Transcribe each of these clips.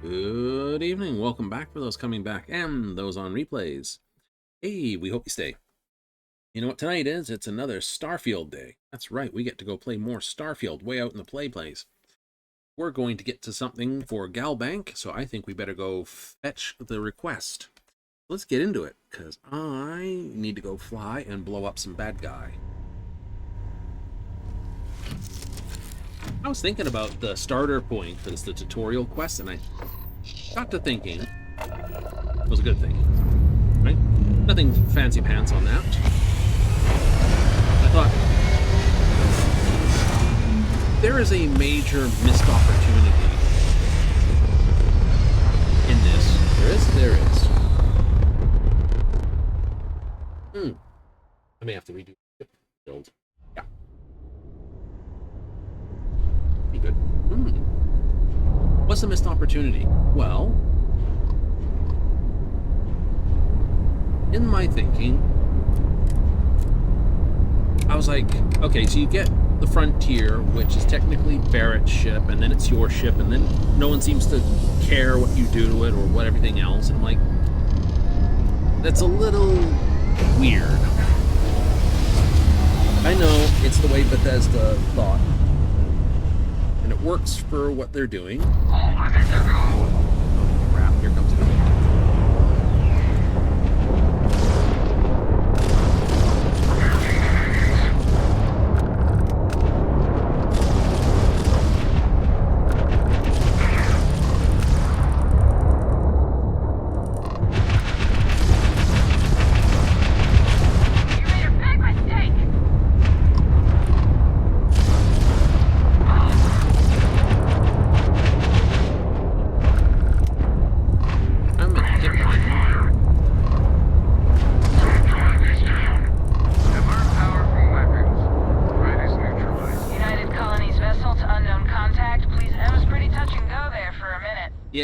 Good evening. Welcome back for those coming back and those on replays. Hey, we hope you stay. You know what tonight is? It's another Starfield day. That's right, we get to go play more Starfield way out in the play place. We're going to get to something for galbank, so I think we better go fetch the request. Let's get into it, because I need to go fly and blow up some bad guy. I was thinking about the starter point for the tutorial quest, and I got to thinking, it was a good thing, right? Nothing fancy pants on that. I thought, there is a major missed opportunity in this. There is. I may have to redo the build. Yeah. Be good. What's the missed opportunity? Well, in my thinking, I was like, okay, so you get the Frontier, which is technically Barrett's ship, and then it's your ship, and then no one seems to care what you do to it or what everything else. And I'm like, that's a little weird. I know it's the way Bethesda thought, and it works for what they're doing. Oh, crap, here comes the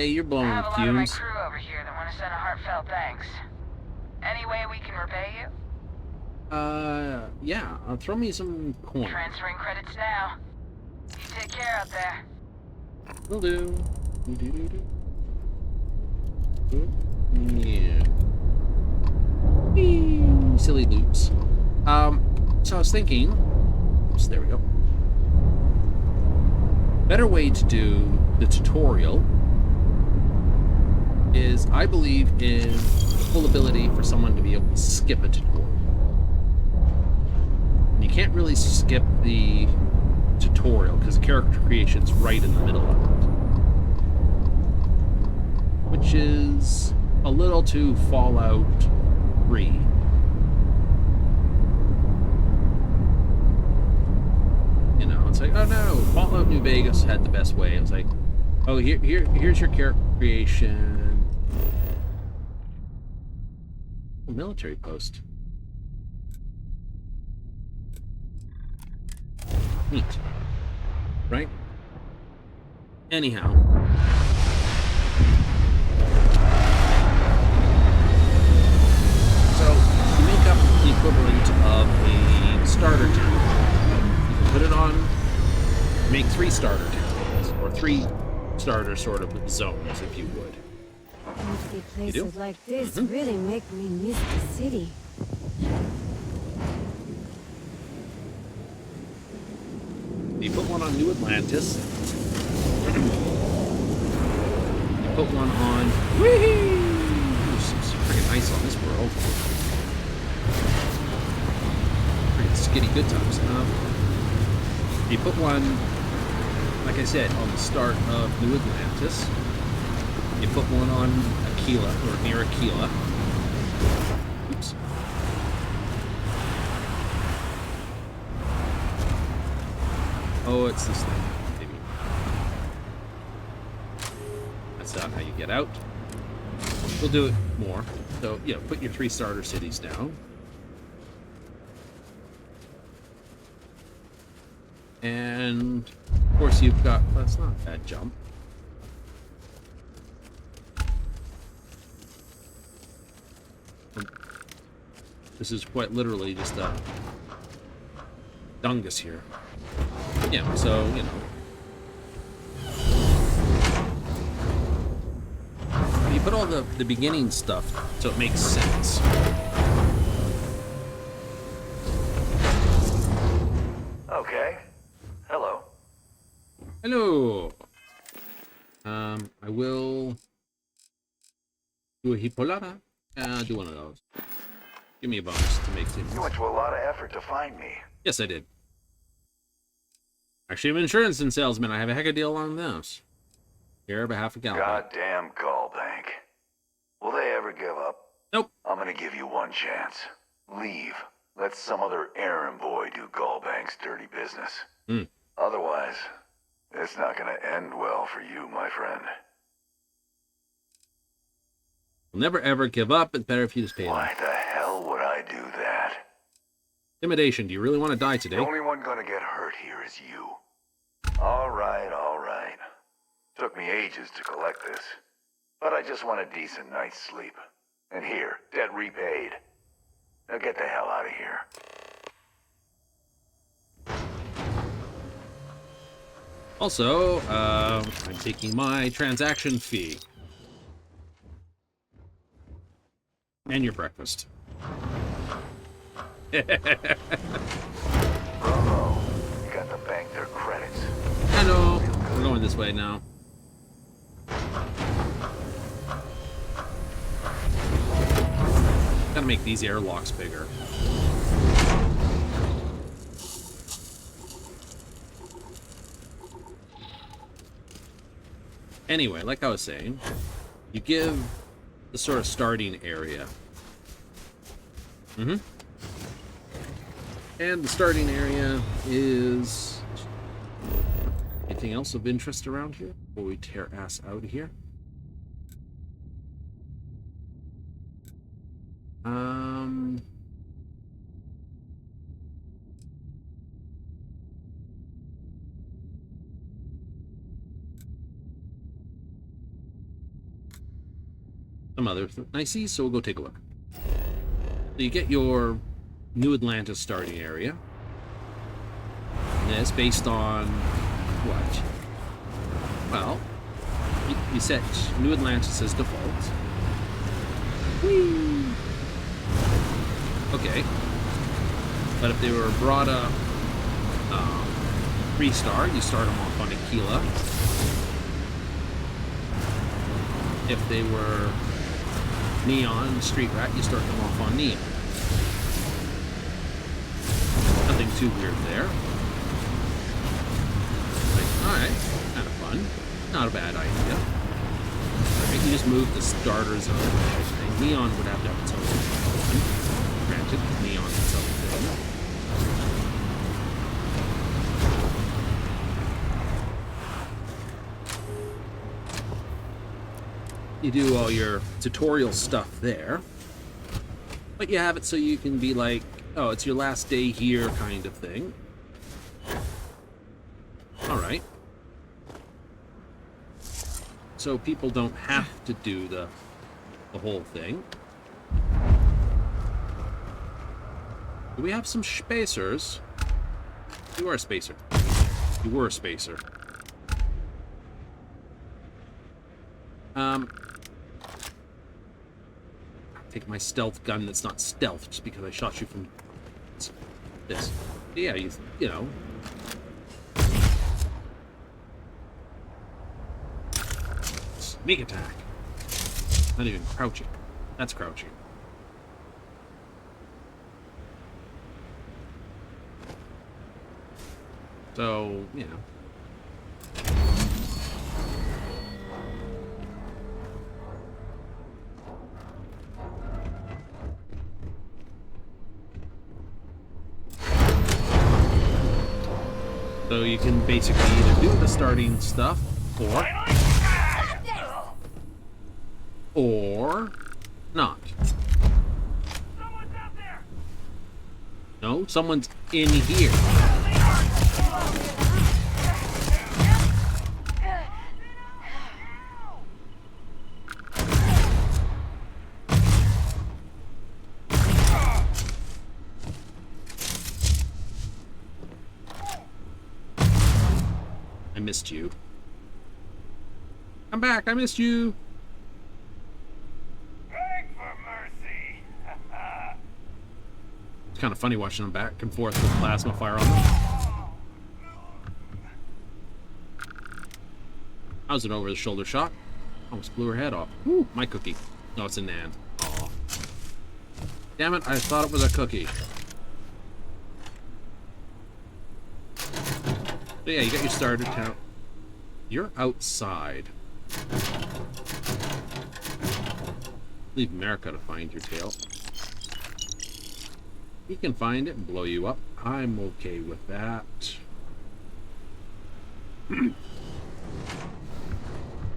you're blowing I have a lot fumes. of my crew over here that want to send a heartfelt thanks. Any way we can repay you? Yeah, throw me some coin. Transferring credits now. You take care out there. Will do. Yeah. Whee, silly loops. So I was thinking, oops, there we go. Better way to do the tutorial is, I believe, in full ability for someone to be able to skip a tutorial. And you can't really skip the tutorial because the character creation's right in the middle of it, which is a little too Fallout 3. You know, it's like, oh no, Fallout New Vegas had the best way. It was like, oh, here's your character creation. A military post. Neat. Right? Anyhow. So, you make up the equivalent of a starter town. You can put it on, make 3 starter towns, or 3 starter sort of zones, if you would. Empty places like this really make me miss the city. You put one on New Atlantis. You put one on... Whee! Some freaking ice on this world. Freaking skitty good times. You put one, like I said, on the start of New Atlantis. You put one on Aquila, or near Aquila. Oops. Oh, it's this thing. Maybe. That's not how you get out. We'll do it more. So, yeah, put your 3 starter cities down. And, of course, you've got... Well, that's not a bad jump. This is quite literally just a dungus here. Yeah, so, you know. put all the beginning stuff so it makes sense. Okay. Hello. Hello. I will do a hipolata. Do one of those. Give me a bonus to make things. You went to a lot of effort to find me. Yes, I did. Actually, I'm an insurance and salesman. I have a heck of a deal on this. Here, on behalf of galbank. Goddamn galbank. Will they ever give up? Nope. I'm gonna give you one chance. Leave. Let some other errand boy do galbank's dirty business. Otherwise, it's not gonna end well for you, my friend. We'll never ever give up. It's better if you just pay them. Why the hell would I do that? Intimidation. Do you really want to die today? The only one gonna get hurt here is you. All right, all right. Took me ages to collect this. But I just want a decent night's sleep. And here, debt repaid. Now get the hell out of here. Also, I'm taking my transaction fee. And your breakfast. Bravo. You got to bank their credits. I know. We're going this way now. Gotta make these airlocks bigger. Anyway, like I was saying, you give the sort of starting area. And the starting area is... Anything else of interest around here before we tear ass out of here? Some other nicey, so we'll go take a look. So you get your New Atlantis starting area. And it's based on what? Well, you set New Atlantis as default. Whee! Okay. But if they were brought up Freestar, you start them off on Aquila. If they were Neon, Street Rat, you start them off on Neon. Nothing too weird there. Like, alright, kind of fun. Not a bad idea. Right, you just move the starter zone and everything. Neon would have to have its own one. Granted, Neon's its own thing. You do all your tutorial stuff there. But you have it so you can be like, oh, it's your last day here kind of thing. Alright. So people don't have to do the whole thing. Do we have some spacers? You are a spacer. You were a spacer. Take my stealth gun that's not stealth just because I shot you from this. Yeah, you know. Sneak attack. Not even crouching. That's crouching. So, you know. So you can basically either do the starting stuff, or not. Someone's out there. No, someone's in here. I missed you. Come back, I missed you. It's kind of funny watching them back and forth with plasma fire on them. How's an over-the-shoulder shot? Almost blew her head off. Ooh, my cookie. No, it's a Nan. Aw. Damn it, I thought it was a cookie. So yeah, you got your starter town. You're outside. Leave America to find your tail. He can find it and blow you up. I'm okay with that.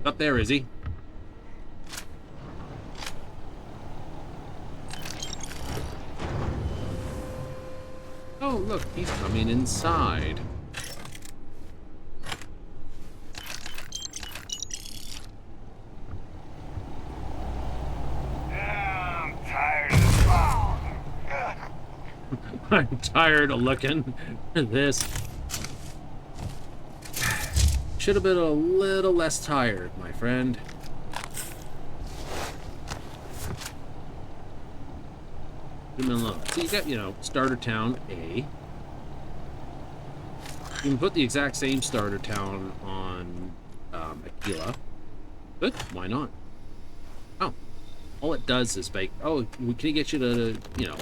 Up there, is he? Oh, look, he's coming inside. I'm tired of looking at this. Should have been a little less tired, my friend. So you got, you know, starter town A. You can put the exact same starter town on Aquila. Good, why not? Oh, all it does is make, oh, we can get you to, you know,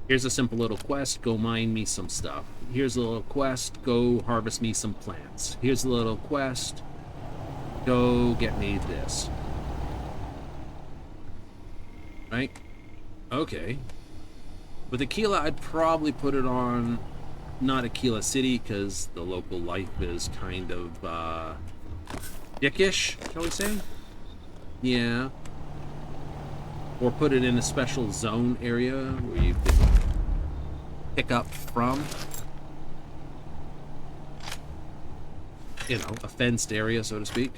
here's a simple little quest, go mine me some stuff. Here's a little quest, go harvest me some plants. Here's a little quest, go get me this. Right? Okay. With Aquila, I'd probably put it on, not Aquila City, because the local life is kind of, dickish, shall we say? Yeah. Or put it in a special zone area where you can pick up from. You know, a fenced area, so to speak.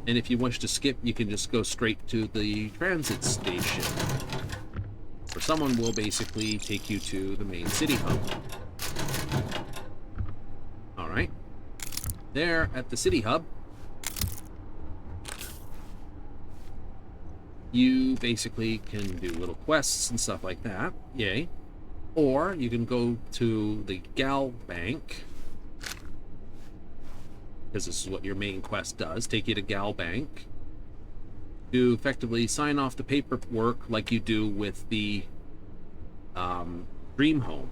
And if you wish to skip, you can just go straight to the transit station. Where someone will basically take you to the main city hub. Alright. There at the city hub, you basically can do little quests and stuff like that. Yay. Or you can go to the galbank, because this is what your main quest does, take you to galbank to effectively sign off the paperwork like you do with the dream home.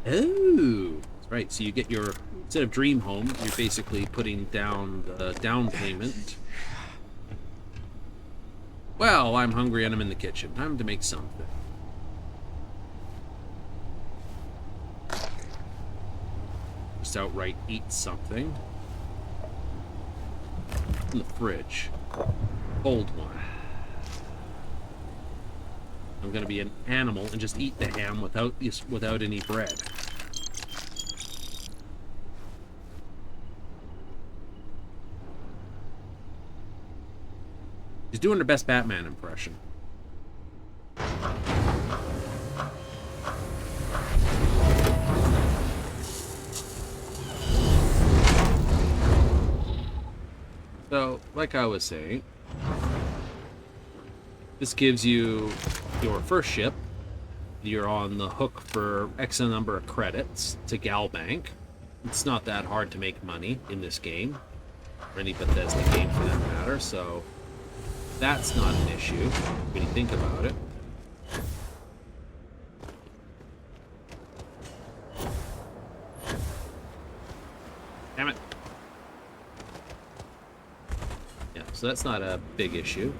Oh, that's right. So you get your, instead of dream home, you're basically putting down the down payment. Well, I'm hungry and I'm in the kitchen. Time to make something. Just outright eat something. In the fridge. Cold one. I'm gonna be an animal and just eat the ham without any bread. She's doing her best Batman impression. So, like I was saying, this gives you your first ship. You're on the hook for X number of credits to galbank. It's not that hard to make money in this game, or any Bethesda game for that matter, so that's not an issue when you think about it. Damn it. Yeah, so that's not a big issue.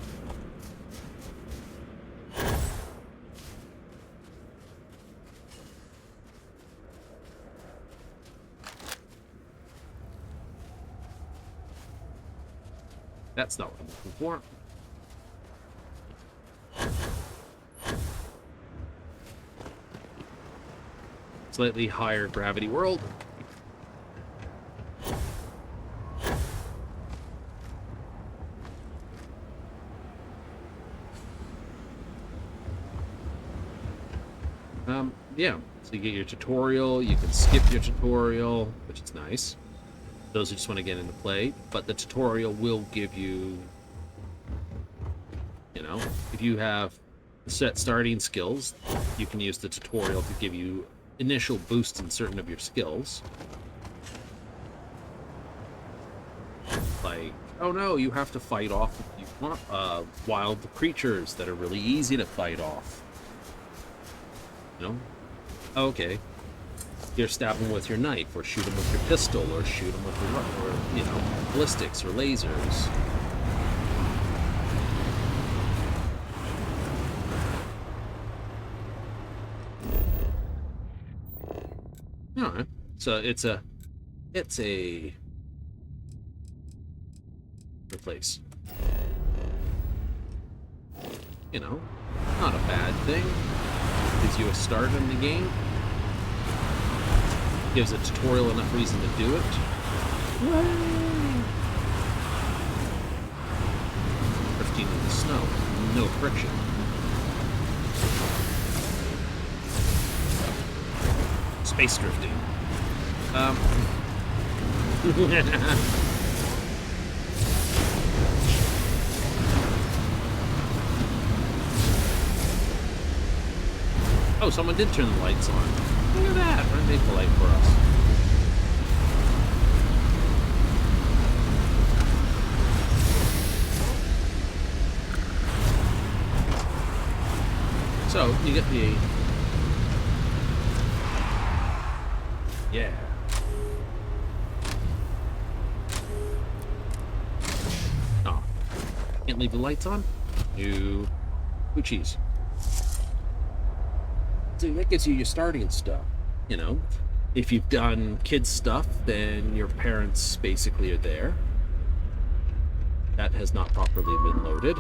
That's not what I'm looking for. Slightly higher gravity world. Yeah, so you get your tutorial, you can skip your tutorial, which is nice. Those who just want to get into play, but the tutorial will give you You know, if you have set starting skills, you can use the tutorial to give you initial boosts in certain of your skills. Like, oh no, you have to fight off wild creatures that are really easy to fight off. You know? Okay. You stab them with your knife, or shoot them with your pistol, or shoot them with your, or, you know, ballistics or lasers. Alright. So it's a place. You know, not a bad thing. Gives you a start in the game. Gives a tutorial enough reason to do it. Drifting in the snow. No friction. Space drifting. Oh, someone did turn the lights on. Look at that. We're gonna make the light for us. So, you get the... Yeah. Oh. Can't leave the lights on? No. Blue cheese. So that gives you your starting stuff, you know. If you've done kids stuff, then your parents basically are there. That has not properly been loaded.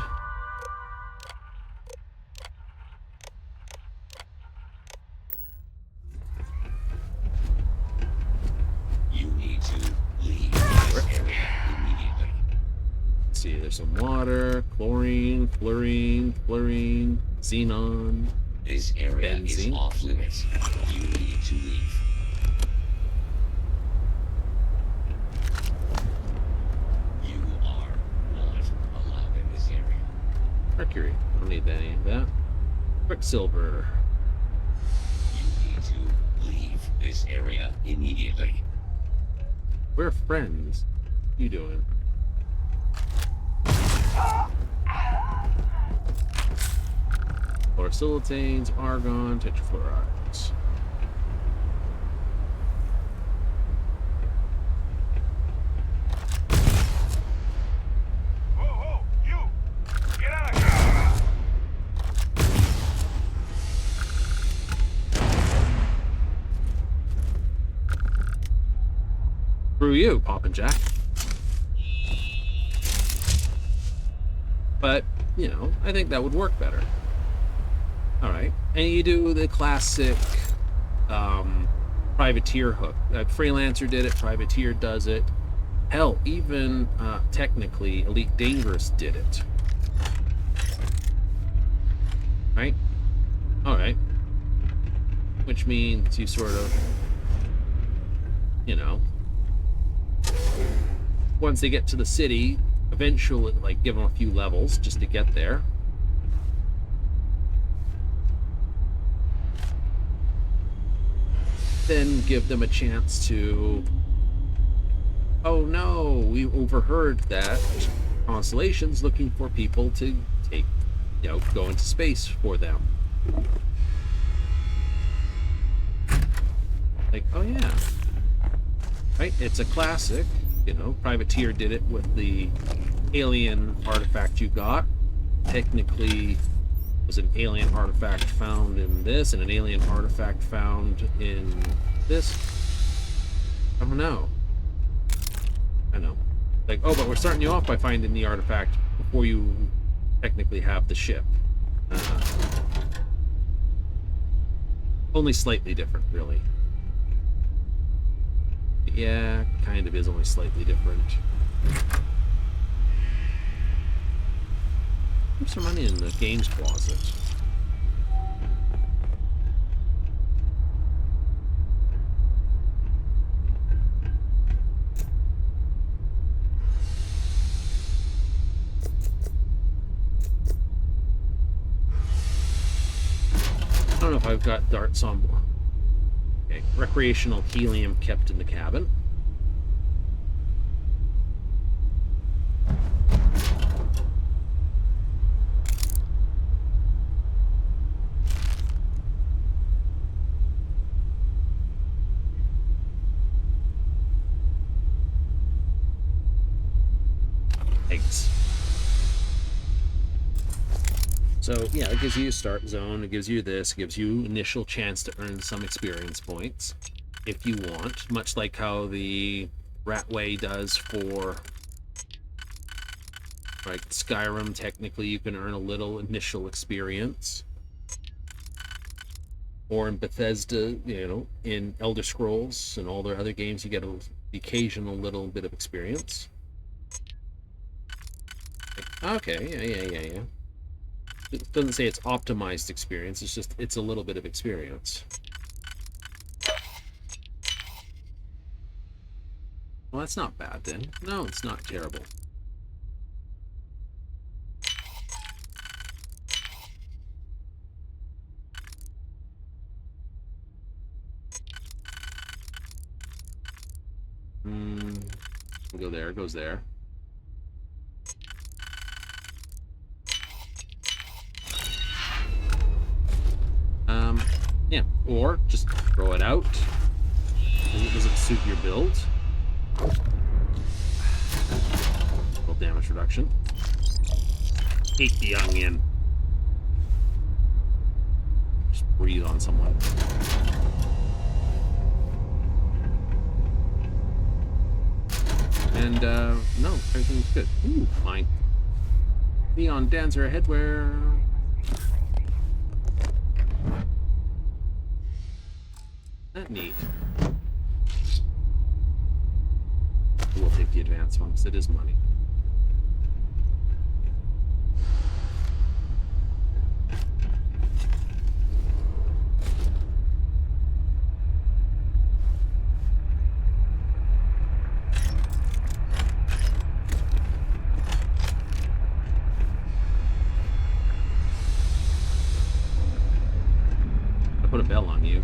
You need to leave this area immediately. Let's see, there's some water, chlorine, fluorine, xenon. This area Benzene. is off limits. You need to leave. You are not allowed in this area. Mercury, I don't need any of that. Quicksilver. You need to leave this area immediately. We're friends. What are you doing? Fluorosilanes, argon, tetrafluorides. Whoa, you! Get out of here! Screw you, Pop and Jack. But, you know, I think that would work better. Alright. And you do the classic privateer hook. Freelancer did it, privateer does it. Hell, even technically Elite Dangerous did it. Right? Alright. Which means you sort of, you know, once they get to the city, eventually, like, give them a few levels just to get there. Then give them a chance to, oh no, we overheard that Constellation's looking for people to take, you know, go into space for them. Like, oh yeah. Right? It's a classic. You know, Privateer did it with the alien artifact you got. Technically, was an alien artifact found in this, and an alien artifact found in this. I don't know. I know. Like, oh, but we're starting you off by finding the artifact before you technically have the ship. Only slightly different, really. Yeah, kind of is only slightly different. There's some money in the games closet. if I've got darts on board. Okay, recreational helium kept in the cabin. Eggs. So yeah, it gives you a start zone, it gives you this, it gives you initial chance to earn some experience points if you want, much like how the Ratway does for like Skyrim. Technically you can earn a little initial experience. Or in Bethesda, you know, in Elder Scrolls and all their other games, you get the occasional little bit of experience. Okay, yeah. It doesn't say it's optimized experience, it's just, it's a little bit of experience. Well, that's not bad then. No, it's not terrible. We'll go there, it goes there. Yeah, or just throw it out because it doesn't suit your build. Little damage reduction. Hate the onion. Just breathe on someone. And no, everything's good. Ooh, mine. Neon dancer headwear. That neat. We'll take the advanced one because it is money. I put a bell on you.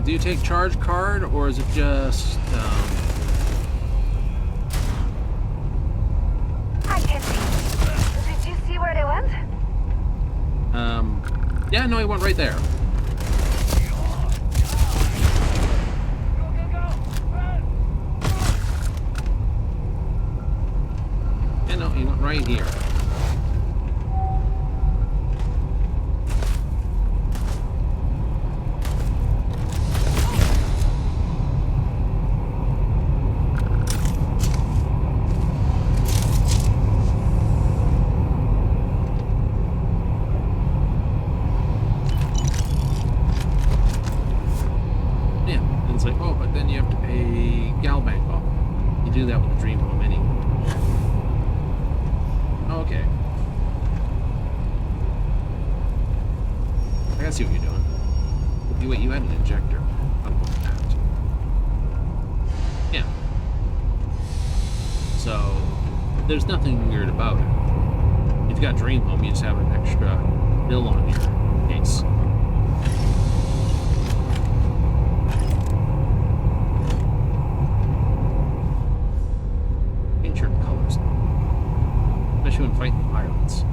Do you take charge card, or is it just, I can see. Did you see where they went? yeah, no, he went right there. Yeah, no, he went right here. Galbank off. You do that with the Dream Home anyway. Oh, okay. I gotta see what you're doing. Wait, you had an injector. I'll put that. Yeah. So, there's nothing weird about it. If you've got Dream Home, you just have an extra bill on your case. Especially when fighting pirates.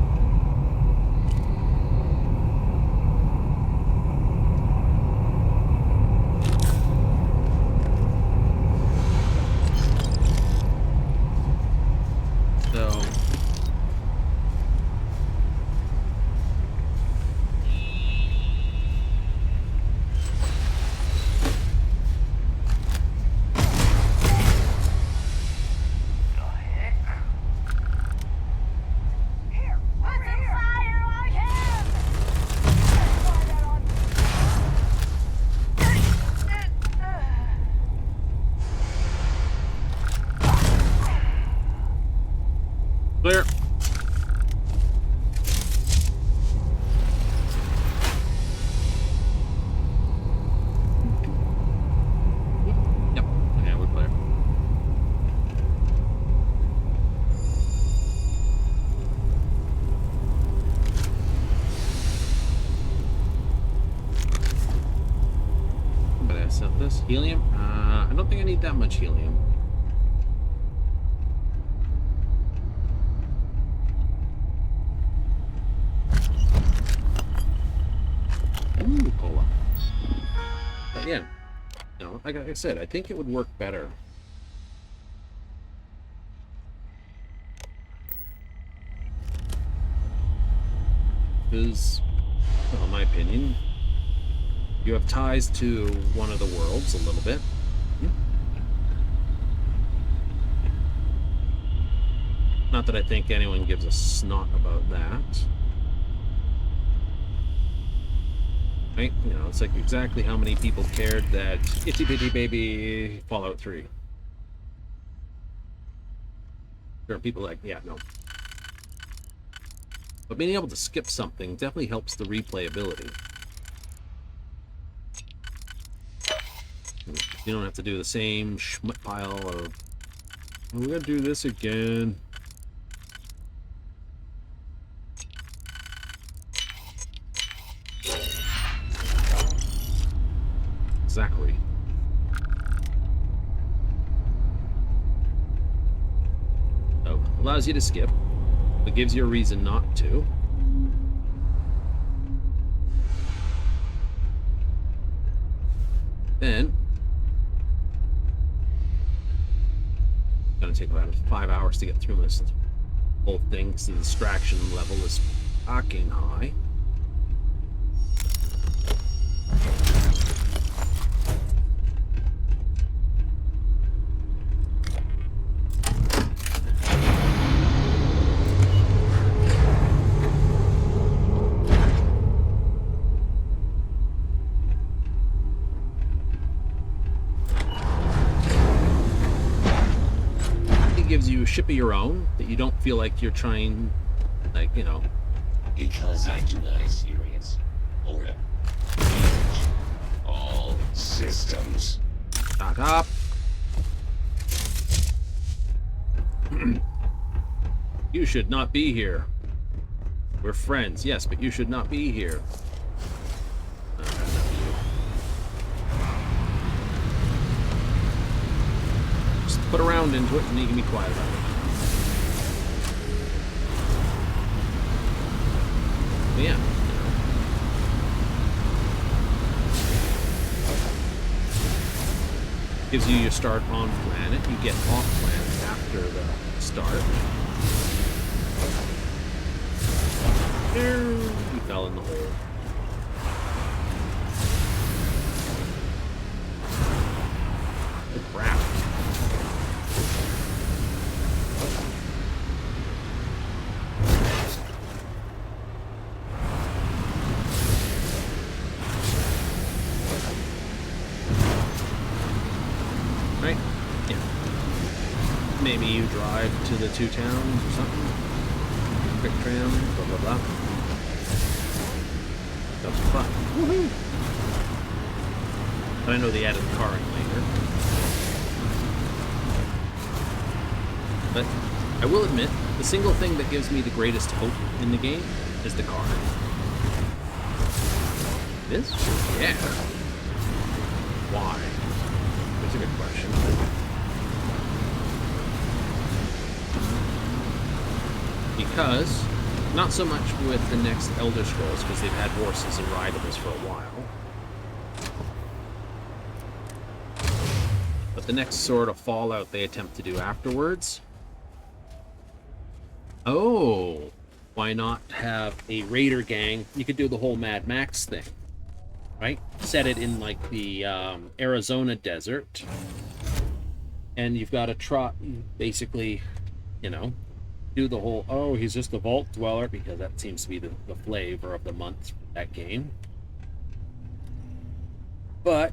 Accept this. Helium? I don't think I need that much helium. Ooh, cola. But yeah, you know, like I said, I think it would work better. Because, well, in my opinion, you have ties to one of the worlds a little bit. Not that I think anyone gives a snot about that. Right? You know, it's like exactly how many people cared that Itty Bitty Baby Fallout 3. There are people like, yeah, no. But being able to skip something definitely helps the replayability. You don't have to do the same schmut pile of, we're gonna do this again. Zachary. So, allows you to skip, but gives you a reason not to. Then, it's gonna take about 5 hours to get through this whole thing, because the distraction level is fucking high. Gives you a ship of your own that you don't feel like you're trying, like, you know. Because I do not experience boredom. All systems. Shut up. You should not be here. We're friends, yes, but you should not be here. Put a round into it and you can be quiet about it. But yeah. Gives you your start on planet. You get off planet after the start. There, you fell in the hole. Oh, crap. Right? Yeah. Maybe you drive to the 2 towns or something. Quick tram, blah blah blah. That was fun. Woohoo! But I know they added carring later. But I will admit, the single thing that gives me the greatest hope in the game is the car. This? Yeah. Why? That's a good question. Because, not so much with the next Elder Scrolls, because they've had horses and ridables for a while. But the next sort of Fallout they attempt to do afterwards. Oh, why not have a raider gang? You could do the whole Mad Max thing, right? Set it in like the Arizona desert, and you've got to trot, basically, you know, do the whole, oh, he's just a vault dweller, because that seems to be the flavor of the month for that game. But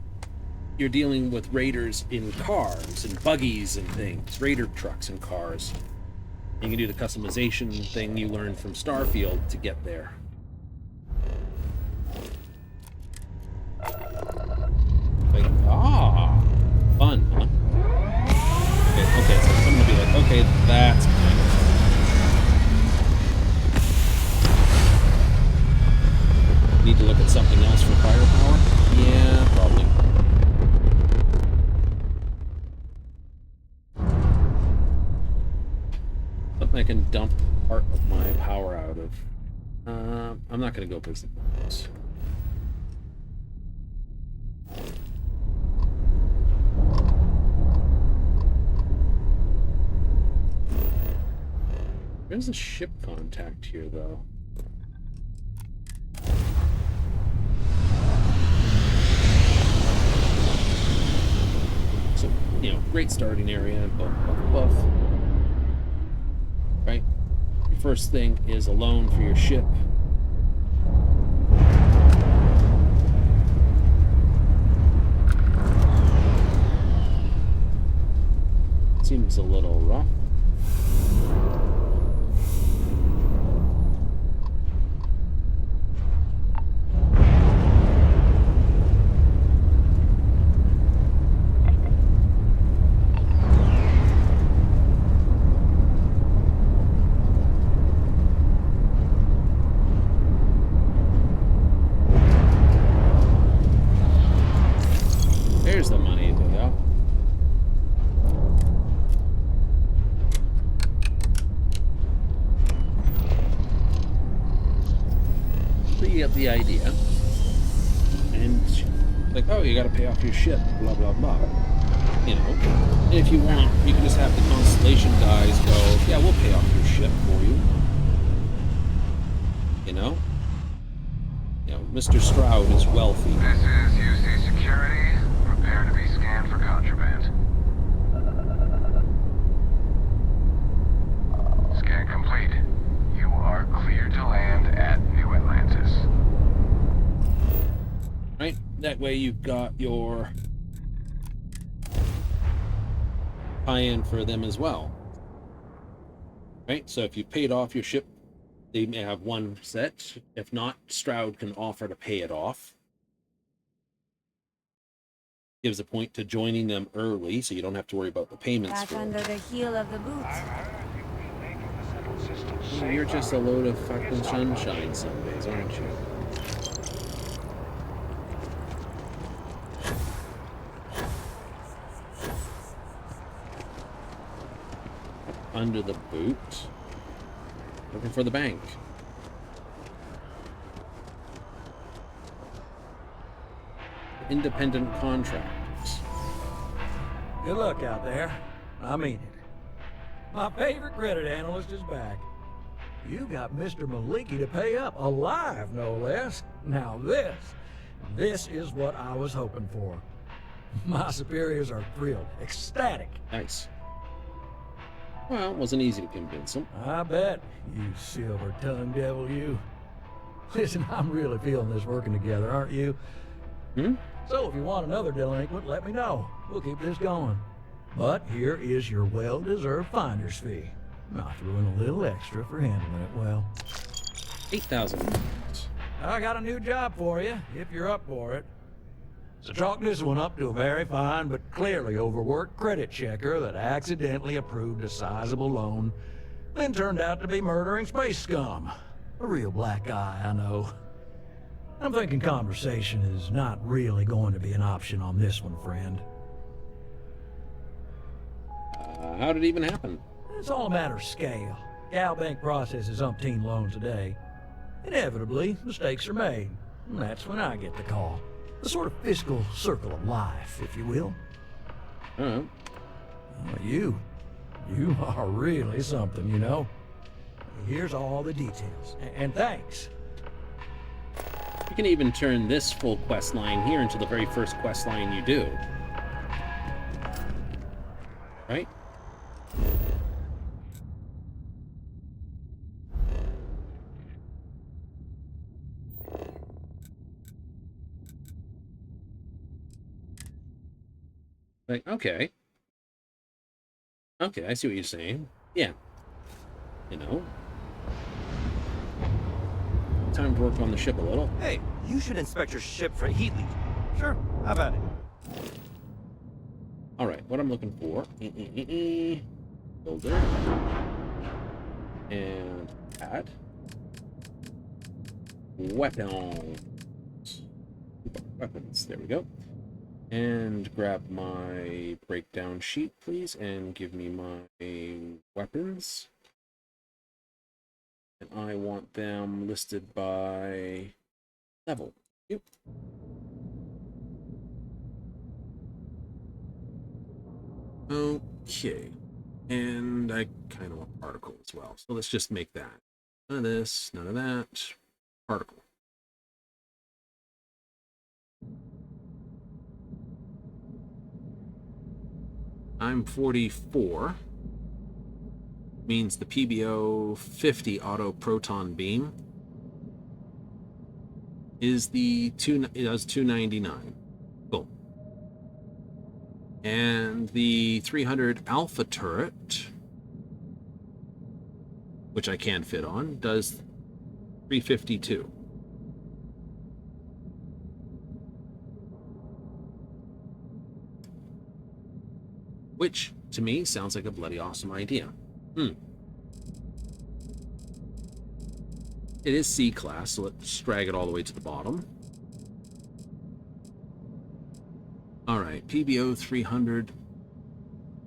you're dealing with raiders in cars and buggies and things, raider trucks and cars. You can do the customization thing you learned from Starfield to get there. Like, fun, huh? Okay, so I'm gonna be like, okay, that's kind of fun. Need to look at something else for firepower? Yeah, probably. can dump part of my power out of. I'm not going to go visit those. There's a ship contact here, though. So, you know, great starting area, buff, buff, buff. Right? Your first thing is a loan for your ship. Seems a little rough. There's the money, though. So you get the idea. And like, oh, you gotta pay off your ship, blah, blah, blah. You know, and if you want, you can just have the Constellation guys go, yeah, we'll pay off your ship for you. You know? You know, Mr. Stroud is wealthy. This is UC Security. Prepare to be scanned for contraband. Scan complete. You are cleared to land at New Atlantis. Right? That way you've got your tie-in for them as well. Right? So if you paid off your ship, they may have one set. If not, Stroud can offer to pay it off. Gives a point to joining them early, so you don't have to worry about the payments Back for under it. the heel of the boot. Well, you're just a load of fucking sunshine some days, aren't you? Under the boot. Looking for the bank. Independent contractors. Good luck out there. I mean it. My favorite credit analyst is back. You got Mr. Maliki to pay up, alive no less. Now this is what I was hoping for. My superiors are thrilled, ecstatic. Nice. Well, it wasn't easy to convince them. I bet, you silver-tongued devil, you. Listen, I'm really feeling this working together, aren't you? Hmm? So if you want another delinquent, let me know. We'll keep this going. But here is your well-deserved finder's fee. I threw in a little extra for handling it well. 8,000. I got a new job for you, if you're up for it. So chalk this one up to a very fine but clearly overworked credit checker that accidentally approved a sizable loan, then turned out to be murdering space scum. A real black guy, I know. I'm thinking conversation is not really going to be an option on this one, friend. How did it even happen? It's all a matter of scale. Galbank processes umpteen loans a day. Inevitably, mistakes are made, and that's when I get the call. The sort of fiscal circle of life, if you will. Well, You are really something, you know. Here's all the details, and thanks. you can even turn this full quest line here into the very first quest line you do. Right? Like, okay. Okay, I see what you're saying. Yeah. You know. Time to work on the ship a little. Hey, you should inspect your ship for heat leak. Sure, how about it? Alright, what I'm looking for. Builder. And add. Weapons. Weapons, there we go. And grab my breakdown sheet, please, and give me my weapons. And I want them listed by level. Yep. Okay. And I kind of want particle as well. So let's just make that. None of this, none of that. Particle. I'm 44. Means the PBO 50 auto proton beam is it does 299. Cool. And the 300 alpha turret, which I can fit on, does 352. Which, to me, sounds like a bloody awesome idea. It is C-class, so let's drag it all the way to the bottom. Alright, PBO 300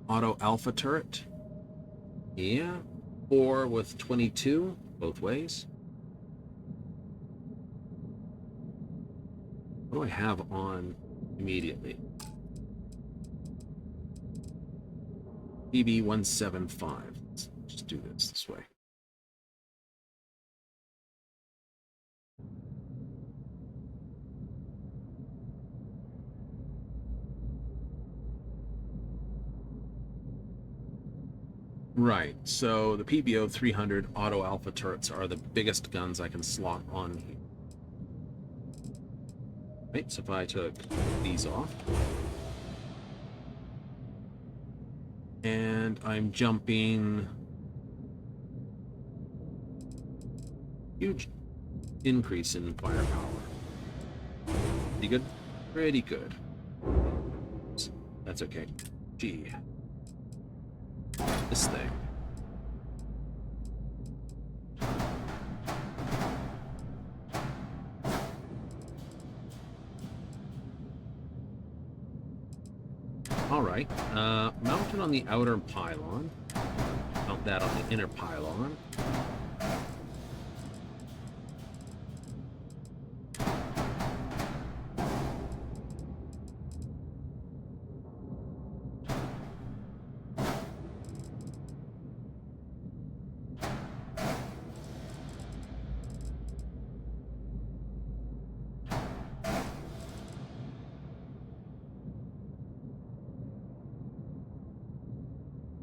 auto alpha turret. Yeah, 4 with 22, both ways. What do I have on immediately? PB 175. Let's just do this way. Right, so the PBO 300 auto alpha turrets are the biggest guns I can slot on here. Right, so if I took these off, and I'm jumping huge increase in firepower. Pretty good? Pretty good. That's okay. Gee. This thing. Alright, mount it on the outer pylon. Mount that on the inner pylon.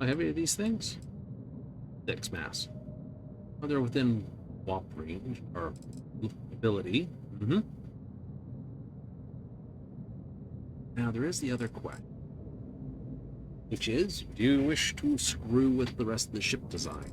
How heavy are these things? 6 mass. Oh, they're within WAP range, or ability. Now, there is the other question, which is, do you wish to screw with the rest of the ship design?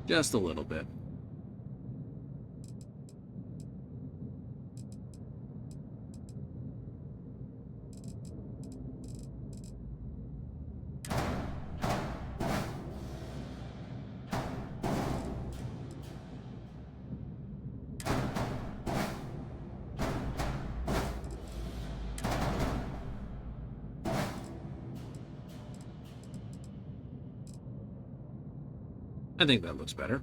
Just a little bit. I think that looks better.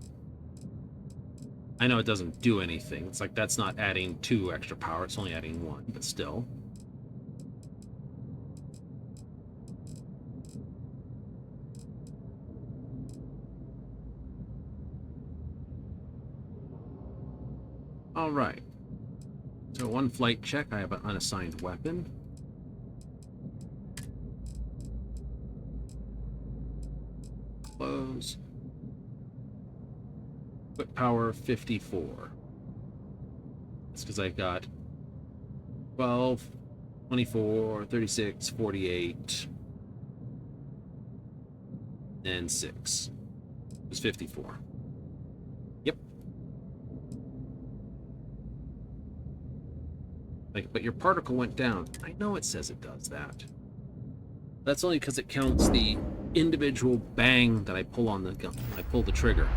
I know it doesn't do anything. It's like that's not adding 2 extra power, it's only adding 1, but still. Alright. So 1 flight check, I have an unassigned weapon. Close. Quick power 54. That's because I've got 12, 24, 36, 48, and 6. It was 54. Yep. Like, but your particle went down. I know it says it does that. That's only because it counts the individual bang that I pull on the gun. I pull the trigger.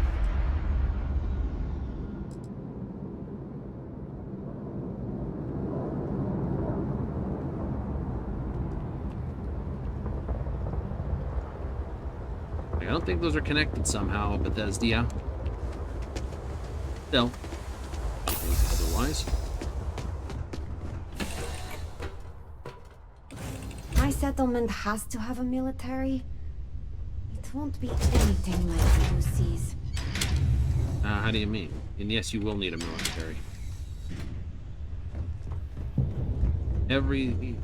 I don't think those are connected somehow, Bethesda. Yeah. Still, I think otherwise. My settlement has to have a military. It won't be anything like the UC's. How do you mean? And yes, you will need a military. Every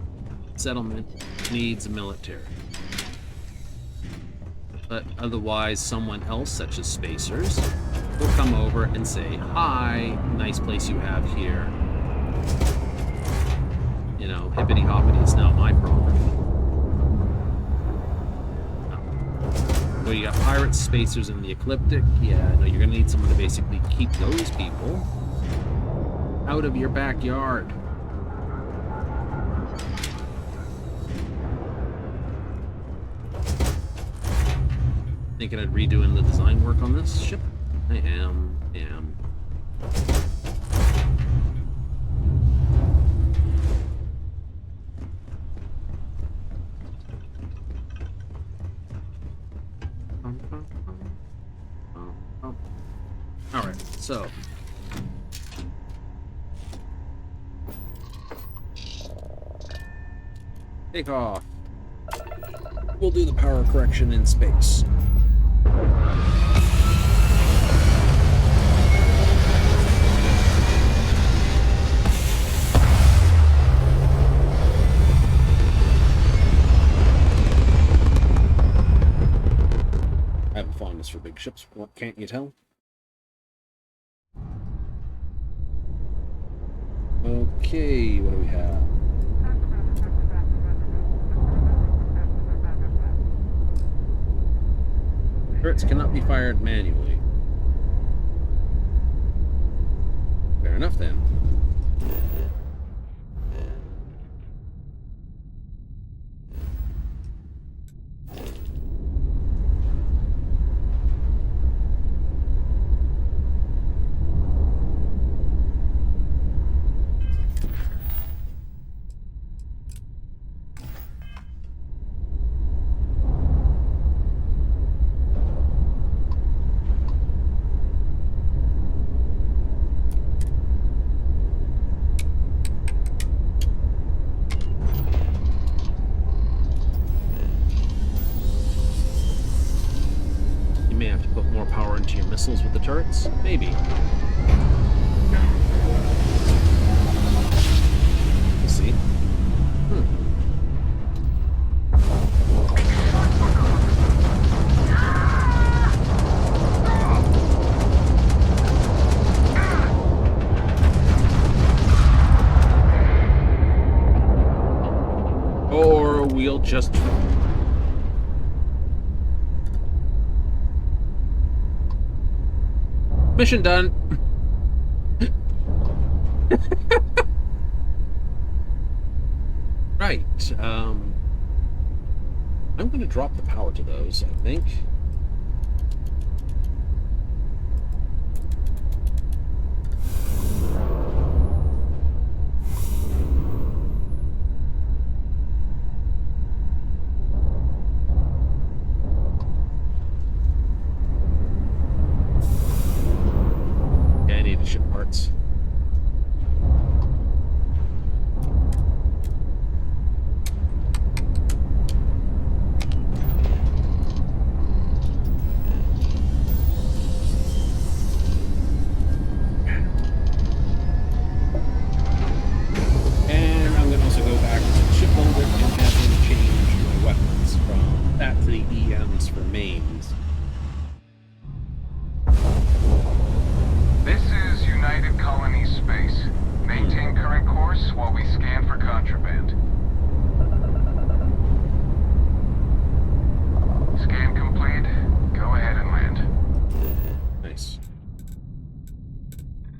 settlement needs a military. But otherwise, someone else, such as Spacers, will come over and say, "Hi, nice place you have here. You know, hippity hoppity, it's now my property." Well, you got pirates, Spacers, and the Ecliptic. Yeah, no, you're gonna need someone to basically keep those people out of your backyard. Thinking I'd redoing the design work on this ship? I am. Alright, so. Take off. We'll do the power correction in space. I have a fondness for big ships, what can't you tell? Okay, what do we have? Turrets cannot be fired manually. Fair enough then. Missiles with the turrets? Maybe. We'll see. Or we'll just... Mission done. Right. I'm going to drop the power to those, I think.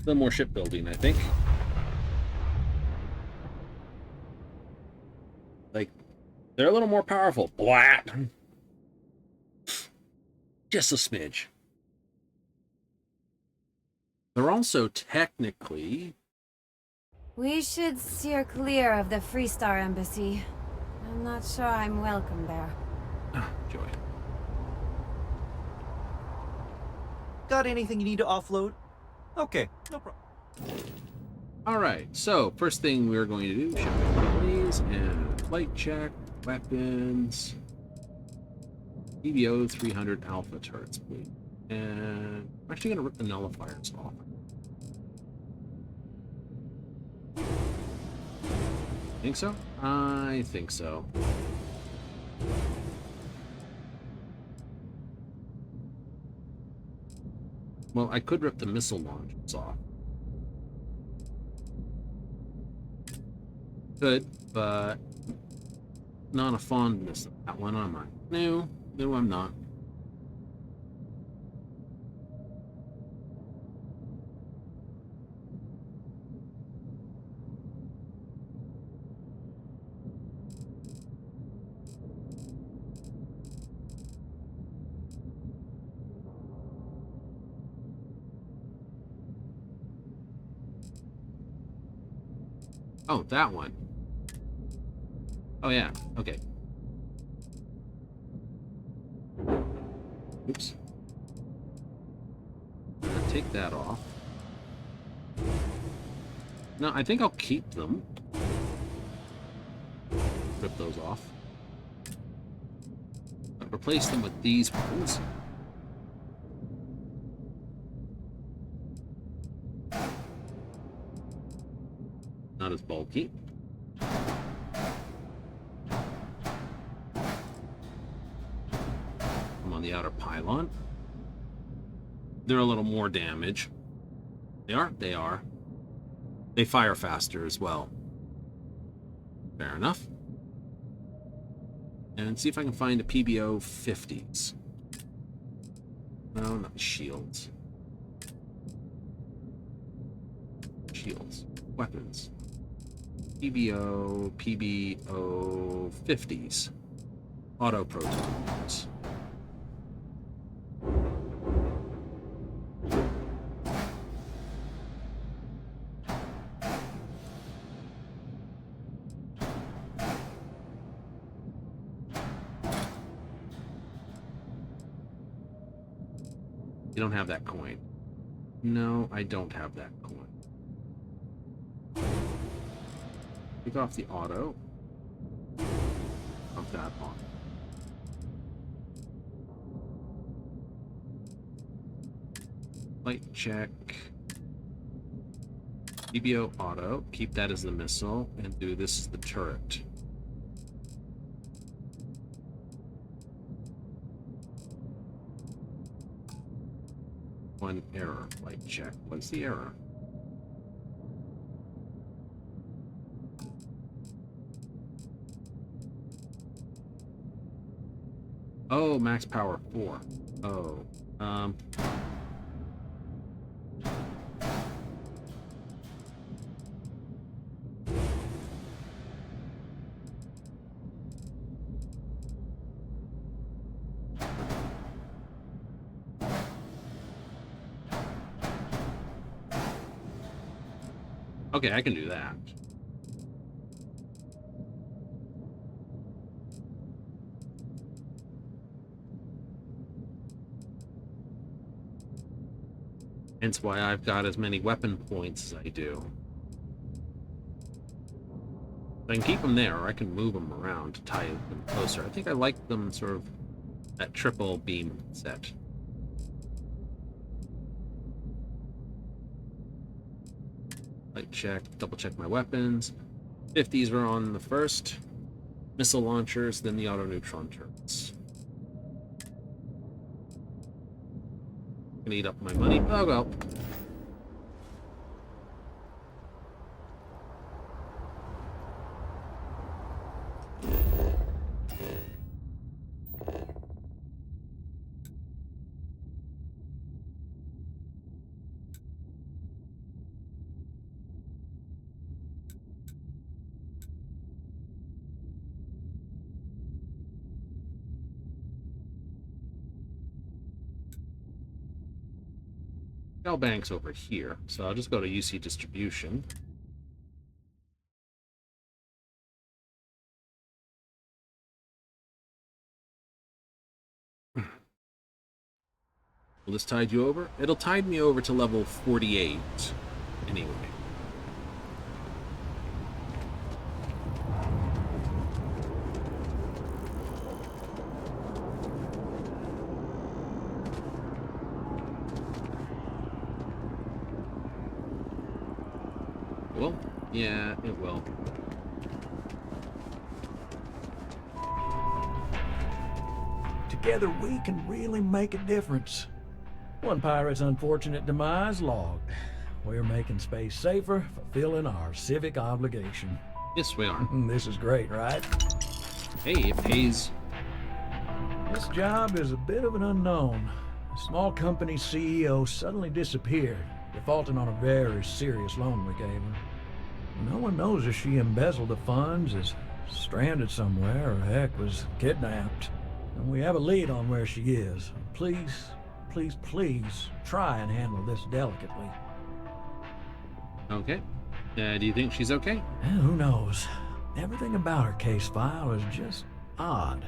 Still more shipbuilding, I think. Like, They're a little more powerful. Blat. Just a smidge. They're also technically... We should steer clear of the Freestar embassy. I'm not sure I'm welcome there. Joy. Got anything you need to offload? Okay, no problem. Alright, so first thing we're going to do, ship employees and flight check, weapons, DBO 300 alpha turrets, please. And I'm actually going to rip the nullifiers off. Think so? I think so. Well, I could rip the missile launchers off. Good, but not a fondness of that one, am I? No, I'm not. Oh, that one. Oh, yeah. Okay. Oops. Take that off. No, I think I'll keep them. Rip those off. But replace them with these ones. Not as bulky. I'm on the outer pylon. They're a little more damage. They are? They are. They fire faster as well. Fair enough. And see if I can find the PBO 50s. No, not shields. Shields. Weapons. PBO 50s. Auto protons. You don't have that coin. No, I don't have that coin. Take off the auto of that on. Light check. DBO auto. Keep that as the missile and do this as the turret. One error. Light check. What's the error? Oh, max power 4. Oh, okay, I can do that. Hence why I've got as many weapon points as I do. I can keep them there, or I can move them around to tie them closer. I think I like them sort of that triple beam set. Light check, double check my weapons. 50s were on the first. Missile launchers, then the auto-neutron turrets. Gonna eat up my money. Oh well. Galbank's over here, so I'll just go to UC distribution. Will this tide you over? It'll tide me over to level 48, anyway. Well, yeah, it will. Together we can really make a difference. One pirate's unfortunate demise logged. We're making space safer, fulfilling our civic obligation. Yes, we are. This is great, right? Hey, it pays. This job is a bit of an unknown. A small company CEO suddenly disappeared, defaulting on a very serious loan we gave her. No one knows if she embezzled the funds, is stranded somewhere, or heck, was kidnapped. And we have a lead on where she is. Please, please try and handle this delicately. Okay. Do you think she's okay? Who knows? Everything about her case file is just odd.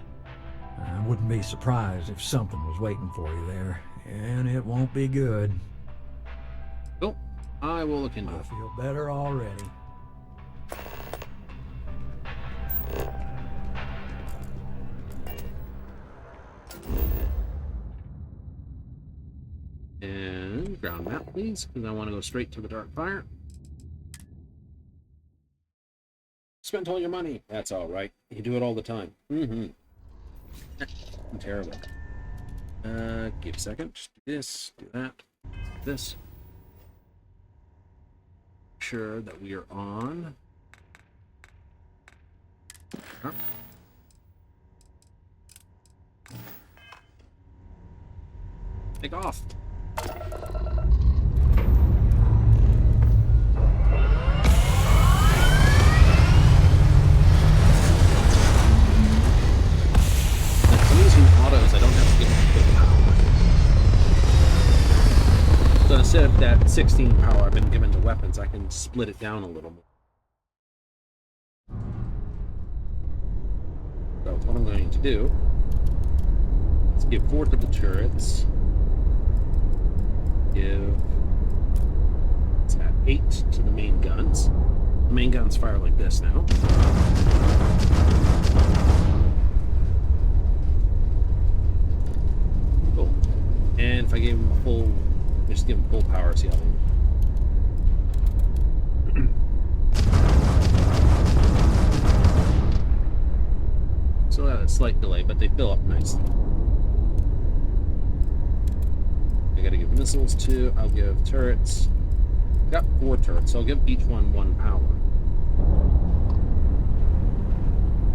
I wouldn't be surprised if something was waiting for you there, and it won't be good. Cool. I will look into I it. feel better already. And ground map, please, because I want to go straight to the dark fire. Spent all your money. That's all right. You do it all the time. I'm terrible. Give a second. Just do this, do that, this. Sure that we are on. Oh. Take off. Autos, I don't have to give them quick power. So instead of that 16 power I've been given to weapons, I can split it down a little more. So what I'm going to do is give 4 to the turrets. Give 8 to the main guns. The main guns fire like this now. And if I gave him a full, just give him full power, see how they So that a slight delay, but they fill up nicely. I gotta give missiles to, I'll give turrets. Got 4 turrets, so I'll give each one 1 power.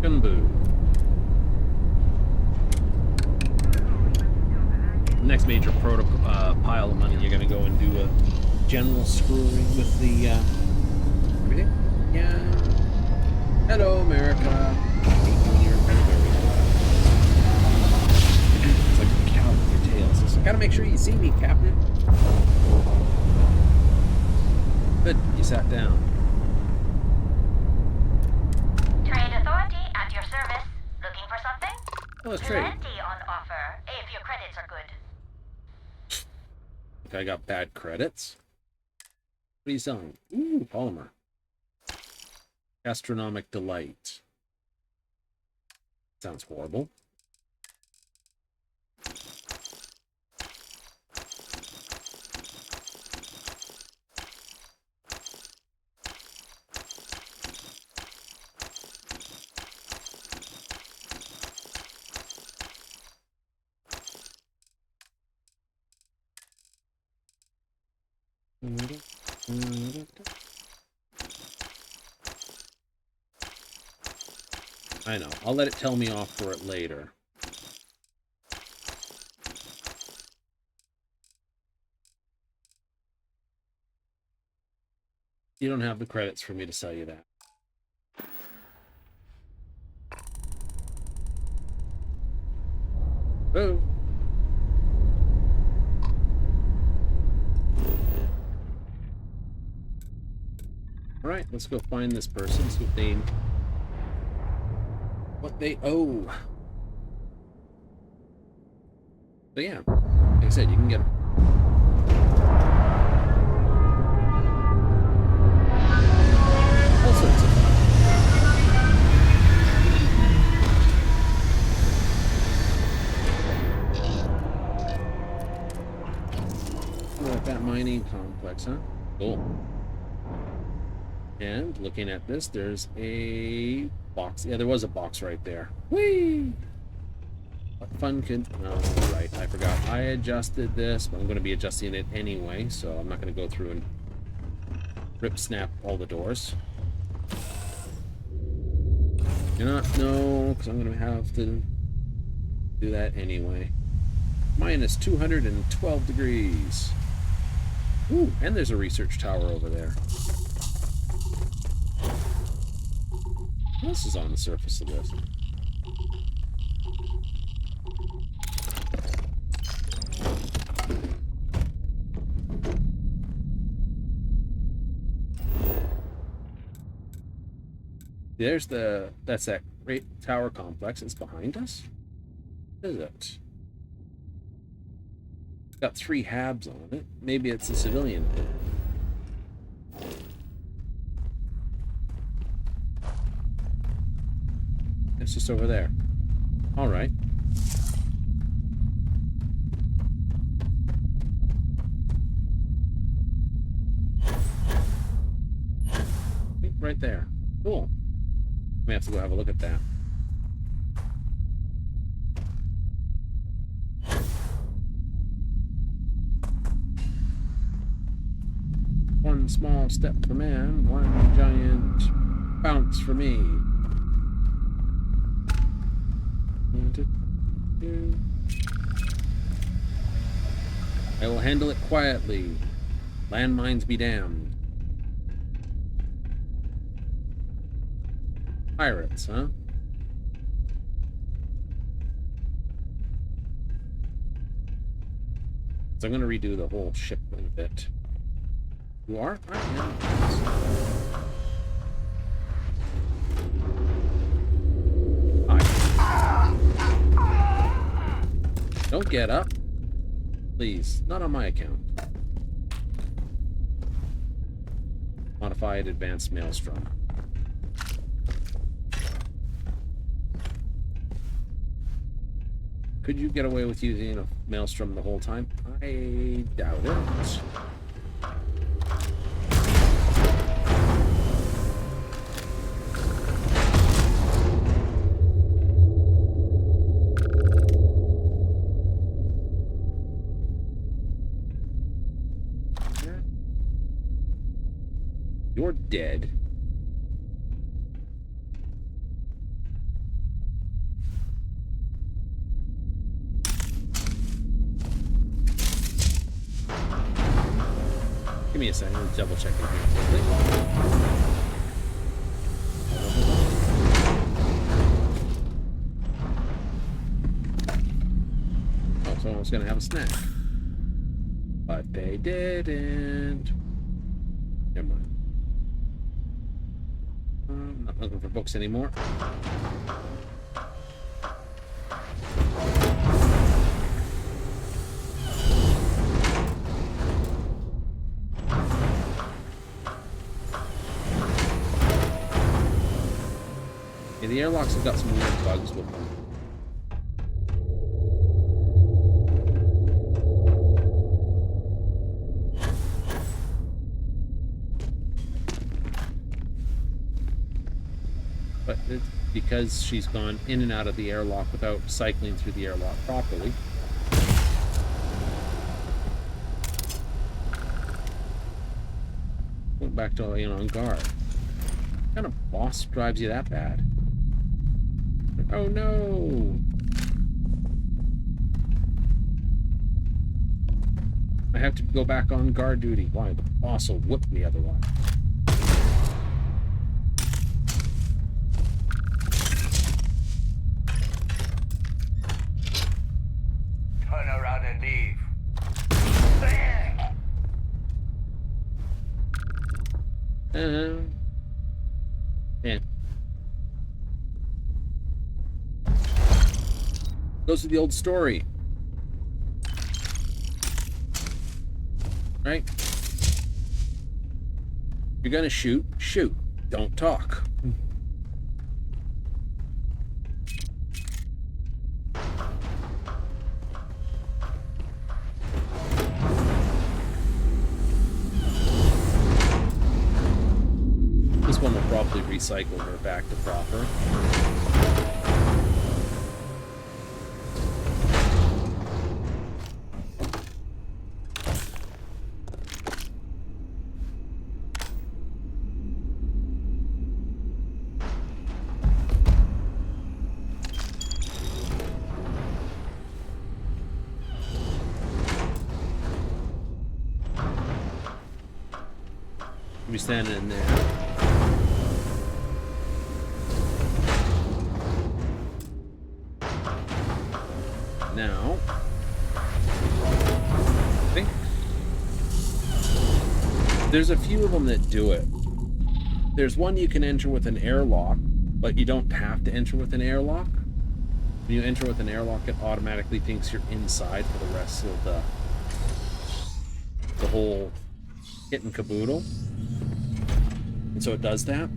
Gunboo. Next major pile of money, you're gonna go and do a general screwing with the everything. Yeah. Hello, America. It's like a cow with your tails. Just gotta make sure you see me, Captain. Good, you sat down. Trade Authority at your service. Looking for something? Oh, let's trade. Plenty on offer, if your credits are good. Okay, I got bad credits. What are you selling? Ooh, polymer. Gastronomic delight. Sounds horrible. I know. I'll let it tell me off for it later. You don't have the credits for me to sell you that. Oh. Alright, let's go find this person, see what they owe. So yeah, like I said, you can get them. All sorts of fun. Like that mining complex, huh? Cool. And looking at this, there's a box. Yeah, there was a box right there. Whee! What fun could... Oh, right, I forgot. I adjusted this, but I'm going to be adjusting it anyway, so I'm not going to go through and rip-snap all the doors. Do not know, because I'm going to have to do that anyway. Minus 212 degrees. Ooh, and there's a research tower over there. What else is on the surface of this? That's that great tower complex. It's behind us? What is it? It's got 3 habs on it. Maybe it's a civilian. It's just over there. All right. Right there. Cool. We have to go have a look at that. One small step for man, one giant bounce for me. I will handle it quietly. Landmines be damned. Pirates, huh? So I'm going to redo the whole ship a bit. You are? I am. Hi. Don't get up. Please. Not on my account. Modified advanced maelstrom. Could you get away with using a maelstrom the whole time? I doubt it. You're dead. Give me a second, let's double check it here quickly. Oh, someone was gonna have a snack. But they didn't. Never mind. I'm not looking for books anymore. Yeah, the airlocks have got some weird bugs with them. But it's because she's gone in and out of the airlock without cycling through the airlock properly. Went back to, on guard. What kind of boss drives you that bad? Oh no! I have to go back on guard duty. Why? The boss will whip me otherwise. Turn around and leave. Yeah. Goes to the old story. Right? You're gonna shoot, shoot. Don't talk. This one will probably recycle her back to proper. Be standing in there. Now, I think there's a few of them that do it. There's one you can enter with an airlock, but you don't have to enter with an airlock. When you enter with an airlock, it automatically thinks you're inside for the rest of the whole kit and caboodle. And so it does that.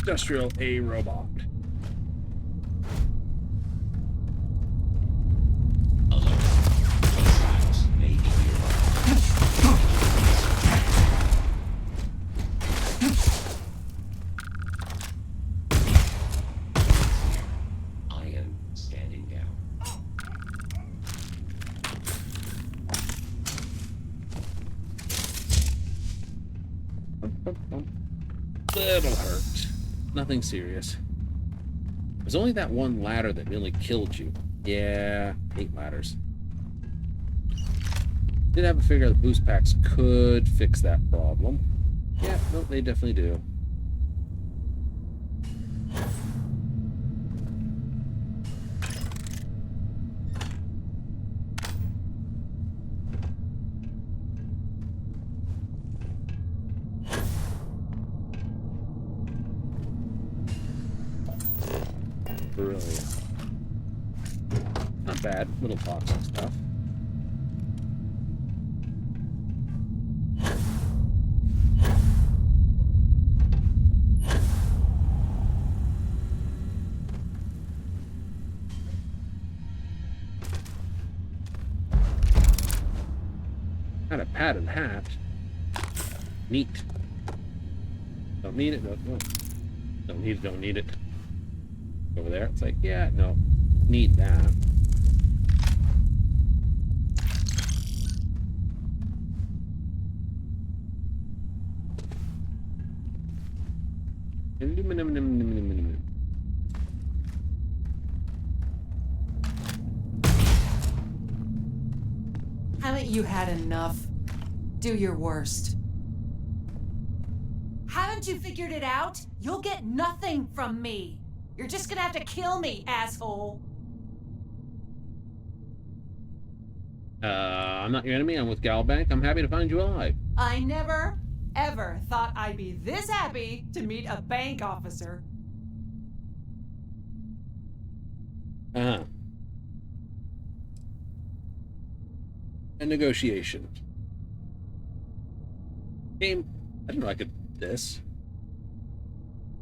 Industrial A robot. I am standing down. Little hurt. Nothing serious. There's only that one ladder that really killed you. Yeah, 8 ladders. Did have a figure the boost packs could fix that problem. Yeah, no, they definitely do. Brilliant. Not bad. Little toxic stuff. Got a padded hat. Neat. Don't need it. No, no. Don't need it. Don't need it. Over there, it's like, yeah, no, need that. Haven't you had enough? Do your worst. Haven't you figured it out? You'll get nothing from me. You're just gonna have to kill me, asshole. I'm not your enemy. I'm with Galbank. I'm happy to find you alive. I never, ever thought I'd be this happy to meet a bank officer. Uh-huh. A negotiation. Game. I didn't know I could do this.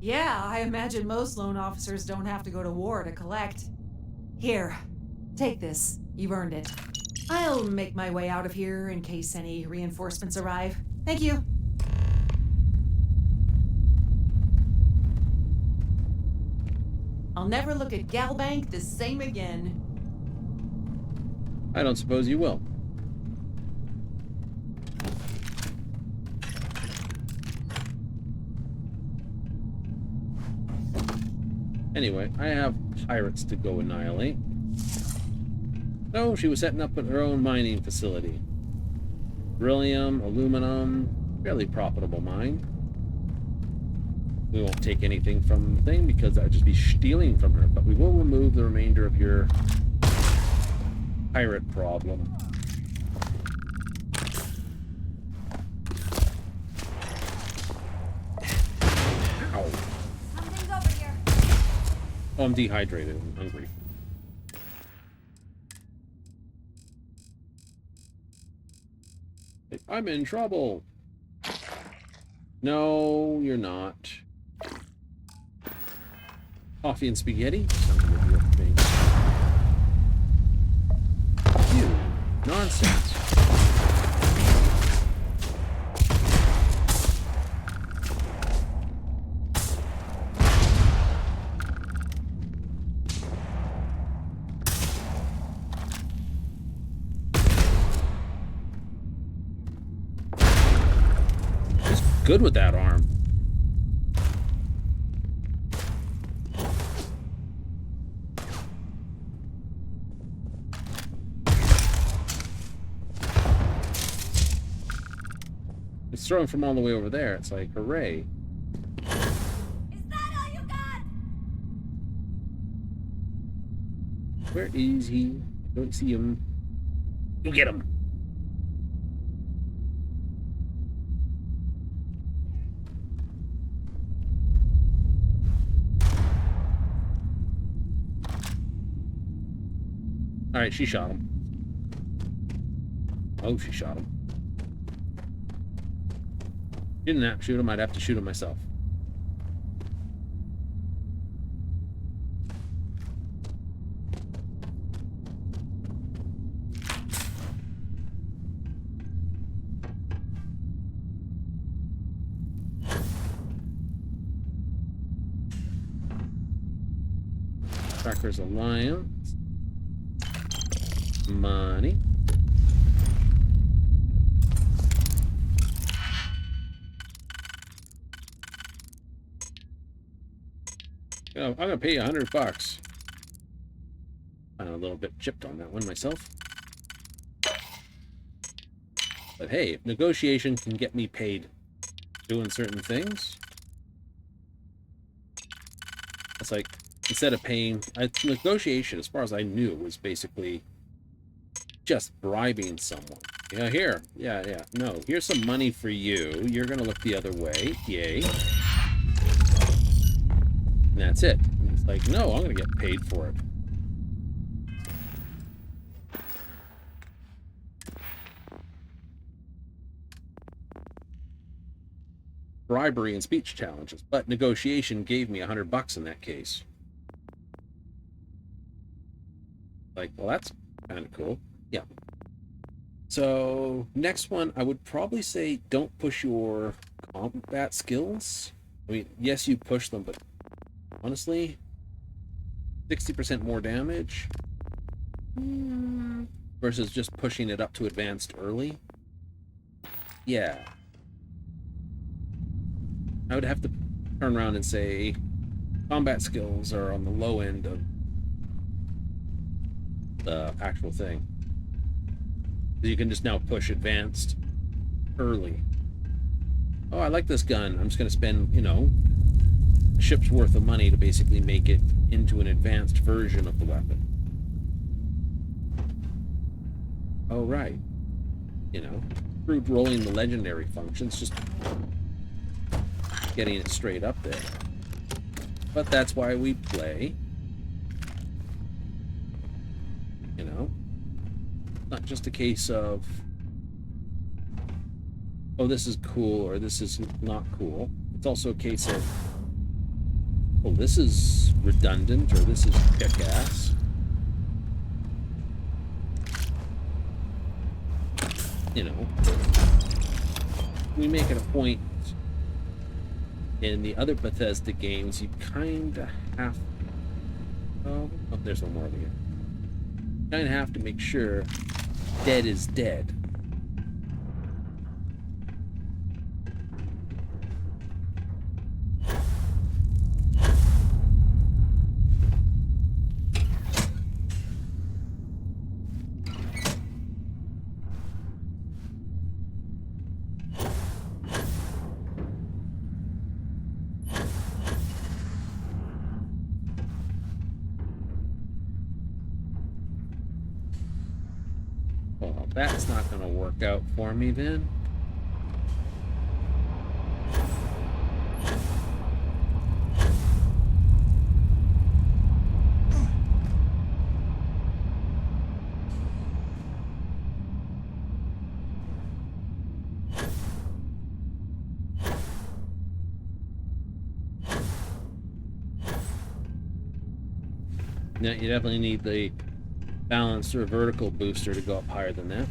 Yeah, I imagine most loan officers don't have to go to war to collect. Here, take this. You've earned it. I'll make my way out of here in case any reinforcements arrive. Thank you. I'll never look at Galbank the same again. I don't suppose you will. Anyway, I have pirates to go annihilate. So she was setting up her own mining facility. Beryllium, aluminum, fairly profitable mine. We won't take anything from the thing because that would just be stealing from her, but we will remove the remainder of your pirate problem. Ow. Something's over here. Oh, I'm dehydrated and hungry. I'm in trouble. No, you're not. Coffee and spaghetti? Sounds like a real thing. You. Nonsense. She's good with that arm. It's thrown from all the way over there. It's like, hooray. Is that all you got? Where is he? I don't see him. You get him. Alright, she shot him. Oh, she shot him. Didn't have to shoot him, I'd have to shoot him myself. Trackers Alliance. Money. Oh, I'm gonna pay you $100. I'm a little bit chipped on that one myself. But hey, if negotiation can get me paid doing certain things, it's like, instead of paying, negotiation, as far as I knew, was basically just bribing someone. Yeah, here. Yeah. No, here's some money for you. You're gonna look the other way. Yay. And that's it. And it's like, no, I'm gonna get paid for it. Bribery and speech challenges, but negotiation gave me $100 in that case. Like, well, that's kind of cool. Yeah. So next one, I would probably say don't push your combat skills. I mean, yes, you push them, but honestly, 60% more damage versus just pushing it up to advanced early. Yeah. I would have to turn around and say combat skills are on the low end of the actual thing. You can just now push advanced early. Oh, I like this gun. I'm just going to spend, you know, a ship's worth of money to basically make it into an advanced version of the weapon. Oh, right. You know, through rolling the legendary functions, just getting it straight up there. But that's why we play. You know? Not just a case of, oh, this is cool or this is not cool. It's also a case of, oh, this is redundant or this is kick-ass. You know, we make it a point in the other Bethesda games, you kind of have, oh, there's one more over here. Kind of have to make sure dead is dead. That's not going to work out for me then. Yeah, you definitely need the balanced or vertical booster to go up higher than that.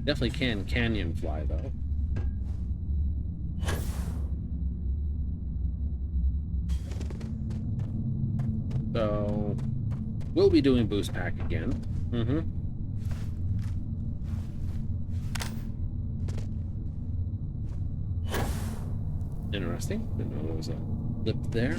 Definitely can canyon fly though. So we'll be doing boost pack again. Interesting. Didn't know there was a lip there.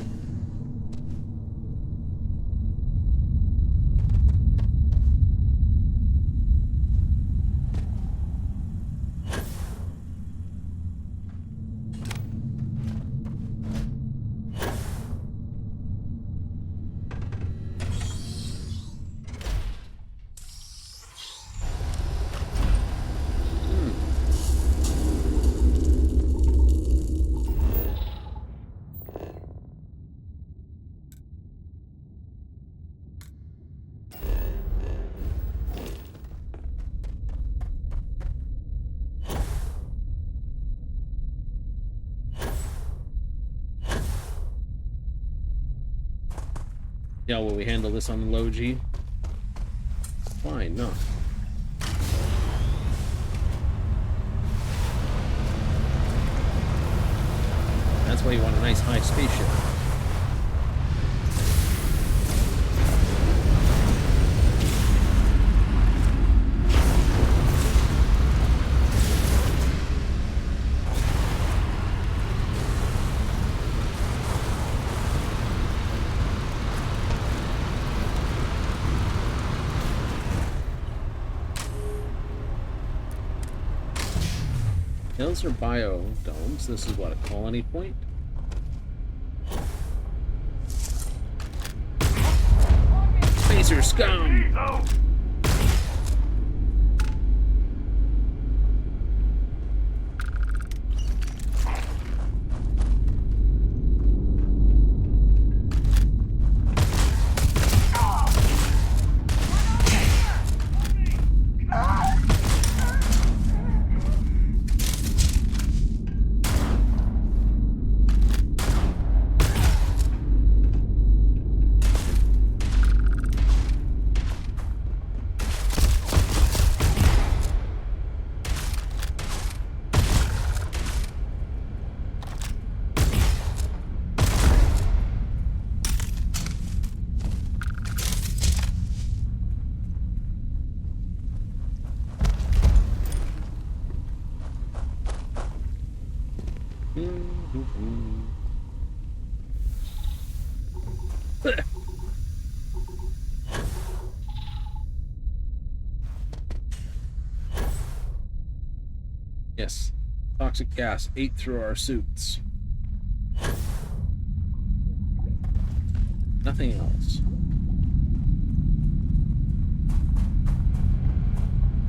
Yeah, will we handle this on the low G? Fine, no. That's why you want a nice high spaceship. Hills are biodomes. This is what, a colony point? Spacer scum! Yes. Toxic gas ate through our suits. Nothing else.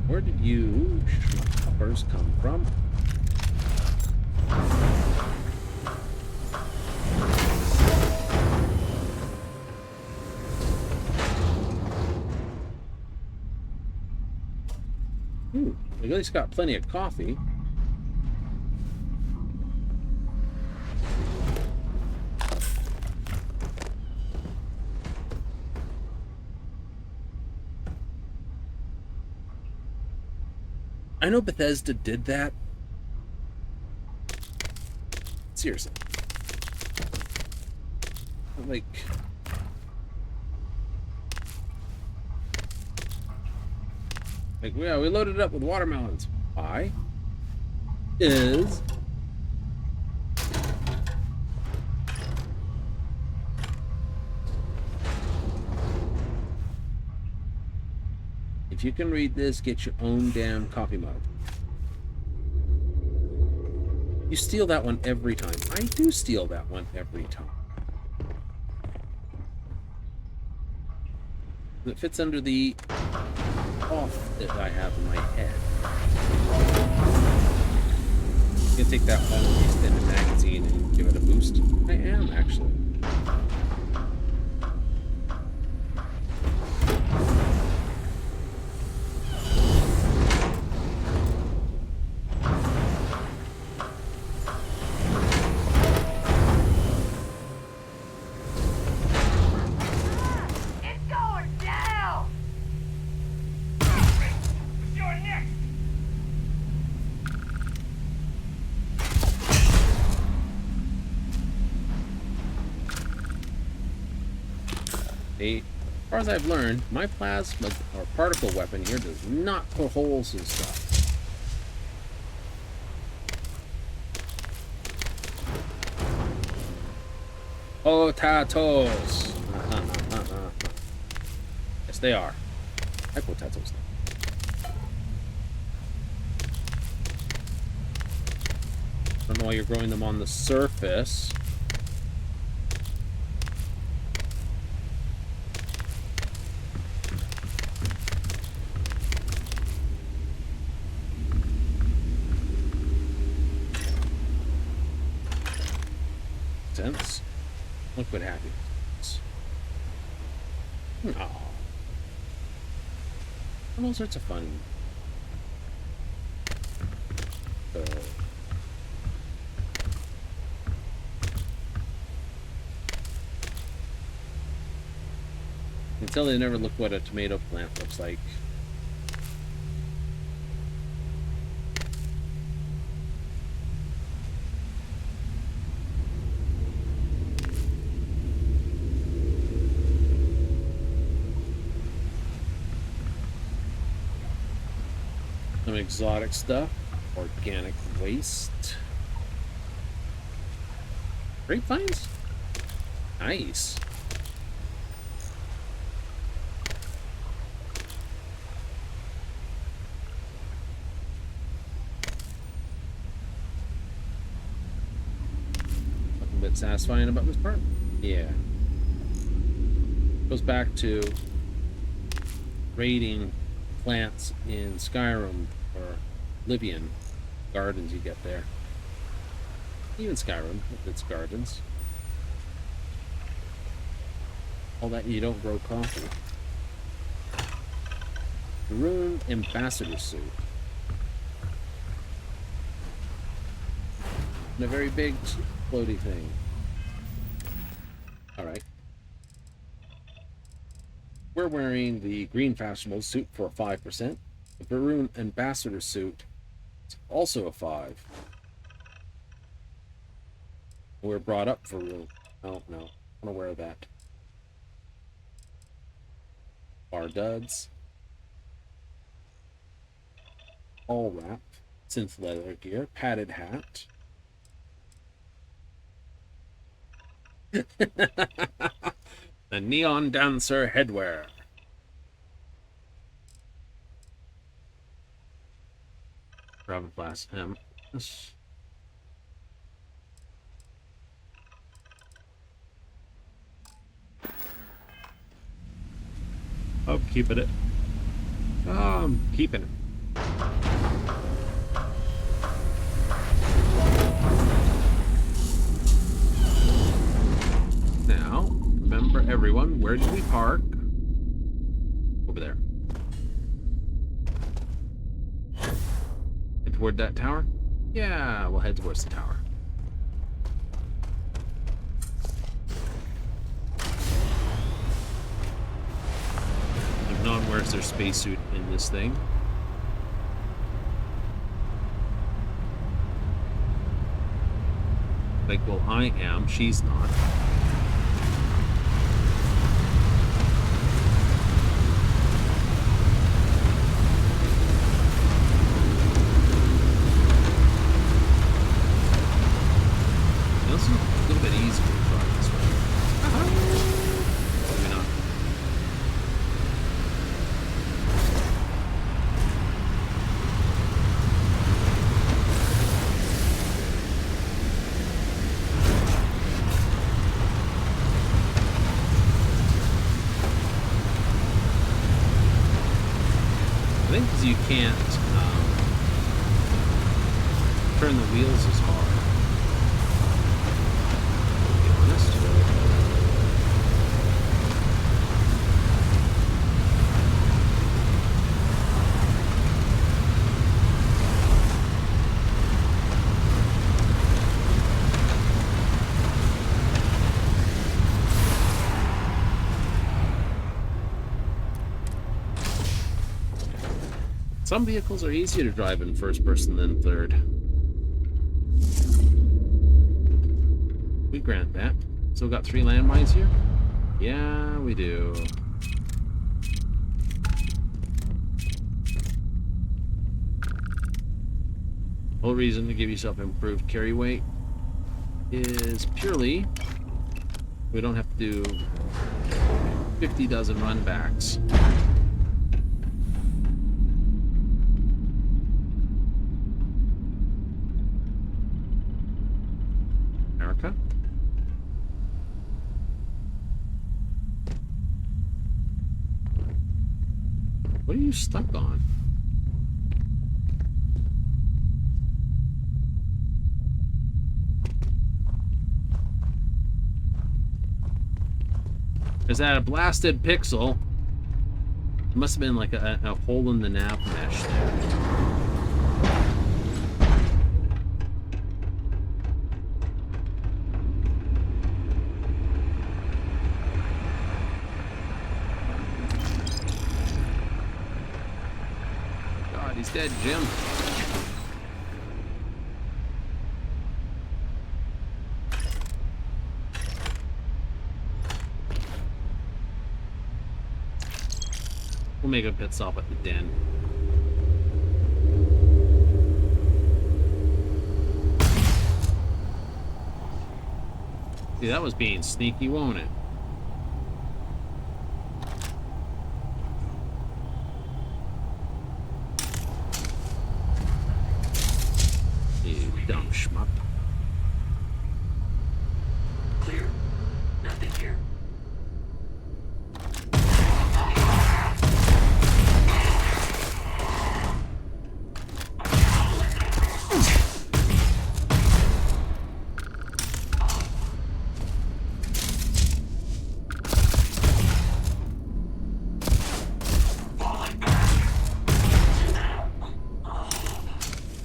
Where did you schmuckers come from? We at least got plenty of coffee. I know Bethesda did that. Seriously. Like... yeah, we loaded it up with watermelons. Why? Is... if you can read this, get your own damn coffee mug. You steal that one every time. I do steal that one every time. It fits under the off that I have in my head. I'm gonna take that one with the extended magazine and give it a boost. I am, actually. As far as I've learned, my plasma or particle weapon here does not put holes in stuff. Potatoes! Yes, they are. I like potatoes. I don't know why you're growing them on the surface. Sense. Liquid happiness. Oh. All sorts of fun. Until they never look what a tomato plant looks like. Some exotic stuff, organic waste, grapevines, nice. Something a bit satisfying about this part, yeah. Goes back to raiding plants in Skyrim or Livian gardens you get there. Even Skyrim, if it's gardens. All that you don't grow coffee. Terran ambassador suit. And a very big floaty thing. Alright. We're wearing the green fashionable suit for a 5%. The Terran ambassador suit is also a 5. We're brought up for real. Oh no, I'm aware of that. Bar duds. All wrap. Synth leather gear. Padded hat. The neon dancer headwear. Gravis class M. I'm keeping it. I'm keeping it. Now, remember everyone, where did we park? Over there. Head toward that tower? Yeah, we'll head towards the tower. If no one wears their spacesuit in this thing. Like, well, I am, she's not. This is a little bit easier to drive this way. Maybe not. think because you can't turn the wheels as hard. To be honest. Some vehicles are easier to drive in first person than third. We grant that. Still got 3 landmines here? Yeah, we do. Whole reason to give yourself improved carry weight is purely we don't have to do 50 dozen run backs. America? What are you stuck on? Is that a blasted pixel? It must have been like a hole in the nav mesh there. God, he's dead, Jim. We'll make a pit stop at the den. See, that was being sneaky, won't it? You dumb schmuck. Clear. Nothing here.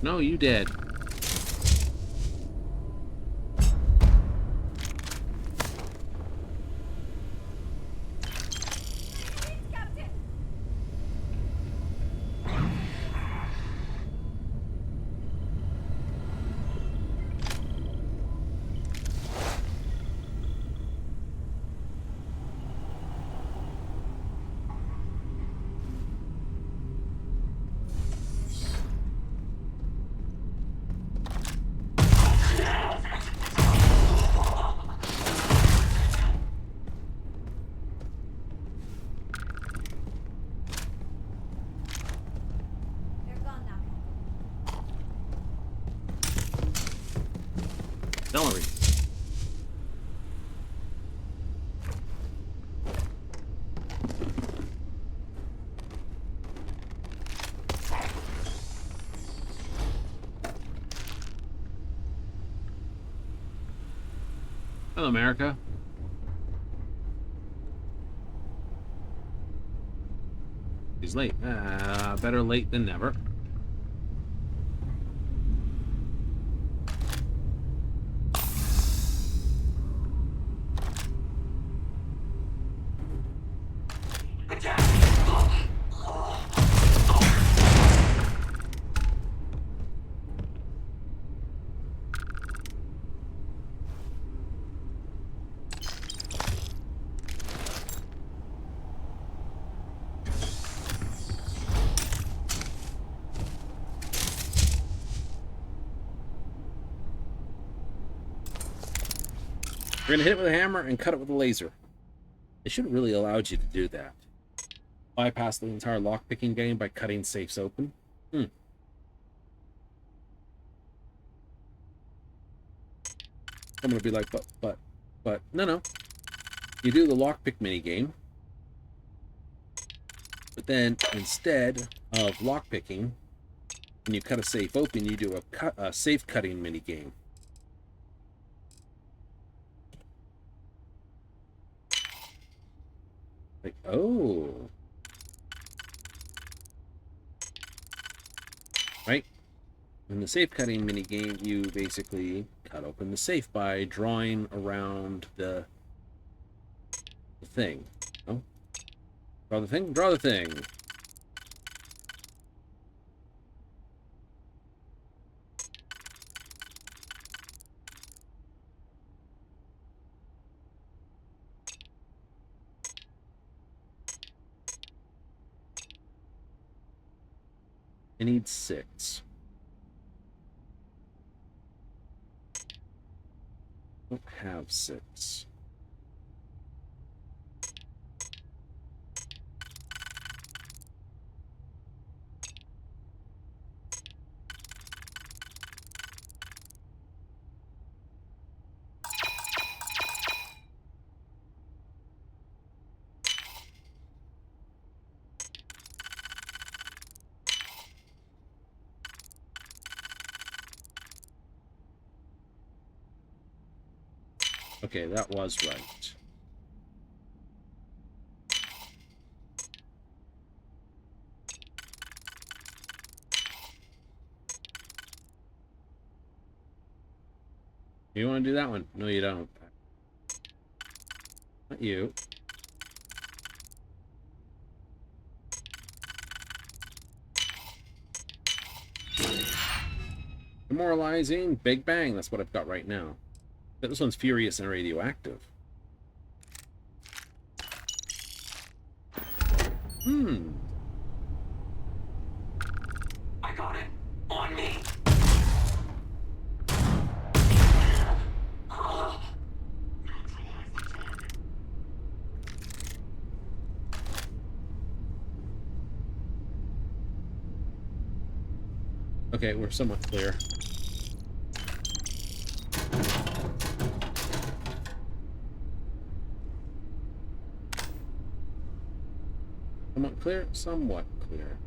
No, you dead. Celery. Hello, America. He's late. Better late than never. We're gonna hit it with a hammer and cut it with a laser. They should have really allowed you to do that. Bypass the entire lockpicking game by cutting safes open. I'm gonna be like, but, no. You do the lockpick mini game. But then instead of lockpicking, when you cut a safe open, you do a safe cutting mini game. Like, oh. Right? In the safe cutting mini game, you basically cut open the safe by drawing around the thing. Oh. Draw the thing? Draw the thing. I need 6. I don't have 6. Okay, that was right. You want to do that one? No, you don't. Not you. Demoralizing, Big Bang. That's what I've got right now. But this one's furious and radioactive. I got it. On me. Okay, we're somewhat clear. Somewhat clear? Somewhat clear.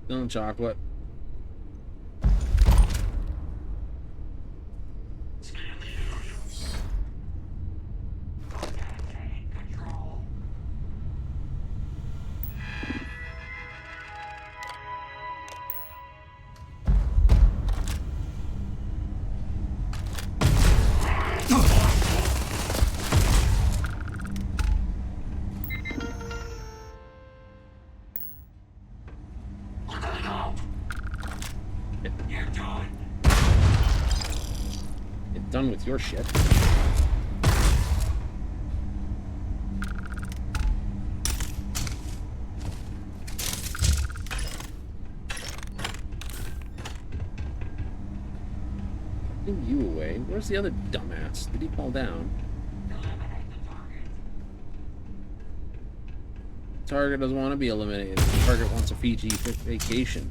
Still in chocolate. Done with your shit. Putting you away. Where's the other dumbass? Did he fall down? Target doesn't want to be eliminated. The target wants a Fiji vacation.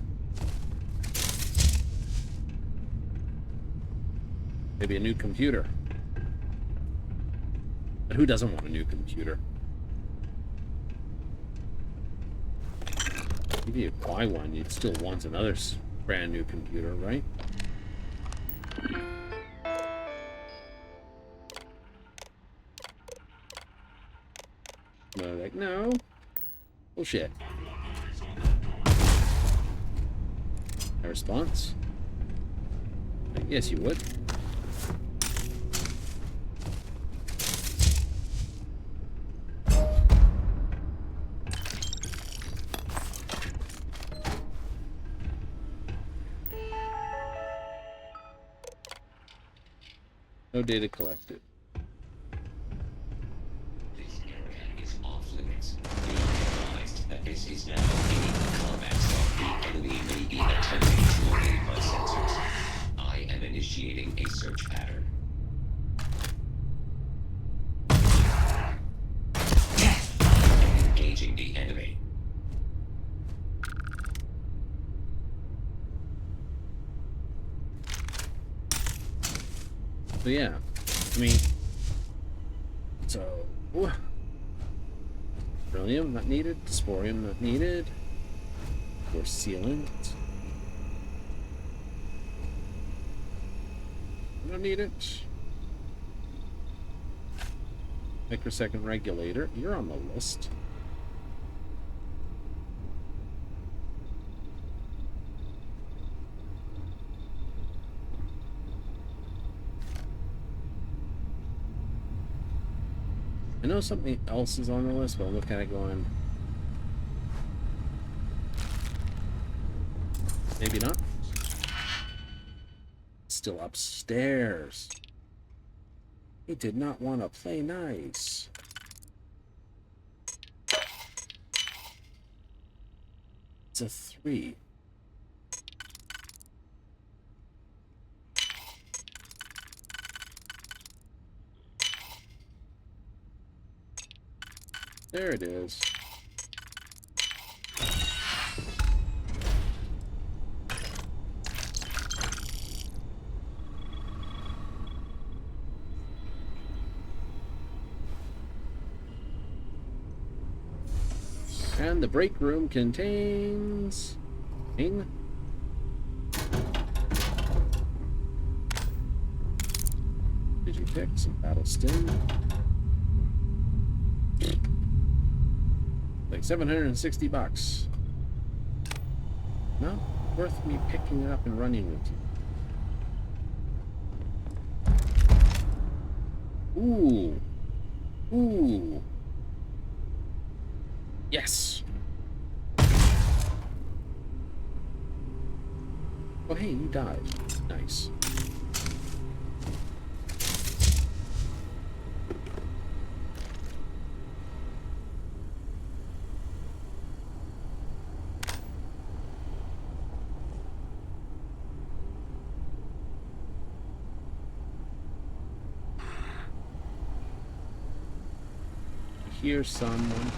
Maybe a new computer. But who doesn't want a new computer? If you buy one, you'd still want another brand new computer, right? But they're like, no. Bullshit. A response? Yes, you would. No data collected. This area is off limits. Be advised that this is now a climax of the enemy may be attempting to evade my sensors. I am initiating a search pattern. Engaging the enemy. So yeah, I mean, So, beryllium not needed, sporium not needed. Or sealant. Don't need it. Microsecond regulator, you're on the list. I know something else is on the list, but I'm looking at it going, maybe not. Still upstairs. He did not want to play nice. It's a 3. There it is. And the break room contains... Did you pick some battle stim? Like $760. Not worth me picking it up and running with you. Ooh. Ooh. Yes. Oh, hey, you died. Nice. Here's someone.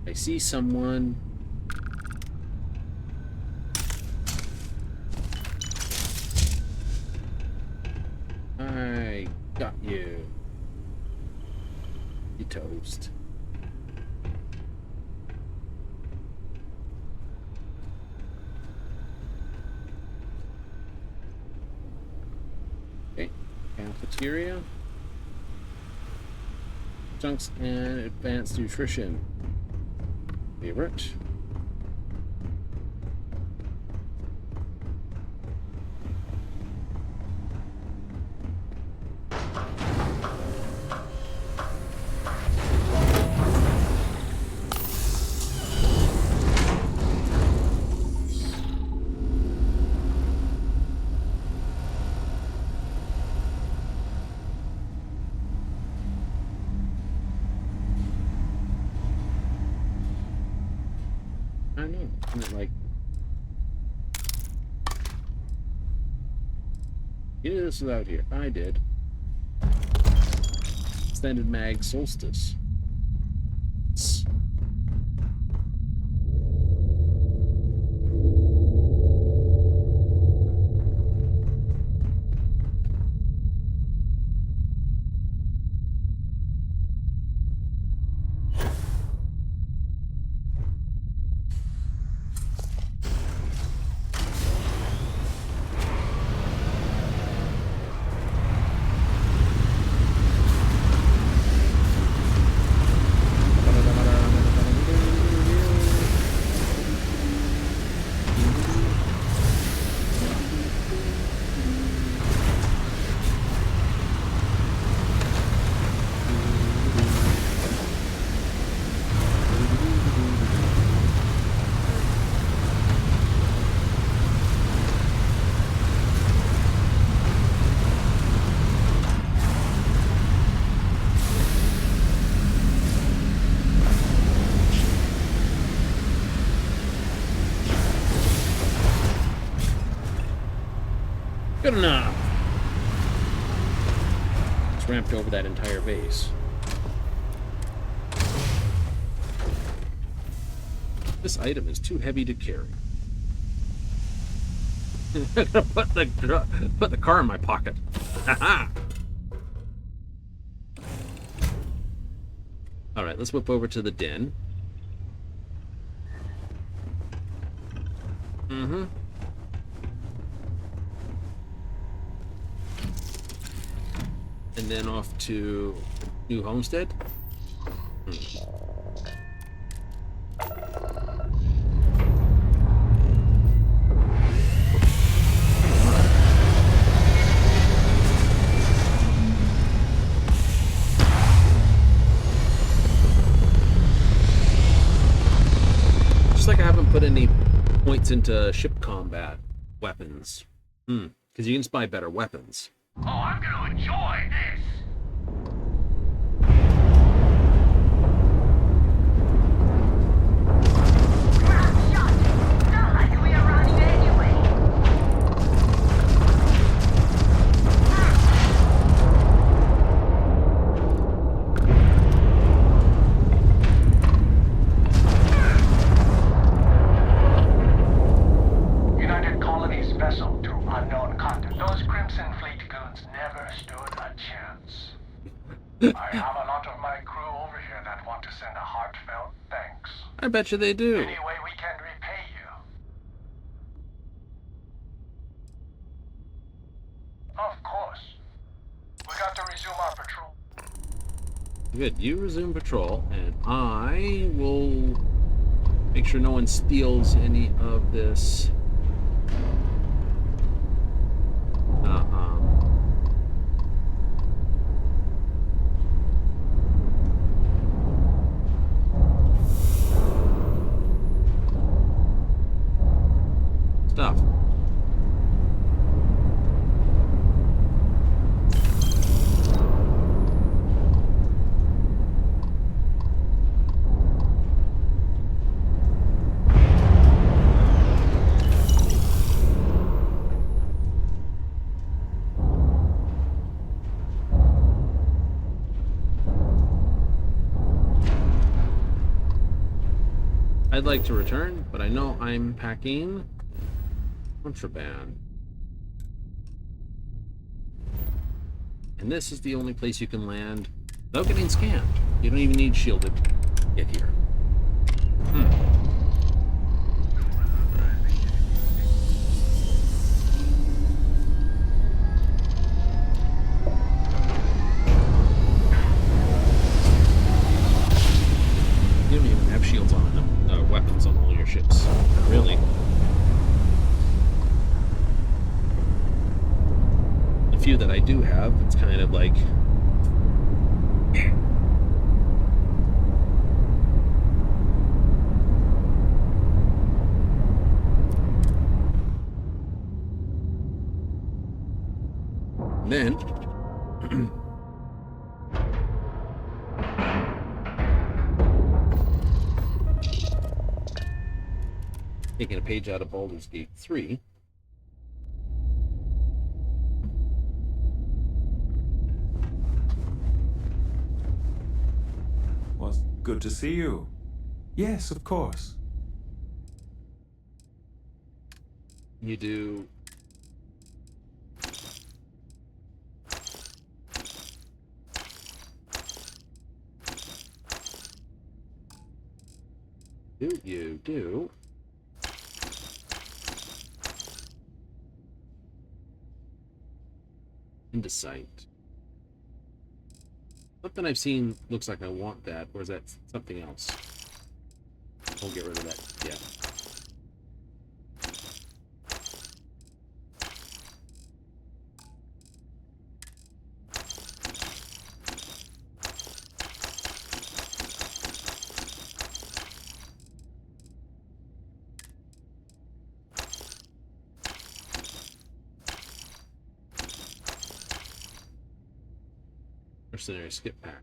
I see someone. I got you. You toast. Okay, cafeteria. Junks and advanced nutrition. Favorite. I know, isn't it like... You knew this was out here. I did. Extended mag solstice. Good enough. It's ramped over that entire base. This item is too heavy to carry. I'm gonna put the car in my pocket. Haha. All right, let's whip over to the den. Mm-hmm. And then off to New Homestead. Just like I haven't put any points into ship combat weapons. Because you can just buy better weapons. Oh, I'm gonna enjoy this! Crap shot! Not like we are running anyway. United Colonies vessel to unknown continent. Those Crimson Fleet goons never stood a chance. I have a lot of my crew over here that want to send a heartfelt thanks. I bet you they do. Any way we can repay you. Of course. We got to resume our patrol. Good, you resume patrol, and I will make sure no one steals any of this. Stuff. I'd like to return, but I know I'm packing contraband. And this is the only place you can land without getting scanned. You don't even need shielded to get here. You don't even have shields on them, weapons on all your ships. Really. The few that I do have, it's kind of like... Then... taking a page out of Baldur's Gate 3. Was good to see you. Yes, of course. You do... You do... into sight. Something I've seen looks like I want that, or is that something else? I'll get rid of that. Yeah. Mercenary skip pack.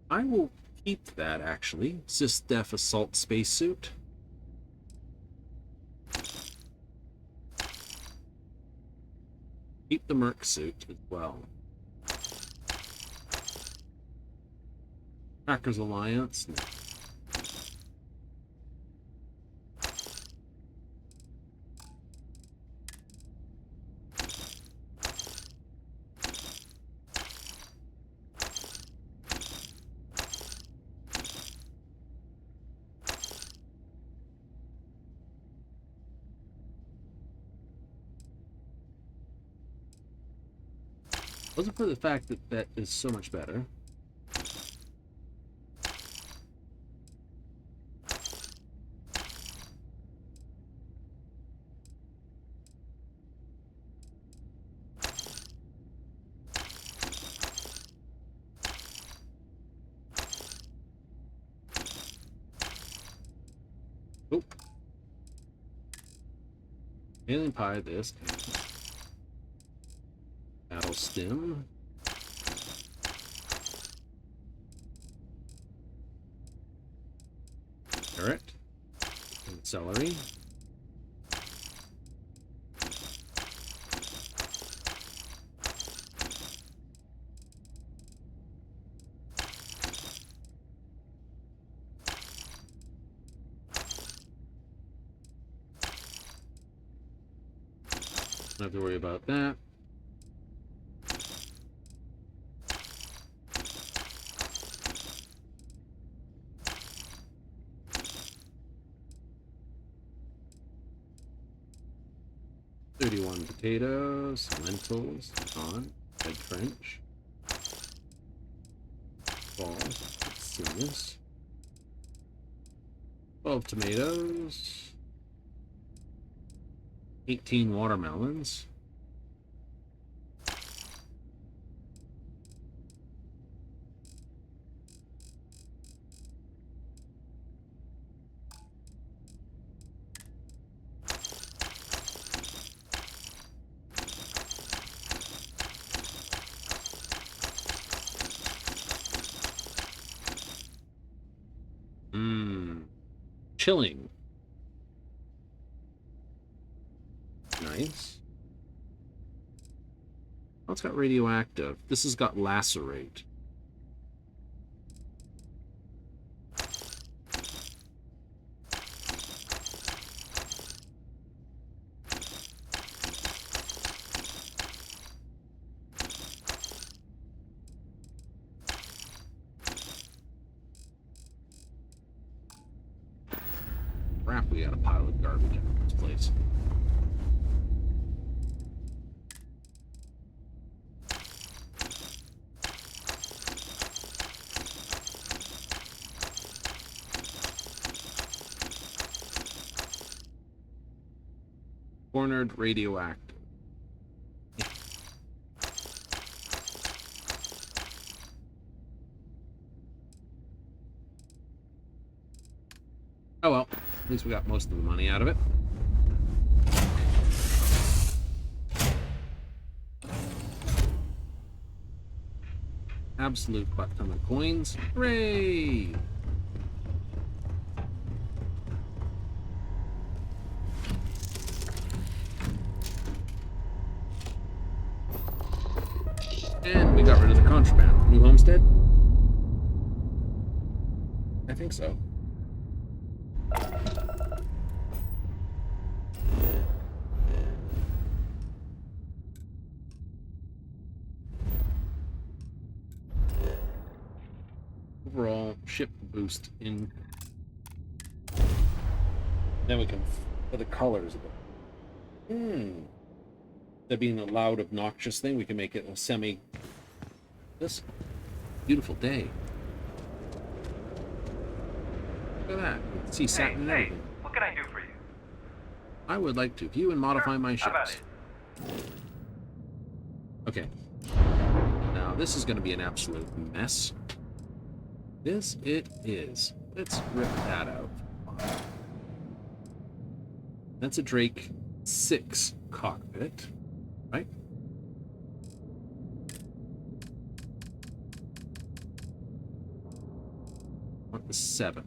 I will keep that, actually. SysDef Assault Spacesuit. Keep the Merc suit as well. Hackers Alliance. No. Wasn't for the fact that that is so much better. Oh. Alien Pie, this. Battle Stim. Carrot. And celery. Don't have to worry about that. Potatoes, lentils, on, red French, balls, let's see this, 12 tomatoes, 18 watermelons, chilling. Nice. Oh, it's got radioactive. This has got lacerate. Crap, we got a pile of garbage in this place. Cornered radioactive. Oh well, at least we got most of the money out of it. Absolute butt ton of coins. Hooray! And we got rid of the contraband. New homestead? I think so. Overall, ship boost in. Then we can, for the colors of it. That being a loud, obnoxious thing, we can make it a semi. This beautiful day. Look at that. You can see satin and everything. What can I do for you? I would like to view and modify my ships. How about it? Okay. Now this is going to be an absolute mess. This it is. Let's rip that out. That's a Drake 6 cockpit, right? Want the 7.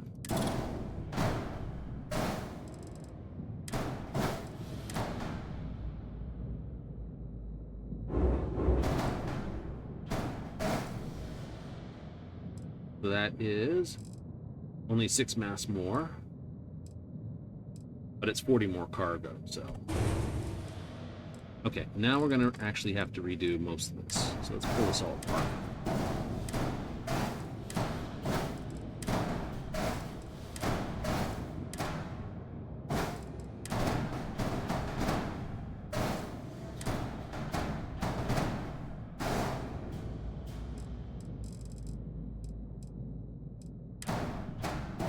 So that is only 6 mass more. But it's 40 more cargo, so. Okay, now we're gonna actually have to redo most of this. So let's pull this all apart.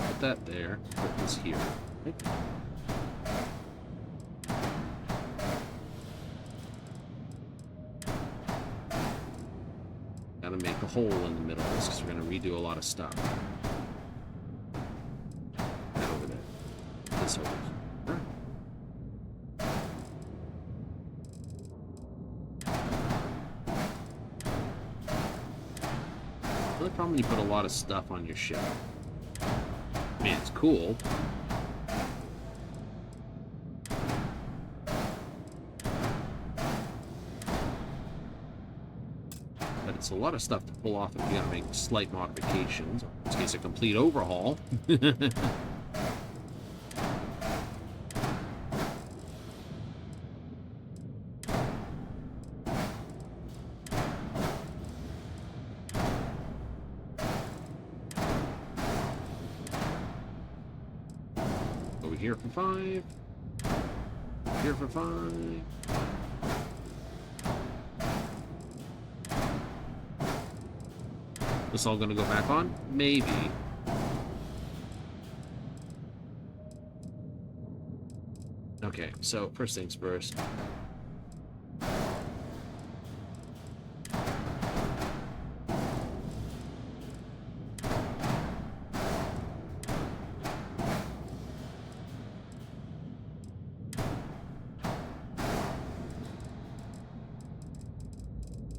Put that there, put this here. Right? Gotta make a hole in the middle of this because we're gonna redo a lot of stuff. That over there. This over here. The only problem when you put a lot of stuff on your ship. I mean, it's cool. But it's a lot of stuff to pull off if you gotta make slight modifications. In this case, a complete overhaul. Over here for 5. Here for 5. This all gonna go back on? Maybe. Okay, so first things first.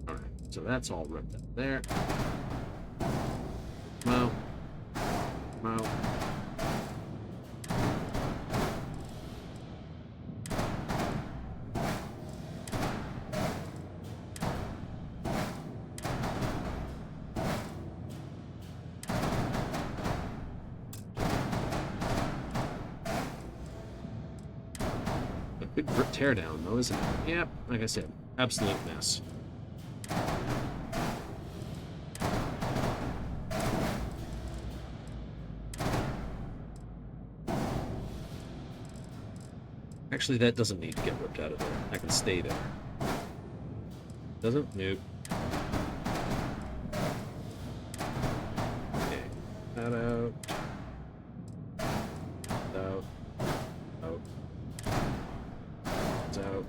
Alright, so that's all ripped up there. Mo. A big teardown, though, isn't it? Yep, like I said, absolute mess. Actually, that doesn't need to get ripped out of there. I can stay there. Doesn't? Nope. Okay. That out. Out. Out. It's out.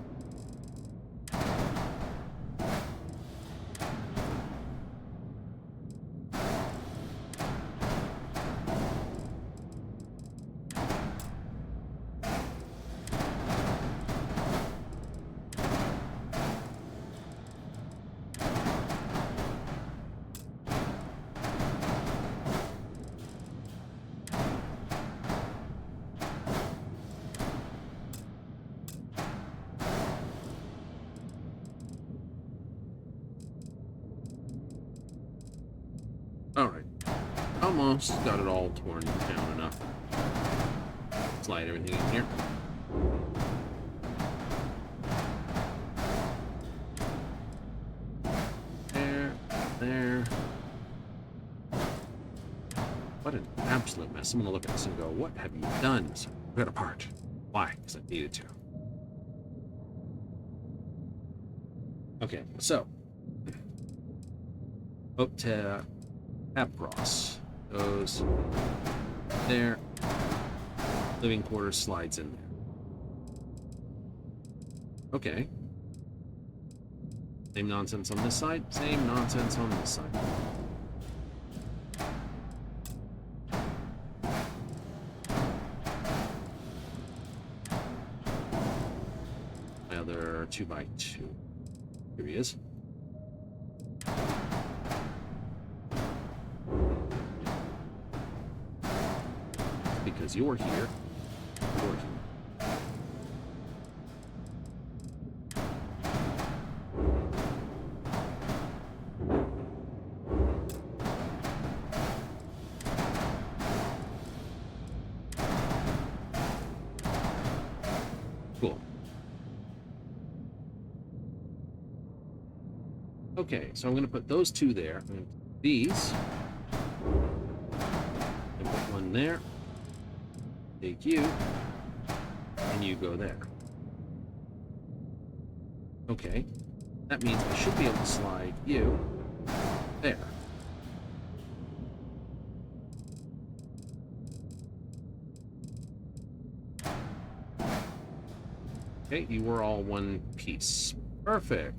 Alright. Almost got it all torn down enough. Slide everything in here. There. What an absolute mess. I'm gonna look at this and go, what have you done? So, rip it apart. Why? Because I needed to. Okay, so. Up to Apros goes there. Living quarters slides in there. Okay. Same nonsense on this side. Same nonsense on this side. My other 2x2. Here he is. Because you're here. You're here. Okay, so I'm going to put those two there. And these. And put one there. Take you. And you go there. Okay. That means I should be able to slide you there. Okay, you were all one piece. Perfect.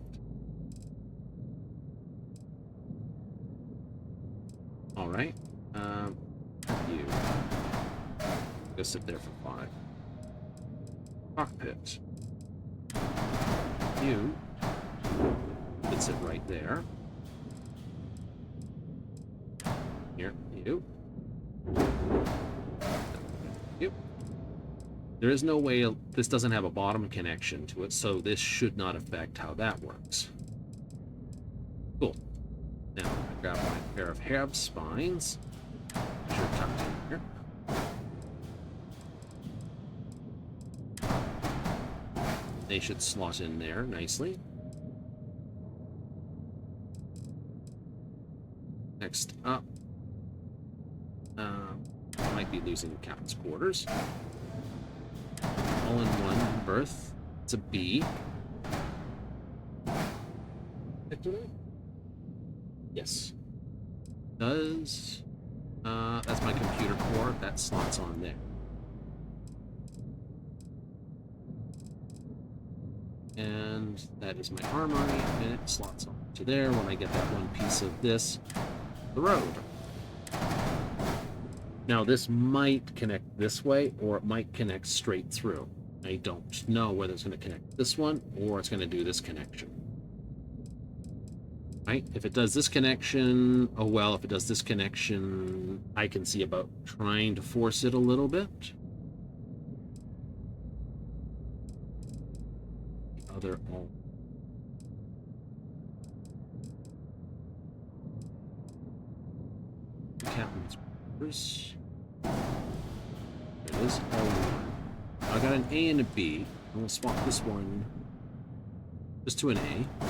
All right. You go sit there for 5. Cockpit. You could sit right there. Here, you. You. There is no way this doesn't have a bottom connection to it, so this should not affect how that works. Cool. Now I grab my pair of herb spines, which are tucked in here. They should slot in there nicely. Next up, I might be losing the captain's quarters. All in one berth. It's a B. Yes. Does that's my computer core. That slots on there. And that is my armory, and it slots on to there when I get that one piece of this, the road. Now this might connect this way, or it might connect straight through. I don't know whether it's going to connect this one, or it's going to do this connection. Right? If it does this connection, oh well, if it does this connection, I can see about trying to force it a little bit. Other all. Captain's quarters. There it is. I got an A and a B. I'm gonna swap this one just to an A. I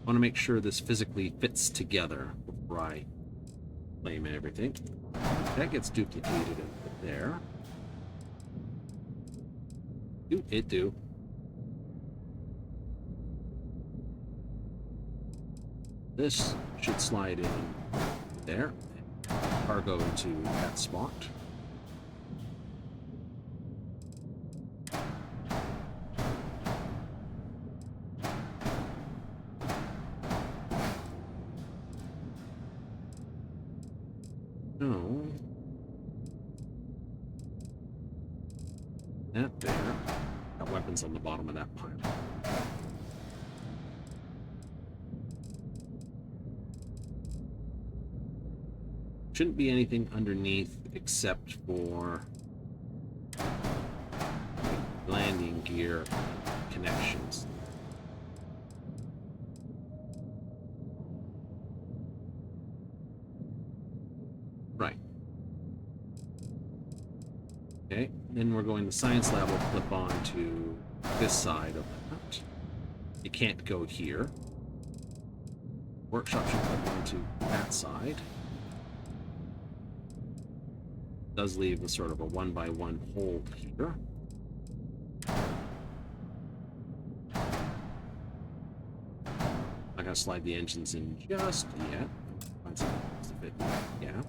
want to make sure this physically fits together before I claim everything. That gets duplicated there. It do. This should slide in there. Cargo into that spot. No. That there. Got weapons on the bottom of that pile. Shouldn't be anything underneath except for landing gear connections. Right. Okay, then we're going, the science lab will flip on to this side of that. You can't go here. Workshop should flip on to that side. Does leave a sort of a 1x1 hole here. I'm gonna slide the engines in just yet. Find something to fit. Yeah.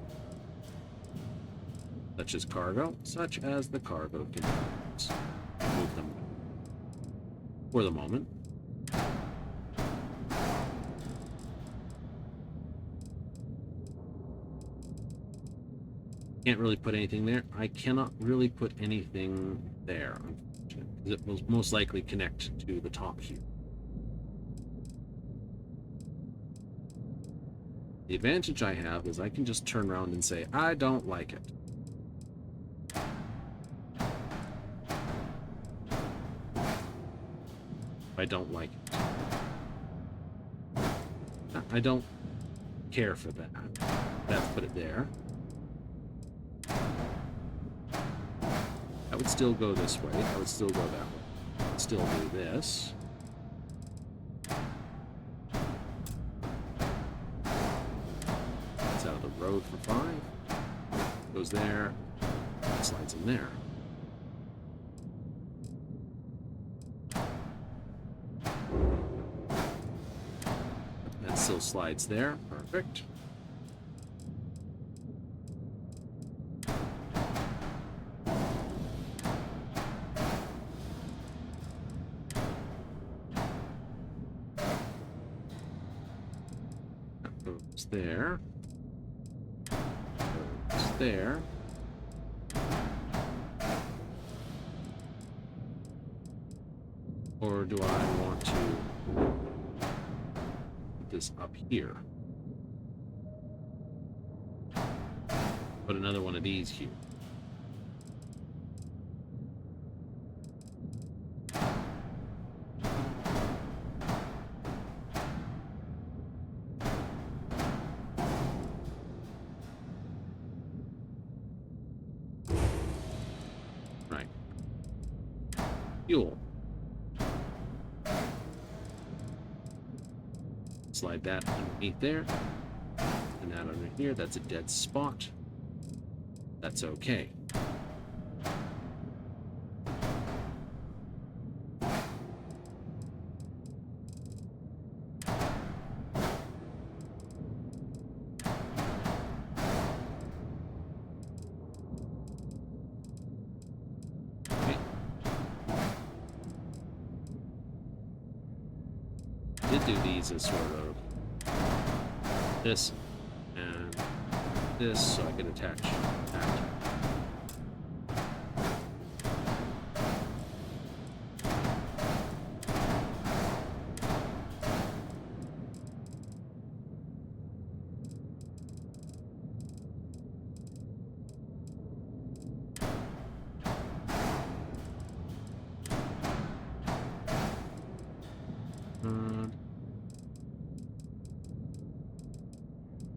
Such as cargo, such as the cargo containers. Move them for the moment. Can't really put anything there. I cannot really put anything there, unfortunately, because it will most likely connect to the top here. The advantage I have is I can just turn around and say, I don't like it. I don't like it. I don't care for that. Let's put it there. That would still go this way. That would still go that way. I would still do this. road for 5. Goes there, slides in there. That still slides there. Perfect. That goes there. Goes there. Or do I want to put this up here? Put another one of these here. Right. Fuel. Slide that underneath there, and that under here. That's a dead spot. That's okay. Okay. Did do these as sort of this and this, so I can attach that.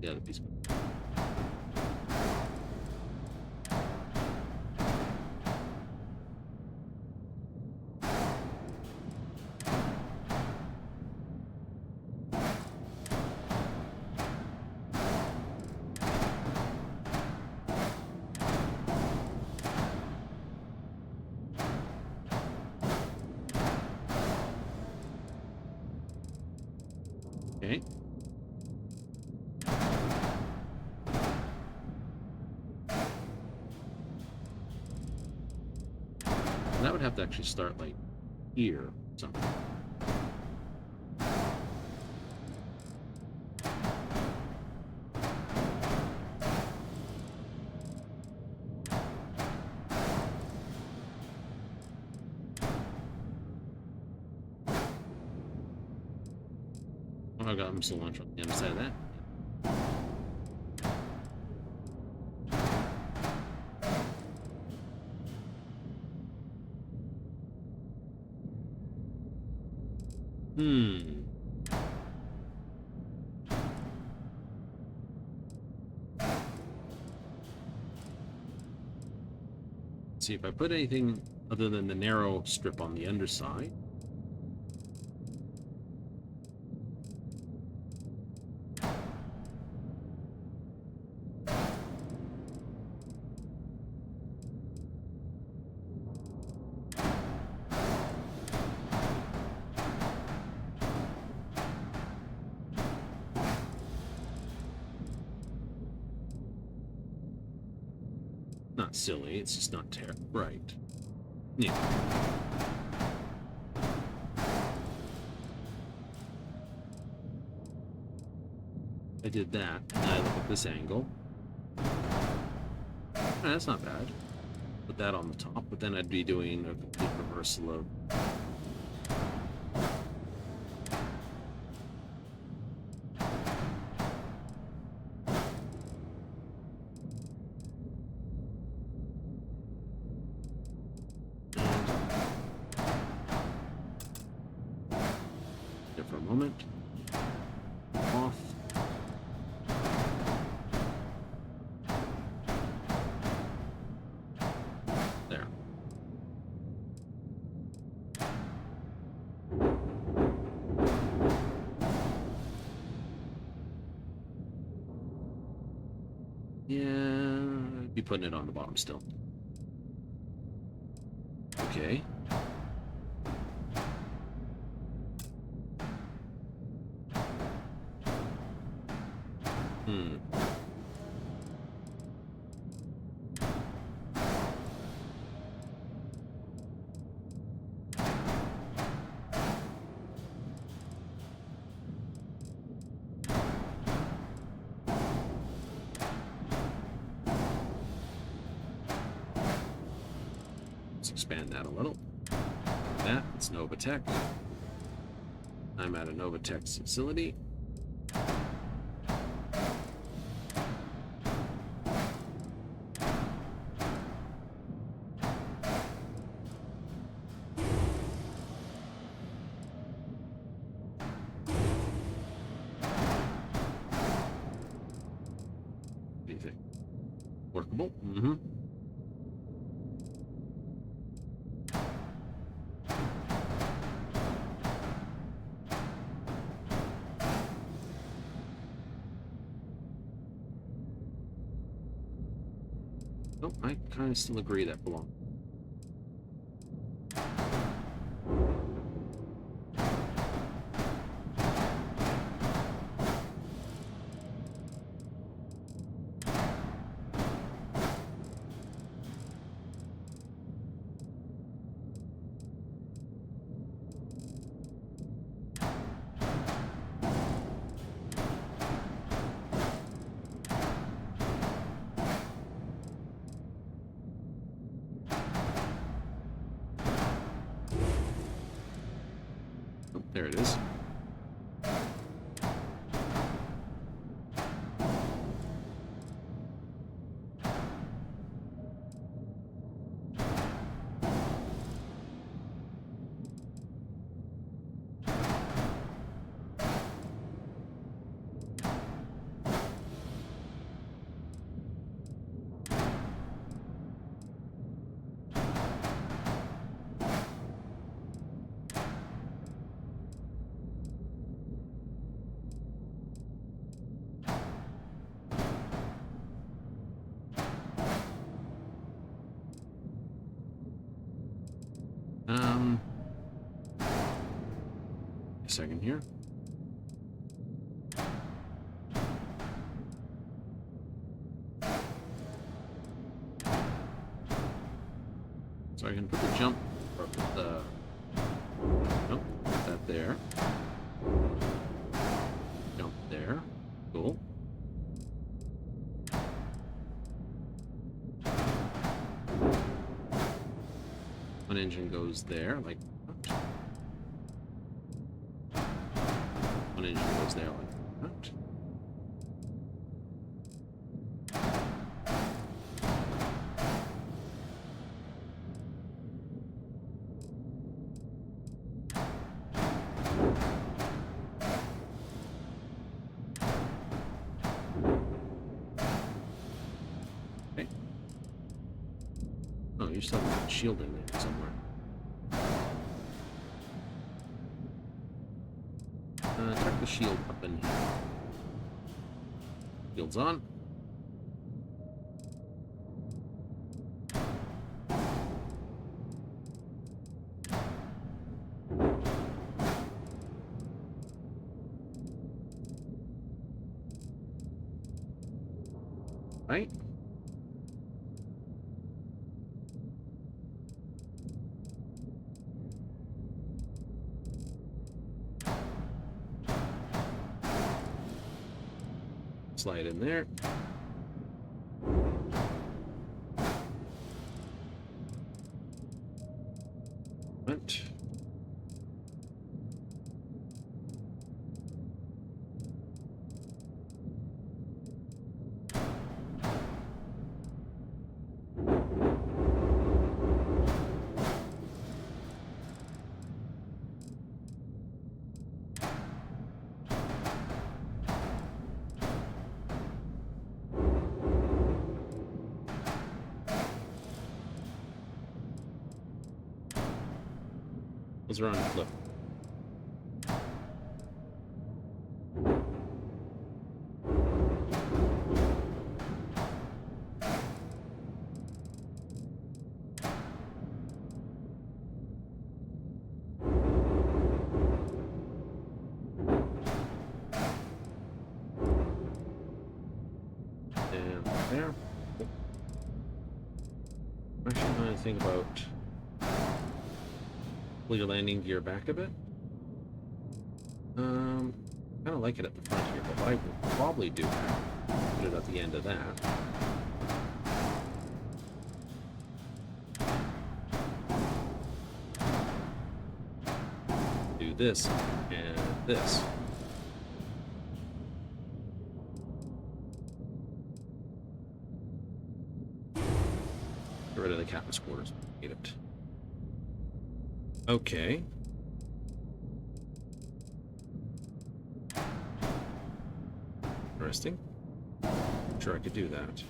The other piece. Okay. And that would have to actually start like here, something. Oh, I got missile launcher on the other side of that. See if I put anything other than the narrow strip on the underside. Not silly, it's just not terrible. Right. Yeah. I did that, and I look at this angle. That's not bad. Put that on the top, but then I'd be doing a complete reversal of... for a moment. Off. There. Yeah, I'd be putting it on the bottom still. Okay. Hmm. Let's expand that a little. That, it's Novatech. I'm at a Novatech facility. What do you think? Workable? Mm-hmm. Nope, I kind of still agree that belongs. Oh, there it is. A second here. So I can put the jump, or put the, nope, put that there. Jump there. Cool. One engine goes there, like that. One engine goes there, like that. Okay. Oh, you still have a shield in there somewhere. Check the shield up in here. Shield's on. Right? Slide in there. Right. Those are on the flip. And there. Actually, trying to think about pull your landing gear back a bit. Kind of like it at the front here, but what I will probably do, put it at the end of that. Do this and this. Get rid of the captain's quarters. Hate it. Okay. Interesting. Sure, I could do that.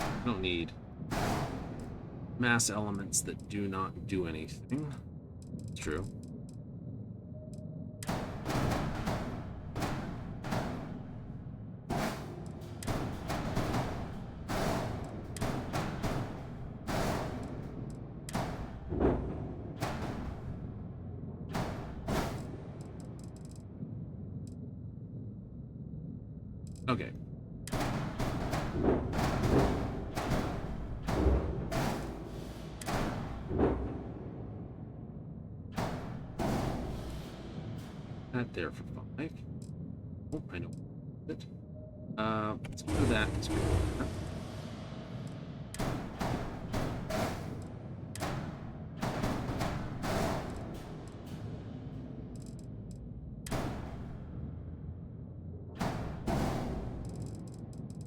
I don't need mass elements that do not do anything. It's true. Okay. That there for 5. Oh, I know it. Let's do that. Let's do that.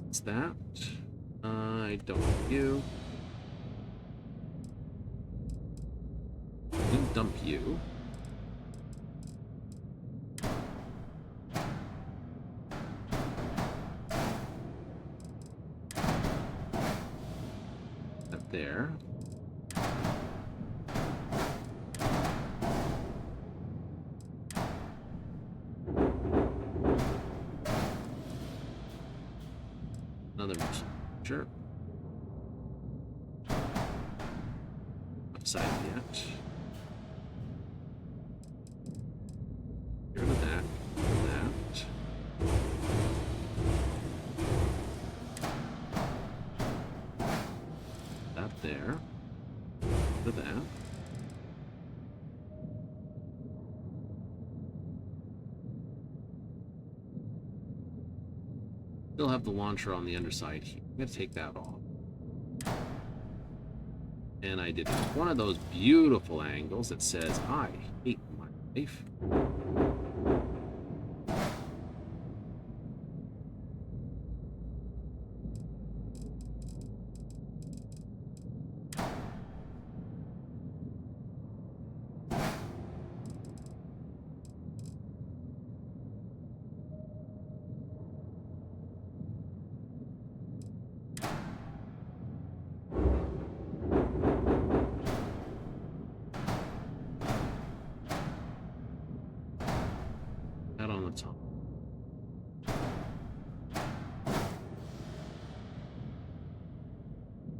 What's that? I don't want you. I can dump you. That there. Another sure. Upside yet. Get rid of that. That. That there. To that. Still have the launcher on the underside here. I'm gonna take that off. And I did one of those beautiful angles that says, I hate my life. That on the top.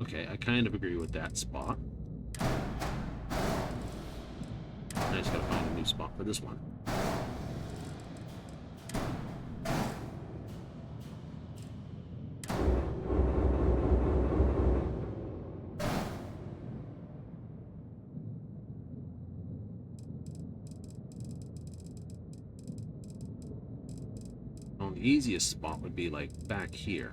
Okay, I kind of agree with that spot. I just gotta find a new spot for this one. The easiest spot would be like back here.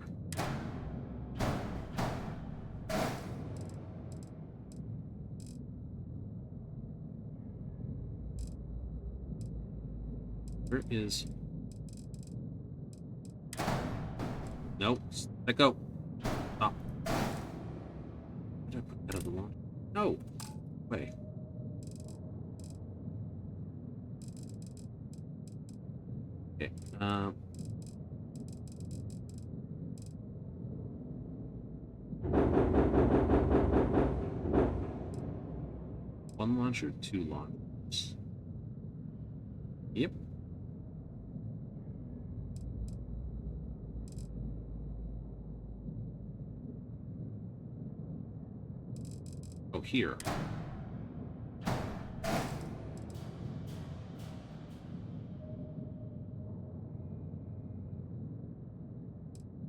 Where is... Nope. Let go. Stop. Where did I put that other one? No. Wait. Okay. One launcher, two launchers. Yep. Oh, here.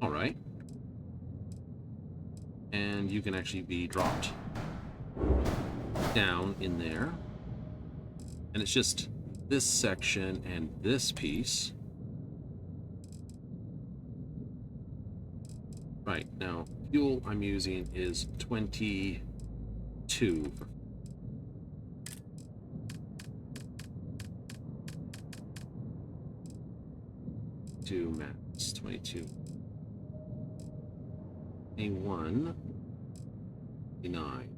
All right. And you can actually be dropped down in there. And it's just this section and this piece. Right, now, fuel I'm using is 22. Max 22. A1 9.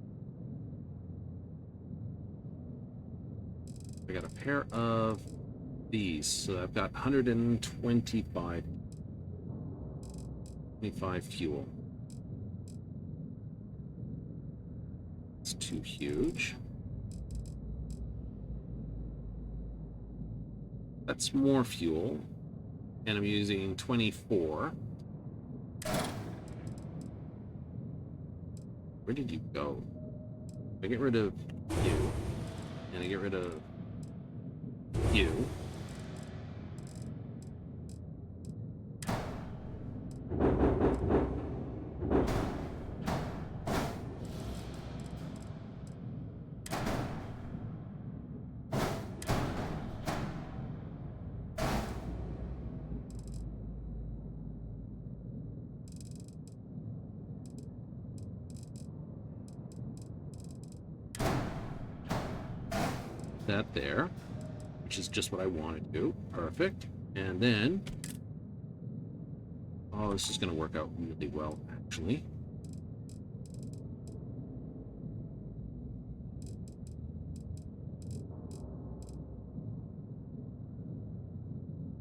I got a pair of these, so I've got 125 fuel. It's too huge. That's more fuel. And I'm using 24. Where did you go? I get rid of you. And I get rid of you. That there, which is just what I want to do. Perfect. And then, oh, this is going to work out really well, actually.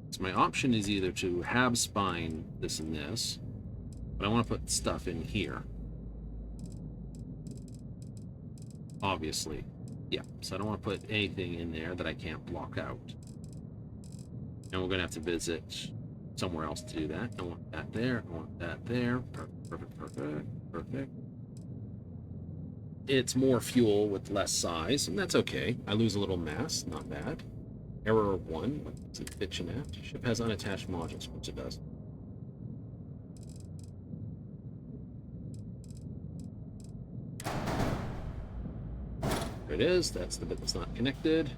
So my option is either to have spine this and this, but I want to put stuff in here. Obviously. Yeah, so I don't want to put anything in there that I can't block out. And we're going to have to visit somewhere else to do that. I want that there. I want that there. Perfect, perfect, perfect, perfect. It's more fuel with less size, and that's okay. I lose a little mass, not bad. Error 1, what's it bitching at? Ship has unattached modules, which it does. There it is. That's the bit that's not connected.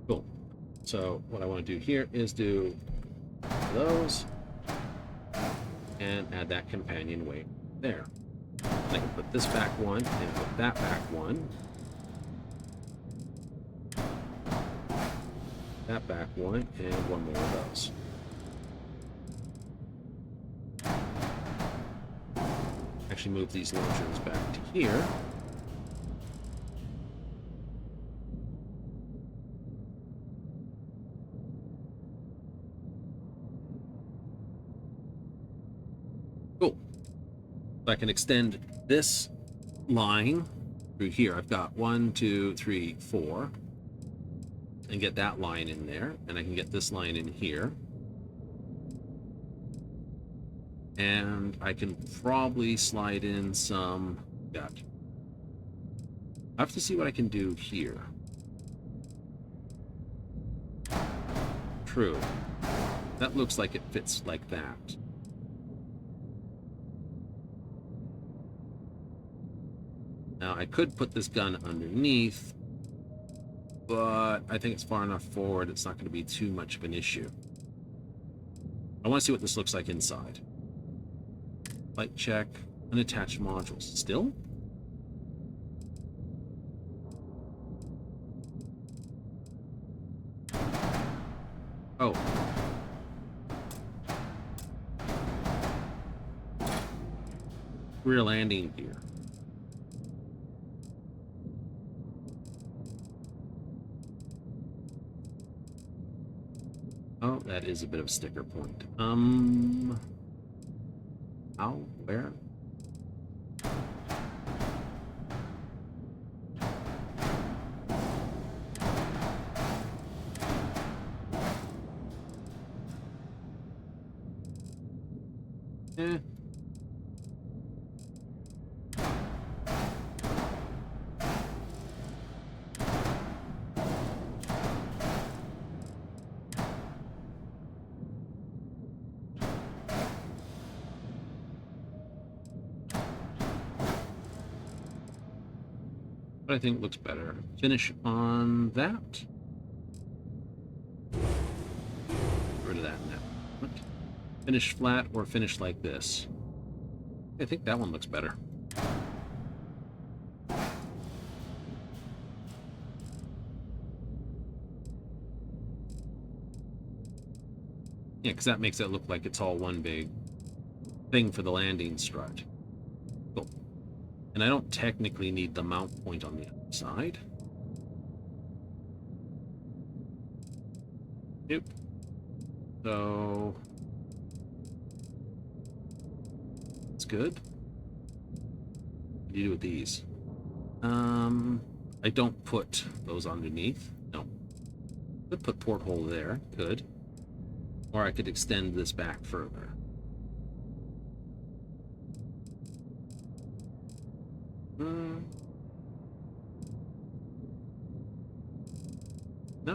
Cool. So what I want to do here is do those and add that companion weight there. I can put this back one and put that back one. That back one and one more of those. Actually move these launchers back to here. Cool. So I can extend this line through here. I've got 1, 2, 3, 4. And get that line in there. And I can get this line in here. And I can probably slide in some... I have to see what I can do here. True. That looks like it fits like that. Now, I could put this gun underneath, but I think it's far enough forward, it's not going to be too much of an issue. I want to see what this looks like inside. Light check, unattached modules. Still? Oh. Rear landing gear. Oh, that is a bit of a sticker point. How? Where? Eh. What I think looks better. Finish on that. Get rid of that now. Finish flat or finish like this. I think that one looks better. Yeah, because that makes it look like it's all one big thing for the landing strut. Cool. And I don't technically need the mount point on the other side. Nope. So it's good. What do you do with these? I don't put those underneath. No. Could put porthole there. Could. Or I could extend this back further. No,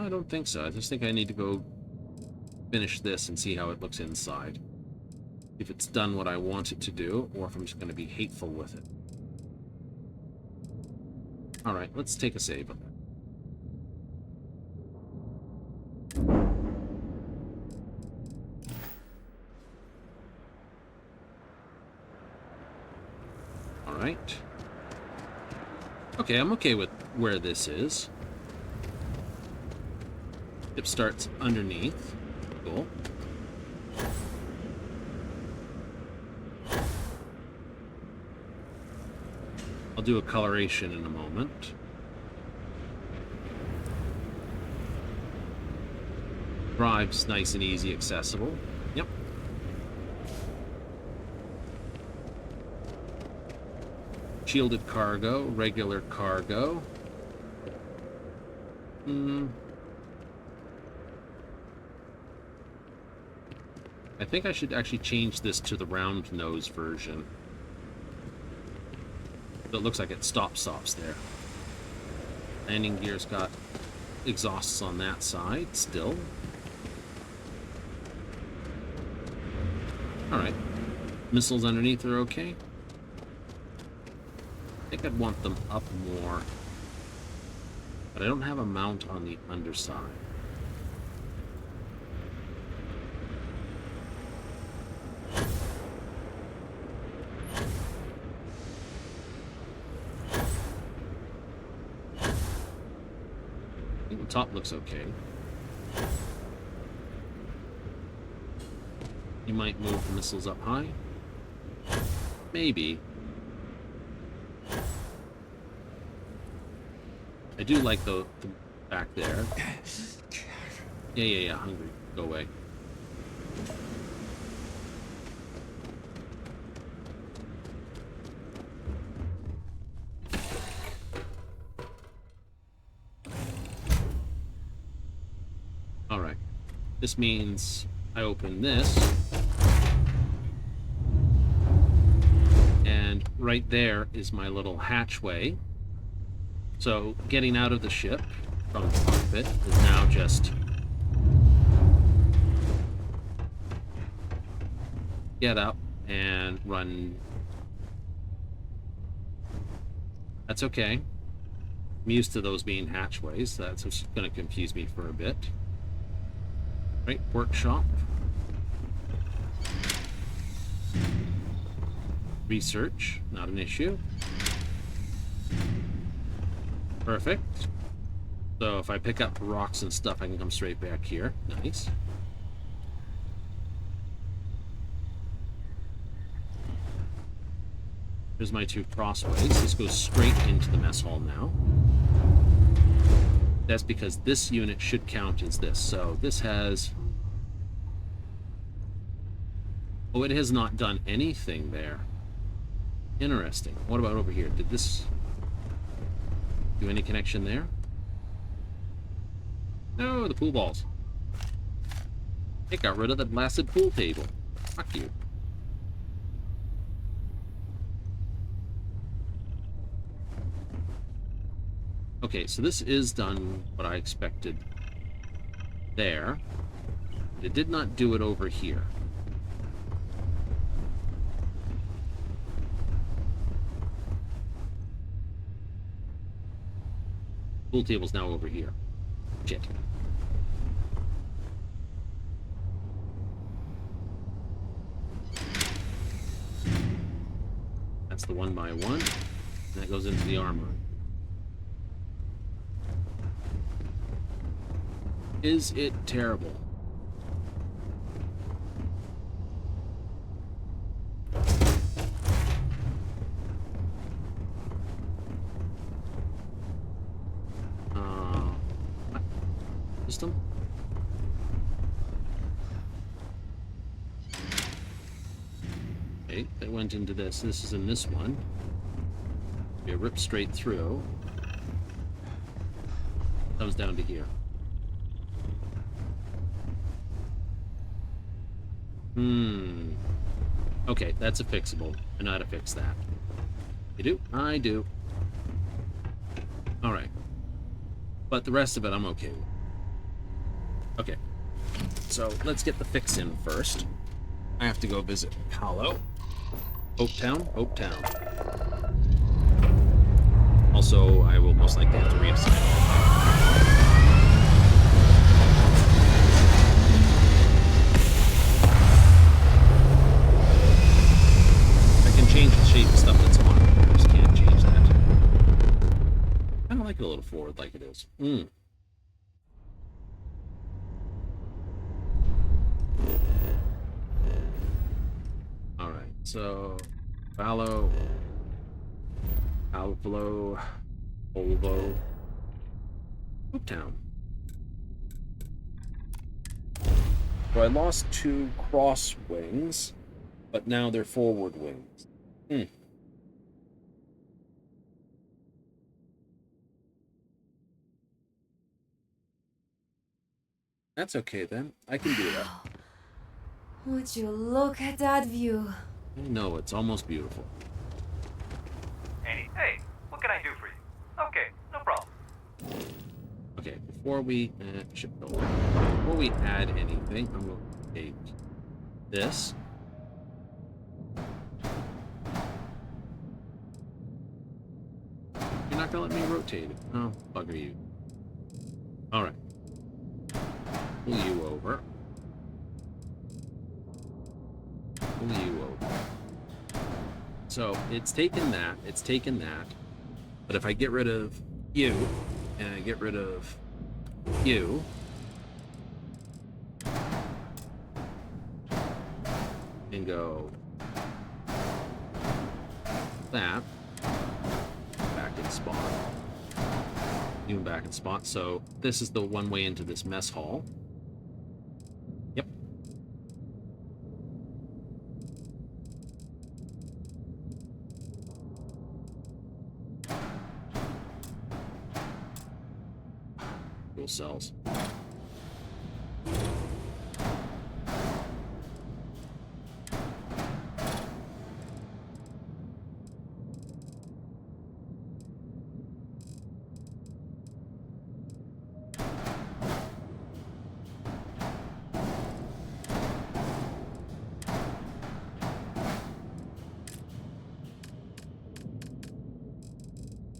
I don't think so. I just think I need to go finish this and see how it looks inside. If it's done what I want it to do, or if I'm just going to be hateful with it. Alright, let's take a save of that. Alright. Okay, I'm okay with where this is. It starts underneath. Cool. I'll do a coloration in a moment. Drive's nice and easy, accessible. Yep. Shielded cargo, regular cargo. I think I should actually change this to the round nose version. So it looks like it stops there. Landing gear's got exhausts on that side still. Alright. Missiles underneath are okay. I think I'd want them up more. But I don't have a mount on the underside. I think the top looks okay. You might move the missiles up high. Maybe. I do like the back there. Yeah, hungry. Go away. Alright. This means I open this. And right there is my little hatchway. So getting out of the ship from the cockpit is now just get up and run. That's okay. I'm used to those being hatchways. That's just going to confuse me for a bit. Right, workshop. Research, not an issue. Perfect. So if I pick up rocks and stuff, I can come straight back here. Nice. Here's my two crossways. This goes straight into the mess hall now. That's because this unit should count as this. So this has... Oh, it has not done anything there. Interesting. What about over here? Did this... do any connection there? No, the pool balls. It got rid of the blasted pool table. Fuck you. Okay, so this is done what I expected there. But it did not do it over here. Pool table's now over here. Shit. That's the 1x1. That goes into the armor. Is it terrible? System? Okay, that went into this. This is in this one. It rips straight through. Comes down to here. Okay, that's a fixable. I know how to fix that. You do? I do. Alright. But the rest of it I'm okay with. Okay. So let's get the fix in first. I have to go visit Paolo. Oaktown? Oaktown. Also, I will most likely have to reassign. Change the shape of stuff that's on. I just can't change that. I don't like it a little forward like it is. Alright, so Paolo, Volvo, Oaktown. So I lost 2 cross wings, but now they're forward wings. That's okay then. I can do that. Would you look at that view? I know, it's almost beautiful. Hey, what can I do for you? Okay, no problem. Okay, before we before we add anything, I'm going to take this. You're not gonna let me rotate it. Oh, bugger you. Alright. Pull you over. Pull you over. So, it's taken that. But if I get rid of you, and I get rid of you, and go that, back in spot, even back in spot. So this is the one way into this mess hall. Yep. Fuel cells.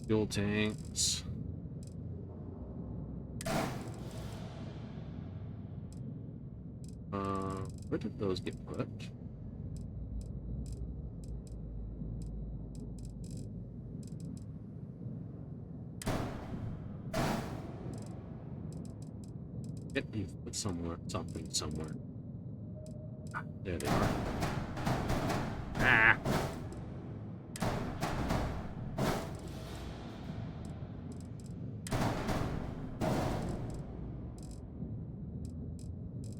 Fuel tanks. Where did those get put? Get these put somewhere, something somewhere. Ah, there they are. Ah!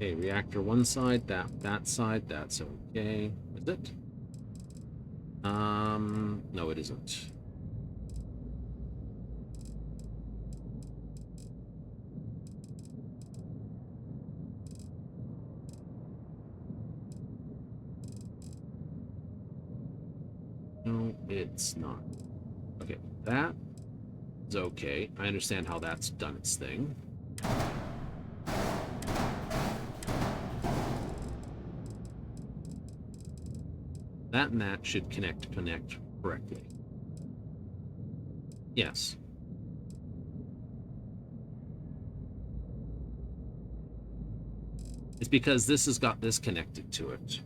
Okay, reactor one side, that side, that's okay. Is it? No it isn't. No, it's not. Okay, that, is okay. I understand how that's done its thing. That and that should connect correctly. Yes. It's because this has got this connected to it.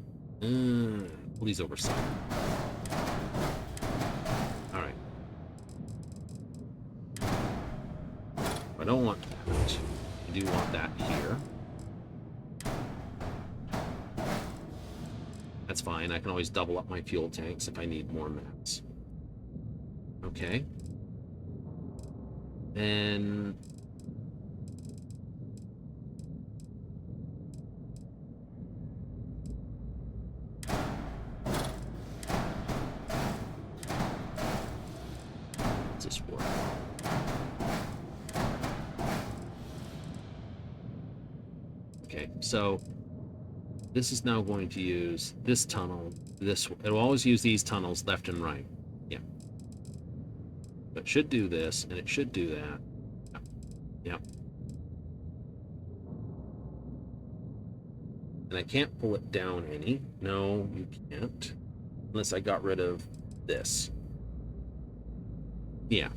Please oversight. Alright. I don't want that. I do want that here. That's fine. I can always double up my fuel tanks if I need more mats. Okay. Then... What's this for? Okay, so... This is now going to use this tunnel, it'll always use these tunnels left and right. Yeah. But it should do this, and it should do that. Yep. Yep. And I can't pull it down any. No, you can't. Unless I got rid of this. Yeah.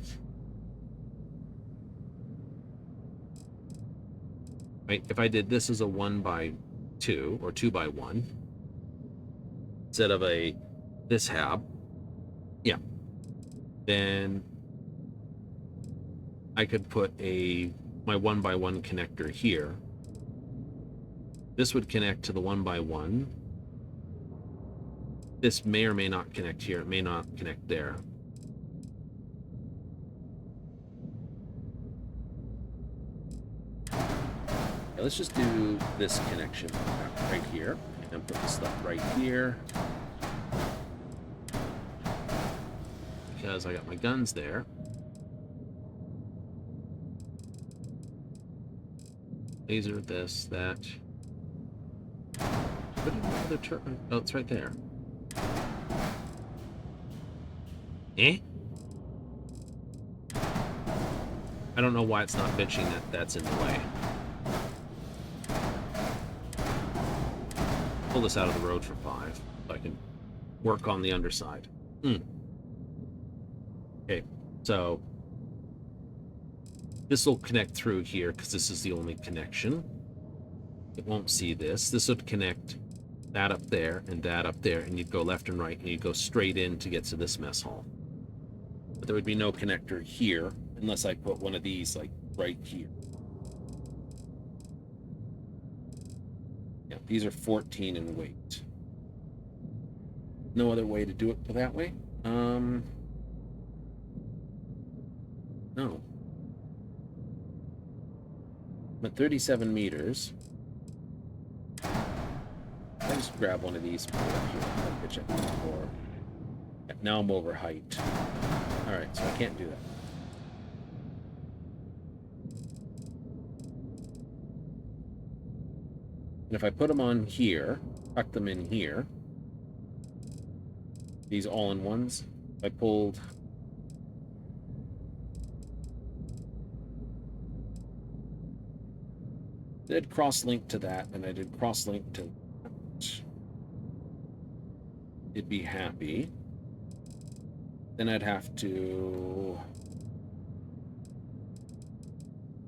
Right, if I did this as a 1x2 or 2x1 instead of this hab, yeah, then I could put my 1x1 connector here. This would connect to the 1x1. This may or may not connect here. It may not connect there. Let's just do this connection right here and put this stuff right here because I got my guns there. Laser, this, that. Put another turret. Oh, it's right there. Eh? I don't know why it's not bitching that that's in the way. Pull this out of the road for 5 so I can work on the underside. Okay, so this will connect through here because this is the only connection. It won't see this. This would connect that up there and that up there, and you'd go left and right, and you'd go straight in to get to this mess hall. But there would be no connector here unless I put one of these like right here. Yeah, these are 14 in weight. No other way to do it that way? No. I'm at 37 meters. I just grab one of these and put it up here. I'll pitch it before. Yeah, now I'm over height. Alright, so I can't do that. And if I put them on here, tuck them in here, these all-in-ones, I pulled... I did cross-link to that, and I did cross-link to that. It'd be happy. Then I'd have to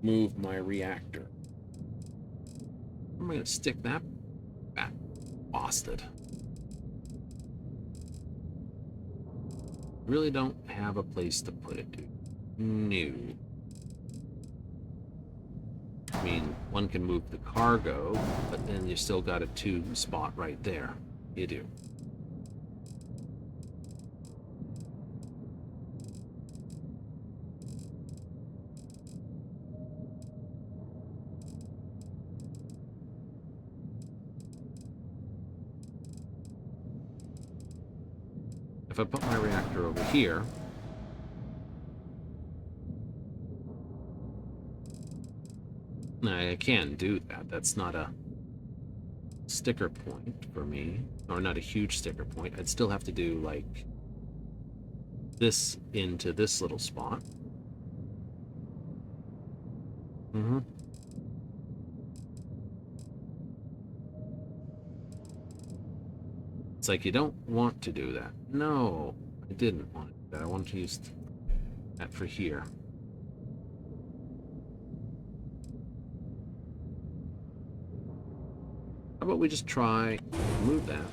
move my reactor. Where am I going to stick that back? Bosted. Really don't have a place to put it, dude. No. I mean, one can move the cargo, but then you still got a 2 spot right there. You do. If I put my reactor over here, I can do that. That's not a sticker point for me, or not a huge sticker point. I'd still have to do like this into this little spot. Mm-hmm. It's like you don't want to do that. No, I didn't want to do that. I wanted to use that for here. How about we just try remove that,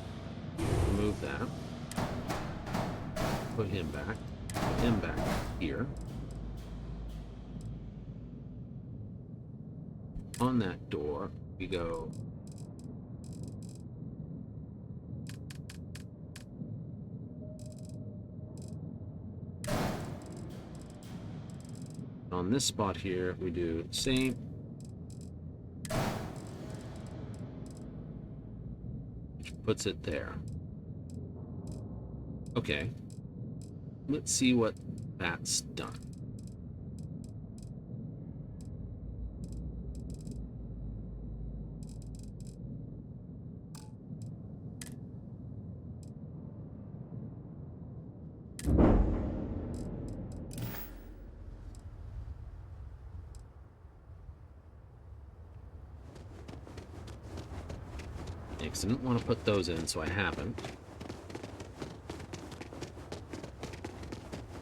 put him back here. On that door, we go on this spot here, we do the same. Which puts it there. Okay. Let's see what that's done. I didn't want to put those in, so I haven't.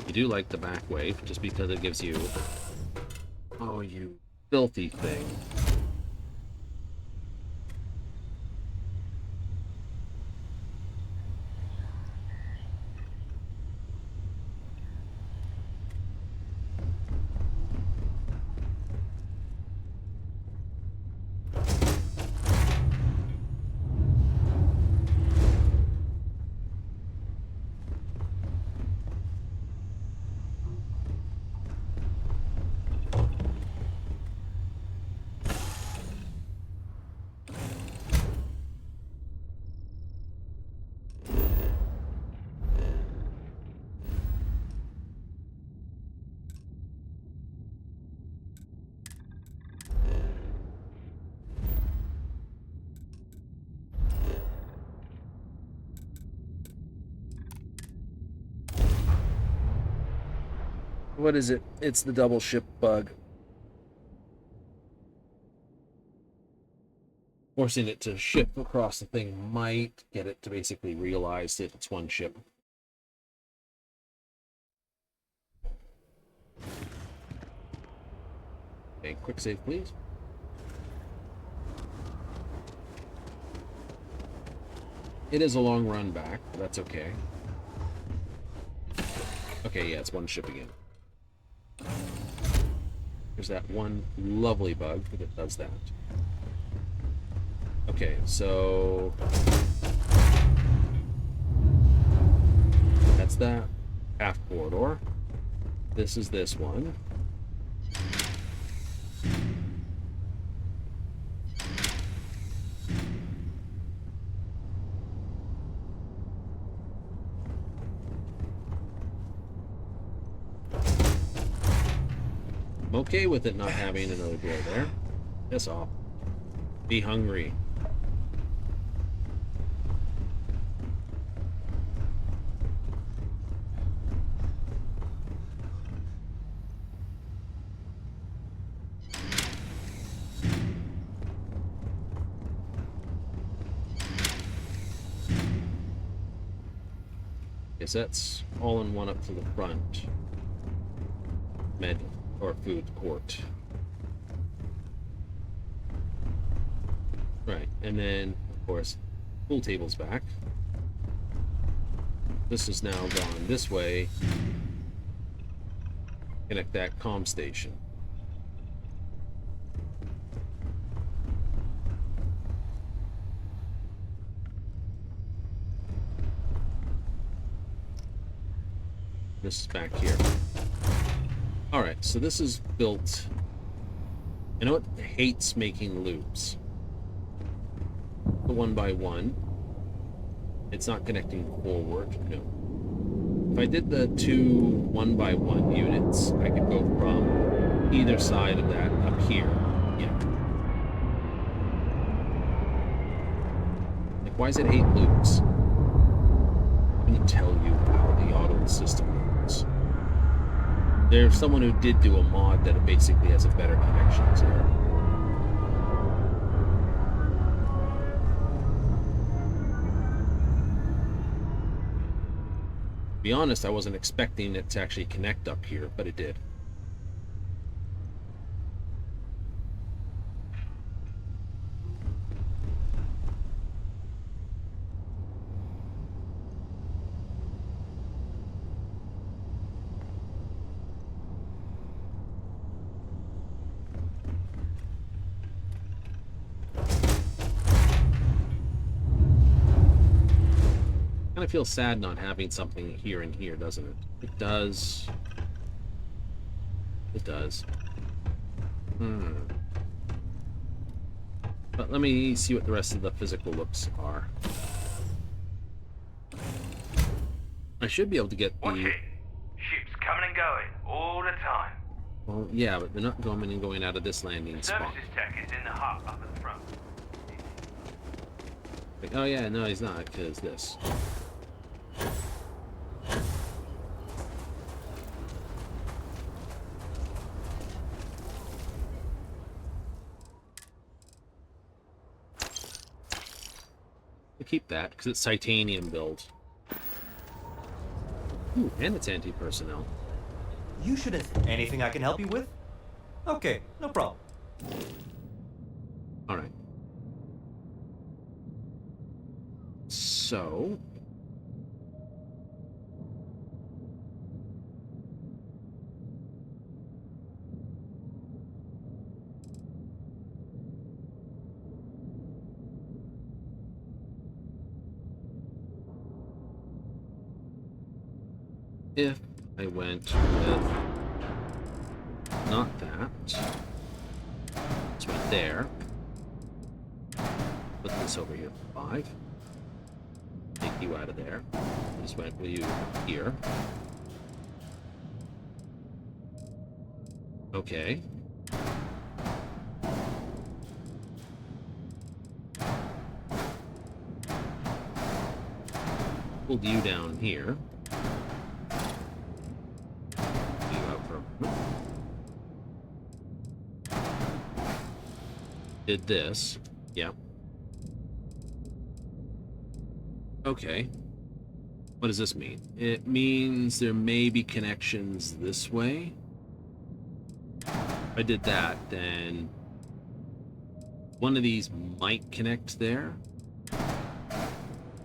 You do like the back wave, just because it gives you... Oh, you filthy thing. What is it? It's the double ship bug. Forcing it to ship across the thing might get it to basically realize that it's one ship. Okay, quick save, please. It is a long run back, but that's okay. Okay, yeah, it's one ship again. There's that one lovely bug that does that. Okay, so that's that half corridor. This is this one. I'm okay with it not having another door there. Piss off. Be hungry. Guess that's all in one up to the front. Med or food court. Right, and then of course pool table's back. This is now gone this way. Connect that comm station. This is back here. Alright, so this is built... I know it hates making loops. The 1x1. It's not connecting forward, no. If I did the two 1x1 units, I could go from either side of that up here. Yeah. Like, why does it hate loops? I'm gonna tell you how the auto system works. There's someone who did do a mod that basically has a better connection to it. To be honest, I wasn't expecting it to actually connect up here, but it did. Kind of feels sad not having something here and here, doesn't it? It does. It does. But let me see what the rest of the physical looks are. I should be able to get the... Watch it. Ships coming and going all the time. Well, yeah, but they're not coming and going out of this landing spot. Services tech is in the hut up at the front. Like, oh yeah, no, he's not, because this. We'll keep that, because it's titanium build. Ooh, and it's anti-personnel. You shouldn't. Anything I can help you with? Okay, no problem. Alright. So... if I went with not that, it's right there, put this over here for 5, take you out of there, just went with you here, okay, pulled you down here. Did this. Yeah. Okay. What does this mean? It means there may be connections this way. If I did that, then one of these might connect there.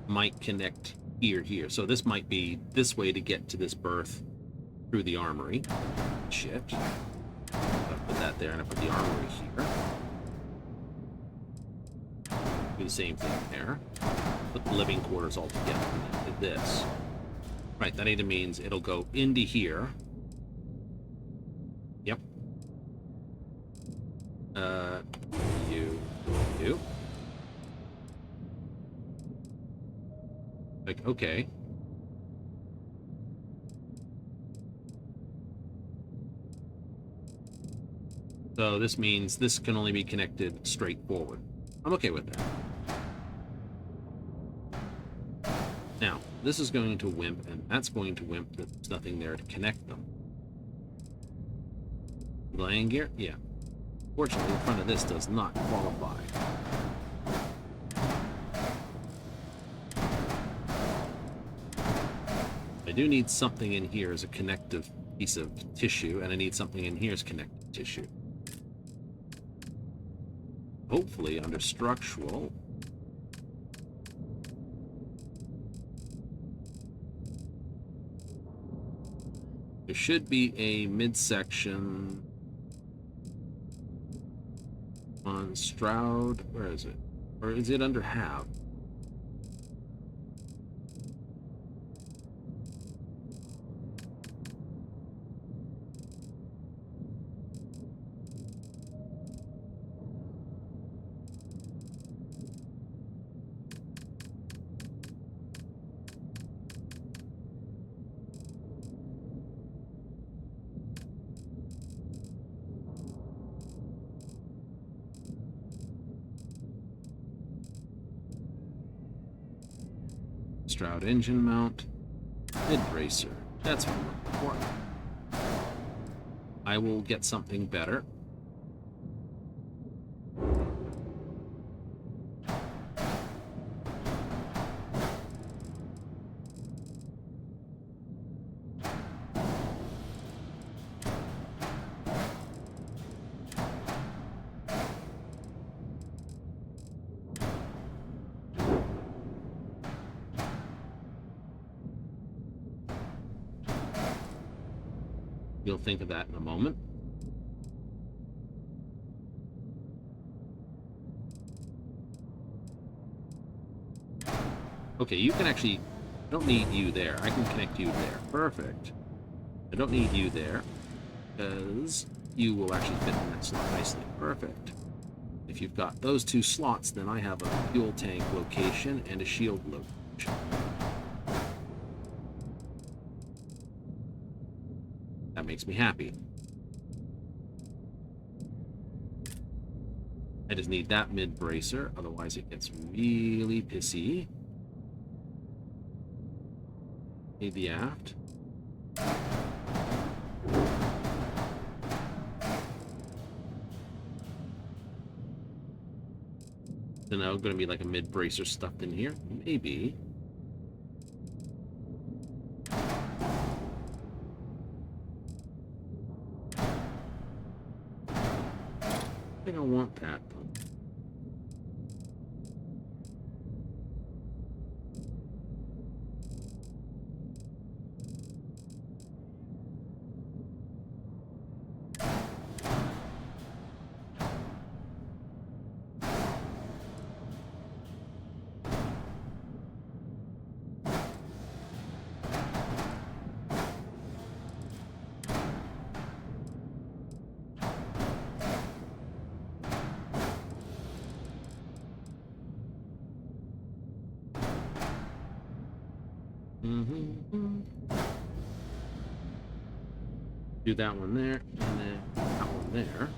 Might connect here. So this might be this way to get to this berth through the armory. Shit. I put that there and I put the armory here. Do the same thing there. Put the living quarters all together and then do this. Right, that either means it'll go into here. Yep. You. Like, okay. So this means this can only be connected straight forward. I'm okay with that. Now, this is going to WIMP, and that's going to WIMP. There's nothing there to connect them. Landing gear? Yeah. Fortunately, the front of this does not qualify. I do need something in here as a connective piece of tissue, and I need something in here as connective tissue. Hopefully, under structural, there should be a midsection on Stroud. Where is it? Or is it under Have? Stroud engine mount, mid bracer. That's what we're looking for. I will get something better. You'll think of that in a moment. Okay, you can actually... I don't need you there. I can connect you there. Perfect. I don't need you there, because you will actually fit in that slot nicely. Perfect. If you've got those two slots, then I have a fuel tank location and a shield location. That makes me happy. I just need that mid-bracer, otherwise it gets really pissy. Need the aft. So now going to be like a mid-bracer stuffed in here? Maybe. I think I want that, though. Do that one there, and then that one there.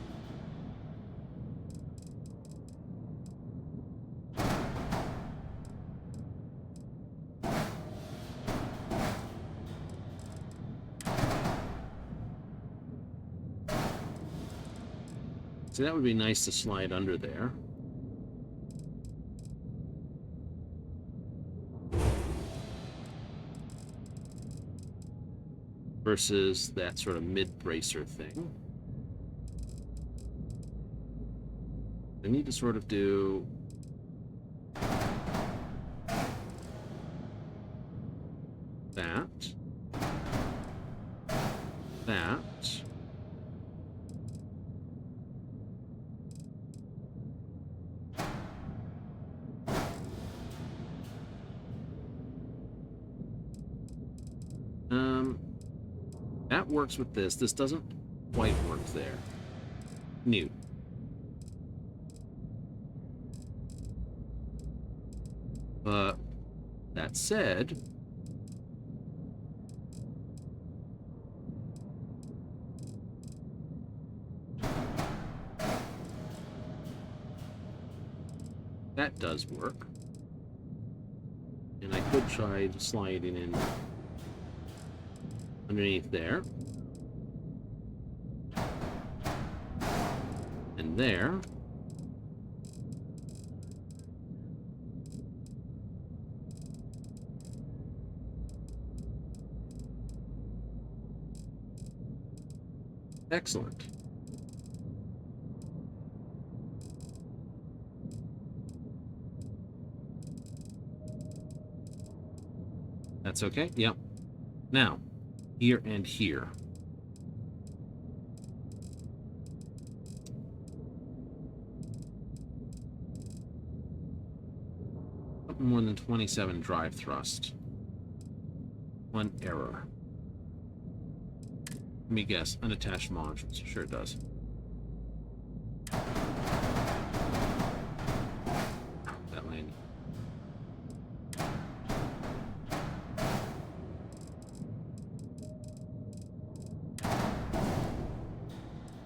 So that would be nice to slide under there. Versus that sort of mid-bracer thing. I need to sort of do that, that, that works with this. This doesn't quite work there. New. But that said, that does work. And I could try sliding in underneath there. And there. Excellent. That's okay? Yep. Now, here and here. Something more than 27 drive thrust. One error. Let me guess. Unattached modules. Sure it does. That landing.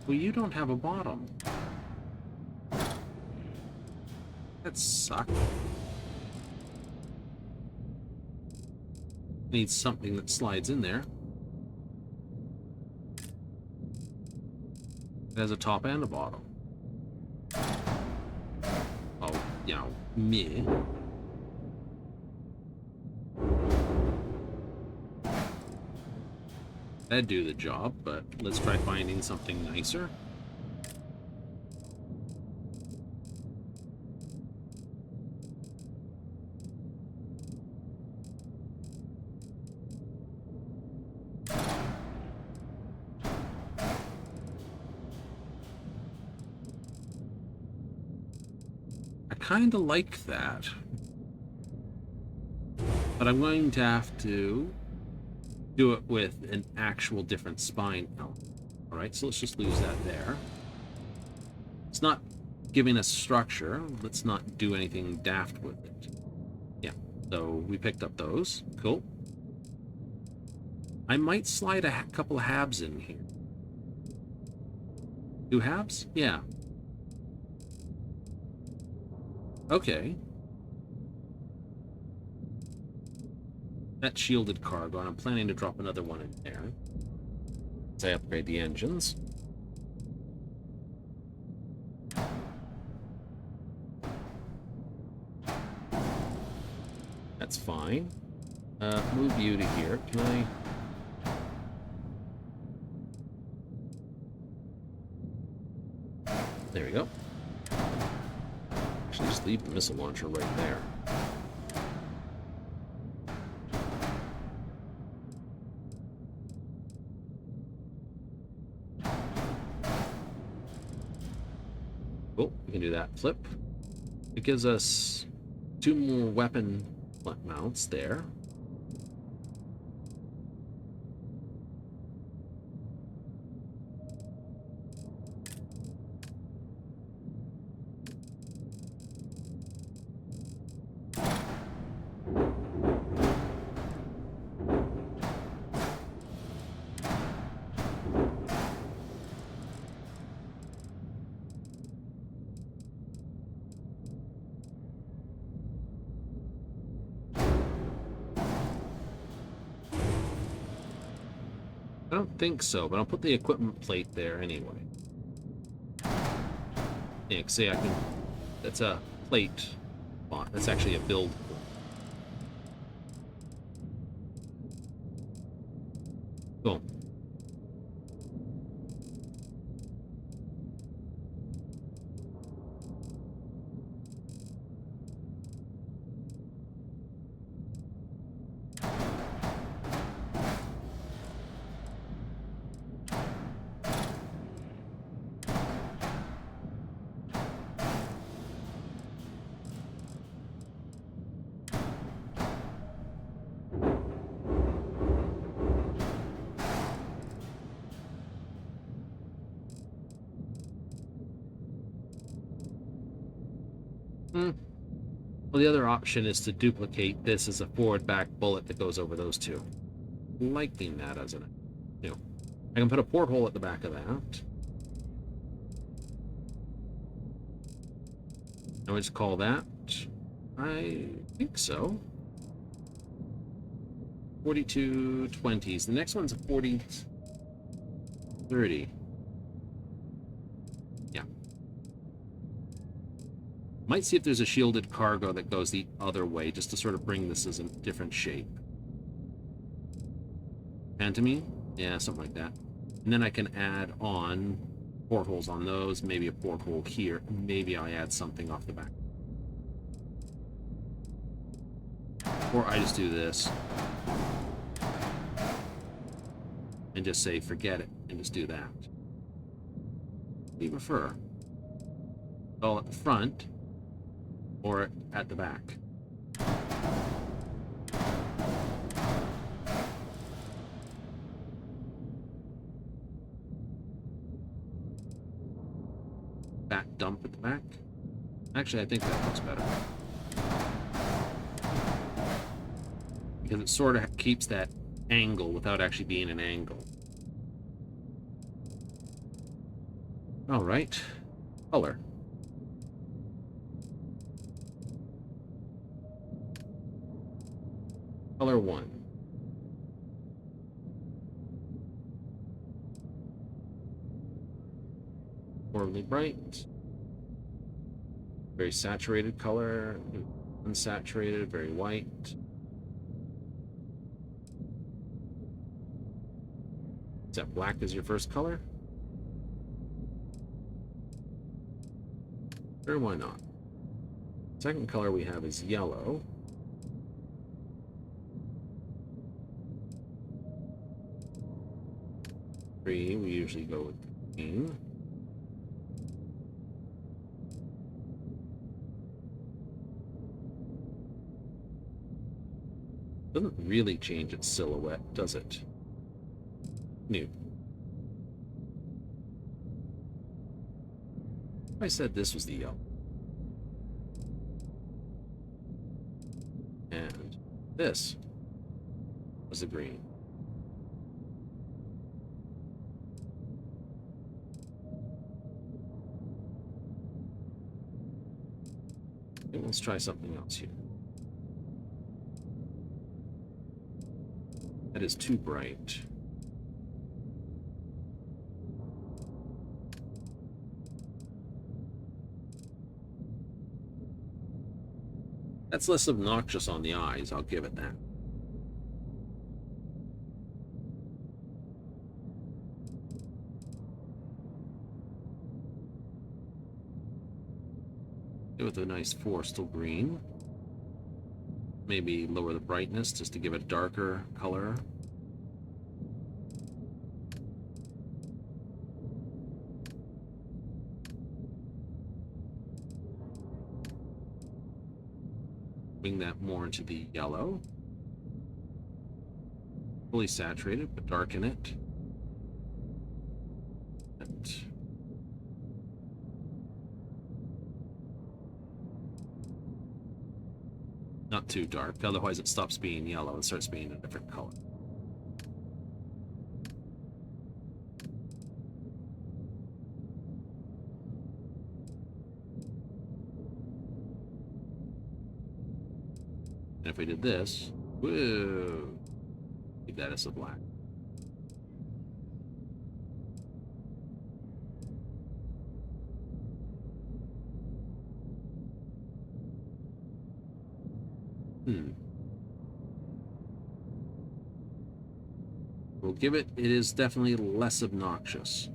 Well, you don't have a bottom. That sucks. Needs something that slides in there. It has a top and a bottom. Oh, you know, meh. That'd do the job, but let's try finding something nicer. I kind of like that. But I'm going to have to do it with an actual different spine element. Alright, so let's just lose that there. It's not giving us structure. Let's not do anything daft with it. Yeah, so we picked up those. Cool. I might slide a couple of habs in here. 2 habs? Yeah. Okay. That shielded cargo, and I'm planning to drop another one in there as I upgrade the engines. That's fine. Move you to here. Can I... There we go. Actually, just leave the missile launcher right there. Cool, we can do that. Flip. It gives us 2 more weapon mounts there. I don't think so, but I'll put the equipment plate there anyway. Yeah, see, I can... That's a plate bot. That's actually a build. Cool. Well, the other option is to duplicate this as a forward back bullet that goes over those 2. Liking that as an... You know, I can put a porthole at the back of that. I would just call that... I think so. 4220s. The next one's a 4030. Yeah. Might see if there's a shielded cargo that goes the other way, just to sort of bring this as a different shape. Pantomime? Yeah, something like that. And then I can add on portholes on those, maybe a porthole here, maybe I'll add something off the back. Or I just do this. And just say, forget it, and just do that. What do you prefer? All at the front, or at the back? Back dump at the back? Actually, I think that looks better. Because it sort of keeps that angle without actually being an angle. All right. Color. Color 1. Horribly bright. Very saturated color. Unsaturated, very white. Is that black as your first color? Sure, why not? Second color we have is yellow. Three, we usually go with green. Doesn't really change its silhouette, does it? New. I said this was the yellow. And this was the green. Okay, let's try something else here. That is too bright. That's less obnoxious on the eyes, I'll give it that. With a nice forestal green. Maybe lower the brightness just to give it a darker color. Bring that more into the yellow. Fully saturated, but darken it. And not too dark, otherwise it stops being yellow and starts being a different color. And if we did this, whoa, keep that as a black. We'll give it, it is definitely less obnoxious.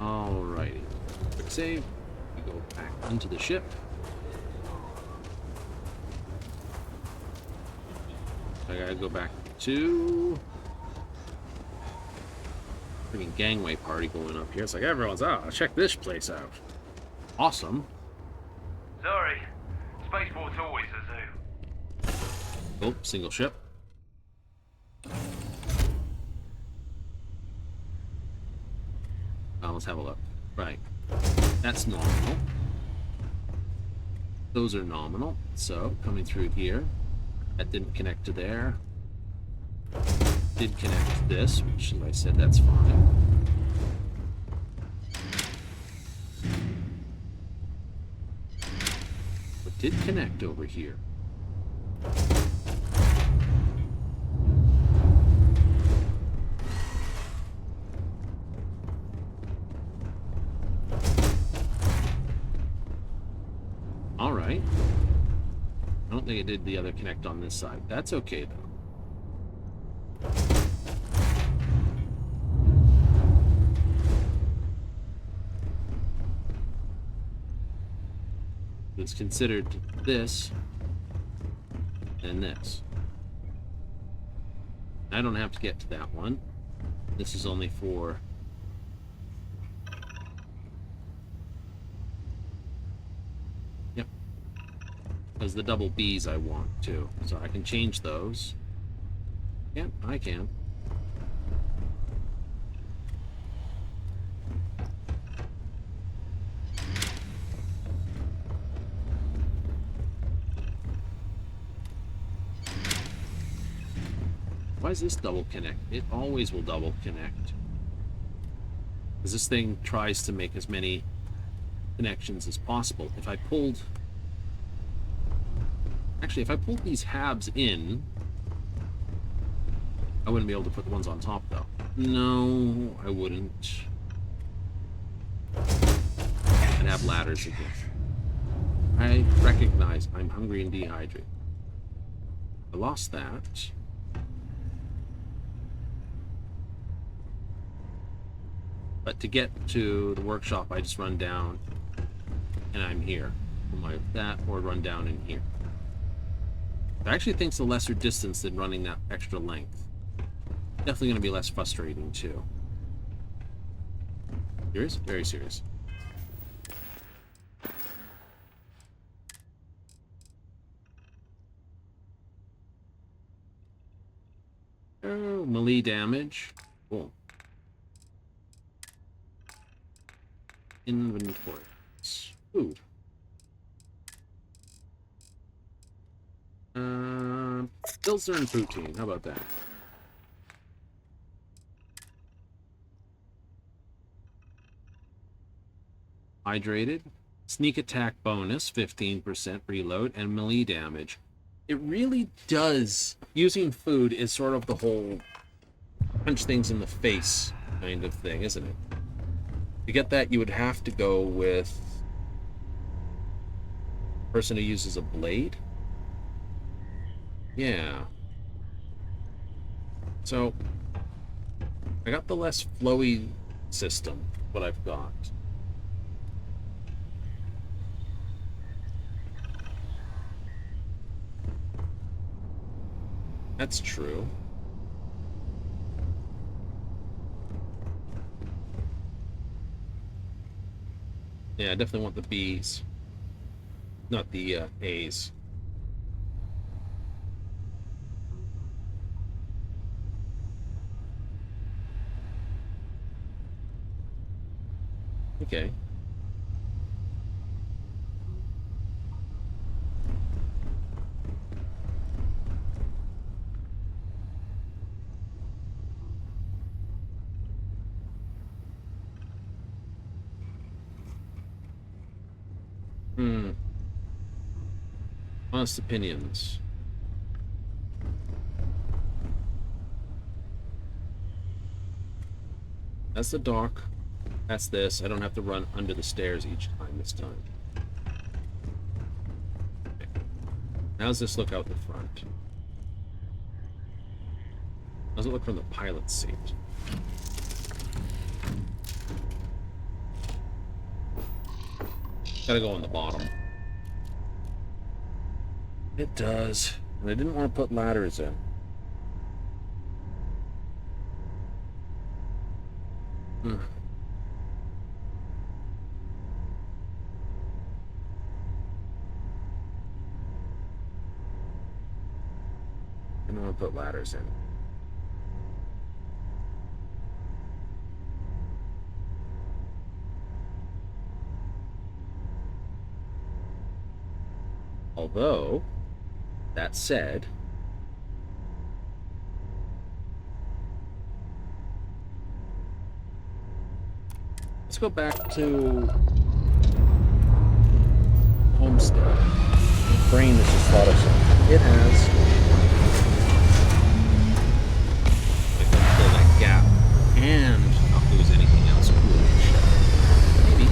Alrighty. Quick save. We go back into the ship. I gotta go back to freaking gangway party going up here. It's like everyone's out. Check this place out. Awesome. Sorry. Spaceport's always a zoo. Oh, single ship. Let's have a look. Right. That's nominal. Those are nominal. So, coming through here. That didn't connect to there. Did connect to this, which I said that's fine. But did connect over here. All right. I don't think it did the other connect on this side. That's okay, though. It's considered this and this. I don't have to get to that one. This is only for... Yep. Because the double B's I want, too. So I can change those. Yep, I can. Why is this double connect? It always will double connect. Because this thing tries to make as many connections as possible. If I pulled... Actually, if I pulled these halves in... I wouldn't be able to put the ones on top, though. No, I wouldn't. And have ladders again. I recognize I'm hungry and dehydrated. I lost that. But to get to the workshop, I just run down and I'm here. That, or run down in here. I actually think it's a lesser distance than running that extra length. Definitely going to be less frustrating, too. Serious? Very serious. Oh, melee damage. Cool. Inventory. Food. Pilsner and protein. How about that? Hydrated. Sneak attack bonus, 15% reload, and melee damage. It really does. Using food is sort of the whole punch things in the face kind of thing, isn't it? To get that, you would have to go with a person who uses a blade. Yeah. So, I got the less flowy system, what I've got. That's true. Yeah, I definitely want the B's. Not the A's. Okay. Honest opinions. That's the dock. That's this. I don't have to run under the stairs each time this time. Okay. How's this look out the front? How's it look from the pilot's seat? Gotta go on the bottom. It does. And I didn't want to put ladders in. I don't want to put ladders in. Although, that said, let's go back to Homestead. My brain has just thought of something. It has. I can fill that gap and not lose anything else cool in the show. Maybe.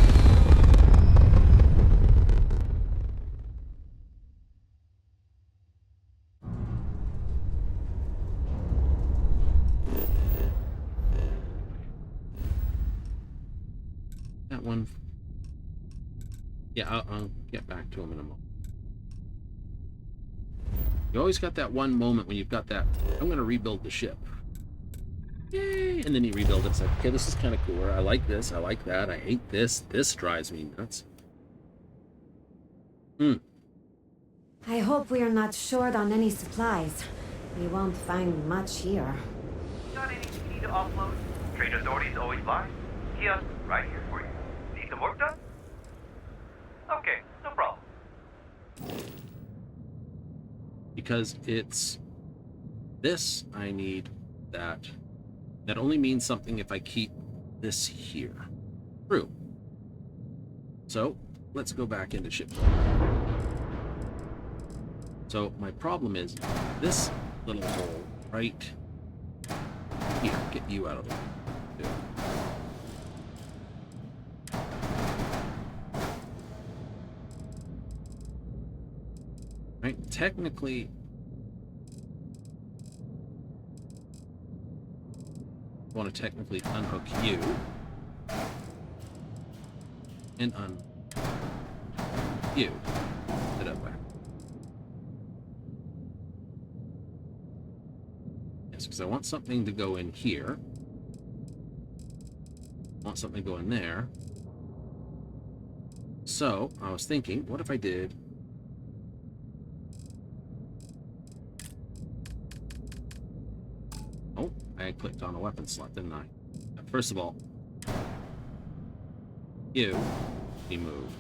That one. Yeah, I'll get back to him in a moment. You always got that one moment when you've got that, I'm going to rebuild the ship. Yay! And then you rebuild it. It's like, okay, this is kind of cool. I like this. I like that. I hate this. This drives me nuts. I hope we are not short on any supplies. We won't find much here. Got anything you need to offload? Trade authorities always buy. Kiosk right here for you. Need some work done? Okay, no problem. Because This, I need that. That only means something if I keep this here. True. So, let's go back into ship. So, my problem is this little hole right here. Get you out of the way. Right? Technically, I want to technically unhook you and you. Put it up back. Yes, because I want something to go in here. I want something to go in there. So, I was thinking, what if I did... Oh, I clicked on a weapon slot, didn't I? First of all, you be moved.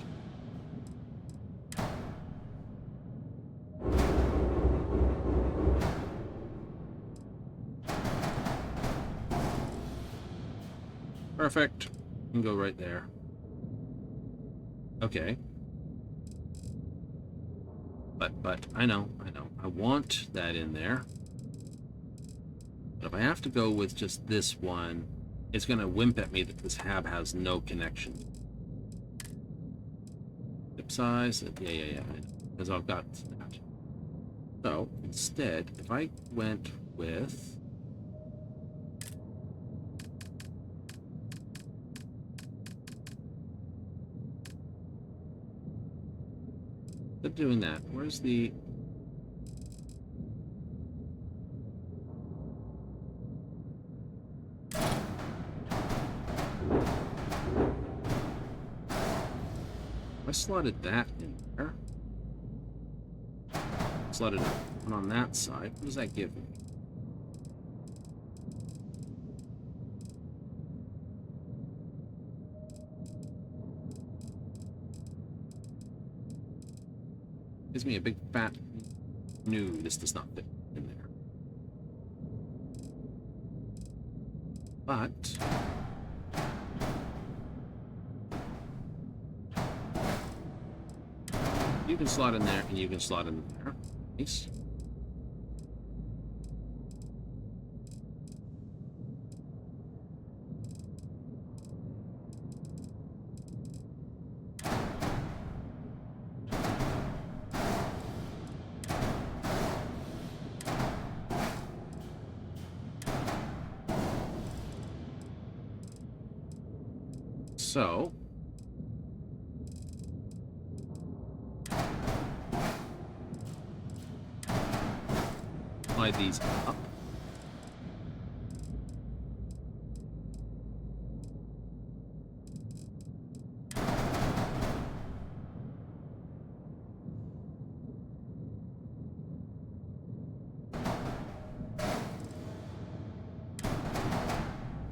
Perfect. You can go right there. Okay. But I know. I want that in there. But if I have to go with just this one, it's gonna wimp at me that this hab has no connection. Ship size, yeah, because I've got that. So instead, if I went with doing that, where's the I slotted that in there. Slotted one on that side. What does that give me? Gives me a big fat... No, this does not fit in there. But... you can slot in there, and you can slot in there. Nice. So... slide these up.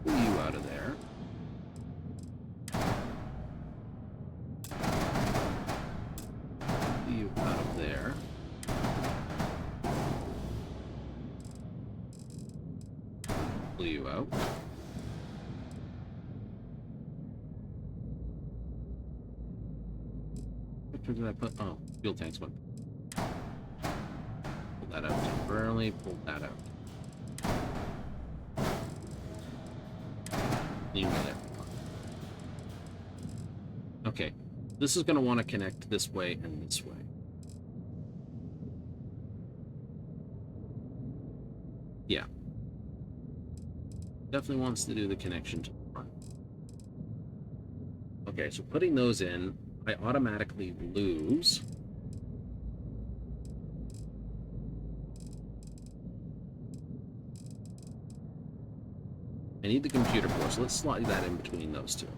Pull you out of there. Pull you out of there. You out. What did I put? Oh, fuel tanks one. Pull that out temporarily. Pull that out. Leave me there. Okay, this is going to want to connect this way and this way. Yeah. Definitely wants to do the connection to the front. Okay, so putting those in, I automatically lose I need the computer core, so let's slide that in between those two.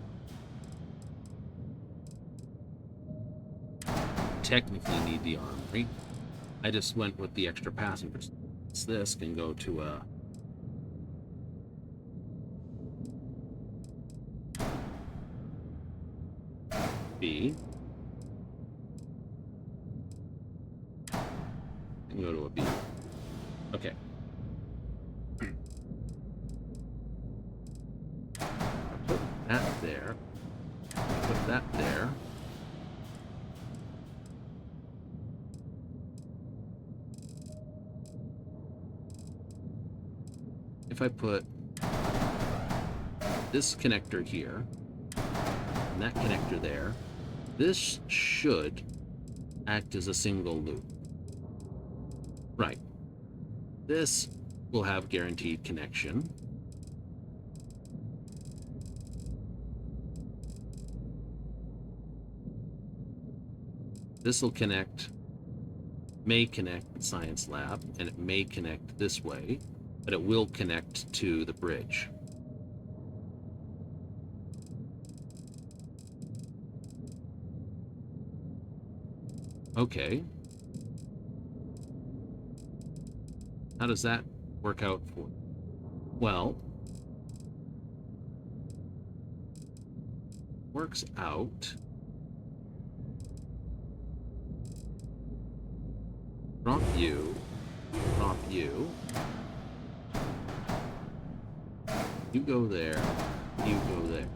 Technically need the armory. I just went with the extra passengers. This can go to a B. And go to a B. Okay. if I put this connector here and that connector there, this should act as a single loop. Right. This will have guaranteed connection. This will connect, may connect Science Lab, and it may connect this way, but it will connect to the bridge. Okay. How does that work out for you? Well, works out. Drop you. Drop you. You go there. You go there.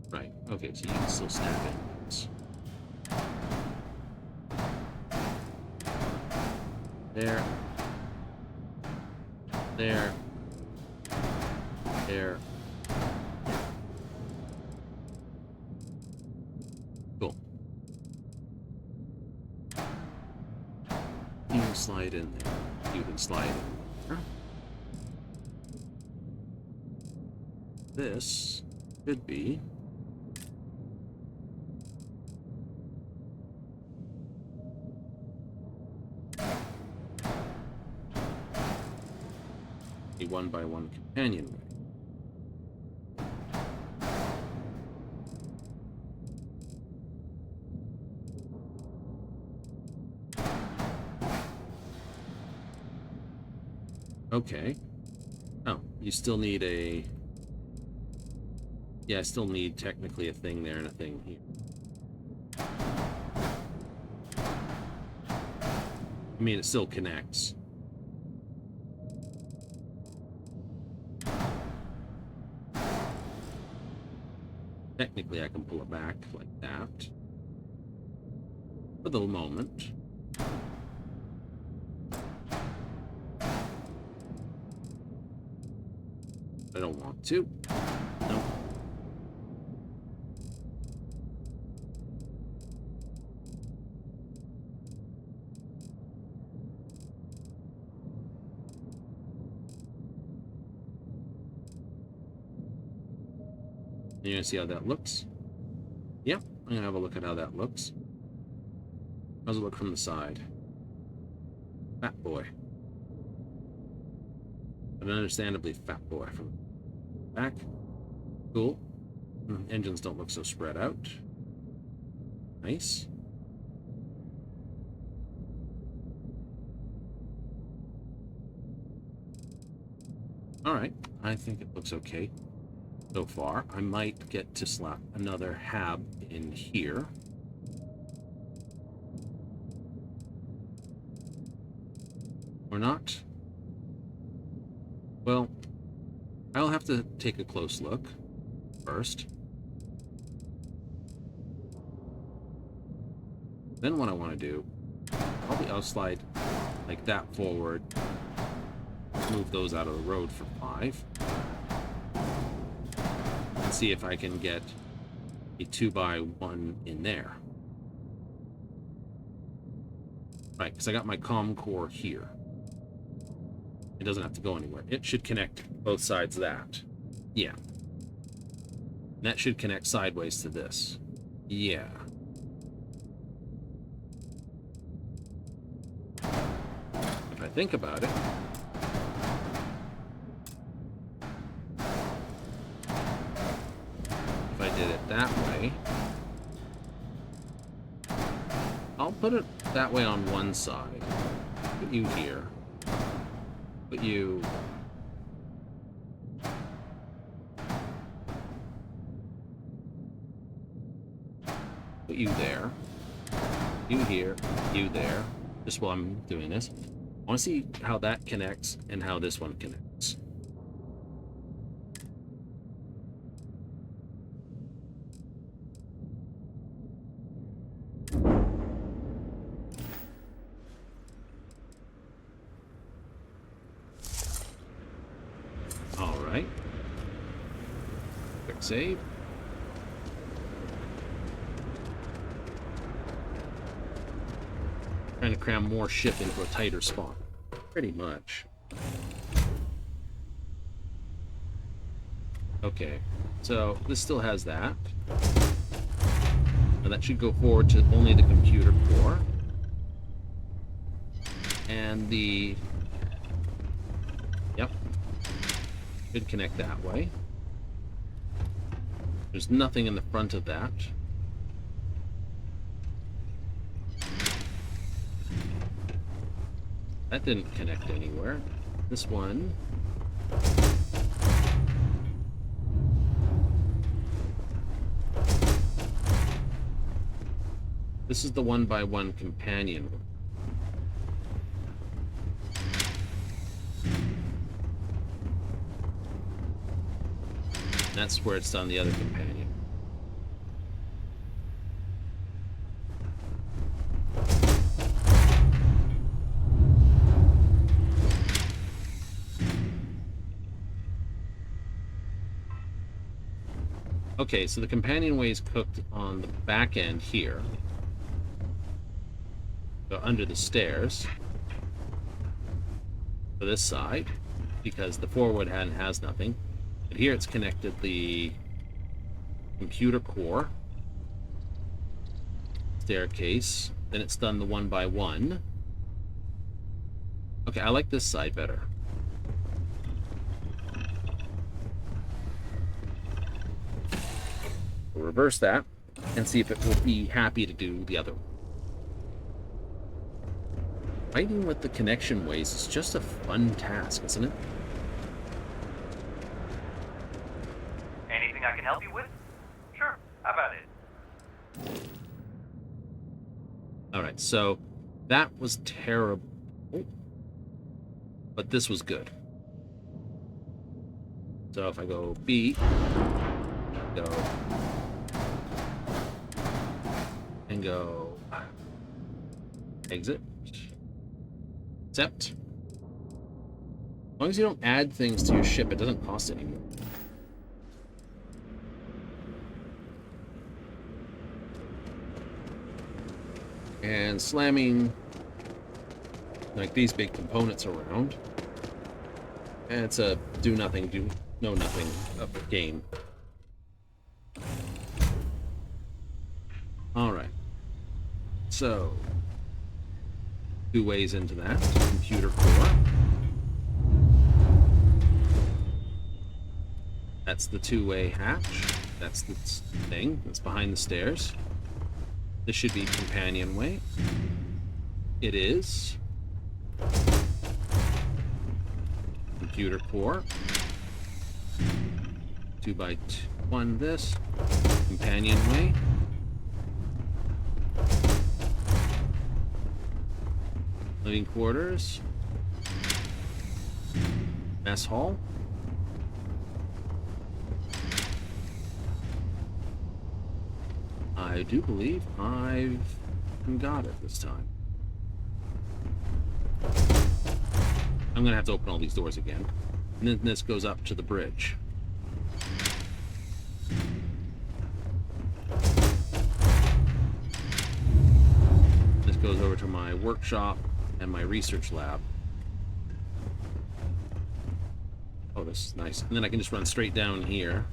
Right. Okay, so you can still snap in this. There. There. There. Cool. You can slide in there. You can slide in there. This could be a one-by-one companionway. Okay. Oh, you still need a... Yeah, I still need technically a thing there and a thing here. I mean, it still connects. Technically, I can pull it back like that. For the moment. I don't want to. No. You're gonna see how that looks? Yep, I'm gonna have a look at how that looks. How's it look from the side? Fat boy. But an understandably fat boy from the back. Cool. Engines don't look so spread out. Nice. Alright, I think it looks okay so far. I might get to slap another hab in here. Or not. Well, I'll have to take a close look first. Then what I want to do, probably I'll slide like that forward, move those out of the road for 5, and see if I can get a 2x1 in there. Right, because I got my comm core here. It doesn't have to go anywhere. It should connect both sides of that. Yeah. And that should connect sideways to this. Yeah. If I think about it, if I did it that way, I'll put it that way on one side. Put you here. Put you... Put you there. You here. You there. Just while I'm doing this. I want to see how that connects and how this one connects. save. Trying to cram more ship into a tighter spot. Pretty much. Okay, so this still has that. And that should go forward to only the computer core. And the... Yep. Should connect that way. There's nothing in the front of that. That didn't connect anywhere. This one... This is the 1x1 companion. That's where it's on the other companion. Okay, so the companionway is cooked on the back end here. So under the stairs. For this side. Because the forward hand has nothing. But here it's connected the computer core. Staircase. Then it's done the 1x1. Okay, I like this side better. We'll reverse that and see if it will be happy to do the other one. Fighting with the connection ways is just a fun task, isn't it? Anything I can help you with? Sure, how about it? Alright, so that was terrible. But this was good. So if I go B, go, and go exit, accept. As long as you don't add things to your ship, it doesn't cost anymore. And slamming like these big components around, and it's a do nothing, do no nothing of the game. Alright, so 2 ways into that computer core. That's the 2-way hatch. That's the thing that's behind the stairs. This should be companionway. It is. Computer core. 2x1 this. Companionway. Living quarters. Mess hall. I do believe I've got it this time. I'm gonna have to open all these doors again. And then this goes up to the bridge. This goes over to my workshop and my research lab. Oh, this is nice. And then I can just run straight down here.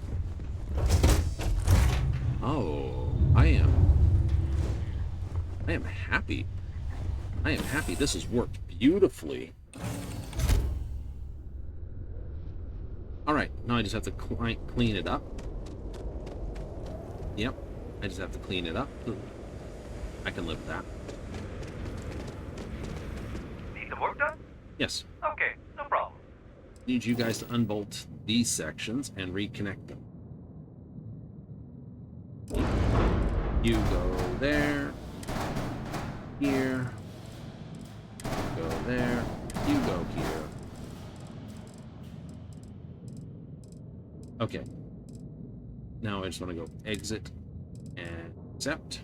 Oh, I am happy. I am happy. This has worked beautifully. Alright, now I just have to clean it up. Yep, I just have to clean it up. I can live with that. Need some work done? Yes. Okay, no problem. Need you guys to unbolt these sections and reconnect them. You go there. Here. Go there. You go here. Okay. Now I just want to go exit and accept.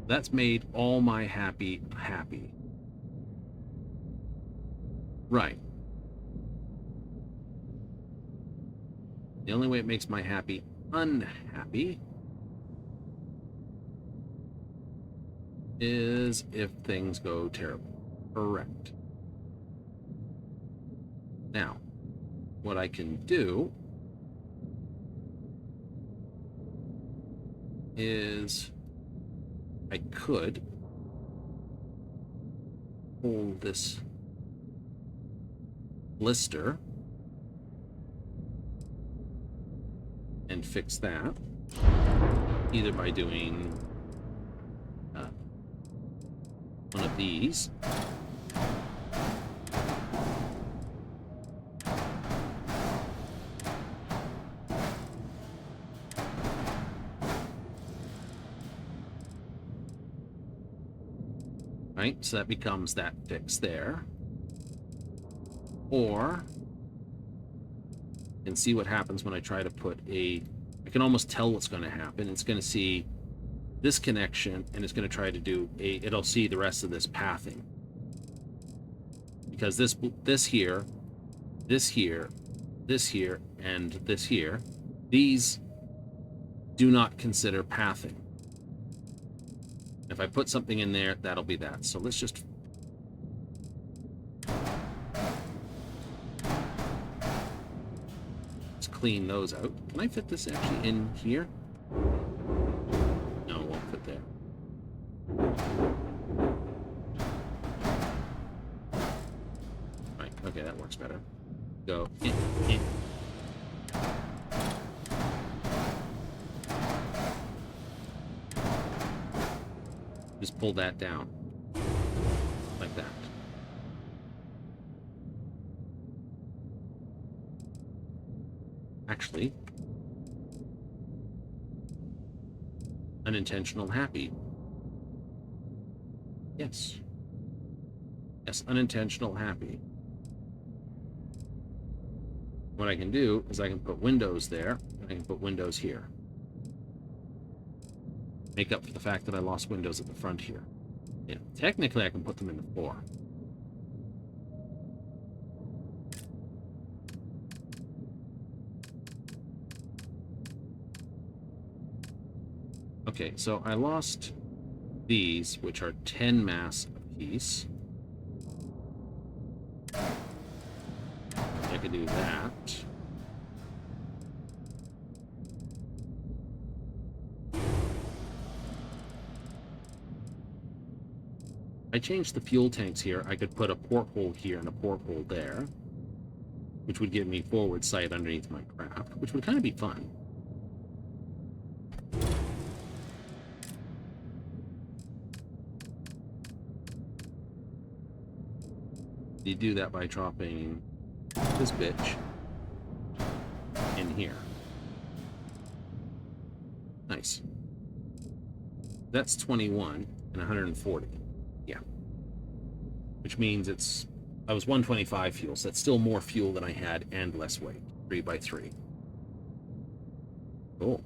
That's made all my happy. Right. The only way it makes my happy unhappy is if things go terrible. Correct. Now, what I can do is I could hold this blister and fix that, either by doing one of these, right? So that becomes that fix there. Or and see what happens when I try to put I can almost tell what's going to happen. It's going to see this connection, and it's going to try to do it'll see the rest of this pathing. Because this here, this here, this here, and this here, these do not consider pathing. If I put something in there, that'll be that. So let's just clean those out. Can I fit this actually in here? No, it won't fit there. Right, okay, that works better. Go in. Just pull that down. Like that. Actually, unintentional happy. Yes. Yes, unintentional happy. What I can do is I can put windows there, and I can put windows here. Make up for the fact that I lost windows at the front here. Yeah, technically I can put them in the floor. Okay, so I lost these, which are 10 mass apiece. I could do that. I changed the fuel tanks here. I could put a porthole here and a porthole there, which would give me forward sight underneath my craft, which would kind of be fun. You do that by dropping this bitch in here. Nice. That's 21 and 140. Yeah. Which means I was 125 fuel, so that's still more fuel than I had and less weight. 3 by 3. Cool.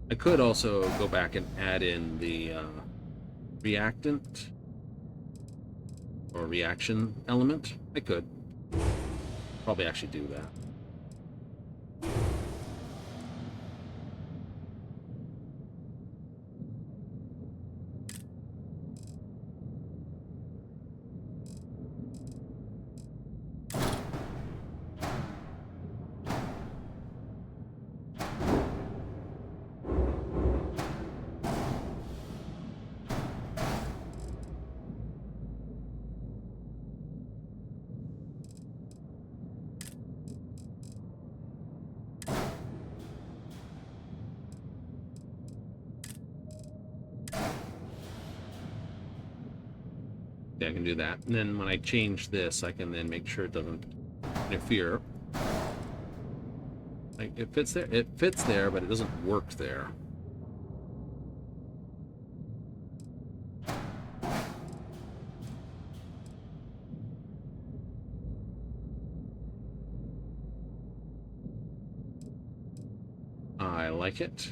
I could also go back and add in the reactant or reaction element. I could probably actually do that. I can do that, and then when I change this, I can then make sure it doesn't interfere. Like, it fits there, but it doesn't work there. like it.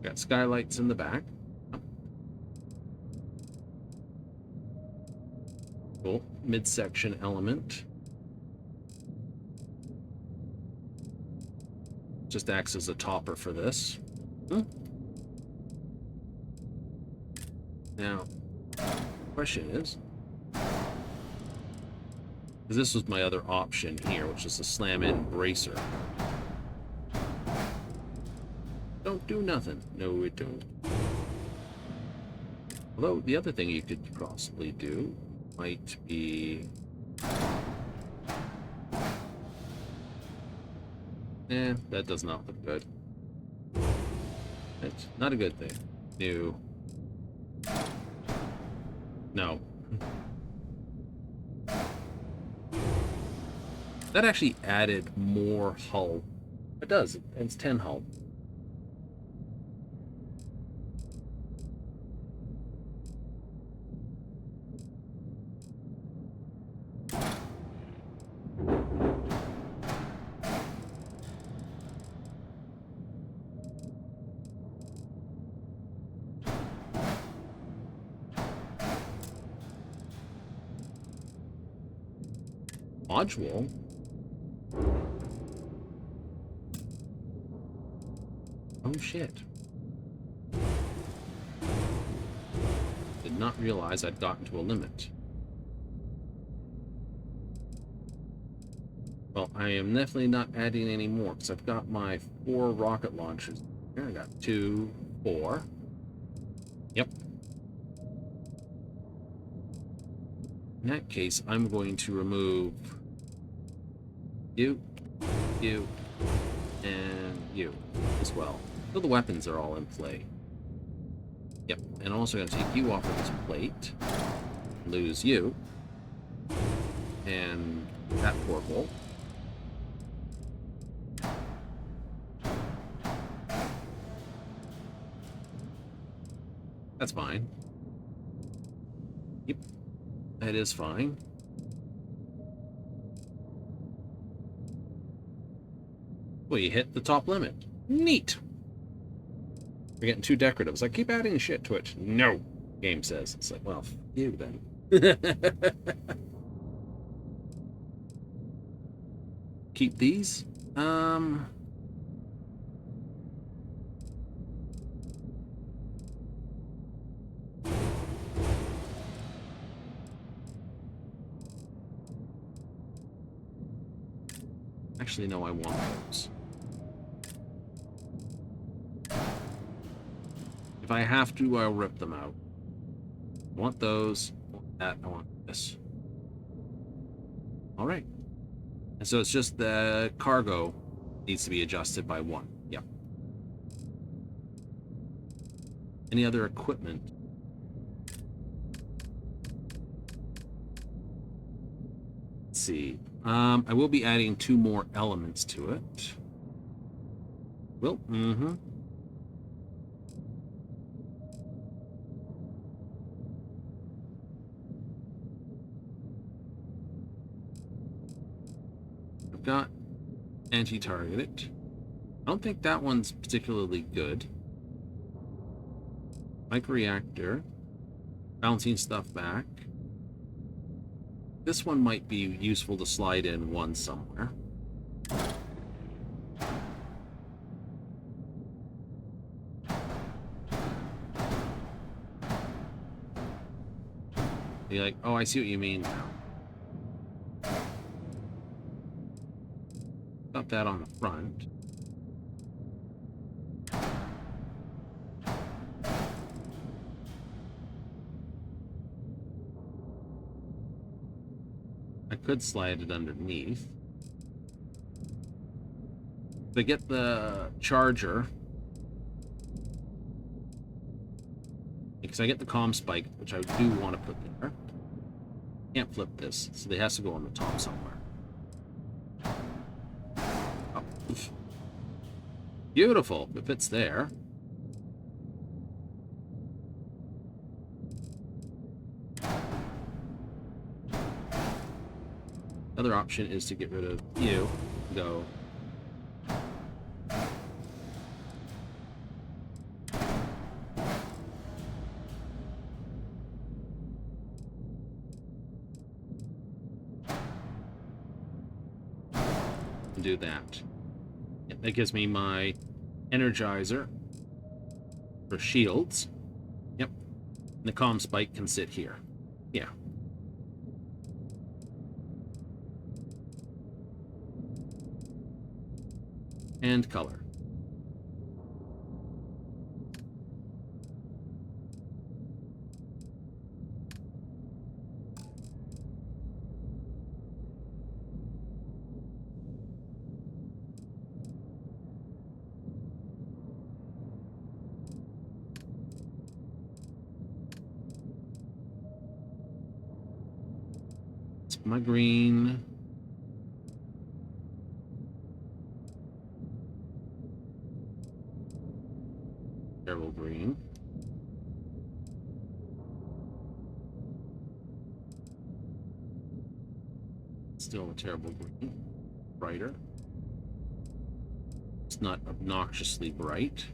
Got skylights in the back. Cool. Midsection element. Just acts as a topper for this. Now, question is, because this was my other option here, which is a slam-in bracer. Don't do nothing. No, it don't. Although, the other thing you could possibly do might be... that does not look good. It's not a good thing. New. No. That actually added more hull. It does. It's 10 hull. Module? Oh shit. Did not realize I'd gotten to a limit. Well, I am definitely not adding any more because I've got my 4 rocket launchers. Here I got 2, 4. Yep. In that case, I'm going to remove you, and you as well. So the weapons are all in play. Yep, and I'm also going to take you off of this plate, lose you, and that portal. That's fine. Yep, that is fine. Well, you hit the top limit. Neat. We're getting too decorative. It's like, keep adding shit to it. No, game says. It's like, well, f you then. Keep these. Actually, no, I want those. If I have to, I'll rip them out. I want those. I want that. I want this. All right. And so it's just the cargo needs to be adjusted by 1. Yep. Any other equipment? Let's see. I will be adding 2 more elements to it. Well, I've got anti-targeted. I don't think that one's particularly good. Microreactor. Bouncing stuff back. This one might be useful to slide in 1 somewhere. You're like, oh, I see what you mean now. Got that on the front. I could slide it underneath. If I get the charger, because I get the comm spike, which I do want to put there. Can't flip this, so they has to go on the top somewhere. Oh. Beautiful, if it's there. Another option is to get rid of you. Go And do that. Yep, that gives me my energizer for shields. Yep. And the comm spike can sit here. Yeah. And color. My green. Terrible green. Still a terrible green. Brighter. It's not obnoxiously bright.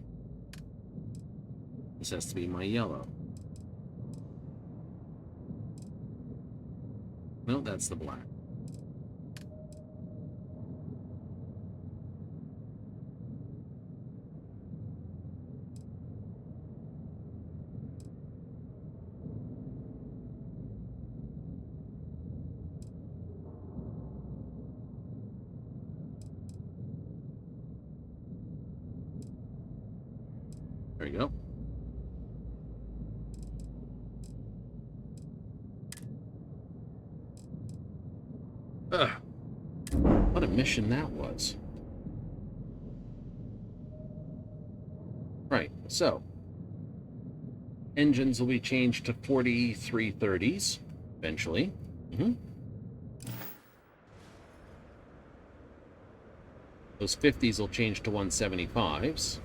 This has to be my yellow. No, that's the black. There you go. Ugh. What a mission that was. Right, so engines will be changed to 4330s eventually. Those 50s will change to 175s.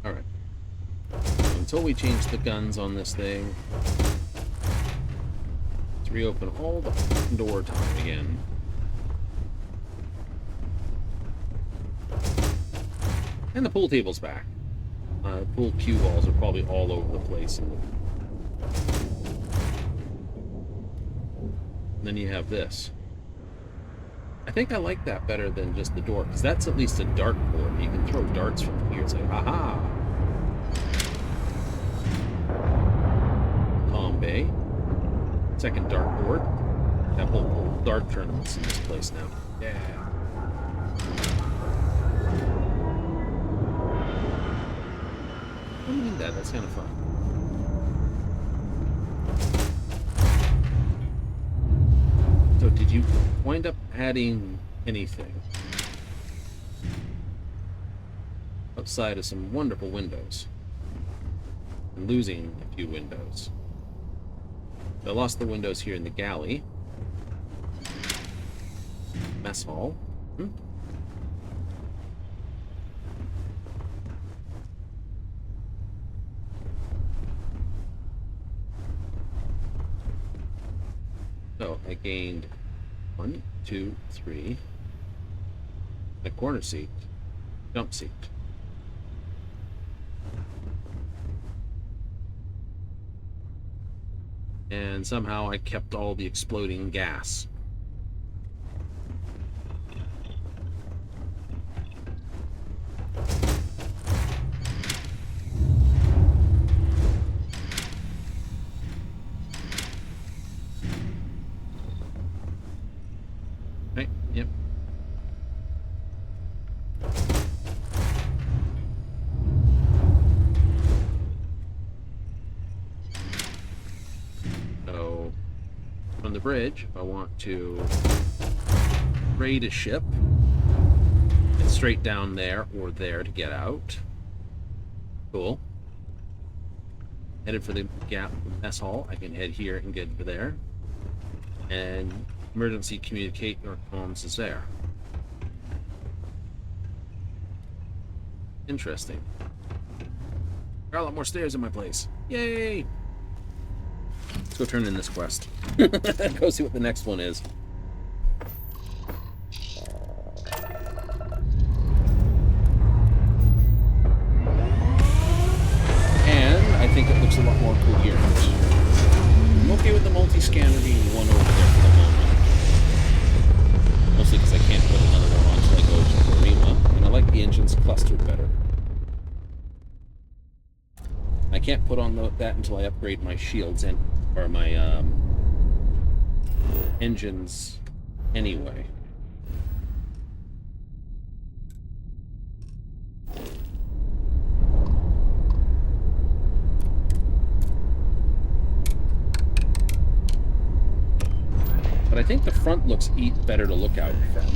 Alright. Until we change the guns on this thing, let's reopen all the door time again. And the pool table's back. Pool cue balls are probably all over the place. And then you have this. I think I like that better than just the door, because that's at least a dart board. You can throw darts from here. It's like, aha! Comm bay. Second dart board. Have whole dart tournaments in this place now. Yeah. I don't need that. That's kind of fun. So did you wind up adding anything outside of some wonderful windows and losing a few windows? I lost the windows here in the galley. Mess hall. So I gained 1, 2, 3, a corner seat, jump seat. And somehow I kept all the exploding gas. Right, yep. So, from the bridge, if I want to raid a ship, it's straight down there or there to get out. Cool. Headed for the gap mess hall, I can head here and get to there. And emergency communicate or comms is there. Interesting. There are a lot more stairs in my place. Yay! Let's go turn in this quest. Go see what the next one is. think it looks a lot more coherent. I'm okay with the multi-scanner being one over there for the moment. Mostly because I can't put another one on until I go to Karima, and I like the engines clustered better. I can't put on that until I upgrade my shields or my engines anyway. But I think the front looks better to look out from.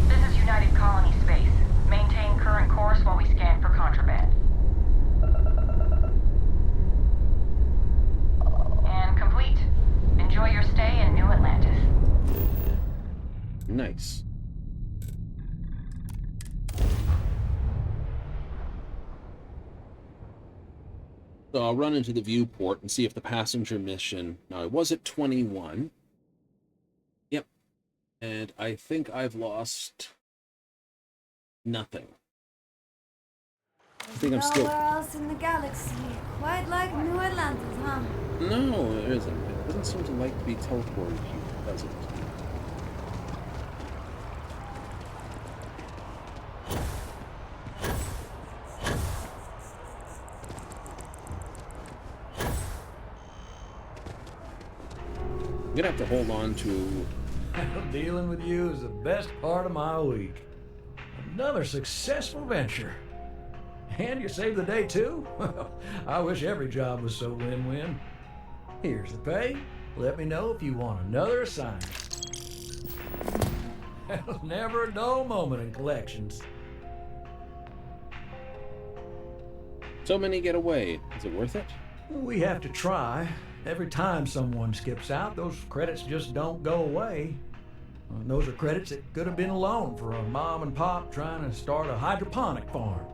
This is United Colony Space. Maintain current course while we scan for contraband. And complete. Enjoy your stay in New Atlantis. Nice. So I'll run into the viewport and see if the passenger mission... Now, I was at 21. Yep. And I think I've lost nothing. I think I'm still... Nowhere else in the galaxy. Quite like New Atlantis, huh? No, there isn't. It doesn't seem to like to be teleported here, does it? I'm gonna have to hold on to... Dealing with you is the best part of my week. Another successful venture. And you saved the day too? I wish every job was so win-win. Here's the pay. Let me know if you want another assignment. Never a dull moment in collections. So many get away. Is it worth it? We have to try. Every time someone skips out, those credits just don't go away. Those are credits that could have been a loan for a mom and pop trying to start a hydroponic farm.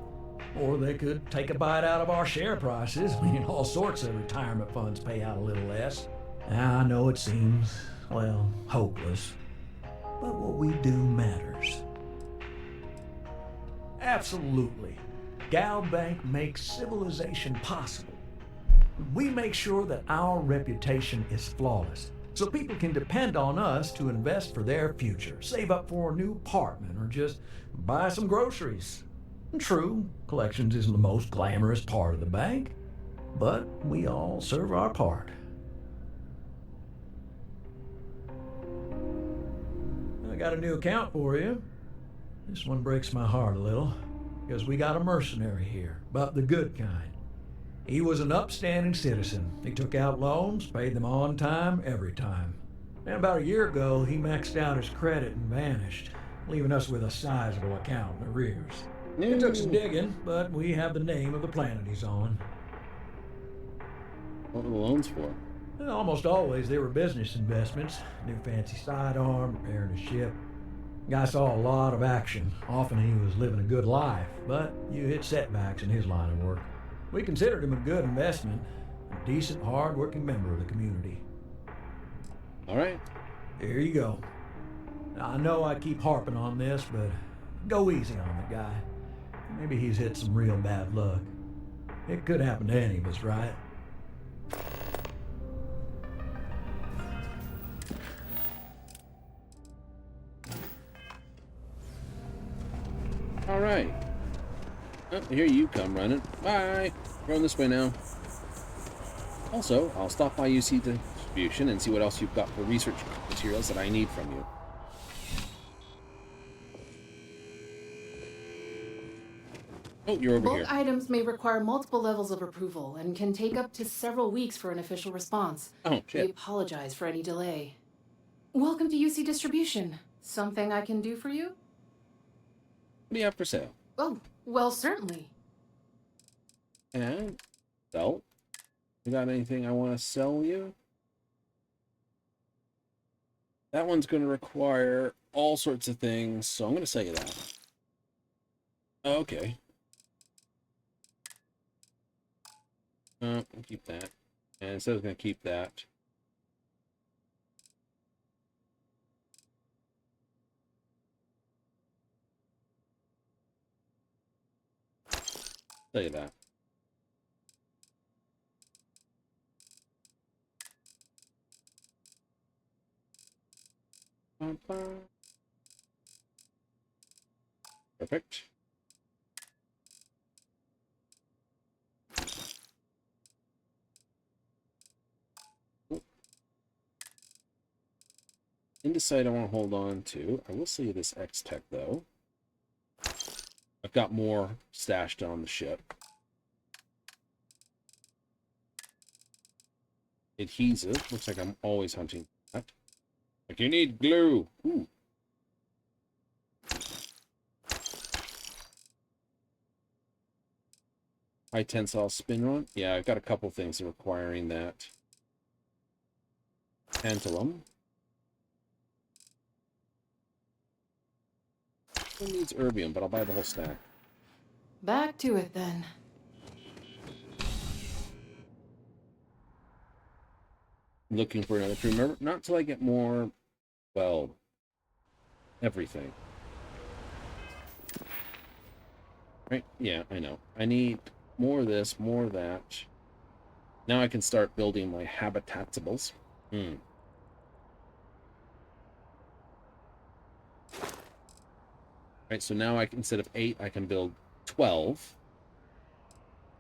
Or they could take a bite out of our share prices. I mean, all sorts of retirement funds pay out a little less. I know it seems, well, hopeless. But what we do matters. Absolutely. Galbank makes civilization possible. We make sure that our reputation is flawless, so people can depend on us to invest for their future, save up for a new apartment, or just buy some groceries. True, collections isn't the most glamorous part of the bank, but we all serve our part. I got a new account for you. This one breaks my heart a little, because we got a mercenary here, but the good kind. He was an upstanding citizen. He took out loans, paid them on time, every time. And about a year ago, he maxed out his credit and vanished, leaving us with a sizable account in arrears. It took some digging, but we have the name of the planet he's on. What were the loans for? Well, almost always they were business investments. New fancy sidearm, repairing a ship. Guy saw a lot of action. Often he was living a good life, but you hit setbacks in his line of work. We considered him a good investment, a decent, hard-working member of the community. All right. Here you go. I know I keep harping on this, but go easy on the guy. Maybe he's hit some real bad luck. It could happen to any of us, right? All right. Oh, here you come running. Bye. Going this way now. Also, I'll stop by UC Distribution and see what else you've got for research materials that I need from you. Oh, you're over here. Bulk items may require multiple levels of approval and can take up to several weeks for an official response. Oh, shit. We apologize for any delay. Welcome to UC Distribution. Something I can do for you? What do you have for sale? Oh, well, certainly. And, so, you got anything I want to sell you? That one's going to require all sorts of things, so I'm going to sell you that. Okay. I'll keep that. And instead of going to keep that. Tell you that. Perfect. Indicite I want to hold on to. I will sell you this X-Tech though. I've got more stashed on the ship. Adhesive. Looks like I'm always hunting that. Like, you need glue. Ooh. High tensile spin rod. Yeah, I've got a couple things requiring that. Tantalum. Who needs erbium, but I'll buy the whole stack. Back to it then. Looking for another crew member. Not until I get more, well, everything. Right? Yeah, I know. I need more of this, more of that. Now I can start building my habitatables. Right, so now I can, instead of 8, I can build 12.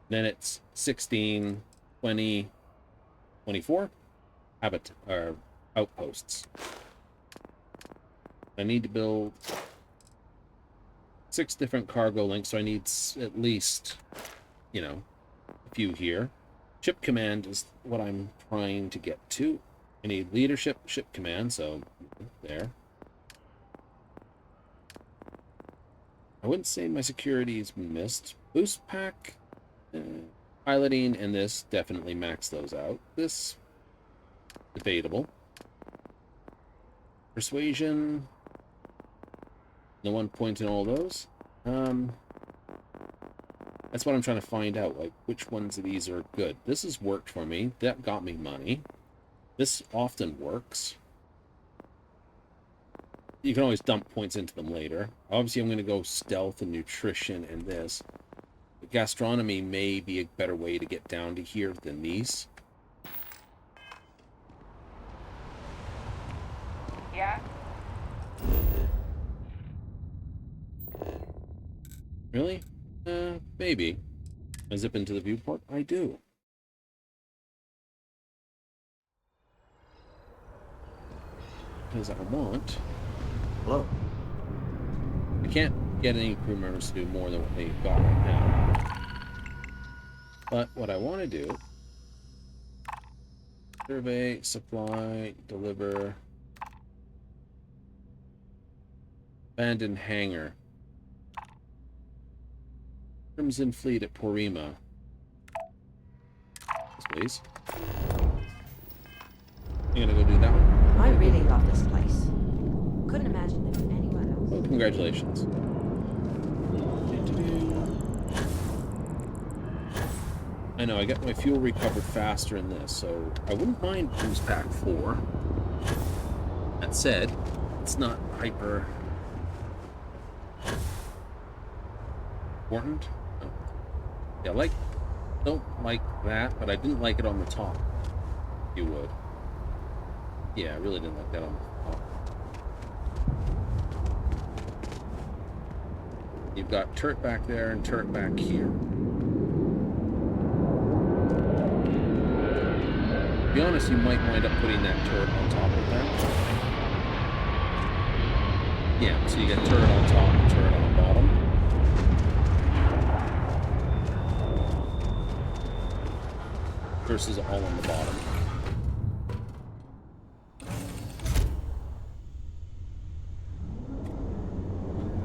Then it's 16, 20, 24 outposts. I need to build 6 different cargo links, so I need at least, you know, a few here. Ship command is what I'm trying to get to. I need leadership, ship command, so there. I wouldn't say my security is missed. Boost pack, piloting, and this definitely max those out. This, debatable. Persuasion, no one point in all those. That's what I'm trying to find out, like, which ones of these are good. This has worked for me. That got me money. This often works. You can always dump points into them later. Obviously, I'm going to go stealth and nutrition and this. But gastronomy may be a better way to get down to here than these. Yeah? Really? Maybe. I zip into the viewport? I do. Because I want... Hello. I can't get any crew members to do more than what they've got right now. But what I want to do... Survey, supply, deliver... Abandoned hangar. Crimson Fleet at Porima. Yes, please. You gonna go do that one? I really love this place. Couldn't imagine living anywhere else. Oh, congratulations. I know, I got my fuel recovered faster in this, so I wouldn't mind Boost Pack 4. That said, it's not hyper important. Oh. Yeah, don't like that, but I didn't like it on the top. You would. Yeah, I really didn't like that on the top. You've got turret back there and turret back here. To be honest, you might wind up putting that turret on top of that. Yeah, so you get turret on top and turret on the bottom. Versus all on the bottom.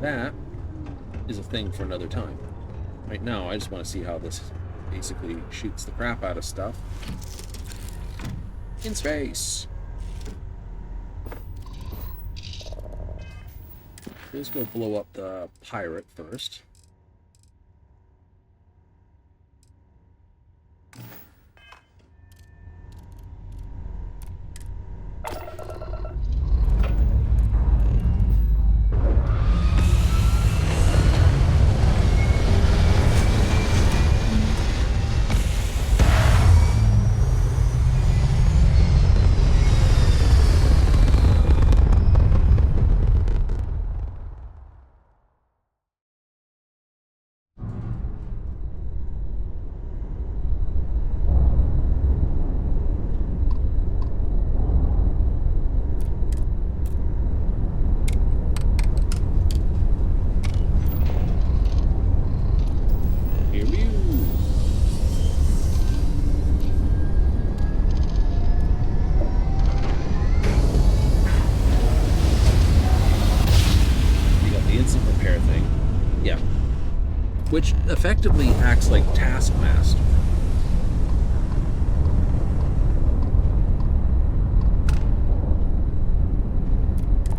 That is a thing for another time. Right now, I just want to see how this basically shoots the crap out of stuff in space. Let's go blow up the pirate first. which effectively acts like Taskmaster.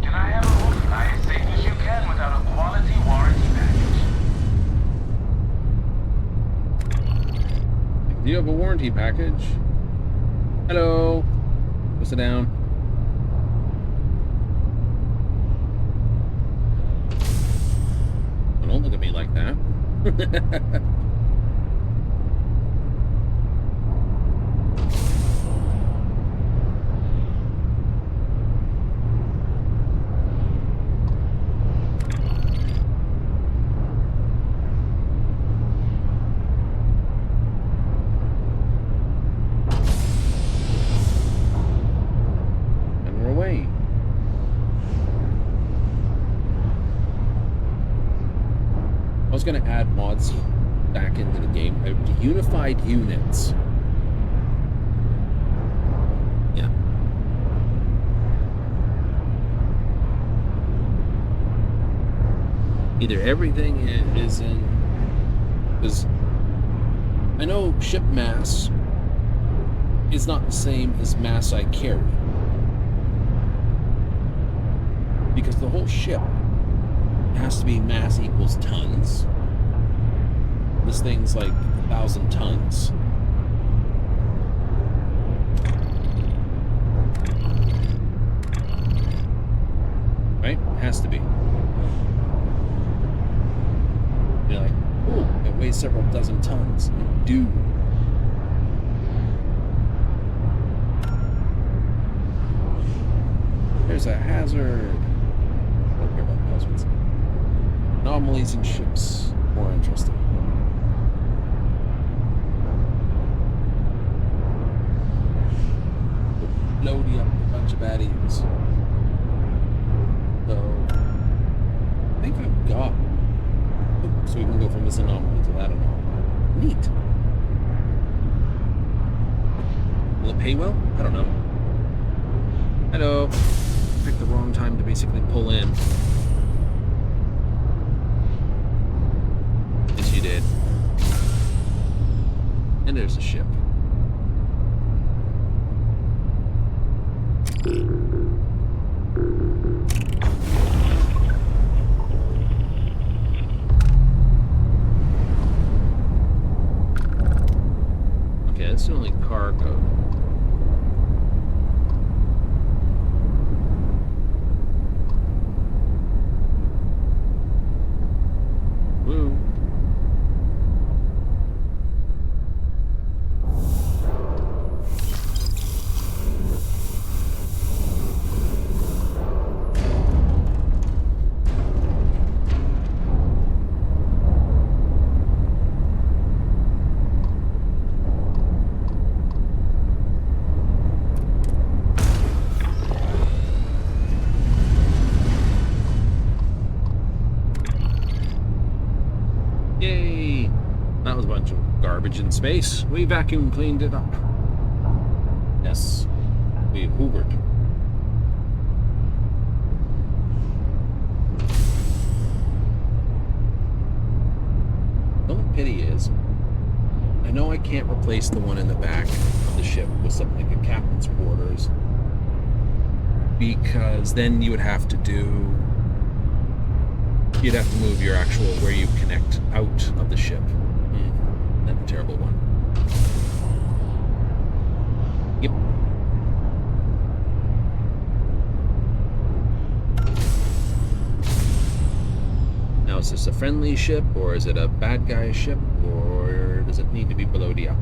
Can I have a room fly as safe as you can without a quality warranty package? Do you have a warranty package? Hello. Go sit down. Don't look at me like that. And we're away. I was going to add mods back into the game. Unified units. Yeah. Either everything is in... Because I know ship mass is not the same as mass I carry. Because the whole ship has to be mass equals tons. This thing's like 1,000 tons. Right? Has to be. You're like, ooh, it weighs several dozen tons. Dude. There's a hazard. I don't care about hazards. Anomalies in ships. More interesting. Loading up a bunch of baddies. So, I think I've got... So we can go from this anomaly to that anomaly. Neat. Will it pay well? I don't know. Hello. Picked the wrong time to basically pull in. Yes, you did. And there's a ship. Okay, that's only cargo. Woo. Yay! That was a bunch of garbage in space. We vacuum cleaned it up. Yes. We hoovered. The only pity is, I know I can't replace the one in the back of the ship with something like a captain's quarters, because then you would have to do... You'd have to move your actual where you connect out of the ship. That's a terrible one. Yep. Now, is this a friendly ship, or is it a bad guy ship, or does it need to be below the up?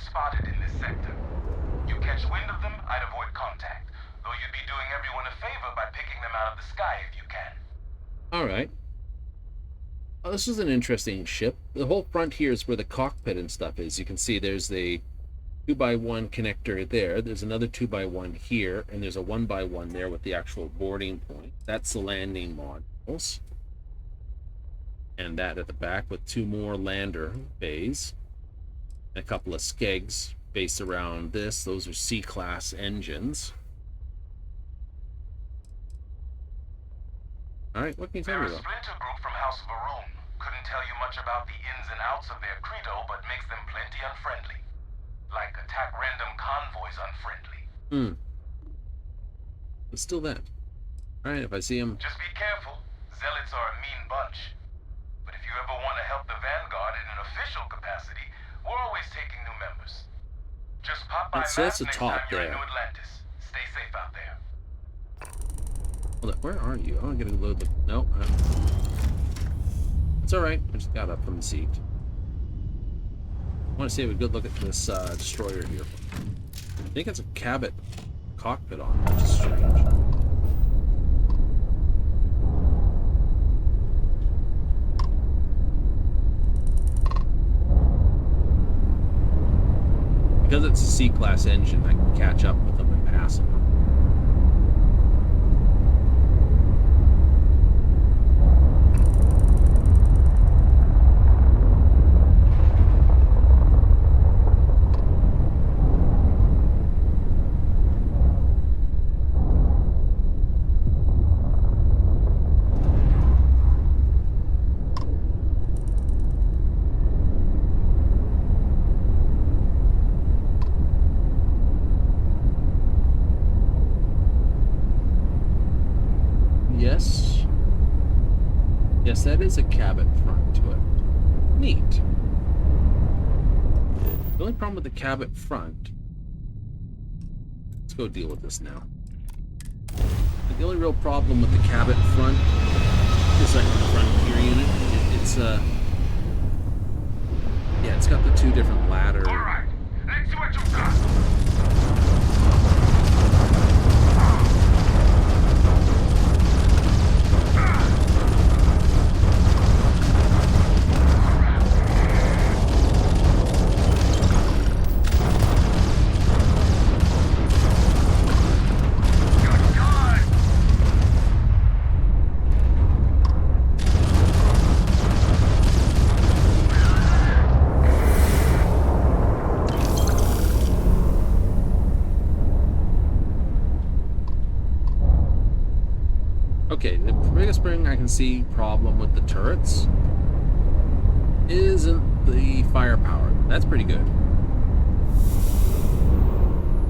Spotted in this sector. You catch wind of them, I'd avoid contact. Though you'd be doing everyone a favor by picking them out of the sky if you can. Alright. Oh, this is an interesting ship. The whole front here is where the cockpit and stuff is. You can see there's the 2x1 connector there. There's another 2x1 here, and there's a 1x1 there with the actual boarding point. That's the landing modules. And that at the back with two more lander bays. A couple of skegs based around this. Those are C-class engines. Alright, what can you tell me They're a about? splinter group from House of Varun. Couldn't tell you much about the ins and outs of their credo, but makes them plenty unfriendly. Like attack random convoys unfriendly. But still that. Alright, if I see him... Just be careful. Zealots are a mean bunch. But if you ever want to help the Vanguard in an official capacity, we're always taking new members. Just pop by That's a next top time you're in there. New Atlantis. Stay safe out there. Hold up, where are you? Oh, I'm gonna load the... No. It's alright. I just got up from the seat. I want to see a good look at this destroyer here. I think it's a Cabot cockpit on, which is strange. Because it's a C-class engine, I can catch up with them and pass them. Yes. Yes, that is a Cabot front to it. Neat. The only problem with the Cabot front... Let's go deal with this now. The only real problem with the Cabot front is like the front gear unit. It's yeah, it's got the two different ladder. Alright, let's see what you got. Okay, the biggest thing I can see problem with the turrets isn't the firepower. That's pretty good.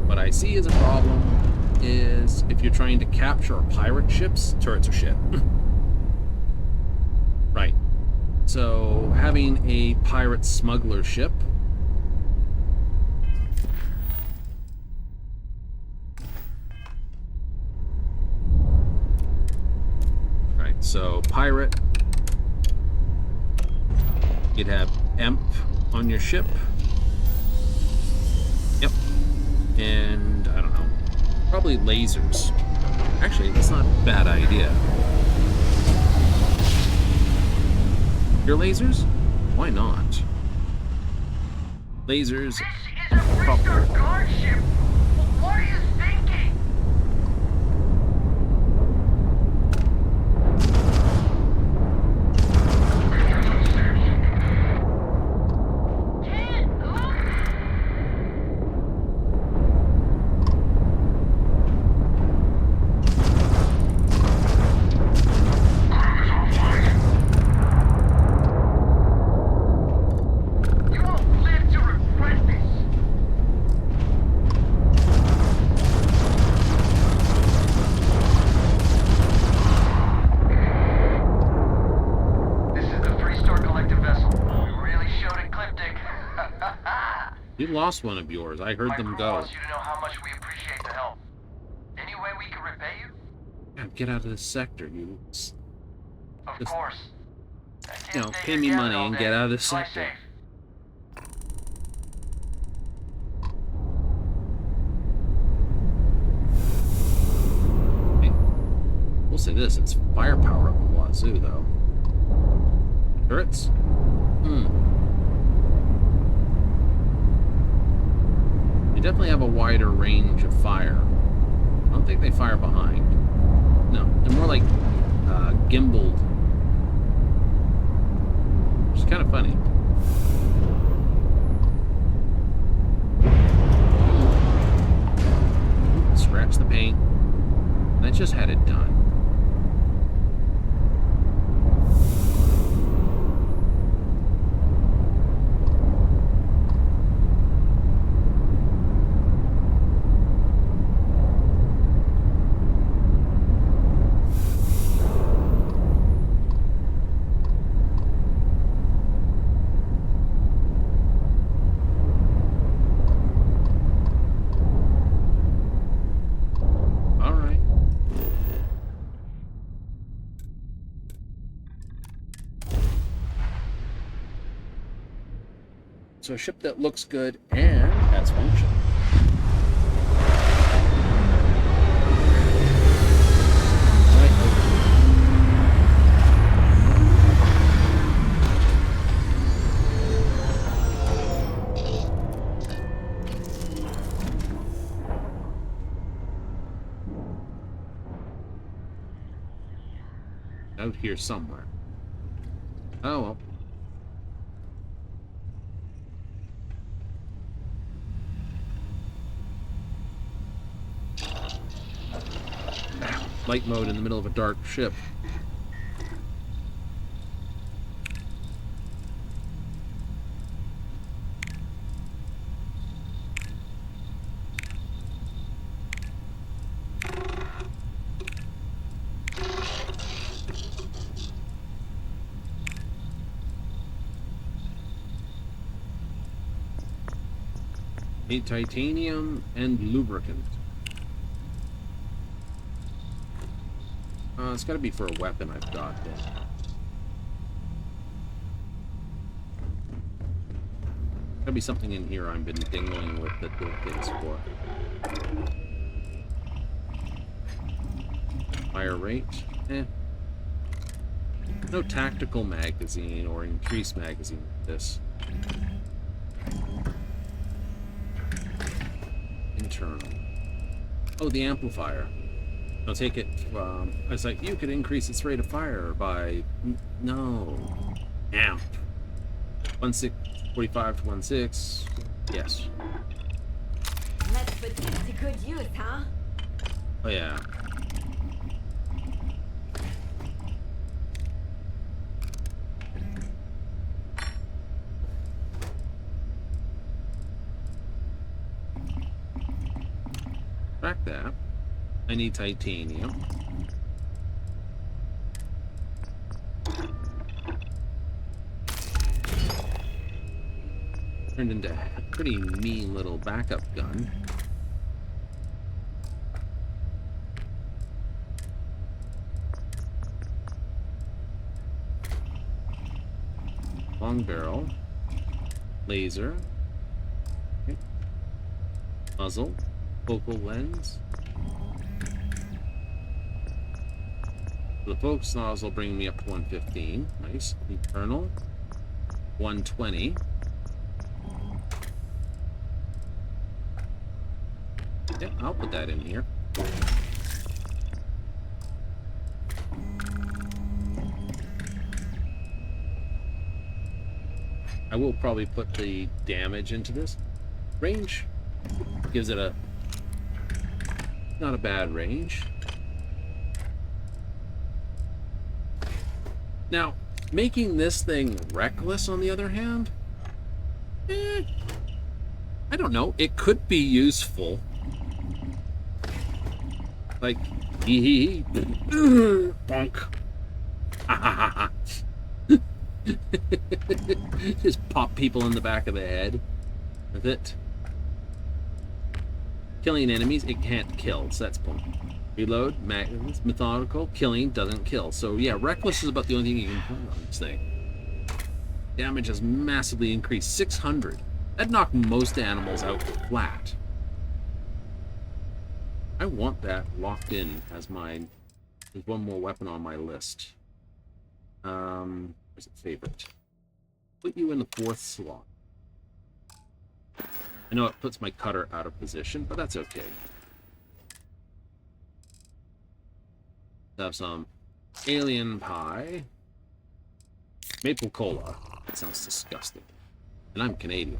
What I see as a problem is if you're trying to capture pirate ships, turrets are shit. Right. So having a pirate smuggler ship so pirate, you'd have EMP on your ship. Yep. And I don't know, probably lasers. Actually, that's not a bad idea. Your lasers? Why not? Lasers. This is a Freestar guard ship. What are you thinking? You lost one of yours. I heard them go. Wants you to know how much we appreciate the help. Any way we can repay you? God, get out of this sector, you. Of Just, course. you know, pay me money and get out of this Fly sector. safe. We'll say this, it's firepower up in Wazoo, though. Turrets? They definitely have a wider range of fire. I don't think they fire behind. No, they're more like gimbaled. Which is kind of funny. fix the paint. And I just had it done. So a ship that looks good and has function. Out here somewhere. Oh well. Light mode in the middle of a dark ship. Need titanium and lubricant. It's got to be for a weapon I've got then. Gotta be something in here I've been dingling with that the things for. Fire rate? Eh. No tactical magazine or increased magazine with this. Internal. Oh, the amplifier. I'll take it. It's like you could increase its rate of fire by no amp 1645 to 16. Yes. Let's put it to good use, huh? Oh yeah. Back that. I need titanium. Turned into a pretty mean little backup gun. Long barrel. Laser. Okay. Muzzle. Focal lens. The focus nozzle bringing me up to 115. Nice. Internal. 120. Yeah, I'll put that in here. I will probably put the damage into this. Range gives it a not a bad range. Now, making this thing reckless, on the other hand, I don't know. It could be useful. Like, hee bonk. Just pop people in the back of the head with it. Killing enemies, it can't kill, so that's point. Reload, methodical, killing doesn't kill. So yeah, reckless is about the only thing you can put on this thing. Damage has massively increased, 600. That'd knock most animals out flat. I want that locked in as mine. There's one more weapon on my list. Where's it favorite? Put you in the 4th slot. I know it puts my cutter out of position, but that's okay. Have some alien pie. Maple cola. That sounds disgusting. And I'm Canadian.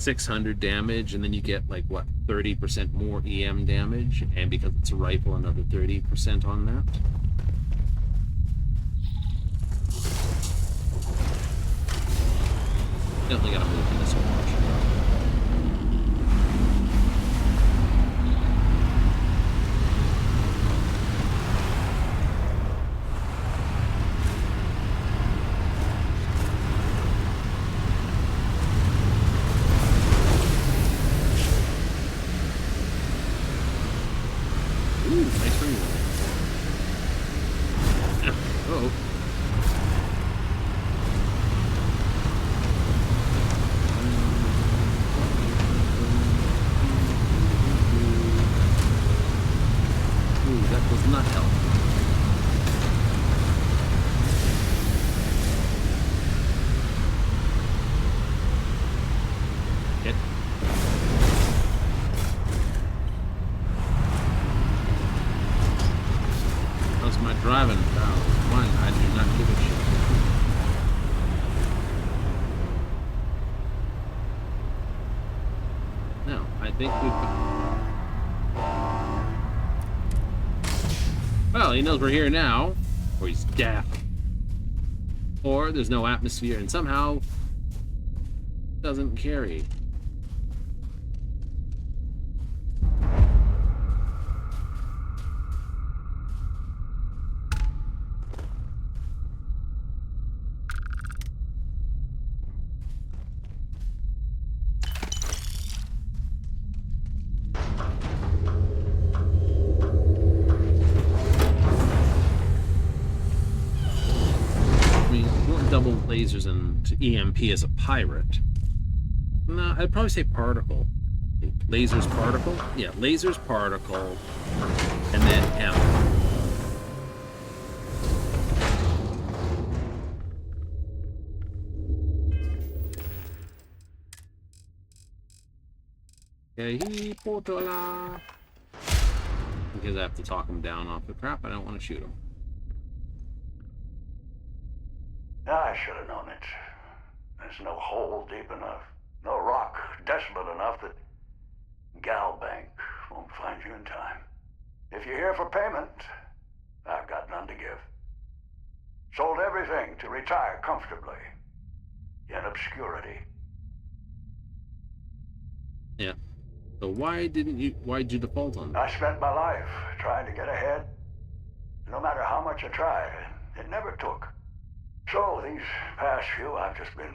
600 damage, and then you get like what, 30% more EM damage, and because it's a rifle, another 30% on that. Definitely gotta move to this one. Driving. One, I do not give a shit. No, I think we've... Well, he knows we're here now, or he's deaf. Or there's no atmosphere and somehow doesn't carry. Lasers and EMP as a pirate. No, I'd probably say particle. Lasers, particle? Yeah, lasers, particle, and then M. Okay, portola. Because I have to talk him down off the crap, I don't want to shoot him. I should have known it. There's no hole deep enough, no rock desolate enough that galbank won't find you in time. If you're here for payment, I've got none to give. Sold everything to retire comfortably, in obscurity. Yeah. So why'd you default on that? I spent my life trying to get ahead. No matter how much I tried, it never took. So, these past few, I've just been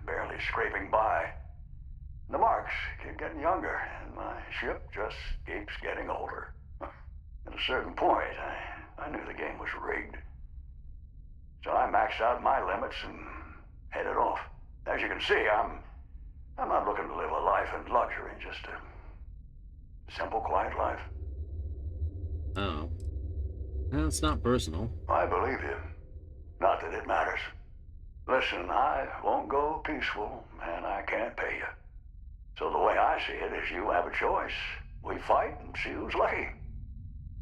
barely scraping by. The marks keep getting younger, and my ship just keeps getting older. At a certain point, I knew the game was rigged. So I maxed out my limits and headed off. As you can see, I'm not looking to live a life in luxury, just a simple, quiet life. Oh. Well, it's not personal. I believe you. Not that it matters. Listen, I won't go peaceful, and I can't pay you. So the way I see it is you have a choice. We fight and see who's lucky.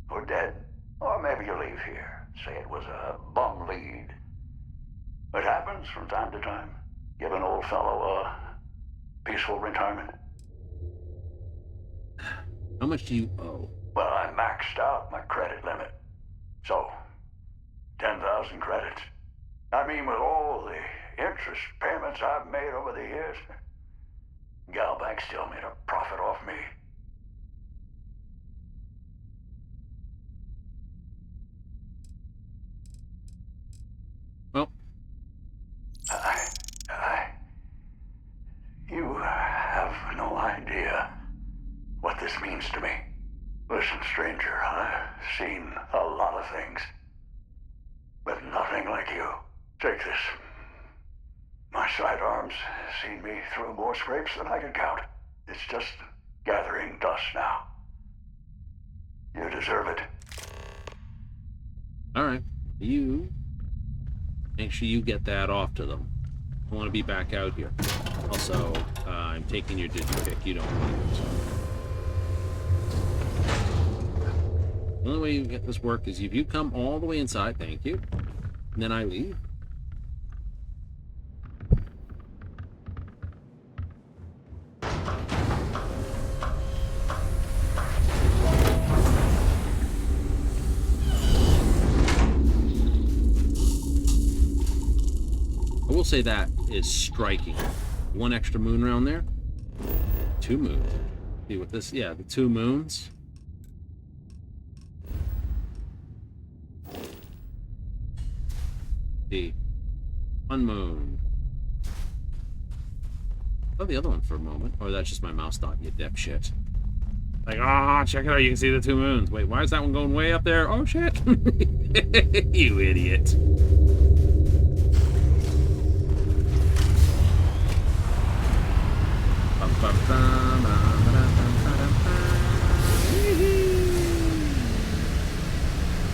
Or dead. Or maybe you leave here. Say it was a bum lead. It happens from time to time. Give an old fellow a peaceful retirement. How much do you owe? Well, I maxed out my credit limit. So, 10,000 credits. I mean, with all the interest payments I've made over the years, galbank still made a profit off me. Well, you have no idea what this means to me. Listen, stranger, I've seen a lot of things, but nothing like you. Take this. My sidearms seen me through more scrapes than I can count. It's just gathering dust now. You deserve it. Alright. You make sure you get that off to them. I want to be back out here. Also, I'm taking your digipic. You don't need it. The only way you can get this work is if you come all the way inside, thank you, and then I leave. say that is striking. 1 extra moon round there. 2 moons. See what this? Yeah, the 2 moons. See, 1 moon. Oh, the other one for a moment. Or that's just my mouse dot, you dipshit. Like, ah, oh, check it out. You can see the 2 moons. Wait, why is that one going way up there? Oh, shit. You idiot.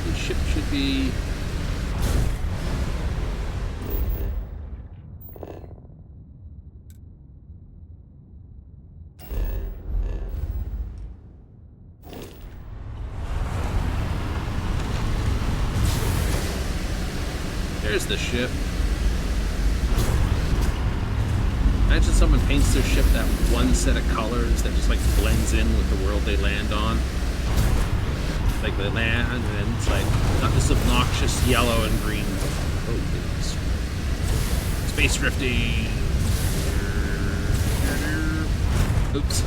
The ship should be... There's the ship. Imagine someone paints their ship that one set of colors that just like blends in with the world they land on. Like they land and then it's like not this obnoxious yellow and green. Oh, goodness. Space drifting. Oops.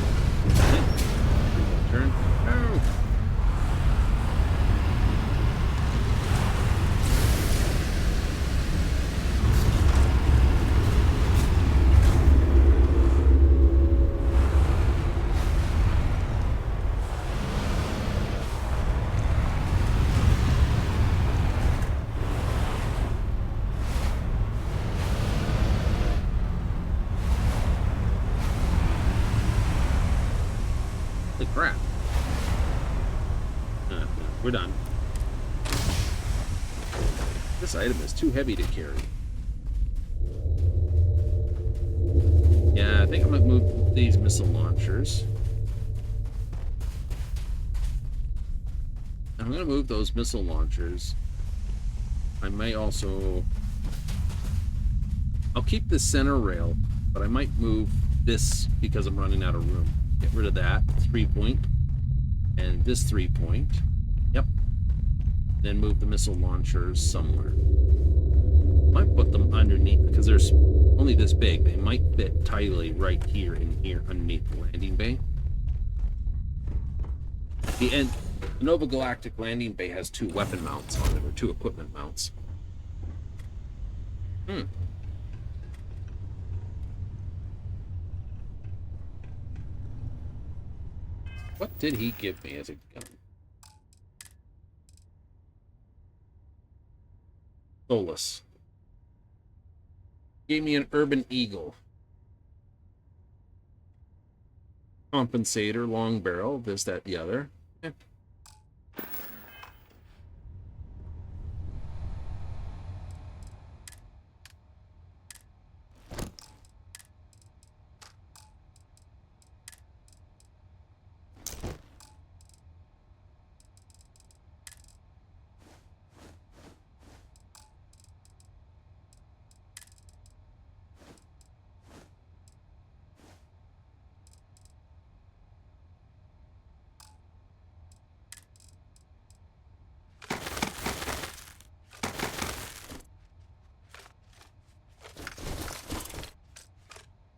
Turn. Oh. Crap. We're done. This item is too heavy to carry. Yeah, I think I'm gonna move these missile launchers. I'm gonna move those missile launchers. I may also... I'll keep the center rail, but I might move this because I'm running out of room. Get rid of that 3-point and this 3-point. Yep. Then move the missile launchers somewhere. Might put them underneath because they're only this big. They might fit tightly right here and here underneath the landing bay. The Nova Galactic landing bay has 2 weapon mounts on it, or 2 equipment mounts. What did he give me as a gun? Solus. Gave me an Urban Eagle. Compensator, long barrel, this, that, the other. Eh.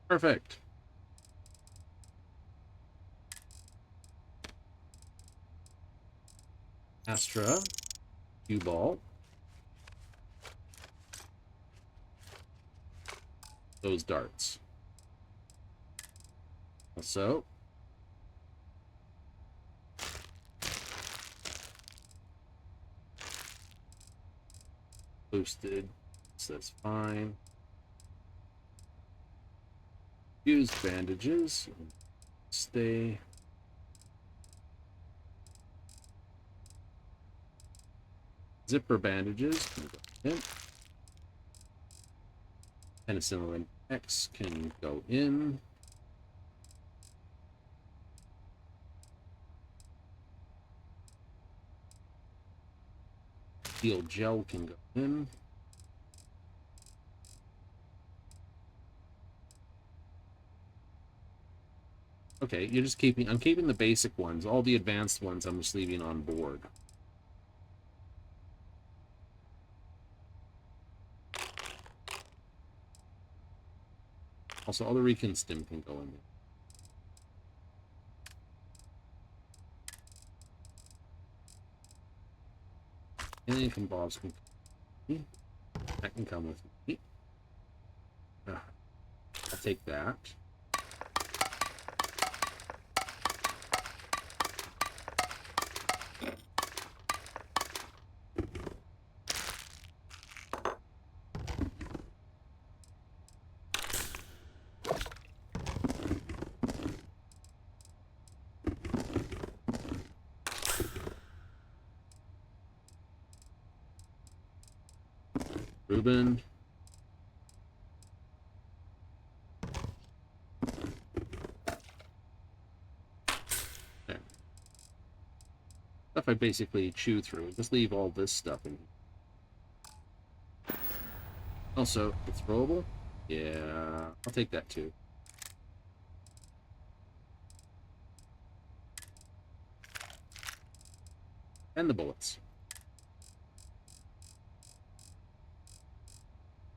Perfect. Astra, cue ball. Those darts. Also, boosted, so that's fine. Use bandages. Stay. Zipper bandages. Penicillin X can go in. Steel gel can go in. Okay, you're just keeping... I'm keeping the basic ones. All the advanced ones I'm just leaving on board. Also, all the recon stim can go in there. Alien from Bob's can come. That can come with me. I'll take that. Ruben. There. Stuff I basically chew through. Just leave all this stuff in. Also, it's throwable? Yeah, I'll take that too. And the bullets.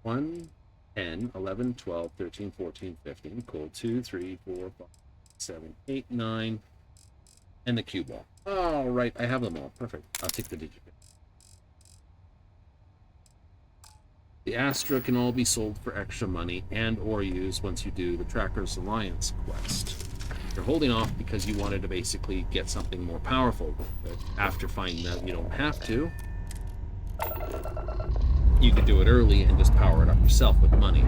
1, 10, 11, 12, 13, 14, 15. Cool. 2, 3, 4, 5, 7, 8, 9. And the cue ball. All right, I have them all. Perfect. I'll take the digit. The Astra can all be sold for extra money and or used once you do the Trackers Alliance quest. You're holding off because you wanted to basically get something more powerful. But after finding out you don't have to, you could do it early and just power it up yourself with money. Oh,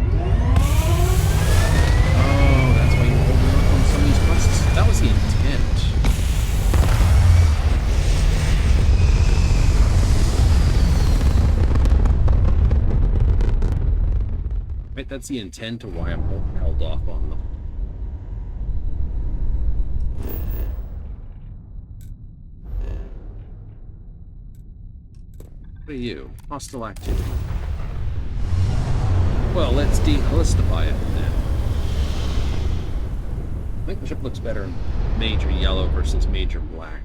that's why you're holding off on some of these quests? That was the intent. Right, that's the intent of why I'm held off on them. What are you? Hostile activity. Well, let's deholistify it then. I think the ship looks better in major yellow versus major black.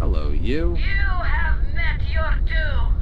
Hello, you. You have met your doom.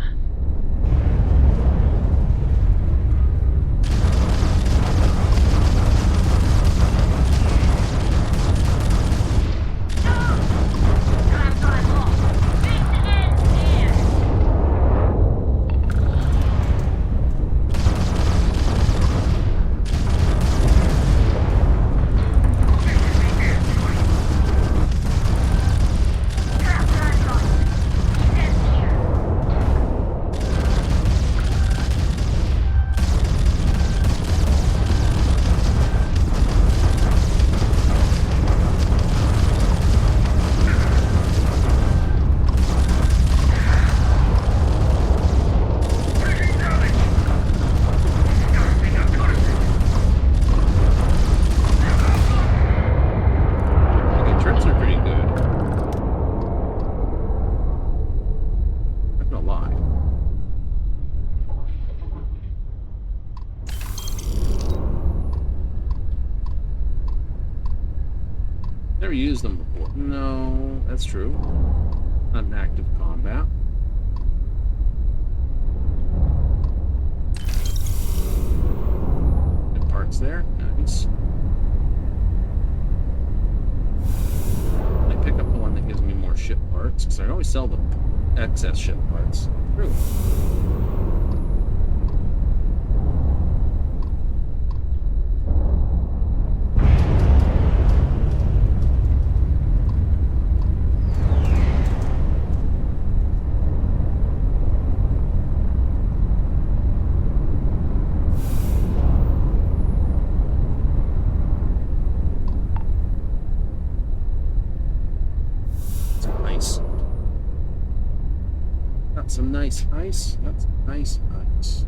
Never used them before. No, that's true. Not in active combat. Good parts there. Nice. I pick up the one that gives me more ship parts, because I always sell the excess ship parts. True. Some nice ice. That's nice ice.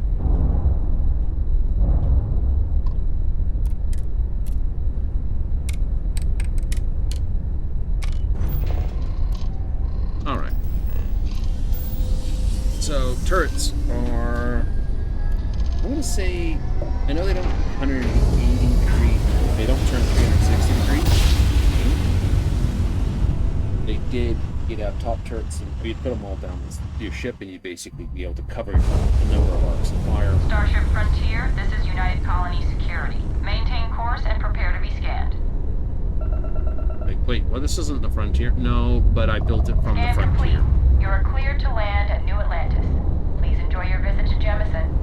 All right. So turrets are, I want to say, I know they don't 180 degree, they don't turn 360 degrees. you'd have top turrets, and you'd put them all down your ship, and you'd basically be able to cover the number of arcs of fire. Starship Frontier, this is United Colony Security. Maintain course and prepare to be scanned. Like, wait, well, this isn't the Frontier? No, but I built it from the Frontier. Complete. You are cleared to land at New Atlantis. Please enjoy your visit to Jemison.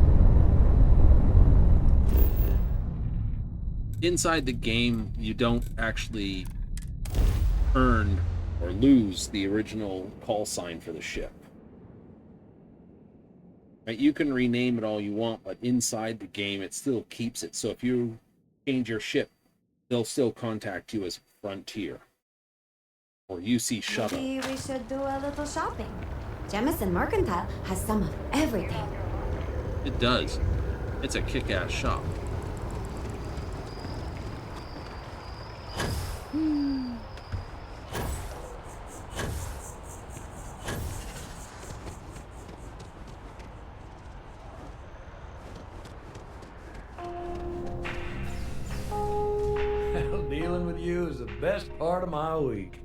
Inside the game, you don't actually earn or lose the original call sign for the ship. Right? You can rename it all you want, but inside the game, it still keeps it. So if you change your ship, they'll still contact you as Frontier or UC Shuttle. Maybe we should do a little shopping. Jemison Mercantile has some of everything. It does. It's a kick-ass shop. Dealing with you is the best part of my week.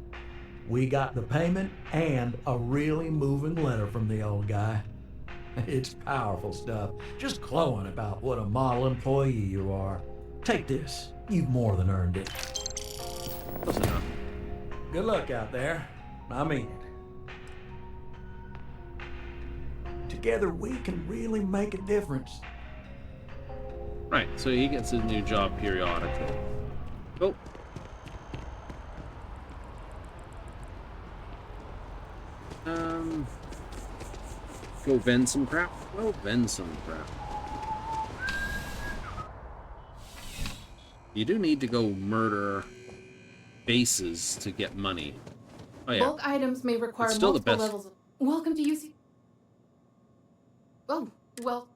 We got the payment and a really moving letter from the old guy. It's powerful stuff, just glowing about what a model employee you are. Take this. You've more than earned it. Close enough. Good luck out there. I mean it. Together we can really make a difference. Right, so he gets his new job periodically. Oh. Go vend some crap? Go vend some crap. You do need to go murder bases to get money. Oh yeah. Bulk items may require It's still multiple the best. levels of... Welcome to UC... Oh, well...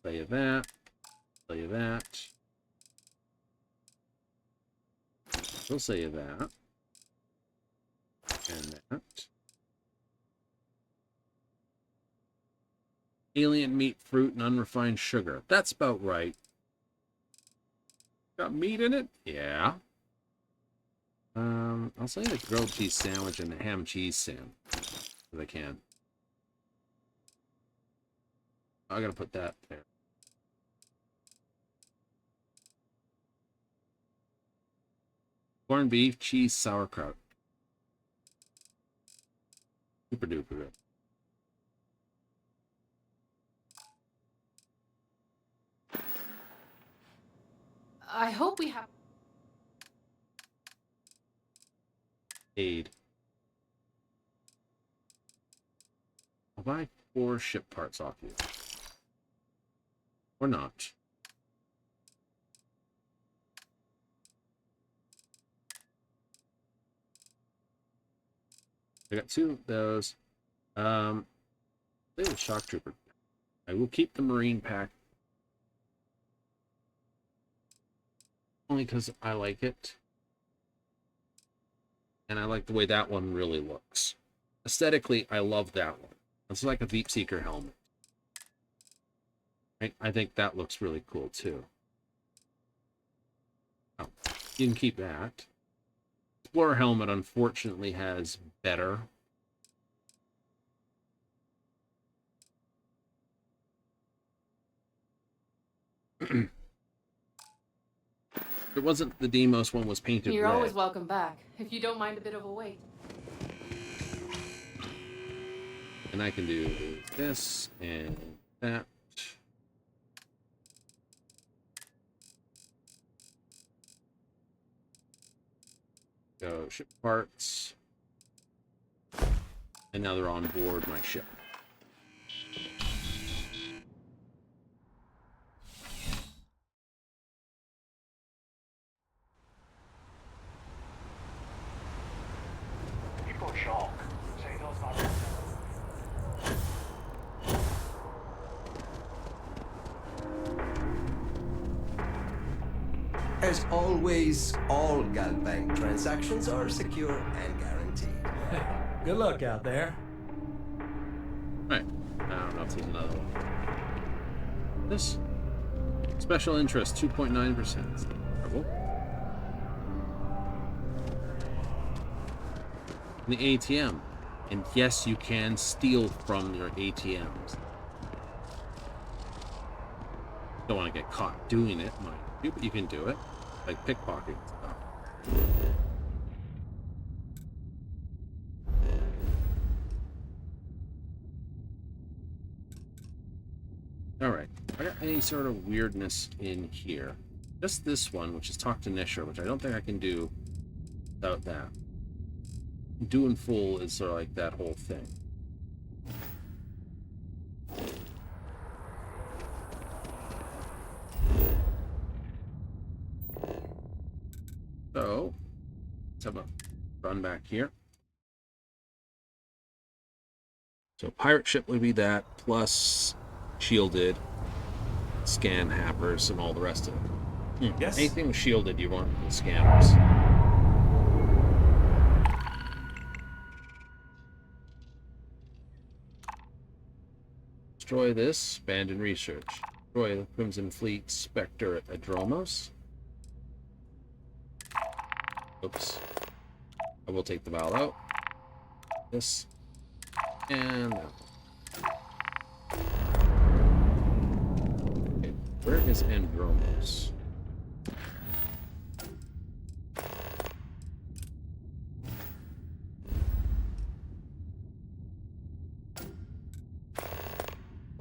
Tell you that. Tell you that. We'll say you that. And that. Alien meat, fruit, and unrefined sugar. That's about right. Got meat in it? Yeah. I'll say the grilled cheese sandwich and the ham cheese sandwich. If I can. I gotta put that there. Corned beef, cheese, sauerkraut. Super duper good. I hope we have... Aid. I'll buy 4 ship parts off you. Or not. I got 2 of those. They were shock trooper. I will keep the marine pack. Only because I like it. And I like the way that one really looks. Aesthetically, I love that one. It's like a Deep Seeker helmet. Right? I think that looks really cool too. Oh, you can keep that. Explorer helmet, unfortunately, has better. It wasn't the Demios one was painted You're red. always welcome back, if you don't mind a bit of a wait. And I can do this and that. Go ship parts. And now they're on board my ship. People joke. Say those not... As always, all galbank transactions are secure and guaranteed. Good luck out there. Right. I don't know if there's another one. This special interest 2.9%. in the ATM. And yes, you can steal from your ATMs. Don't want to get caught doing it, mind you, but you can do it. Like pickpocketing stuff. Alright, I got any sort of weirdness in here. Just this one, which is talk to Nisha, which I don't think I can do without that. Doing full is sort of like that whole thing. So, let's have a run back here. So pirate ship would be that, plus shielded, scan hackers, and all the rest of it. Yes. Anything shielded you want with scanners. Destroy this, abandon research. Destroy the Crimson Fleet Spectre at Adromos. Oops. I will take the valve out. This. And that. Okay, where is Andromos?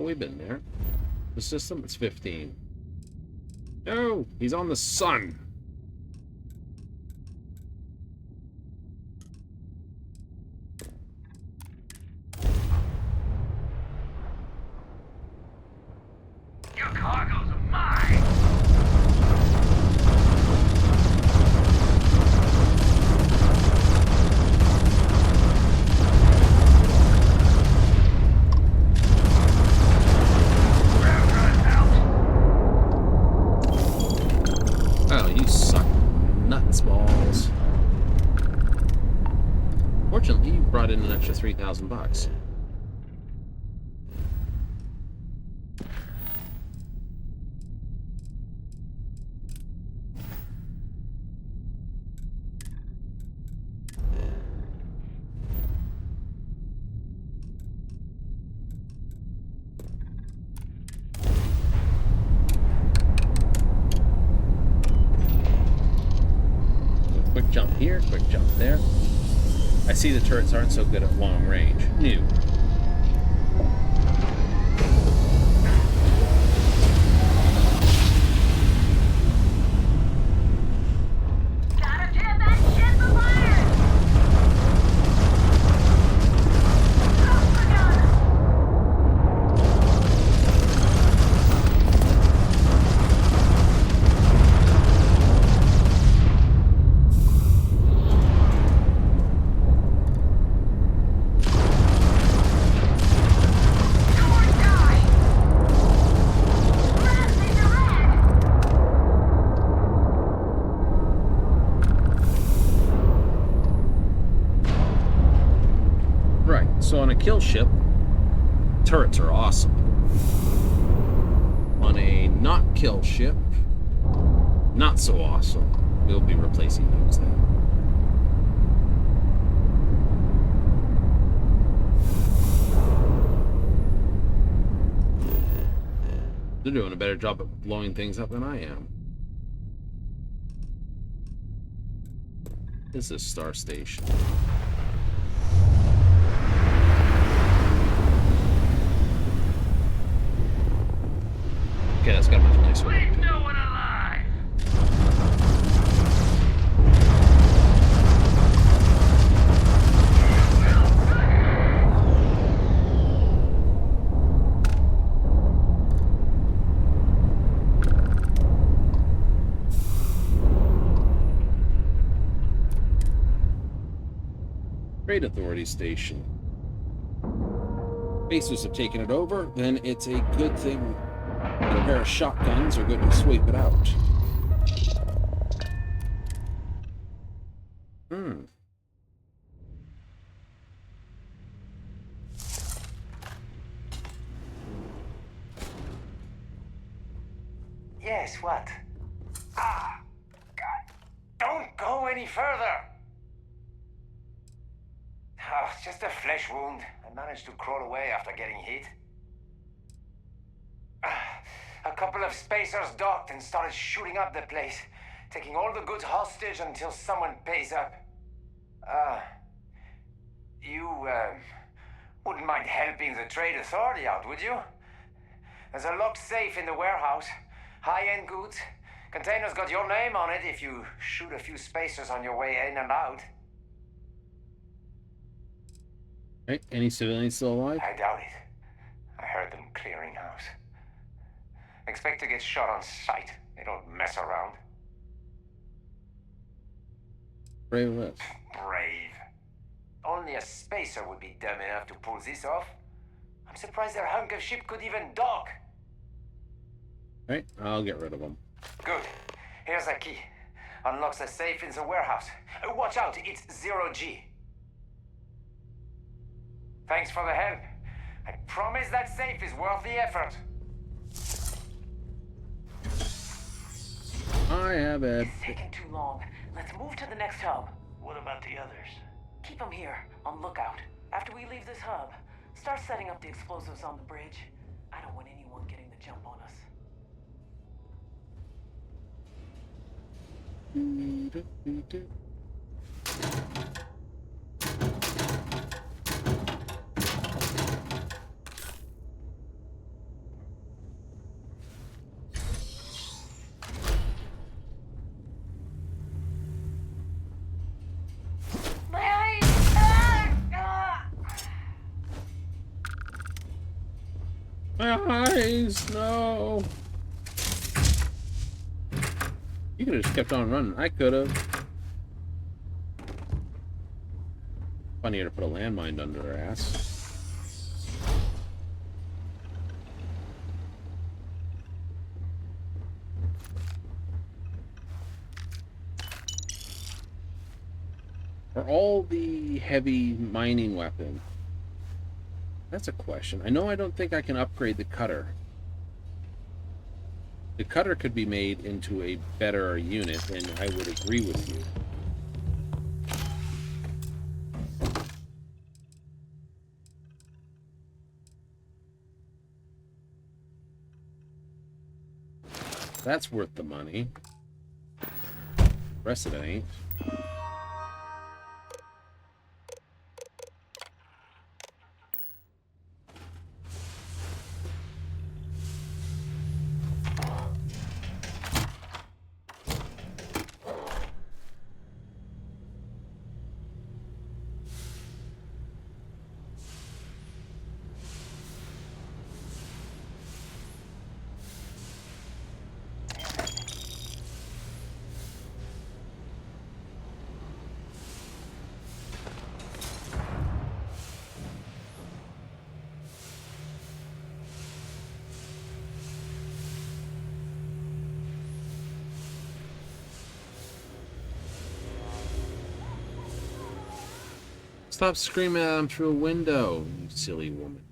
Oh, we've been there. The system, it's 15. No, he's on the sun. Your cargo's mine! Oh, you suck nuts balls. Fortunately, you brought in an extra $3,000. Quick jump here, quick jump there. I see the turrets aren't so good at long range. New. Gotta get that ship fired! Drop the gun! So on a kill ship, turrets are awesome. On a not kill ship, not so awesome. We'll be replacing those then. They're doing a better job at blowing things up than I am. This is Star Station. Okay, that's got a much nicer look. Leave no one alive! Trade Authority Station. Basers have taken it over, then it's a good thing. A pair of shotguns are good to sweep it out. Yes, what? Ah! God! Don't go any further! Just a flesh wound. I managed to crawl away after getting hit. A couple of spacers docked and started shooting up the place, taking all the goods hostage until someone pays up. You wouldn't mind helping the Trade Authority out, would you? There's a locked safe in the warehouse. High-end goods. Container's got your name on it if you shoot a few spacers on your way in and out. Right, any civilians still alive? I doubt it. I heard them clearing house. Expect to get shot on sight. They don't mess around. Brave lips. Brave. Only a spacer would be dumb enough to pull this off. I'm surprised their hunk of ship could even dock. Right, I'll get rid of them. Good. Here's the key. Unlocks the safe in the warehouse. Watch out, it's 0G. Thanks for the help. I promise that safe is worth the effort. I have it. It's taking too long. Let's move to the next hub. What about the others? Keep them here, on lookout. After we leave this hub, start setting up the explosives on the bridge. I don't want anyone getting the jump on us. My eyes, no. You could have just kept on running. I could have. Funnier to put a landmine under her ass. Are all the heavy mining weapons? That's a question. I know I don't think I can upgrade the cutter. The cutter could be made into a better unit, and I would agree with you. That's worth the money. The rest of it ain't. Stop screaming at him through a window, you silly woman.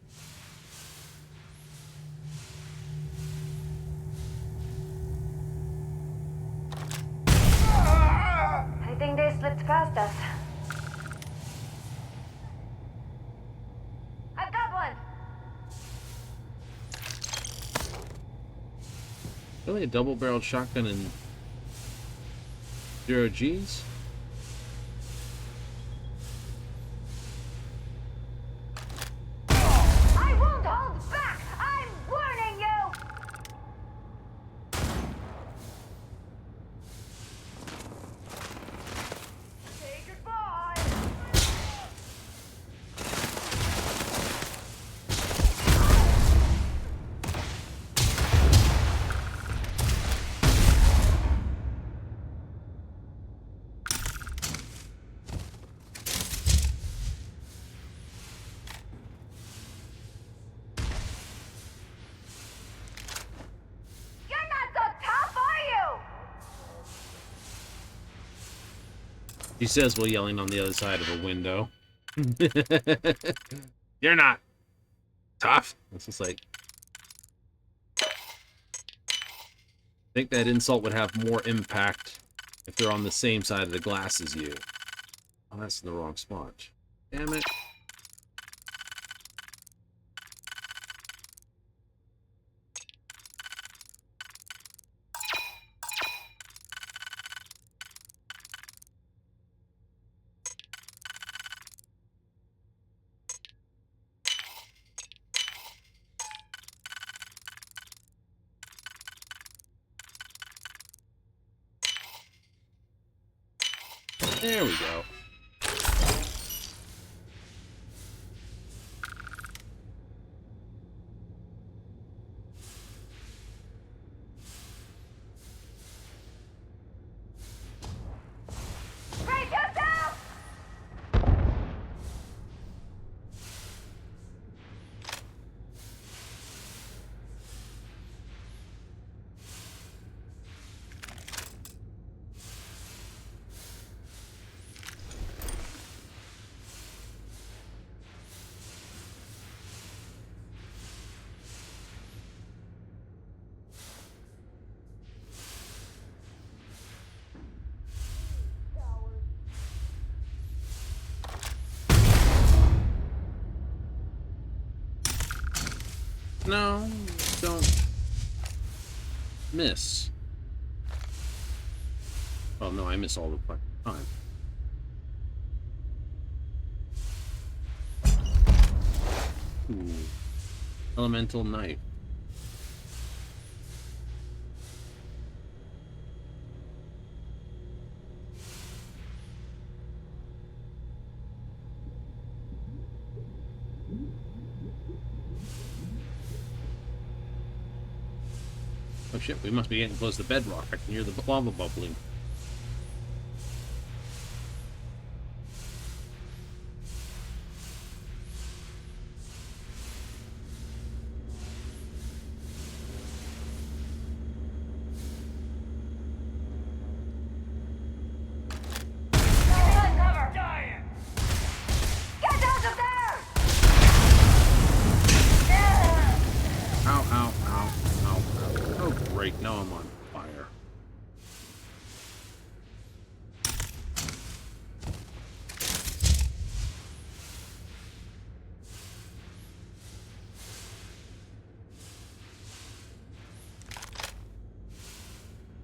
I think they slipped past us. I've got one! Really, a double-barreled shotgun and 0 Gs? She says while yelling on the other side of a window. You're not tough. It's just like... I think that insult would have more impact if they're on the same side of the glass as you. Oh, that's in the wrong spot. Damn it. There we go. Brace yourself! No, don't miss. Oh no, I miss all the fucking time. Ooh. Elemental knife. Oh shit, we must be getting close to bedrock. I can hear the lava bubbling. Now I'm on fire.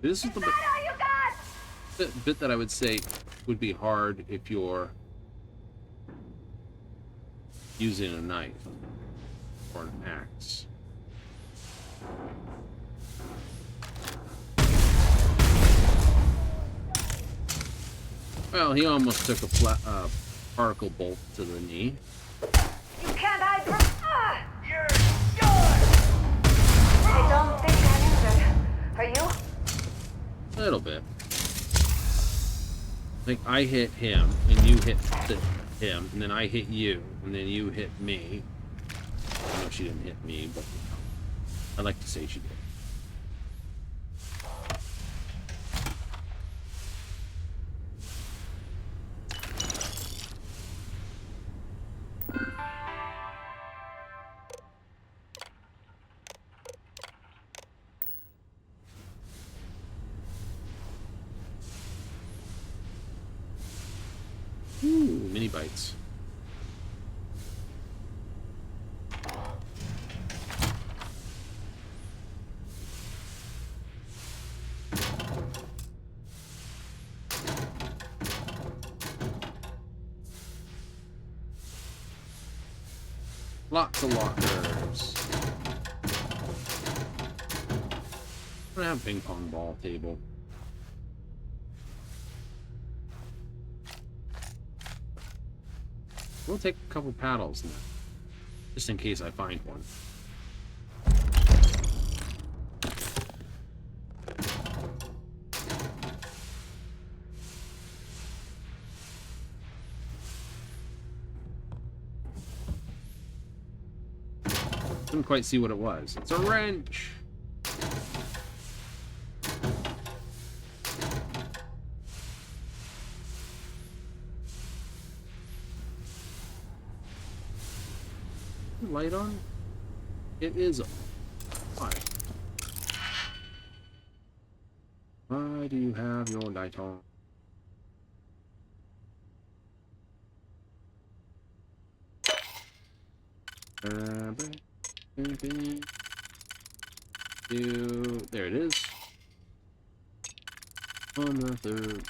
This is the bit that I would say would be hard if you're using a knife or an axe. Well, he almost took a flat particle bolt to the knee. You can't hide from... You're yours! I don't think I'm injured. Are you? A little bit. Like, I hit him, and you hit him, and then I hit you, and then you hit me. I know she didn't hit me, but I like to say she did. Ooh, mini bites. Lots of lockers. I don't have a ping pong ball table. We'll take a couple paddles now, just in case I find one. Couldn't quite see what it was. It's a wrench! Light on? It is on. Why? Why do you have your light on? Why do you have your light on? There it is. On the third.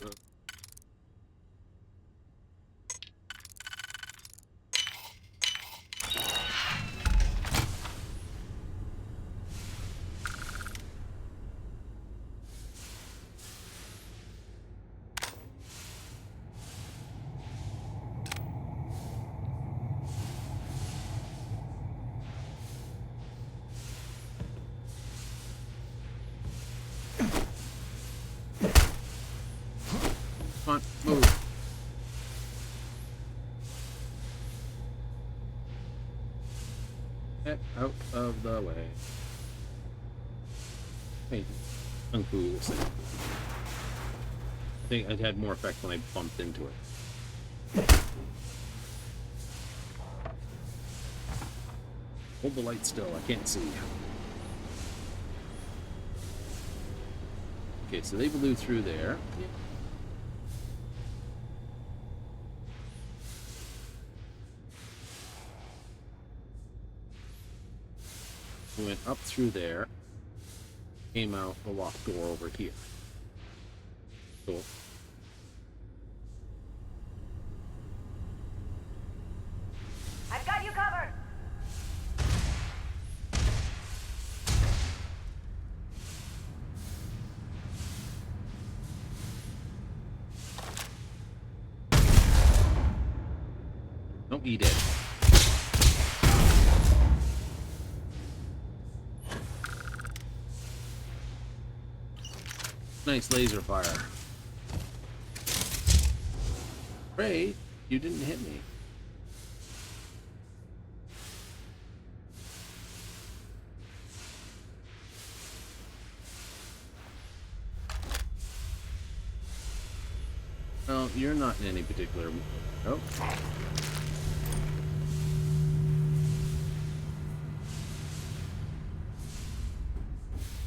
Come on, move. Get out of the way. Hey, uncool thing. I think it had more effect when I bumped into it. Hold the light still, I can't see. Okay, so they blew through there. We went up through there, came out the locked door over here. Cool. I've got you covered. Don't eat it. Nice laser fire. Great, you didn't hit me. Well, you're not in any particular... Oh.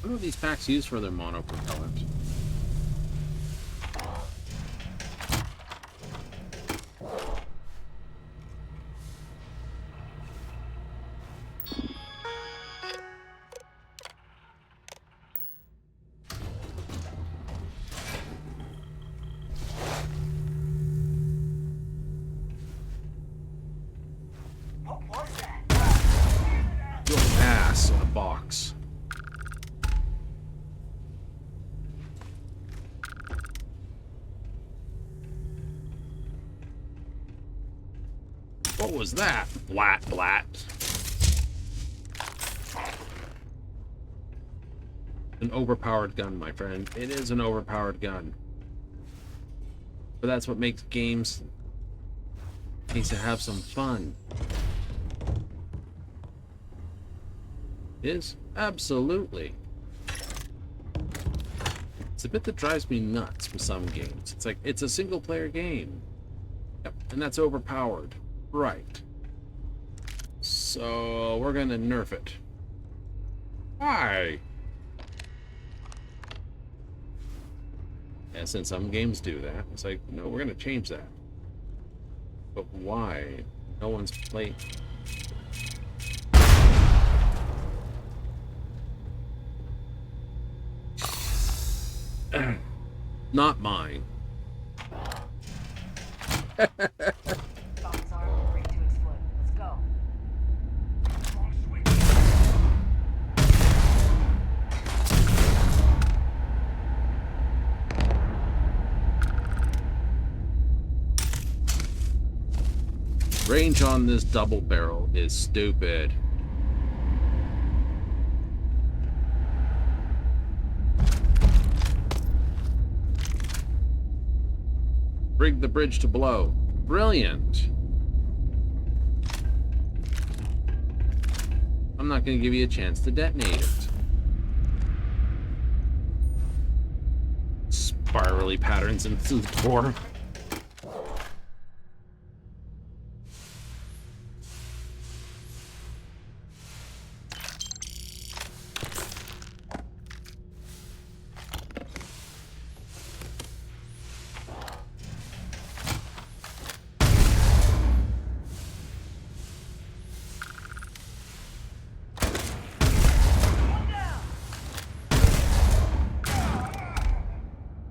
What are these packs used for their monopropellant? What was that? Your ass in a box. What was that? Blat, blat. An overpowered gun, my friend. It is an overpowered gun. But that's what makes games... needs to have some fun. Is? Absolutely. It's a bit that drives me nuts with some games. It's like, it's a single player game. Yep, and that's overpowered. Right. So, we're gonna nerf it. Why? And since some games do that, it's like, no, we're gonna change that. But why? No one's playing. Not mine. Bombs are ready to explode. Let's go. Range on this double barrel is stupid. Rig the bridge to blow. Brilliant. I'm not going to give you a chance to detonate it. Spirally patterns into the door.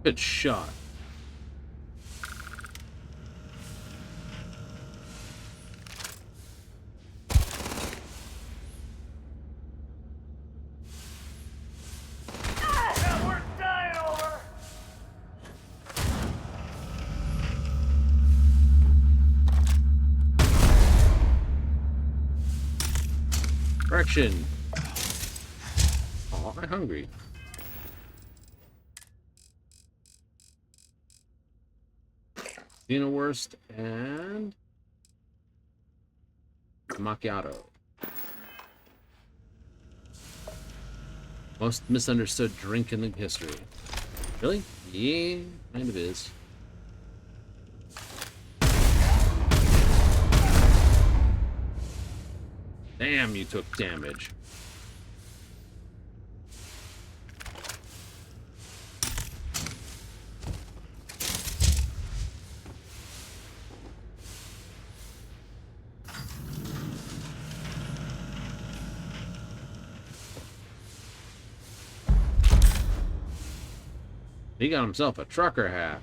Good shot. We're dying over. Correction. Oh, I'm hungry. Dino Worst and macchiato. Most misunderstood drink in the history. Really? Yeah, kind of is. Damn, you took damage. He got himself a trucker hat.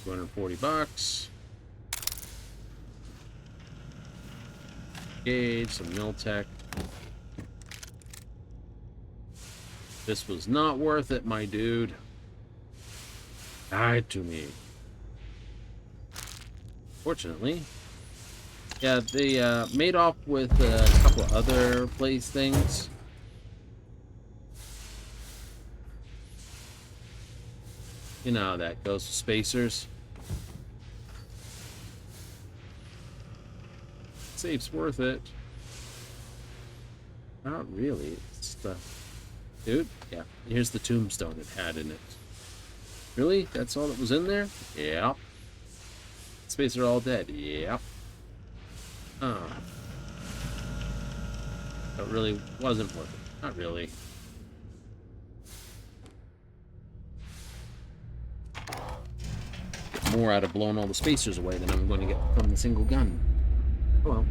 $240. Gauge, some Miltech. This was not worth it, my dude. Died to me. Fortunately. Yeah, they made off with a couple of other place things. You know how that goes with spacers. Safe's worth it. Not really. It's the... Dude, yeah. Here's the tombstone it had in it. Really? That's all that was in there? Yep. Spacer all dead? Yep. Oh. That really wasn't worth it. Not really. Get more out of blowing all the spacers away than I'm going to get from the single gun. Oh well.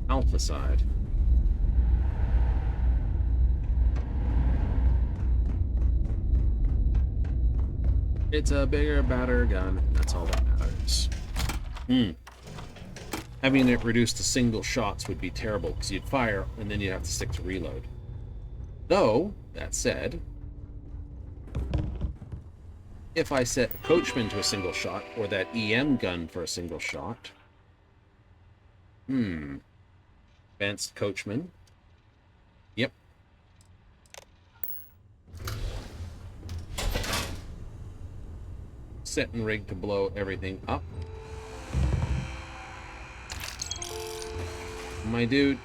Alpha side. It's a bigger, badder gun. That's all that matters. Having it reduced to single shots would be terrible because you'd fire and then you'd have to stick to reload. Though, that said, if I set a Coachman to a single shot or that EM gun for a single shot, advanced Coachman. Yep. Set and rig to blow everything up. My dude,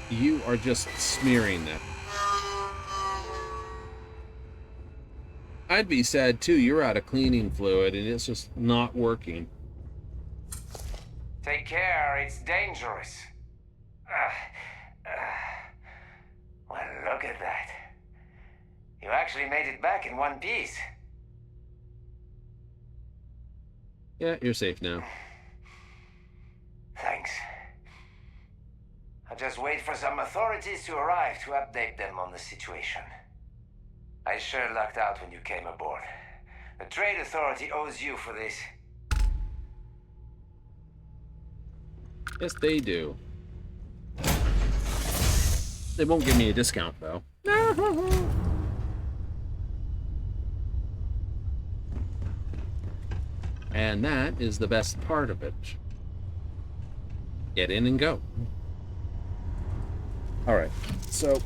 you are just smearing that. I'd be sad too. You're out of cleaning fluid and it's just not working. Take care, it's dangerous. Well, look at that. You actually made it back in one piece. Yeah, you're safe now. Thanks. I'll just wait for some authorities to arrive to update them on the situation. I sure lucked out when you came aboard. The Trade Authority owes you for this. Yes, they do. They won't give me a discount, though. And that is the best part of it. Get in and go. Alright, so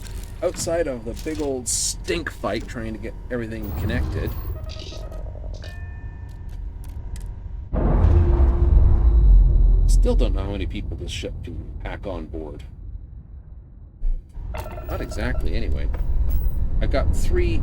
outside of the big old stink fight trying to get everything connected, still don't know how many people this ship can pack on board. Not exactly, anyway. I got 3...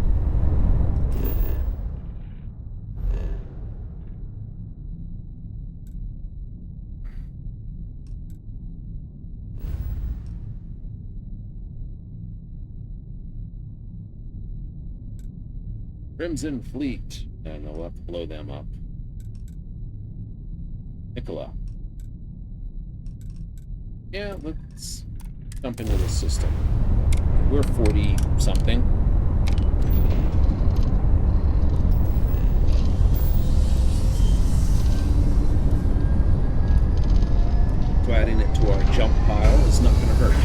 Crimson Fleet. And we'll have to blow them up. Nicola. Yeah, let's jump into the system. We're 40-something. So adding it to our jump pile is not going to hurt.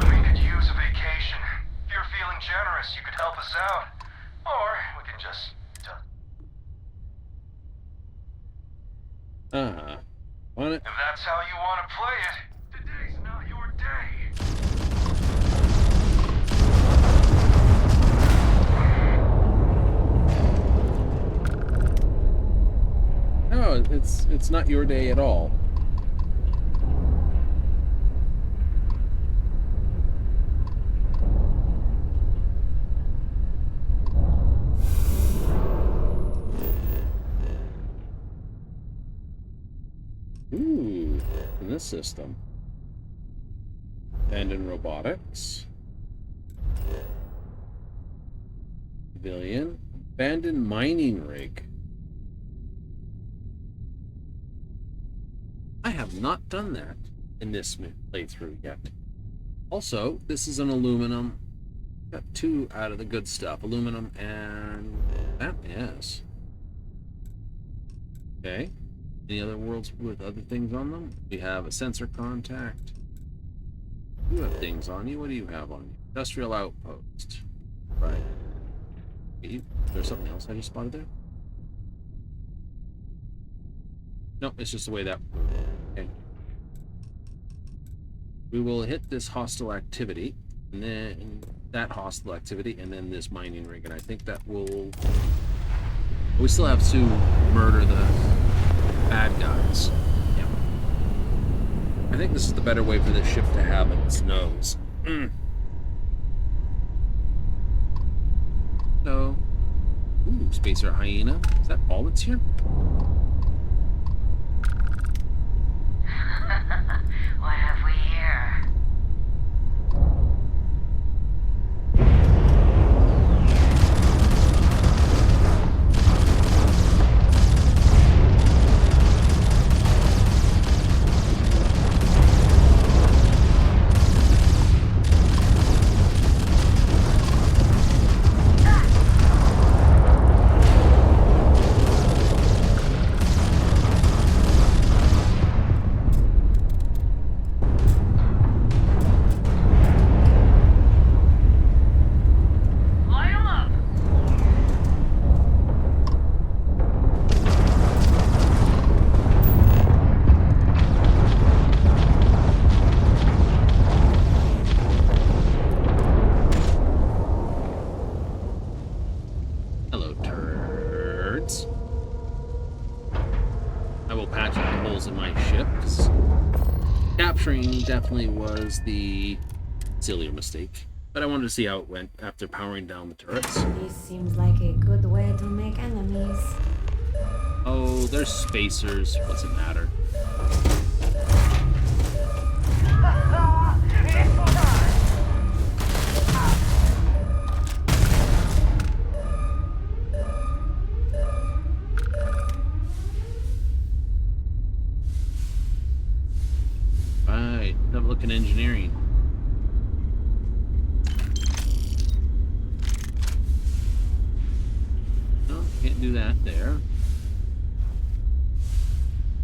We could use a vacation. If you're feeling generous, you could help us out. Or we could just... Want it? If that's how you want to play it, today's not your day. No, it's not your day at all. Ooh, in this system. Abandoned robotics. Civilian. Abandoned mining rig. I have not done that in this playthrough yet. Also, this is an aluminum. Got two out of the good stuff. Aluminum and that, yes. Okay. Any other worlds with other things on them? We have a sensor contact. You have things on you. What do you have on you? Industrial outpost. Right. There's something else I just spotted there? Nope, it's just the way that... Okay. We will hit this hostile activity, and then that hostile activity, and then this mining rig, and I think that will... We still have to murder the bad guys. Yep. I think this is the better way for this ship to have its nose. So... Ooh, Spacer Hyena. Is that all that's here? What have we here? Definitely was the sillier mistake, but I wanted to see how it went after powering down the turrets. This seems like a good way to make enemies. Oh, there's spacers. What's it matter? Have a look at engineering. No, can't do that there.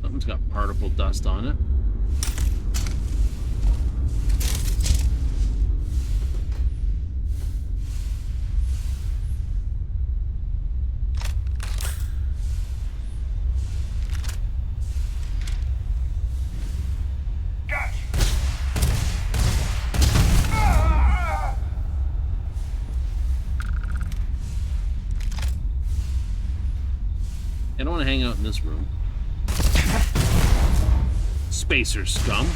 Something's got particle dust on it. I don't want to hang out in this room. Spacer scum.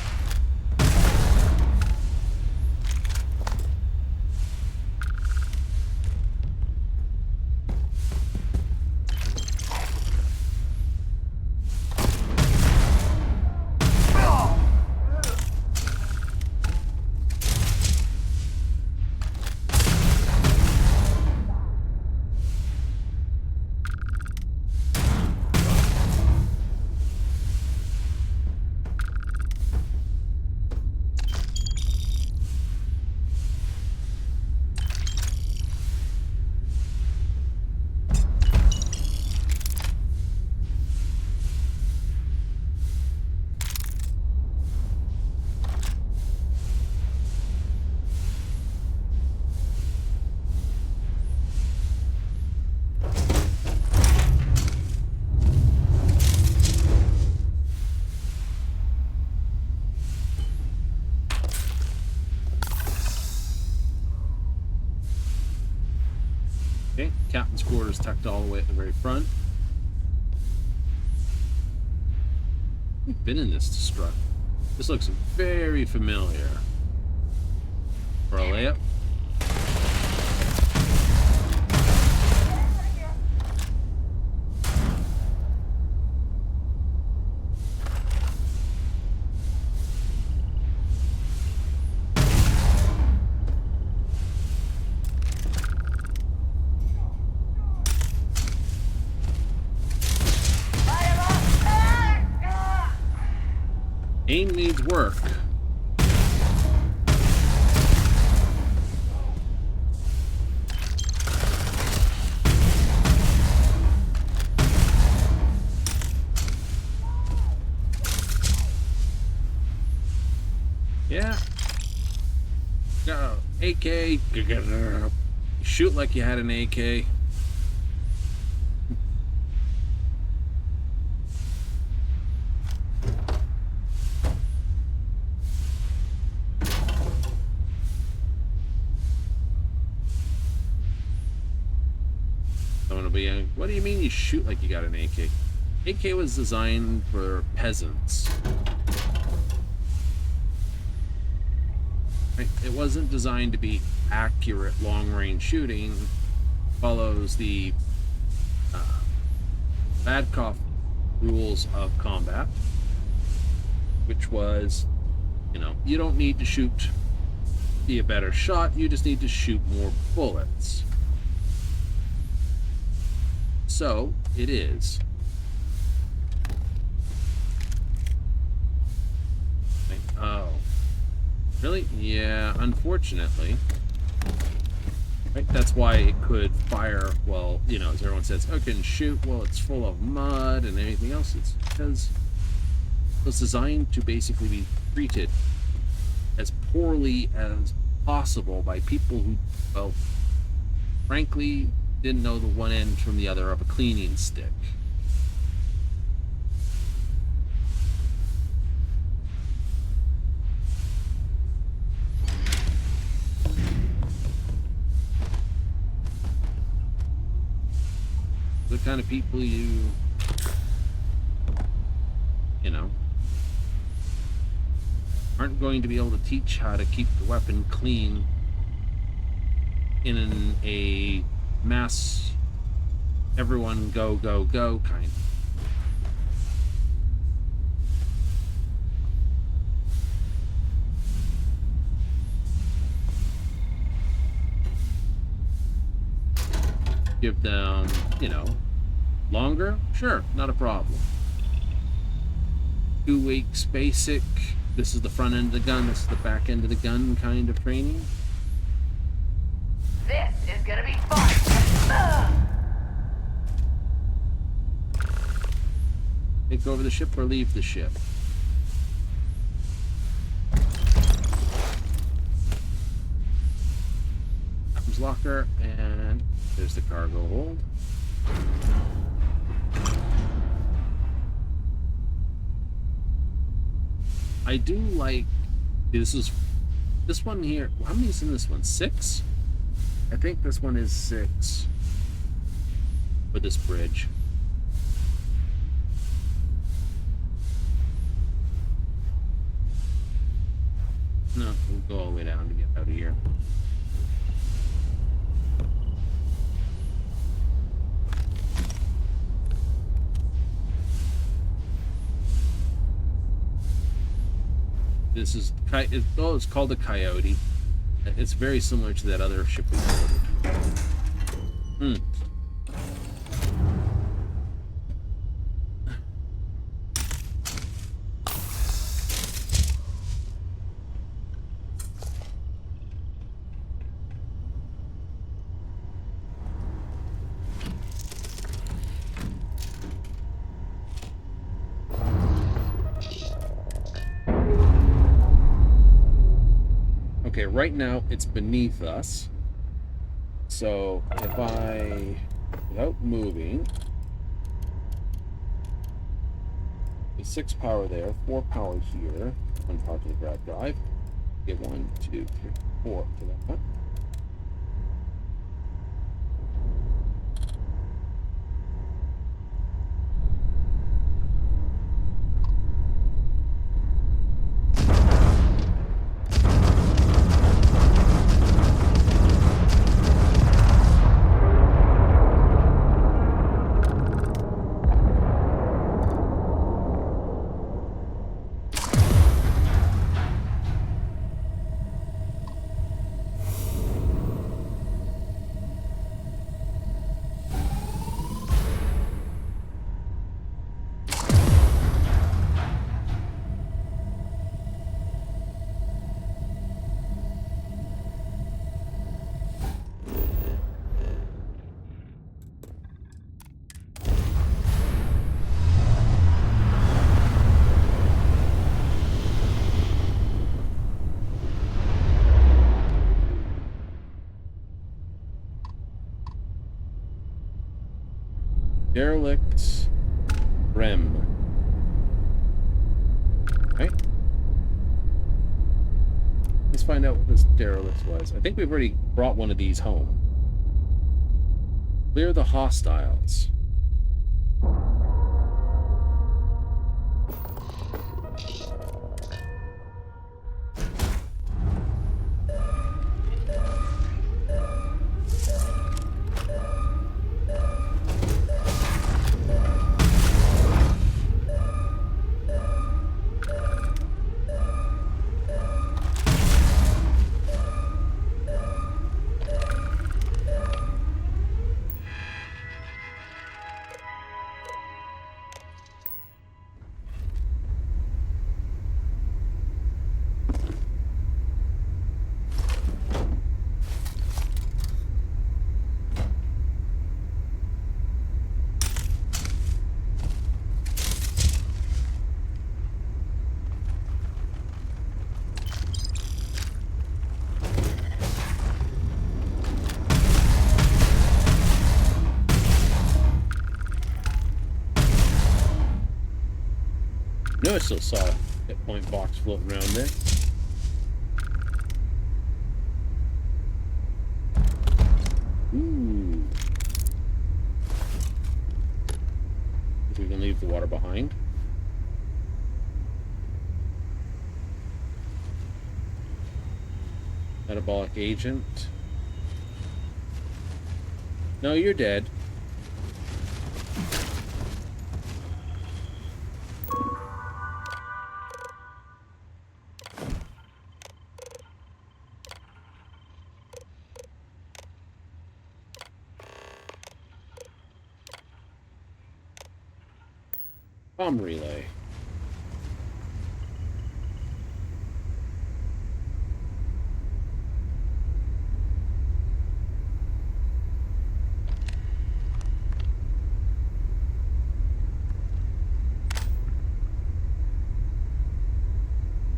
captain's quarters tucked all the way at the very front. We've been in this destruct. This looks very familiar. For a layup. Aim needs work. Yeah. Go. AK. Shoot like you had an AK. What do you mean you shoot like you got an AK? AK was designed for peasants. Right? It wasn't designed to be accurate long-range shooting. It follows the Badcoff rules of combat, which was, you know, you don't need to shoot, be a better shot, you just need to shoot more bullets. So, it is. Oh. Really? Yeah, unfortunately. Right, that's why it could fire, well, you know, as everyone says, oh, it can shoot, well, it's full of mud and everything else. It's because it was designed to basically be treated as poorly as possible by people who, well, frankly, didn't know the one end from the other of a cleaning stick. The kind of people you know, aren't going to be able to teach how to keep the weapon clean in a mass, everyone go, go, go kind. Give them, you know, longer? Sure, not a problem. 2 weeks basic. This is the front end of the gun, this is the back end of the gun kind of training. This is gonna be fun! Take over the ship or leave the ship. Comes locker, and there's the cargo hold. I do like, this one here, how many is in this one? 6? I think this one is 6 for this bridge. No, we'll go all the way down to get out of here. This is, it's called a Coyote. It's very similar to that other ship we ordered. Okay, right now it's beneath us. So if I, without moving, 6 power there, 4 power here, 1 power to the grab drive. Get 1, 2, 3, 4 to that. Derelict Rem. Right? Let's find out what this derelict was. I think we've already brought one of these home. Clear the hostiles. No, I still saw a hit point box floating around there. Ooh. If we can leave the water behind. Metabolic agent. No, you're dead. Comm relay.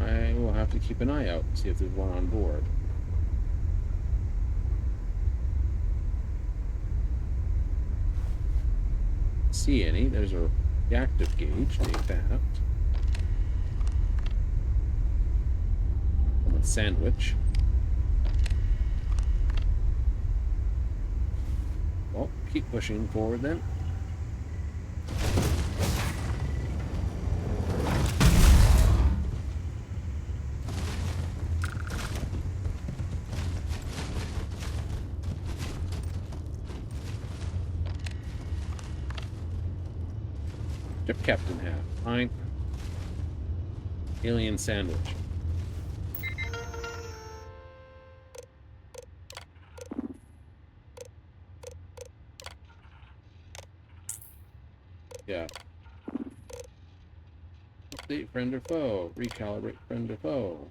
I will have to keep an eye out and see if there's one on board. See any? There's a reactive gauge. Take that. And a sandwich. Well, keep pushing forward then. Ship captain hat. Fine. Alien sandwich. Yeah. Update friend or foe. Recalibrate friend or foe.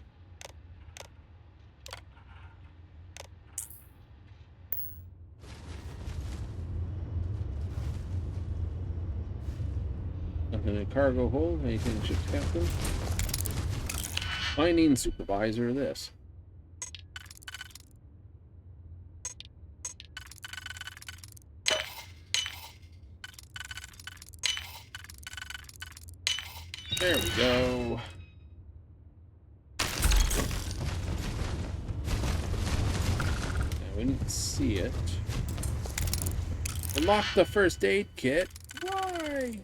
Nothing in a cargo hold. Anything ship's captain. Mining supervisor. This. There we go. Now we need to see it. Unlock the first aid kit. Why?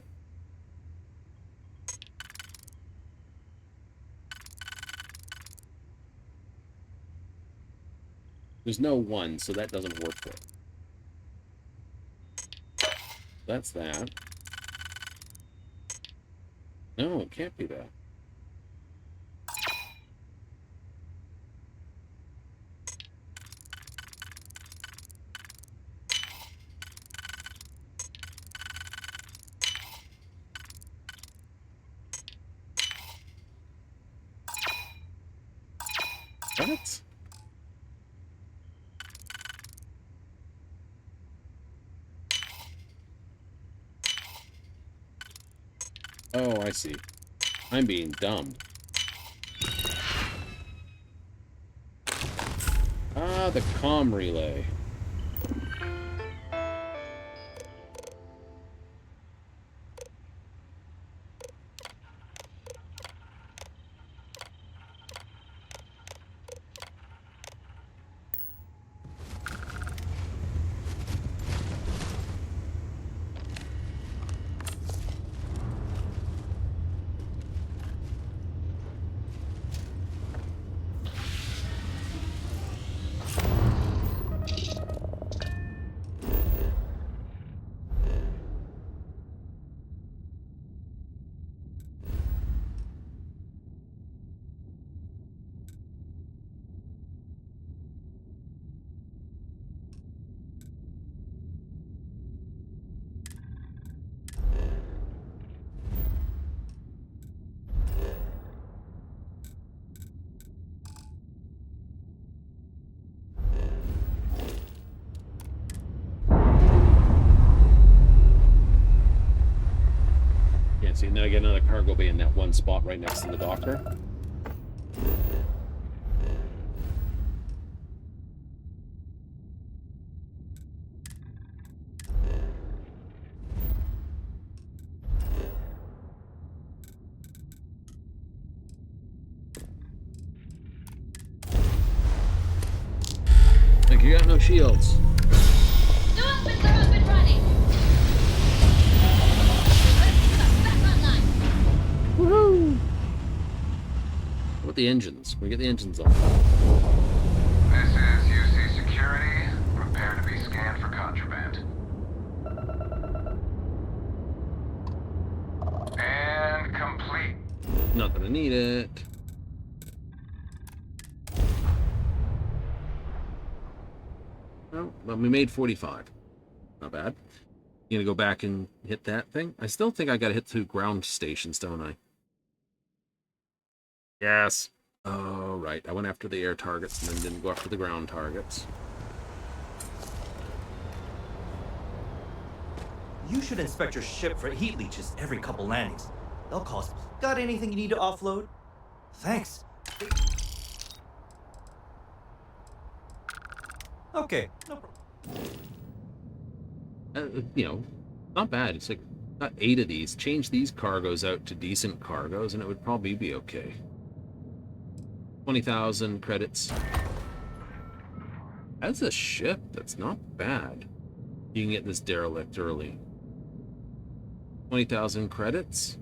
There's no one, so that doesn't work for it. That's that. No, it can't be that. What? Oh, I see. I'm being dumb. Ah, the comm relay. See, and then I get another cargo bay in that one spot right next to the docker. Like, you got no shields. Woohoo! What about the engines? Can we get the engines on? This is UC Security. Prepare to be scanned for contraband. And complete. Not gonna need it. No, but we made 45. Not bad. You gonna go back and hit that thing? I still think I gotta hit 2 ground stations, don't I? Yes. Oh, right. I went after the air targets and then didn't go after the ground targets. You should inspect your ship for heat leeches every couple landings. They'll cost. Got anything you need to offload? Thanks. Okay, no problem. You know, not bad. It's like, got 8 of these. Change these cargoes out to decent cargoes and it would probably be okay. 20,000 credits. That's a ship. That's not bad. You can get this derelict early. 20,000 credits.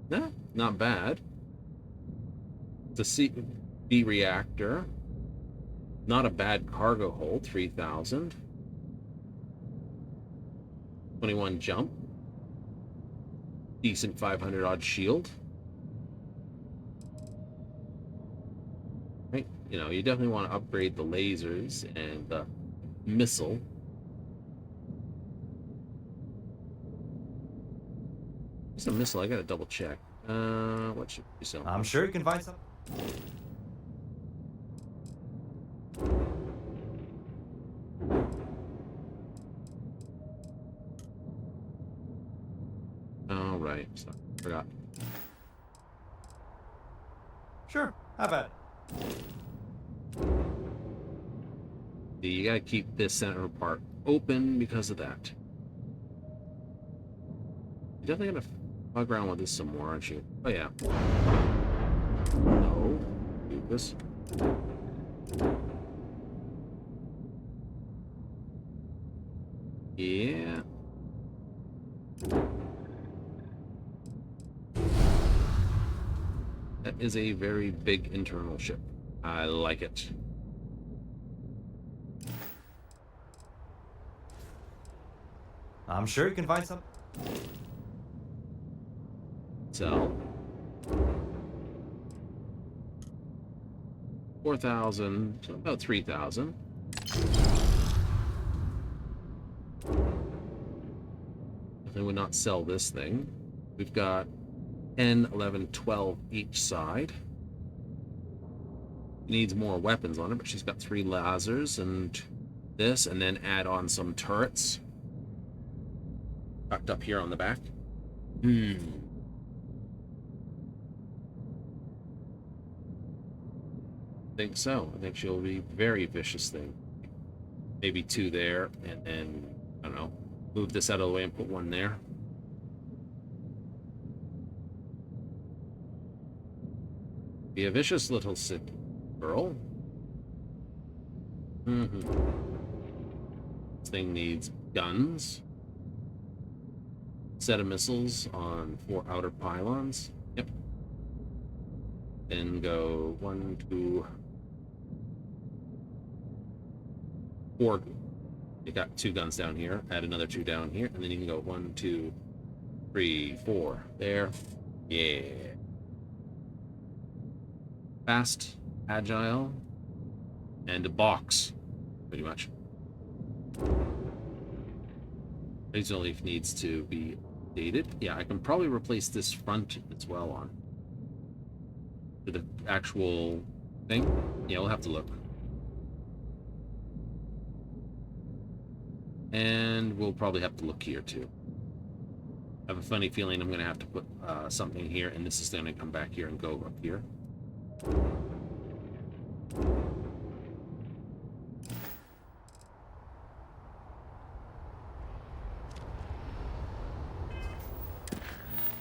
No, not bad. It's a B reactor. Not a bad cargo hold. 3,000. 21 jump. Decent 500 odd shield. Right, you know, you definitely want to upgrade the lasers and the missile. It's a missile. I gotta double check. What should we sell? I'm sure you can find some. Oh right, sorry, forgot. Sure, how about it? You gotta keep this center part open because of that. You're definitely gonna fuck around with this some more, aren't you? Oh yeah. No. Do this. Yeah. That is a very big internal ship. I like it. I'm sure you can find some. Sell. 4,000, so about 3,000. Definitely would not sell this thing. We've got 10, 11, 12 each side. Needs more weapons on it, but she's got 3 lasers and this, and then add on some turrets. Tucked up here on the back. I think so. I think she'll be a very vicious thing. Maybe 2 there, and then, I don't know, move this out of the way and put 1 there. Be a vicious little girl. This thing needs guns. Set of missiles on 4 outer pylons. Yep. Then go 1, 2, 4. You got 2 guns down here. Add another 2 down here, and then you can go 1, 2, 3, 4. There. Yeah. Fast, agile, and a box, pretty much. Razor Leaf needs to be updated. Yeah, I can probably replace this front as well on to the actual thing. Yeah, we'll have to look. And we'll probably have to look here too. I have a funny feeling I'm going to have to put something here, and this is going to come back here and go up here.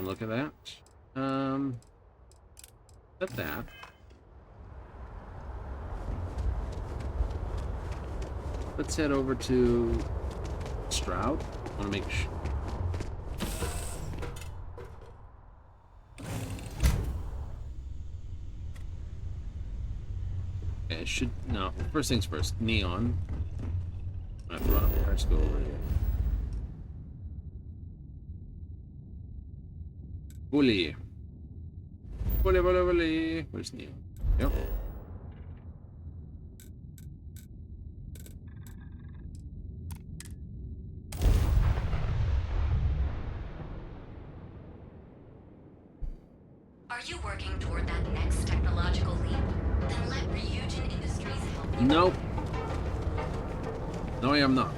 Look at that. At that. Let's head over to Stroud. I want to make sure. Okay, it should. No, first things first. Neon. I have to run up there. Let's go over here. Bully. Bully, bully, bully. Where's Neon? Yep. Are you working toward that next technological leap? Then let Ryujin Industries help you. Nope. No, I am not.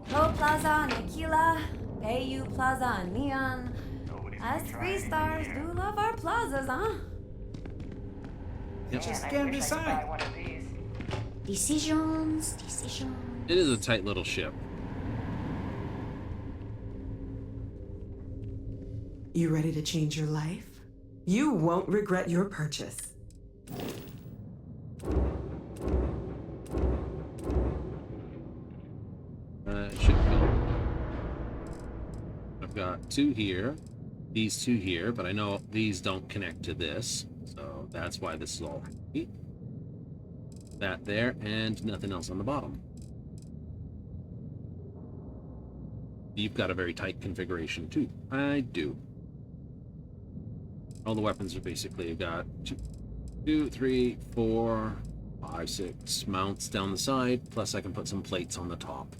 Pro Plaza, Nikila, AU Plaza, Neon. Us Freestars do love our plazas, huh? Yep. Just can't decide. Decisions. It is a tight little ship. You ready to change your life? You won't regret your purchase. Ship build. I've got two here, these two here, but I know these don't connect to this, so that's why this is all heavy. That there, and nothing else on the bottom. You've got a very tight configuration too. I do. All the weapons are basically, I've got 2, 3, 4, 5, 6 mounts down the side, plus I can put some plates on the top.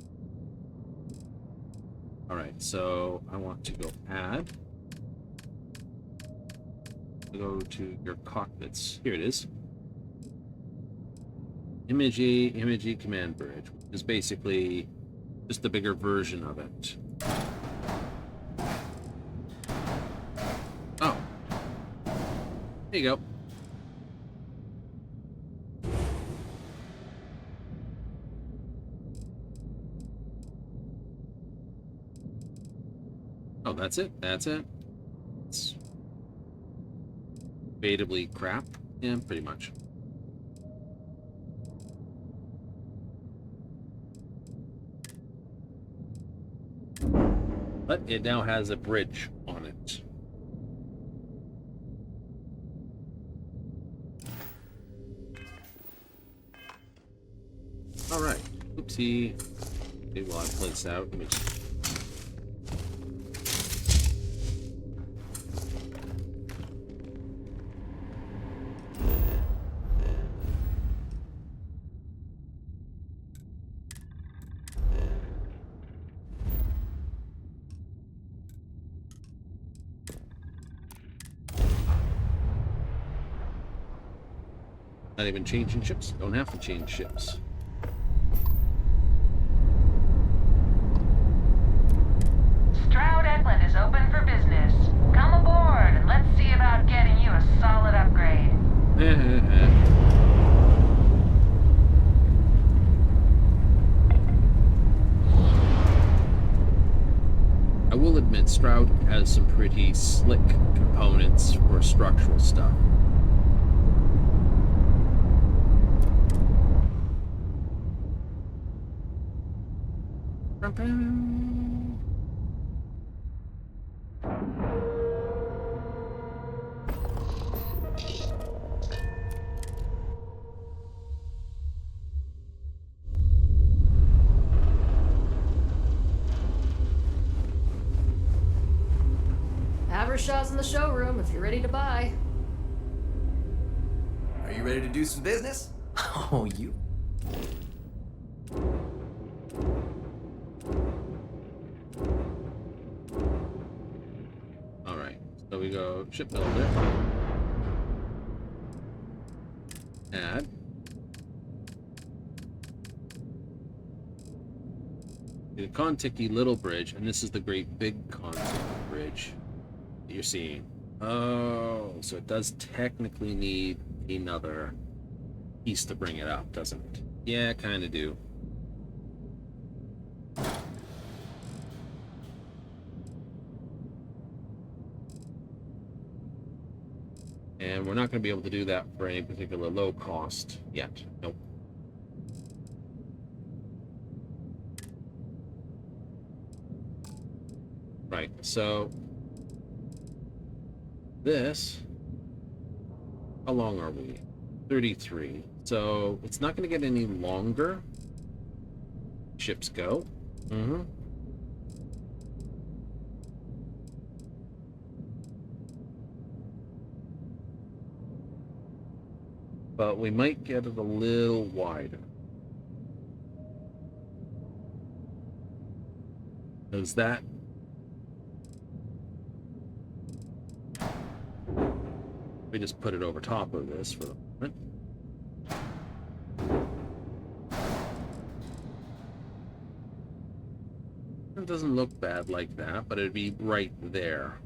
Alright, so I want to go add. Go to your cockpits. Here it is. Imagey command bridge, which is basically just a bigger version of it. Oh. There you go. Oh, that's it. That's it. It's debatably crap. Yeah, pretty much. But it now has a bridge on it. All right. Oopsie. Okay, well, I've placed out. Let me just... Not even changing ships. Don't have to change ships. Stroud Edland is open for business. Come aboard and let's see about getting you a solid upgrade. I will admit Stroud has some pretty slick components for structural stuff. Havershaw's in the showroom if you're ready to buy. Are you ready to do some business? Oh, you. go ship builder. Add. The Kontiki little bridge, and this is the great big Kontiki bridge that you're seeing. Oh, so it does technically need another piece to bring it up, doesn't it? Yeah, kind of do. And we're not going to be able to do that for any particular low cost yet. Nope. Right, so this, how long are we? 33. So it's not going to get any longer. Ships go. Mm-hmm. But we might get it a little wider. Does that... We just put it over top of this for the moment. It doesn't look bad like that, but it'd be right there.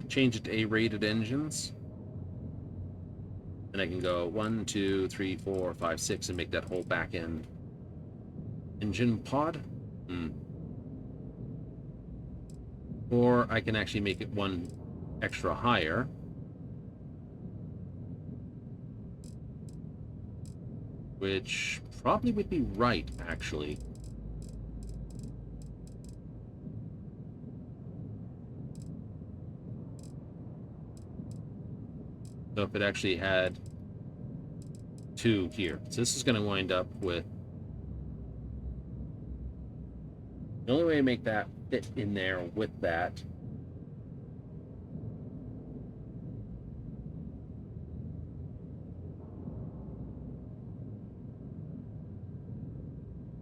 Change it to A-rated engines. And I can go 1, 2, 3, 4, 5, 6 and make that whole back end engine pod. Or I can actually make it one extra higher. Which probably would be right, actually. So if it actually had 2 here. So this is going to wind up with... The only way to make that fit in there with that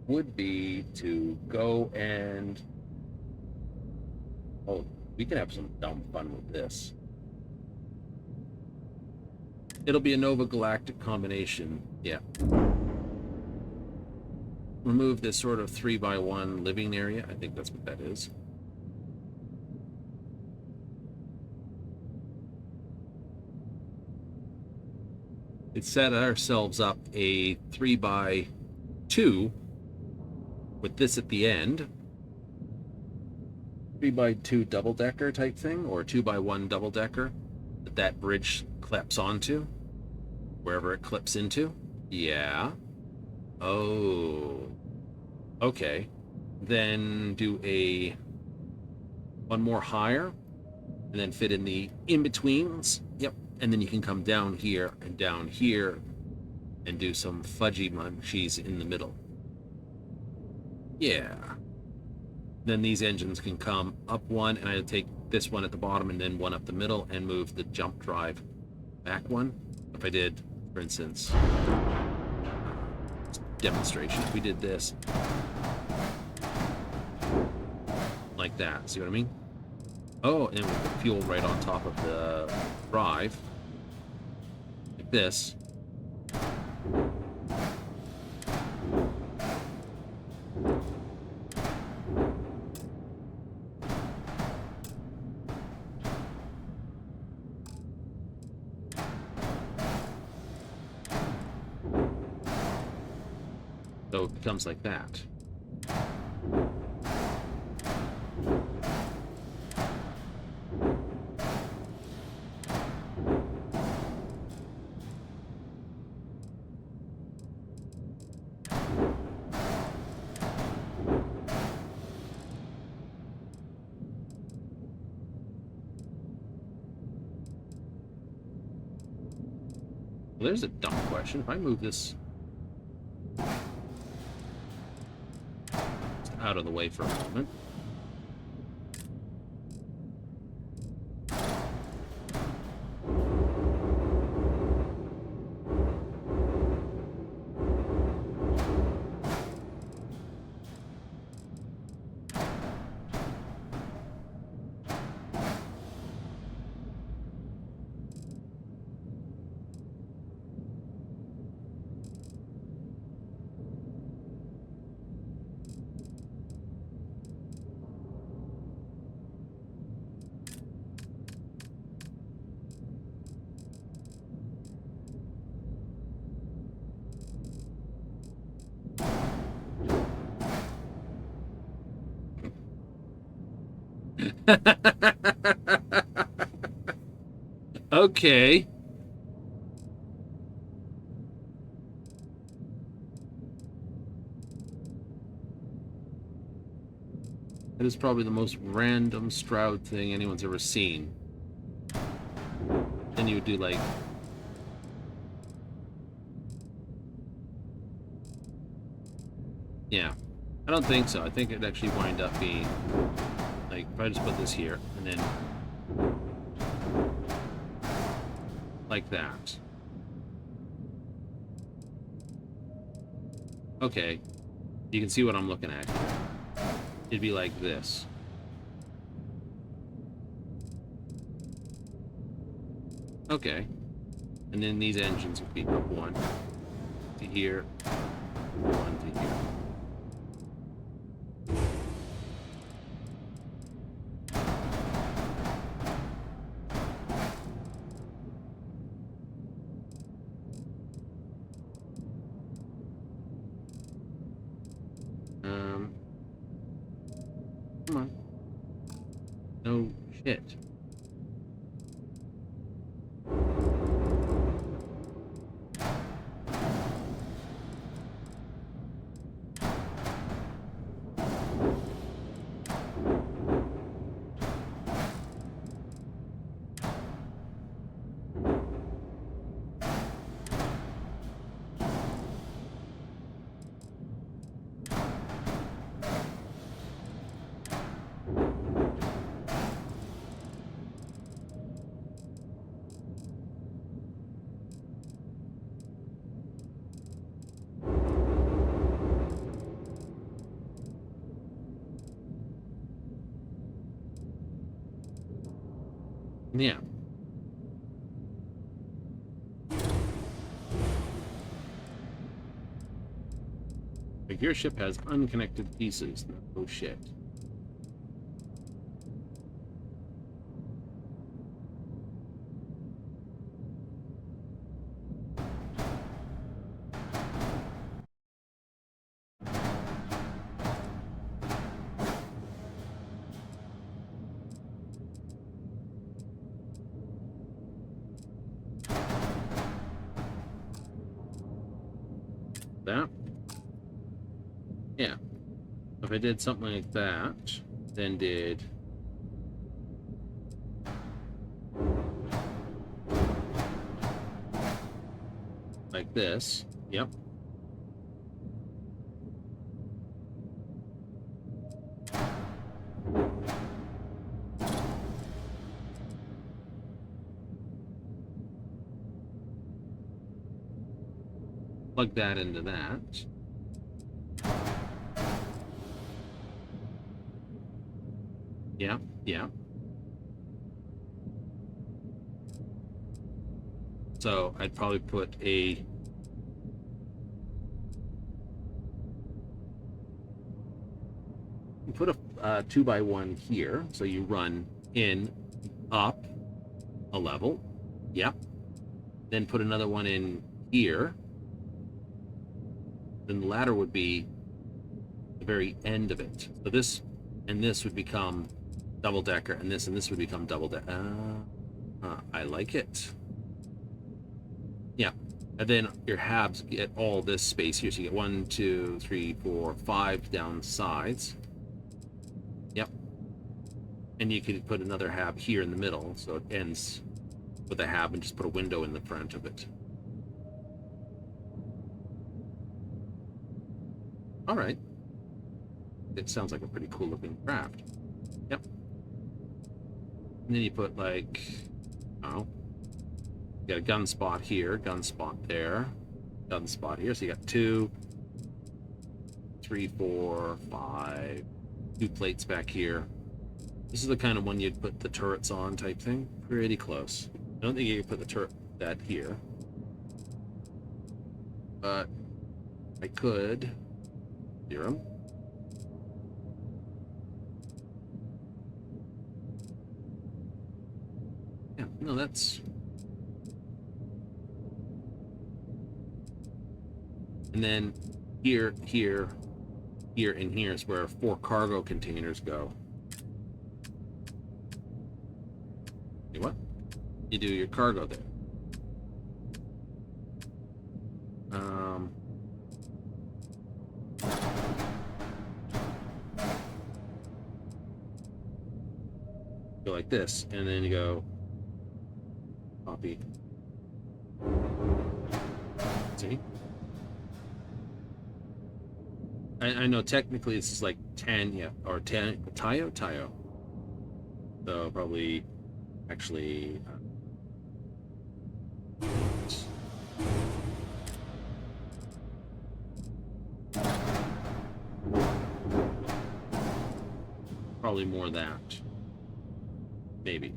would be to go and... Oh, we can have some dumb fun with this. It'll be a Nova Galactic combination, yeah. Remove this sort of 3x1 living area. I think that's what that is. It set ourselves up a 3x2 with this at the end. 3x2 double-decker type thing, or 2x1 double-decker that bridge clips onto, wherever it clips into. Yeah. Oh. Okay. Then do a one more higher, and then fit in the in-betweens. Yep. And then you can come down here, and do some fudgy munchies in the middle. Yeah. Then these engines can come up one, and I'll take this one at the bottom and then one up the middle and move the jump drive back one. If I did, for instance, demonstration, if we did this like that, see what I mean? Oh, and we put fuel right on top of the drive, like this. So it becomes like that. Well, there's a dumb question. If I move this out of the way for a moment. Okay. That is probably the most random Stroud thing anyone's ever seen. Then you would do like... Yeah. I don't think so. I think it'd actually wind up being... Like, if I just put this here, and then... Like that. Okay. You can see what I'm looking at. It'd be like this. Okay. And then these engines would be up one to here, one to here. Come on. No shit. Yeah. Like your ship has unconnected pieces. Oh shit. That. Yeah. If I did something like that, then did like this. Yep. Plug that into that. Yeah, yeah. So I'd probably put a a 2x1 here, so you run in, up a level. Yep. Then put another one in here. Then the ladder would be the very end of it. So this and this would become double decker, and this would become double decker. I like it. Yeah. And then your habs get all this space here. So you get 1, 2, 3, 4, 5 down the sides. Yep. And you could put another hab here in the middle, so it ends with a hab and just put a window in the front of it. All right. It sounds like a pretty cool looking craft. Yep. And then you put like, oh, you got a gun spot here, gun spot there, gun spot here. So you got 2, 3, 4, 5, 2 plates back here. This is the kind of one you'd put the turrets on type thing. Pretty close. I don't think you could put the turret that here, but I could. Zero. Yeah, no, that's... And then here, here, here, and here is where 4 cargo containers go. You what? You do your cargo there. Go like this, and then you go copy. See? I know technically this is like 10, yeah, or 10, Tayo. So probably, actually, probably more of that. Maybe.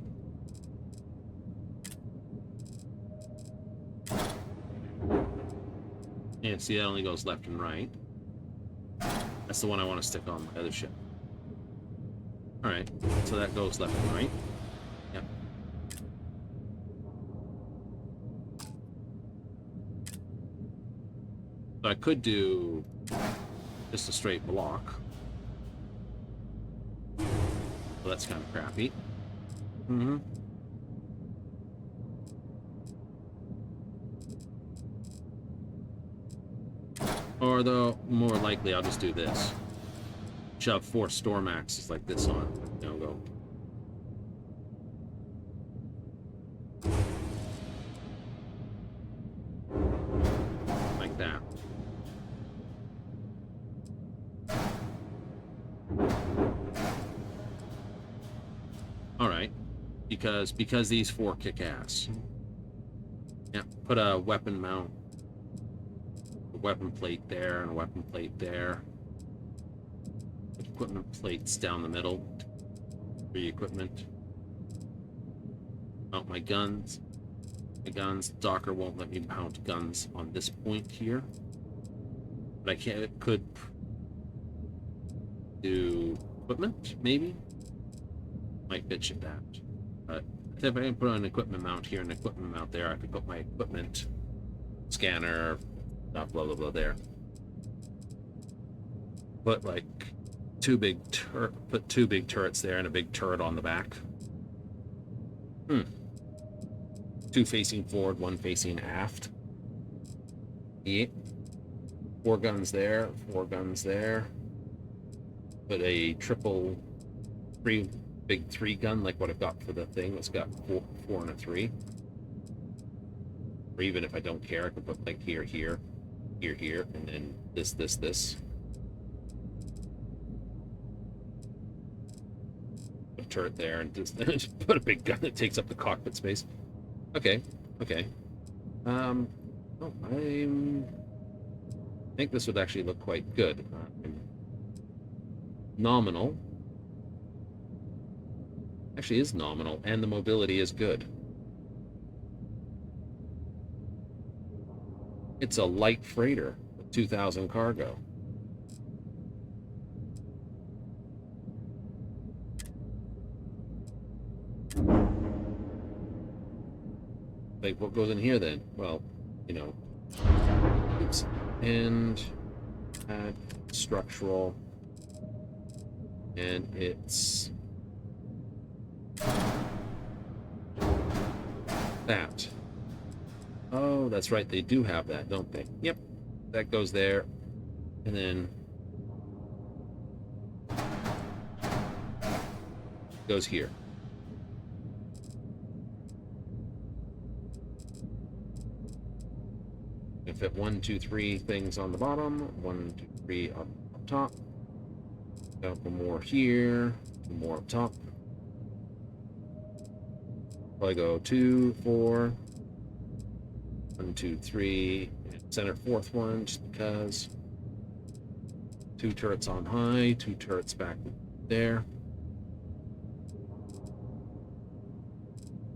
Yeah, see, that only goes left and right. That's the one I want to stick on my other ship. Alright, so that goes left and right. Yep. So I could do just a straight block. So that's kind of crappy. Mm-hmm. Or though, more likely, I'll just do this. Shove 4 storm axes like this on. You know, go. Like that. Alright. Because these 4 kick ass. Yeah, put a weapon mount. Weapon plate there and a weapon plate there. Equipment plates down the middle for the equipment. Mount my guns. My guns. Docker won't let me mount guns on this point here. But I could do equipment, maybe? Might bitch at that. But if I can put an equipment mount here and an equipment mount there, I could put my equipment scanner, blah blah blah there. Put like two big turrets there and a big turret on the back. 2 facing forward, 1 facing aft. Yeah. 4 guns there, 4 guns there. Put a triple big 3 gun like what I've got for the thing. It's got 4 and a 3. Or even if I don't care, I can put like here, and then this. Put a turret there, and just put a big gun that takes up the cockpit space. Okay. I think this would actually look quite good. Nominal. Actually is nominal, and the mobility is good. It's a light freighter with 2,000 cargo. Like, what goes in here then? Well, you know, oops. And add structural, and it's that. Oh, that's right, they do have that, don't they? Yep, that goes there, and then goes here. You can fit 1, 2, 3 things on the bottom, 1, 2, 3 up top. Couple more here, 2 more up top. Probably go 2, 4. 1, 2, 3, center 4th one, just because. 2 turrets on high, 2 turrets back there.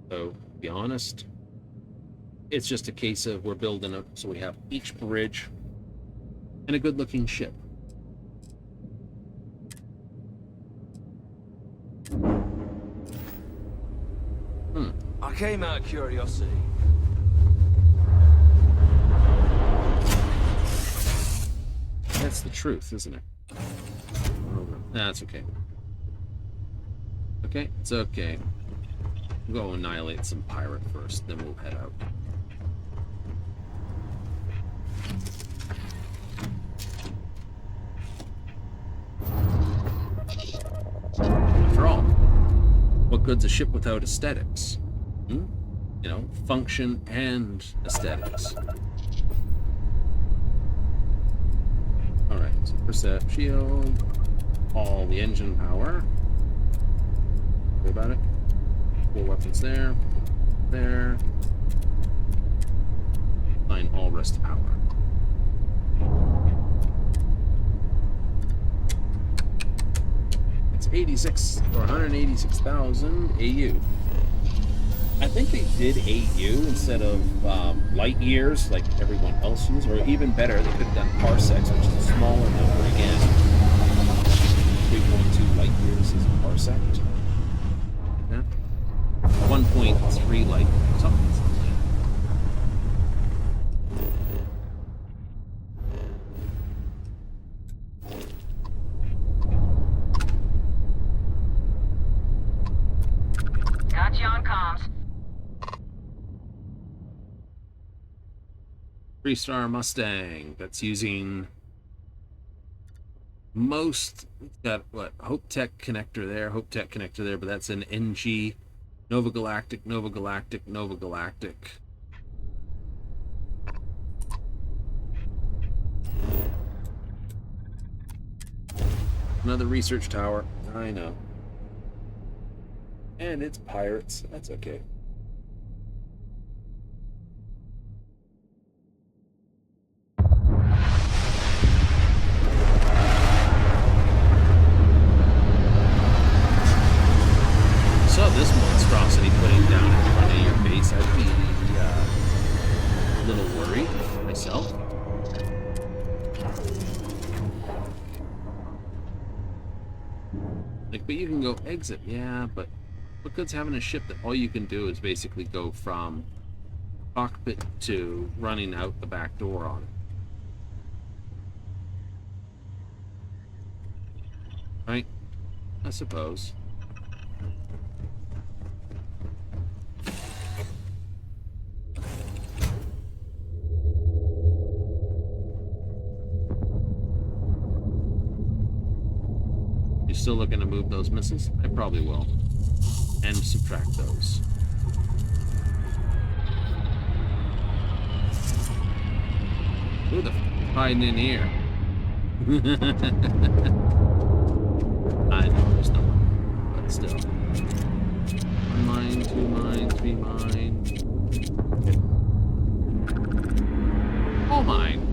So, to be honest, it's just a case of we're building it so we have each bridge and a good-looking ship. I came out of curiosity. That's the truth, isn't it? That's okay. Okay, it's okay. We'll go annihilate some pirate first, then we'll head out. After all, what good's a ship without aesthetics? Hmm? You know, function and aesthetics. Alright, so percept, shield, all the engine power. Worry about it. 4 weapons there. There. Find all rest power. It's 86 or 186,000 AU. I think they did AU instead of light years like everyone else uses, or even better, they could have done parsecs, which is a smaller number again. 3.2 light years is a parsec. Yeah. 1.3 light something. Got you on comms. Freestar Mustang. That's using most. It's got what? Hope Tech connector there, Hope Tech connector there, but that's an NG. Nova Galactic, Nova Galactic, Nova Galactic. Another research tower. I know. And it's pirates. That's okay. Saw this monstrosity putting down in front of your base, I'd be a little worried myself. Like, but you can go exit, yeah, but what good's having a ship that all you can do is basically go from cockpit to running out the back door on it? Right? I suppose. You still looking to move those missiles? I probably will. And subtract those. Who the f hiding in here? I know there's no one, but still. 1 mine, 2 mine, 3 mine. All mine.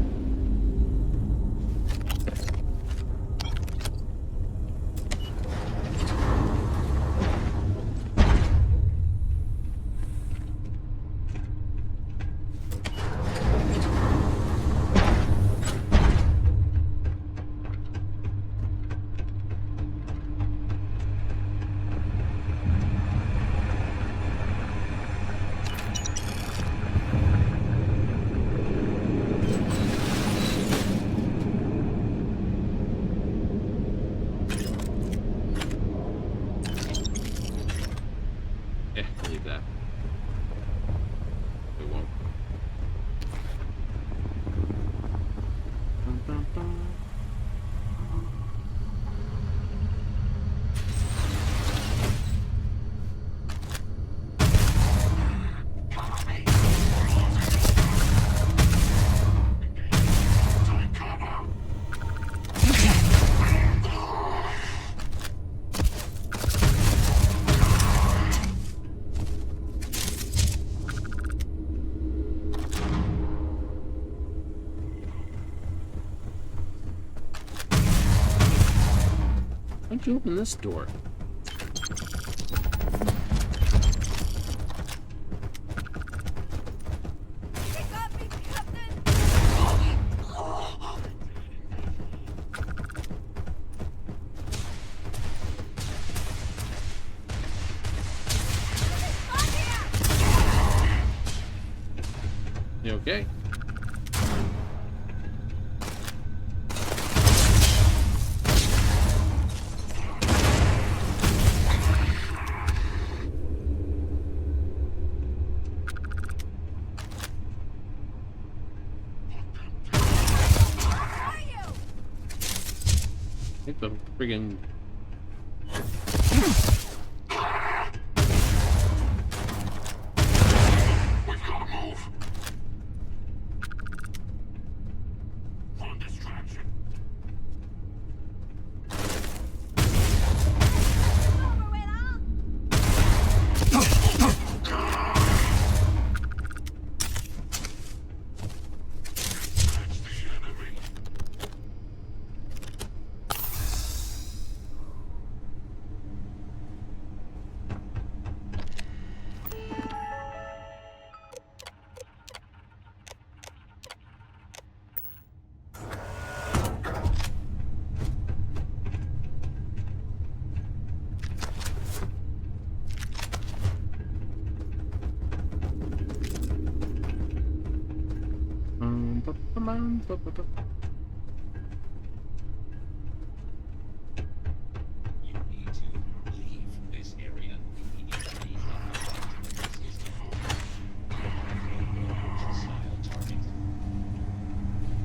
How'd you open this door? You okay? Get the friggin'... We've got to move. One distraction.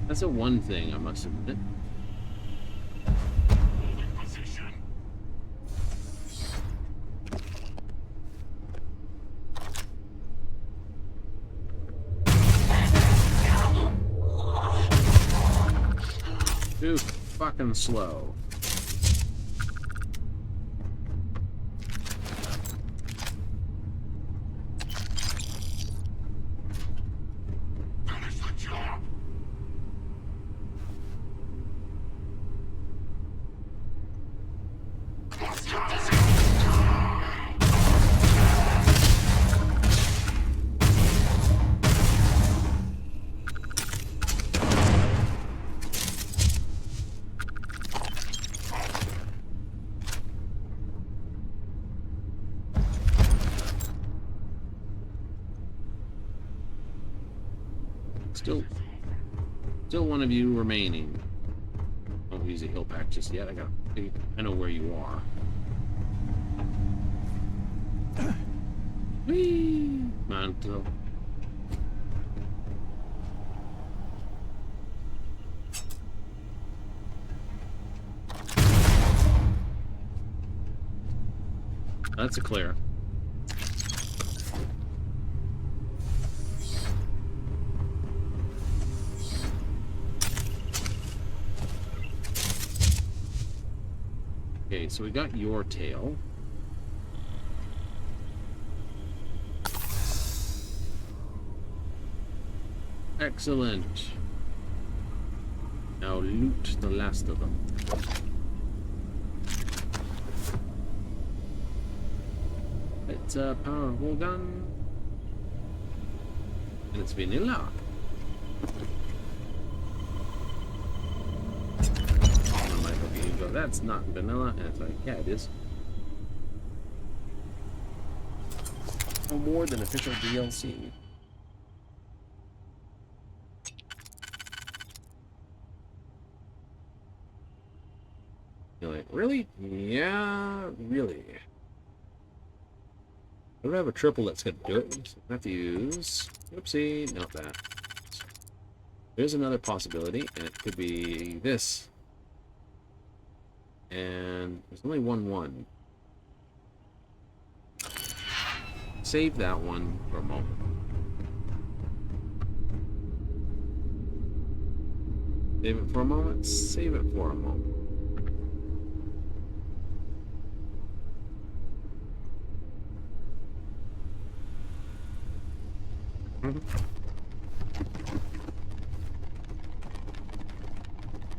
That's the one thing I must admit. Too fucking slow. Still one of you remaining. Don't use a heal pack just yet. I know where you are. Whee! Mantle. That's a clear. Okay, so we got your tail. Excellent. Now loot the last of them. It's a powerful gun. And it's vanilla. That's not vanilla, and it's like, yeah, it is. No more than official DLC. You're like, really? Yeah, really. I don't have a triple that's gonna do it. So I have to use. Oopsie, not that. There's another possibility, and it could be this. And there's only one. Save that one for a moment. Save it for a moment. Save it for a moment.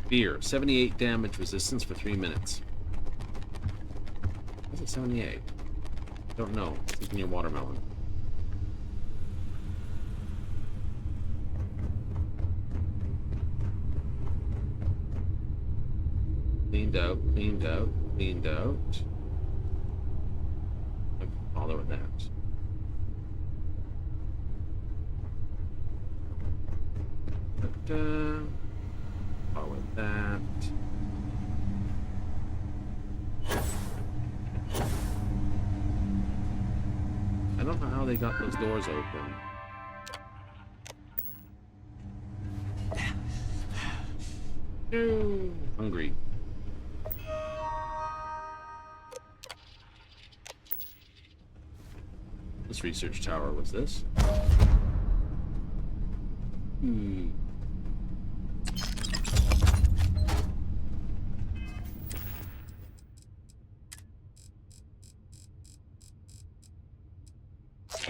Fear. 78 damage resistance for 3 minutes. What's it 78? Don't know. It's in your watermelon. Cleaned out, cleaned out, cleaned out. I can follow with that. Follow with that. I don't know how they got those doors open. No. Hungry. This research tower was this.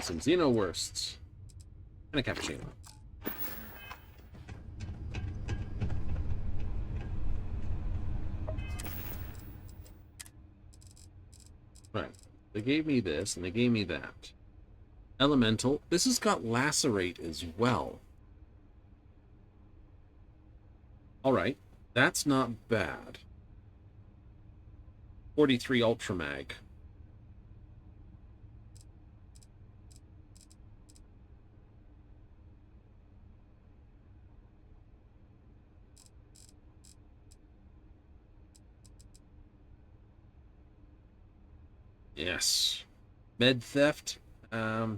Some Xeno Wursts. And a cappuccino. Right. They gave me this, and they gave me that. Elemental. This has got Lacerate as well. Alright. That's not bad. 43 Ultramag. Yes. Med theft. I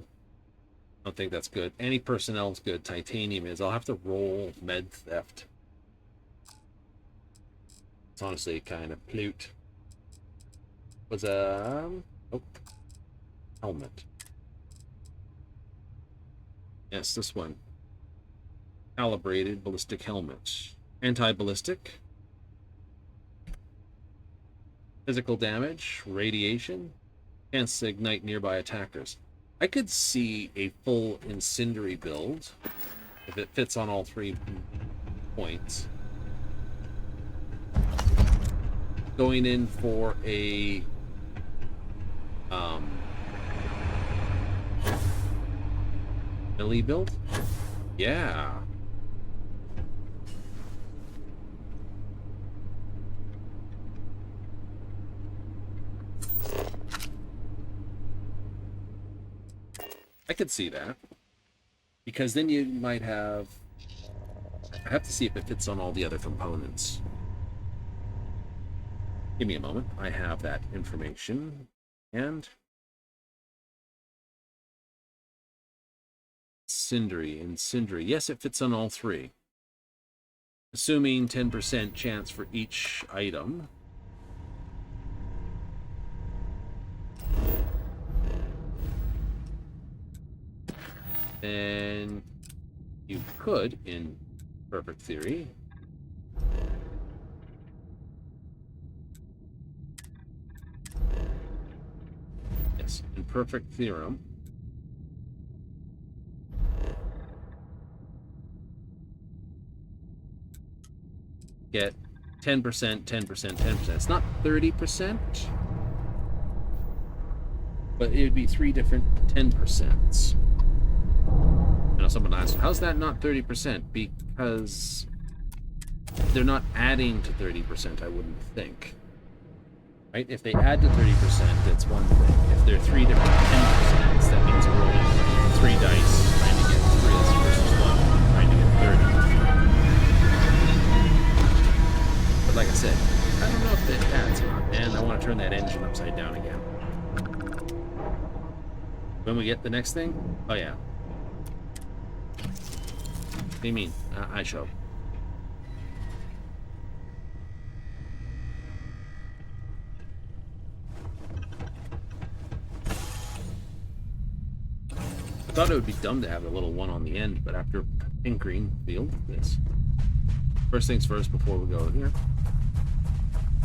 don't think that's good. Any personnel is good. Titanium is. I'll have to roll med theft. It's honestly kind of plute. Was oh, helmet. Yes, this one. Calibrated ballistic helmet. Anti-ballistic. Physical damage. Radiation. Chance to ignite nearby attackers. I could see a full incendiary build if it fits on all 3 points. Going in for a melee build? Yeah. I could see that, because then you might have... I have to see if it fits on all the other components. Give me a moment. I have that information. And... Incendiary. Yes, it fits on all 3. Assuming 10% chance for each item. Then you could, in perfect theory, yes, in perfect theorem, get 10%, 10%, 10%. It's not 30%, but it would be 3 different 10%. You know, someone asked, how's that not 30%? Because they're not adding to 30%, I wouldn't think. Right? If they add to 30%, it's one thing. If they're 3 different 10%, that means rolling 3 dice, trying to get 3 versus 1, trying to get 30. But like I said, I don't know if that adds or not. And I want to turn that engine upside down again. When we get the next thing? Oh yeah. What do you mean? I show. I thought it would be dumb to have a little one on the end, but after tinkering, field this. First things first before we go here.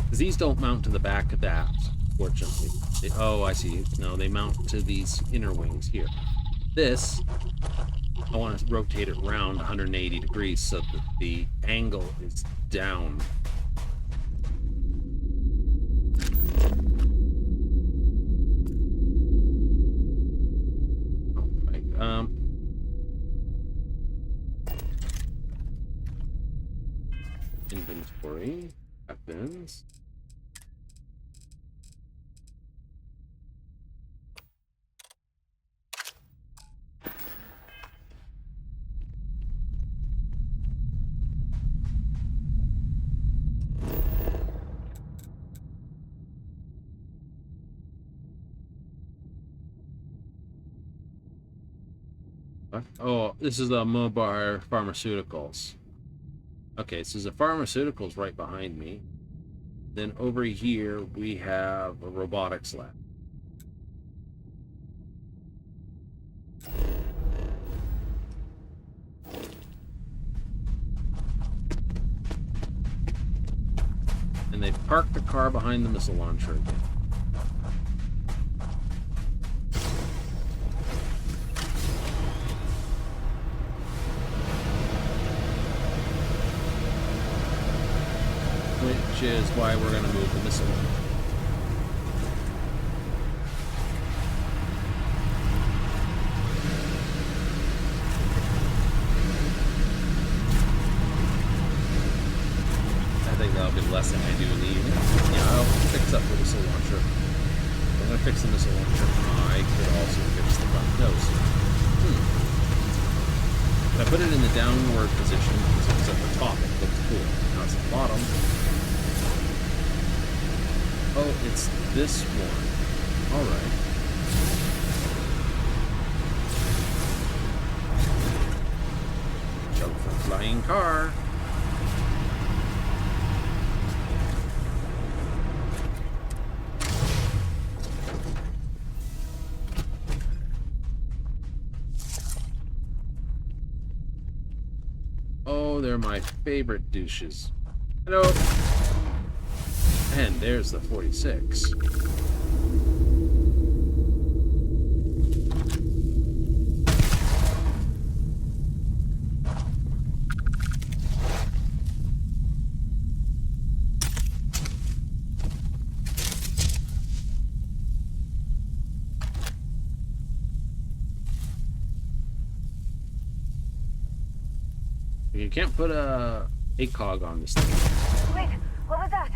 Because these don't mount to the back of that, fortunately. Oh, I see. No, they mount to these inner wings here. This, I want to rotate it around 180 degrees so that the angle is down. Right, inventory, weapons. Oh, this is the Mobile Pharmaceuticals. Okay, so the pharmaceuticals right behind me. Then over here we have a robotics lab. park the car behind the missile launcher again. Which is why we're going to move the missile. I think that'll be the last thing I do in the evening. Yeah, I'll fix up the missile launcher. I'm going to fix the missile launcher. I could also fix the front nose. If I put it in the downward position, because it was at the top, it looked cool. Now it's at the bottom. Oh, it's this one. Alright. Jump for flying car. Oh, they're my favorite douches. Hello. And there's the 46. You can't put a ACOG on this thing. Wait, what was that?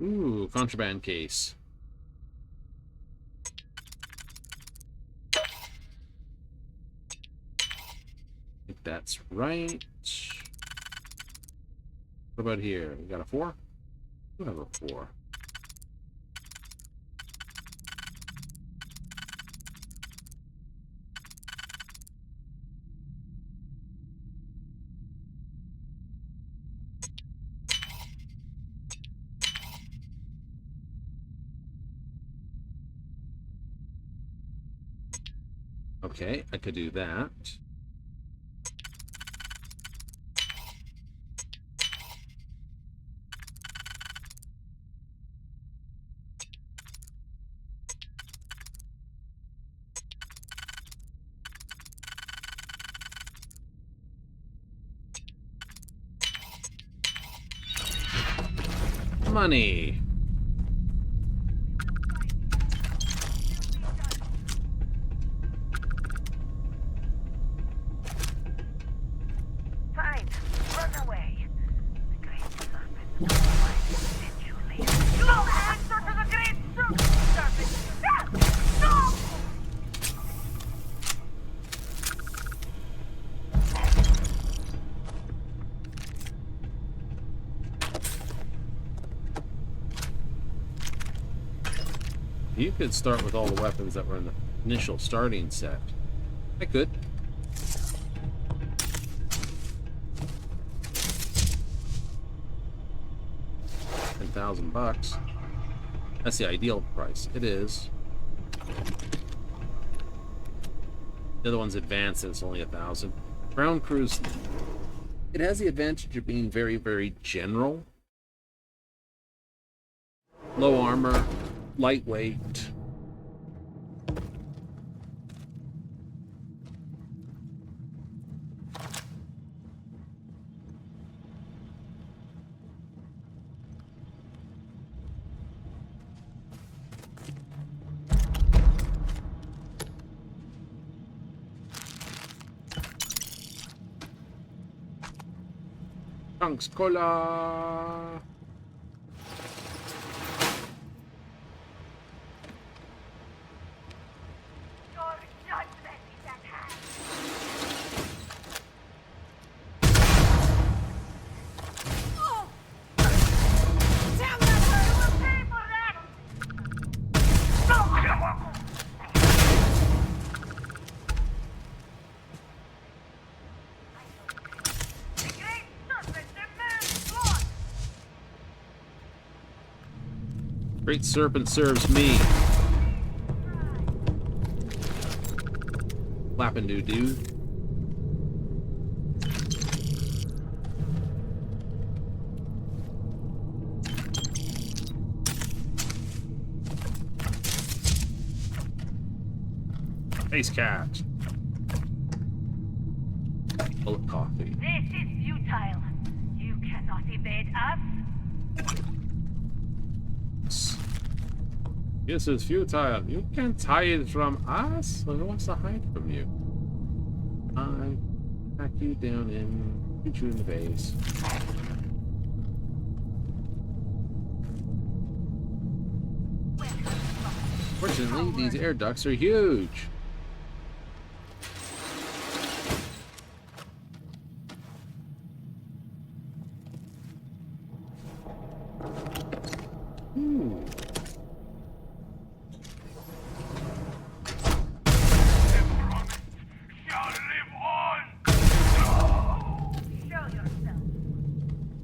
Ooh, contraband case. I think that's right. What about here? We got a 4? We have a 4. Okay, I could do that. Money. Fine, run away. The great serpent will find you eventually. You will answer to the great serpent! No! You could start with all the weapons that were in the initial starting set. I could. $10,000. That's the ideal price. It is. The other one's advanced and it's only 1,000. Ground crews. It has the advantage of being very, very general. Low armor, lightweight. Thanks, cola. Your judgment is at hand. Oh! Damn that hurt! You will pay for that! The great serpent demands blood! Great serpent serves me. Flappin' doo. Face catch. Bullet coffee. This is futile. You cannot evade us. This is futile. You can't hide from us. Who wants to hide from you? I pack you down and shoot you in the face. Fortunately, these air ducts are huge. Ooh. Show yourself.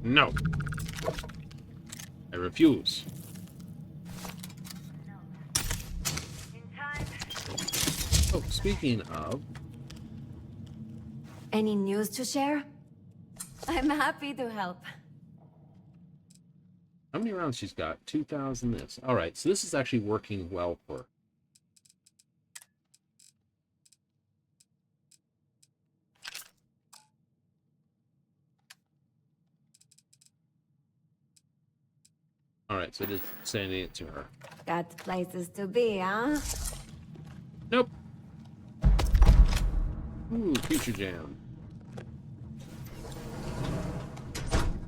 No. I refuse. In time. Oh, speaking of, Any news to share? I'm happy to help. how many rounds she's got? 2,000 this. All right, so this is actually working well for her. All right, so just sending it to her. Got places to be, huh? Nope. Ooh, future jam.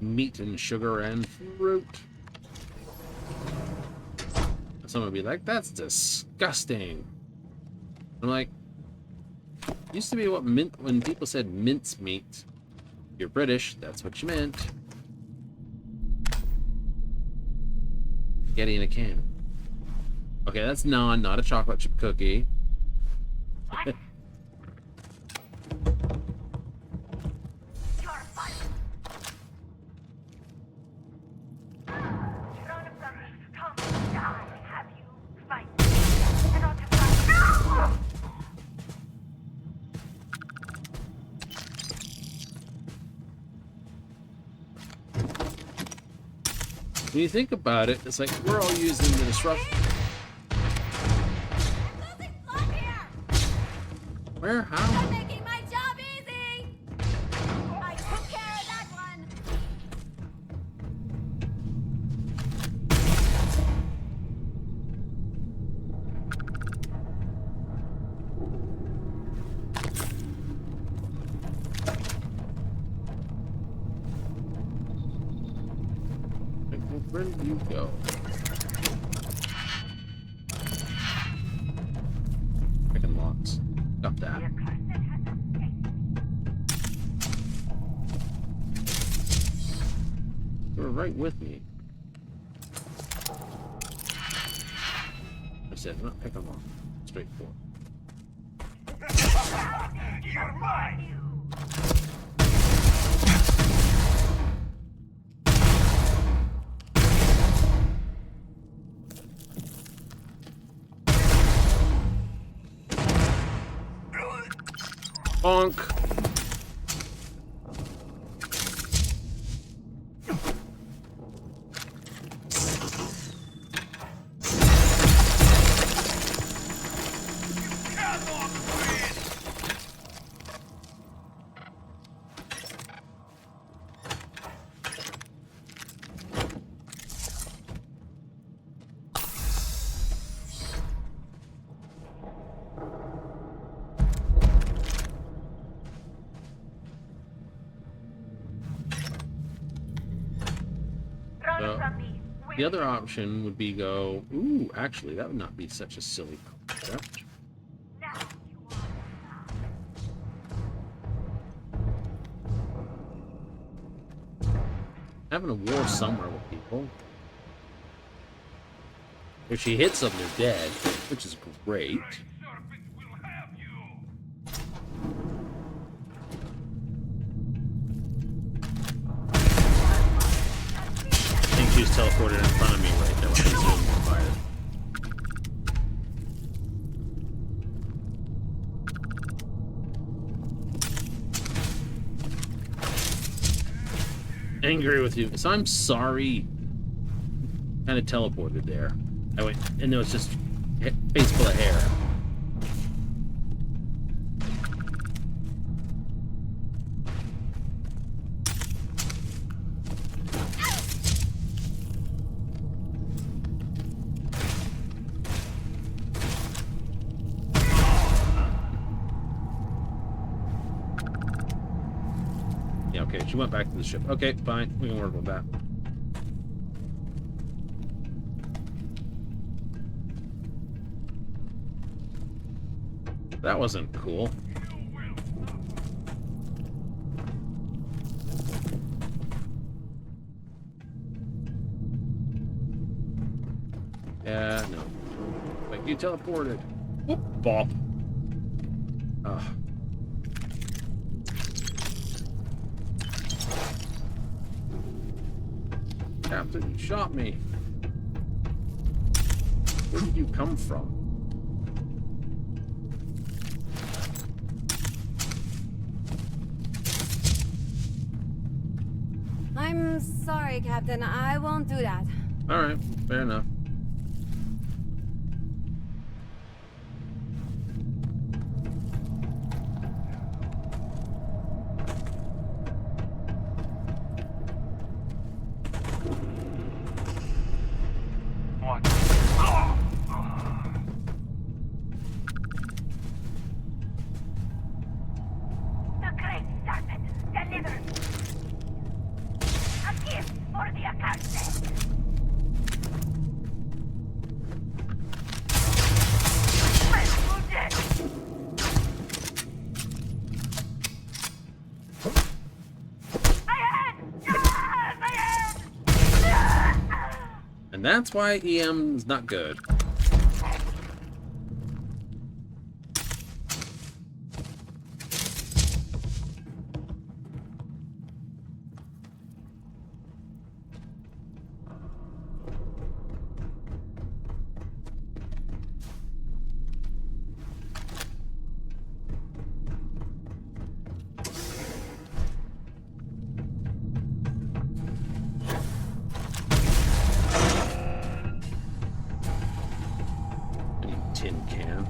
Meat and sugar and fruit. Someone would be like, that's disgusting. I'm like, used to be what mint when people said mince meat. You're British, that's what you meant. Getting a can. Okay, that's not a chocolate chip cookie. When you think about it, it's like we're all using the disruption. Where? How? You're making my job easy! I took care of that one! Where did you go? Freaking locks. Got that. You were right with me. I said, not pick them off. Straightforward. You're mine! Bonk. So, the other option would be go... Ooh, actually, that would not be such a silly concept. Having a war somewhere with people. If she hits them, they're dead, which is great. I think she's teleported in front of me right there when I zoomed and fired. Angry with you. So I'm sorry. Kind of teleported there. I went, and there was just face full of hair. Yeah, okay, she went back to the ship. Okay, fine, we can work with that. That wasn't cool. Yeah, no. Like, you teleported. Whoop, bop. Ugh. Captain, you shot me. Where did you come from? I'm sorry, Captain. I won't do that. Alright, fair enough. The great serpent delivered. A gift for the accursed. And that's why EM is not good. Tin can.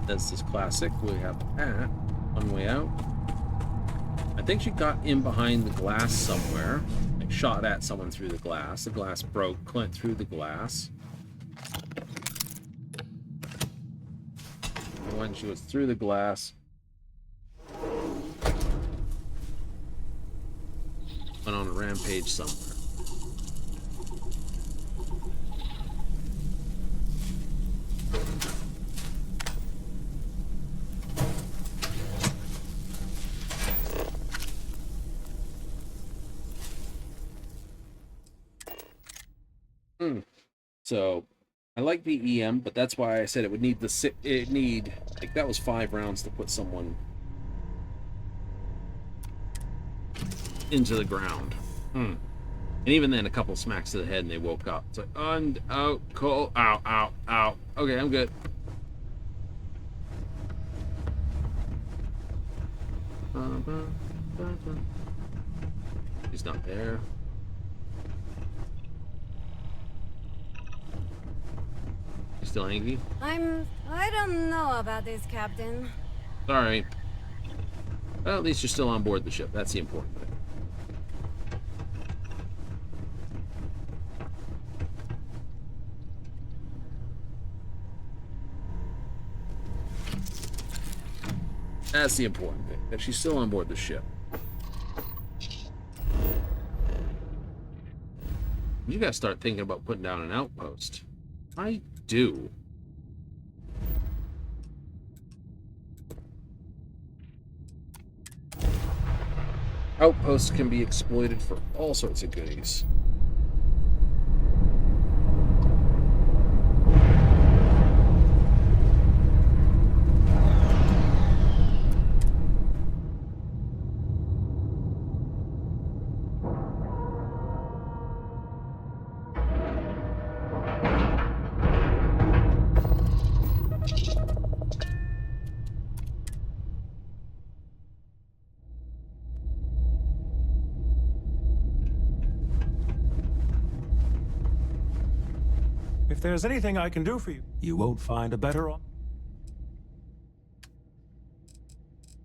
This is classic. We have that one way out. I think she got in behind the glass somewhere. Like shot at someone through the glass. The glass broke, Clint through the glass. And when she was through the glass, went on a rampage somewhere. So I like the EM, but that's why I said it would need like that was 5 rounds to put someone into the ground. And even then a couple smacks to the head and they woke up. It's like out, cold, ow, ow, ow. Okay, I'm good. He's not there. Still angry? I don't know about this, Captain. Sorry. Well, at least you're still on board the ship. That's the important thing. That's the important thing, that she's still on board the ship. You gotta start thinking about putting down an outpost. I do. Outposts can be exploited for all sorts of goodies. If there's anything I can do for you, you won't find a better op.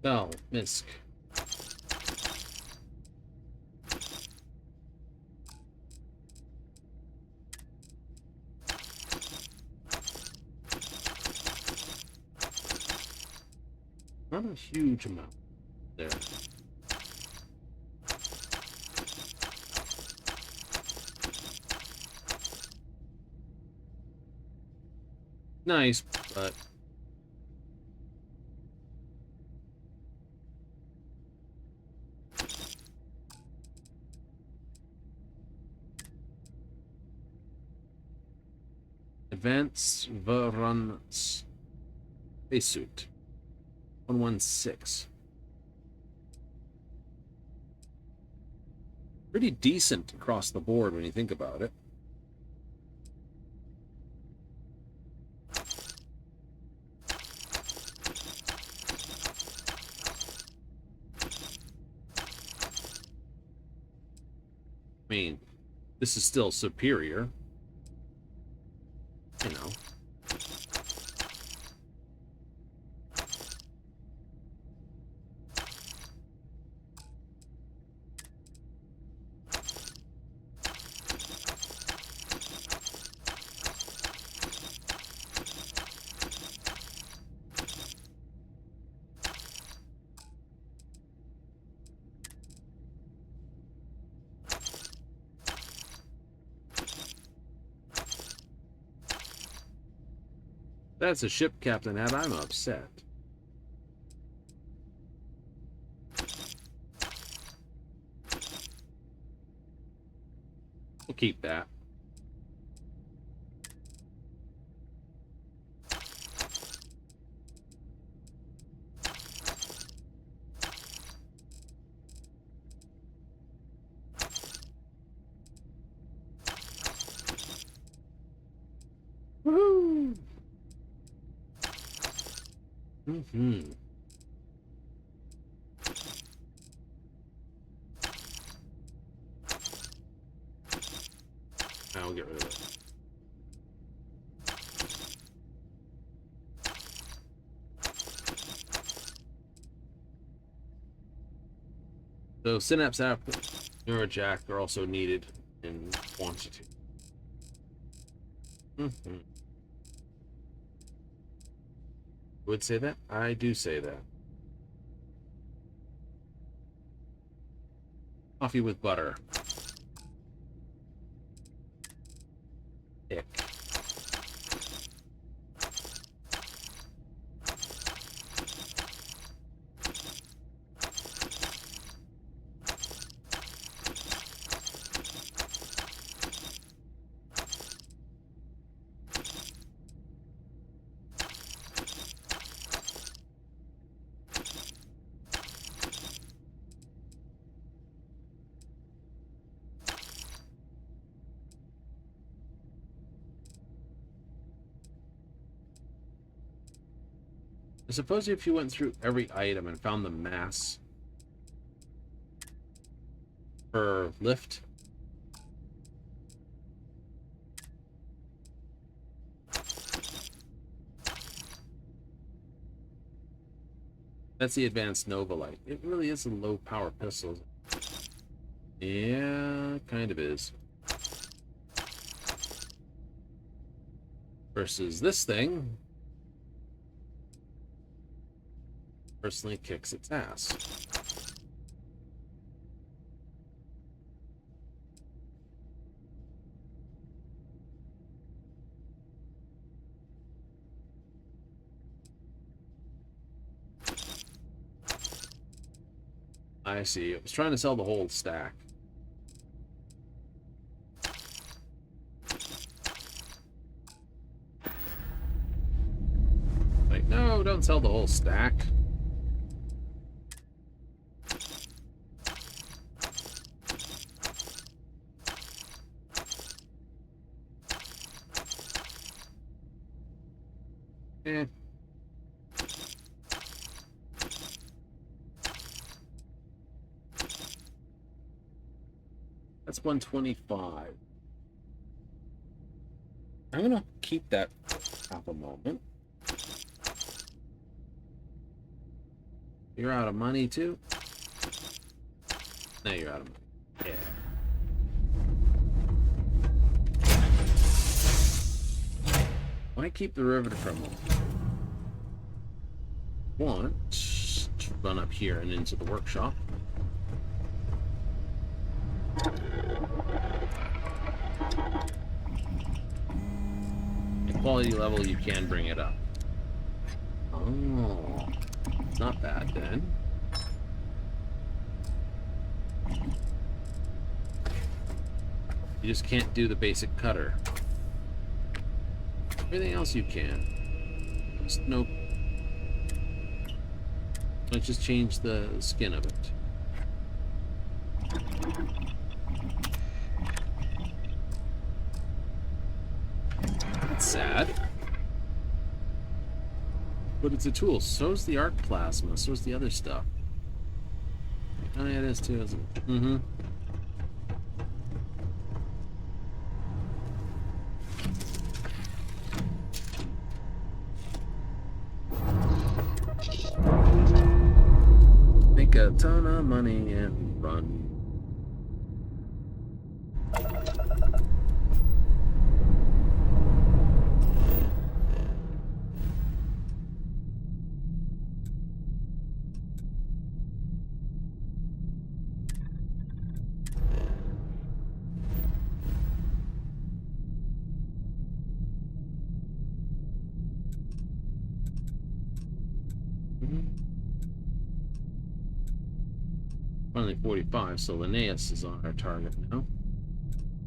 No, Misk. Not a huge amount there. Nice, but advanced Varan spacesuit 116. Pretty decent across the board when you think about it. I mean, this is still superior. You know. That's a ship captain hat. I'm upset. We'll keep that. Woohoo! Mm-hmm. I'll get rid of it. So synapse app, neurojack are also needed in quantity. Mm-hmm. Would say that? I do say that. Coffee with butter. Ick. I suppose if you went through every item and found the mass per lift, That's the advanced Nova Light. It really is a low power pistol. Yeah, kind of is. Versus this thing. Personally kicks its ass. I see. I was trying to sell the whole stack. Like, no, don't sell the whole stack. Eh. That's 125. I'm gonna keep that for half a moment. You're out of money too? No, you're out of money. Yeah. Why keep the riveter from them? Want to run up here and into the workshop. At quality level, you can bring it up. Oh, not bad then. You just can't do the basic cutter. Everything else you can. Just no. Let's just change the skin of it. That's sad. But it's a tool. So's the arc plasma. So's the other stuff. Oh yeah, it is too, isn't it? Mm-hmm. Make a ton of money and run. Finally 45, so Linnaeus is on our target now.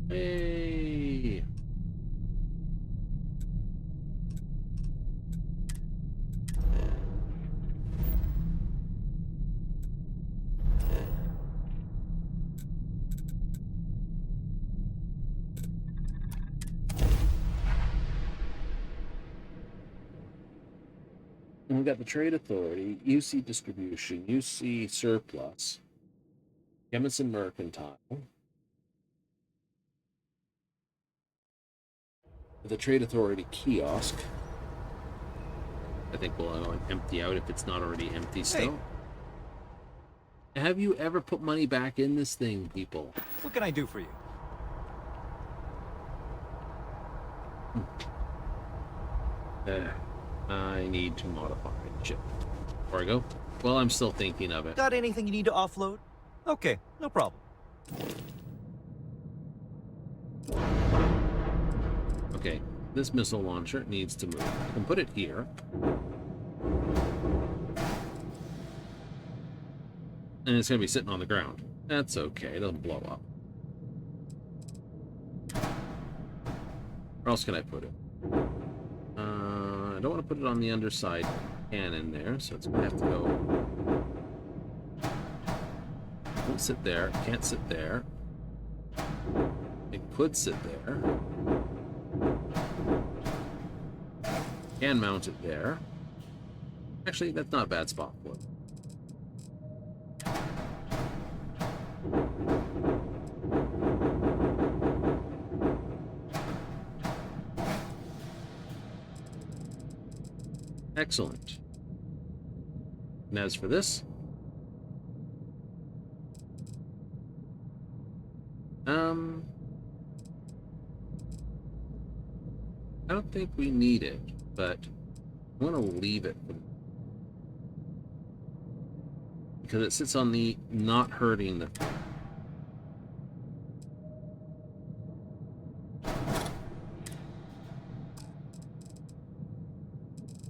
Hey! And we got the Trade Authority, UC Distribution, UC Surplus, Chemist and Mercantile. The Trade Authority kiosk. I think we'll empty out if it's not already empty still. Hey. Have you ever put money back in this thing, people? What can I do for you? I need to modify the chip. Before I go? Well, I'm still thinking of it. Got anything you need to offload? Okay, no problem. Okay, this missile launcher needs to move. I can put it here. And it's going to be sitting on the ground. That's okay, it doesn't blow up. Where else can I put it? I don't want to put it on the underside cannon there, so it's going to have to go... Won't sit there, can't sit there. It could sit there. Can mount it there. Actually, that's not a bad spot for it. Excellent. And as for this, I don't think we need it, but I want to leave it because it sits on the not hurting the.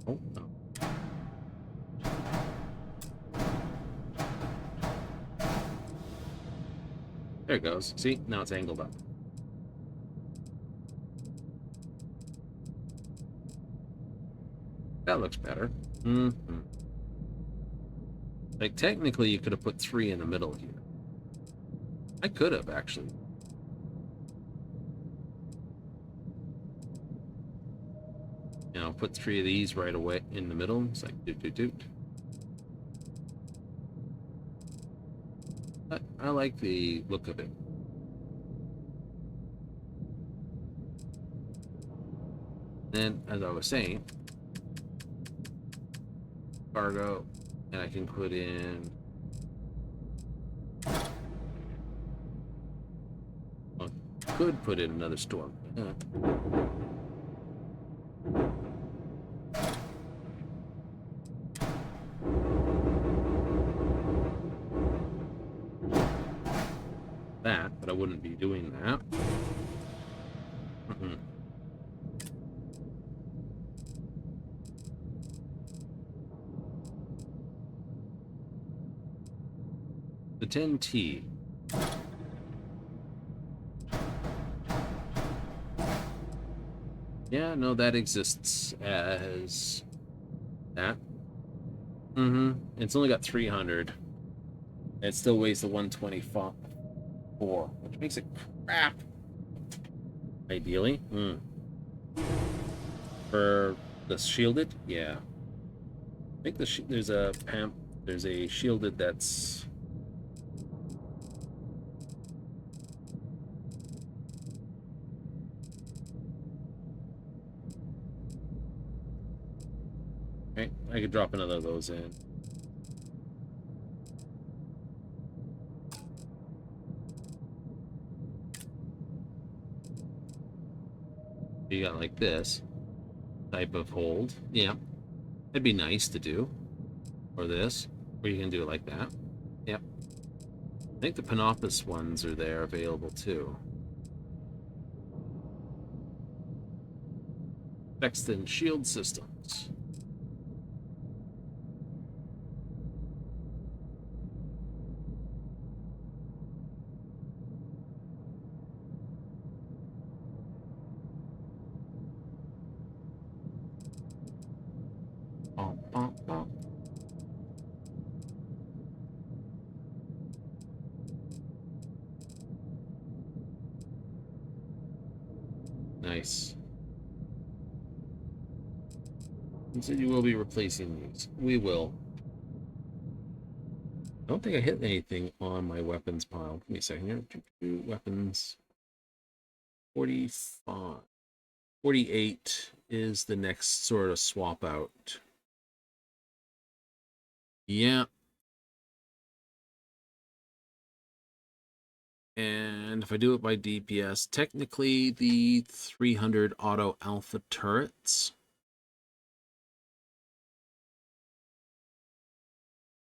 Oh no. There it goes. See, now it's angled up. That looks better. Like, technically, you could have put 3 in the middle here. I could have, actually. You know, put 3 of these right away in the middle. It's like, doot, doot, doot. But I like the look of it. Then, as I was saying, cargo, and I can put in. Well, could put in another storm. That, but I wouldn't be doing that. The 10T. Yeah, no, that exists as that. It's only got 300. It still weighs the 124, which makes it crap. Ideally. For the shielded, yeah. I think there's a shielded that's. Okay, I could drop another of those in. You got like this type of hold. Yeah, it'd be nice to do. Or this, or you can do it like that. Yep. I think the Panopus ones are there available too. Sexton Shield Systems. Nice. You said you will be replacing these. We will. I don't think I hit anything on my weapons pile. Give me a second here. Weapons. 45. 48 is the next sort of swap out. Yeah. And if I do it by DPS, technically the 300 auto alpha turrets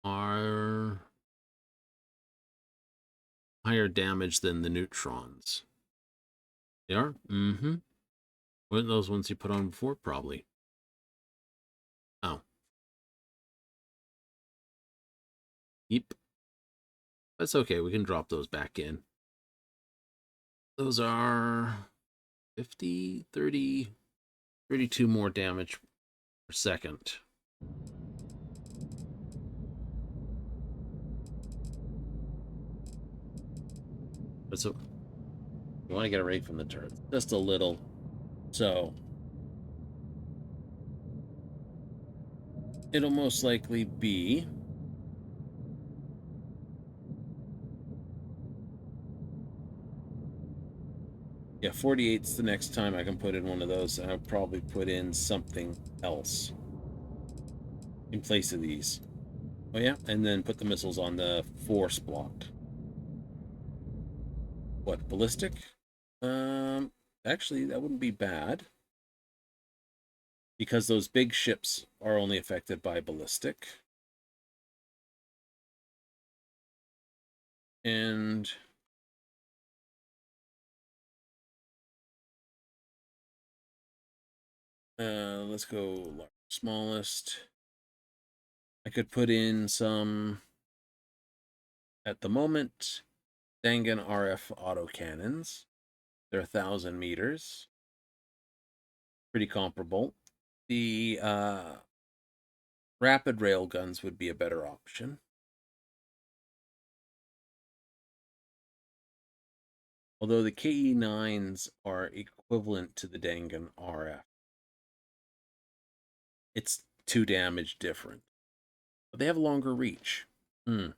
are higher damage than the neutrons. They are? Weren't those ones you put on before? Probably. Oh. Yep. That's okay. We can drop those back in. Those are 50, 30, 32 more damage per second. But so you want to get a rate from the turret, just a little. So it'll most likely be yeah, 48's the next time I can put in one of those, and I'll probably put in something else in place of these. Oh yeah, and then put the missiles on the force block. What, ballistic? Actually, that wouldn't be bad. Because those big ships are only affected by ballistic. And let's go smallest. I could put in some, at the moment, Dangan RF autocannons. They're 1,000 meters. Pretty comparable. The rapid railguns would be a better option. Although the KE-9s are equivalent to the Dangan RF. It's 2 damage different. But they have a longer reach. Of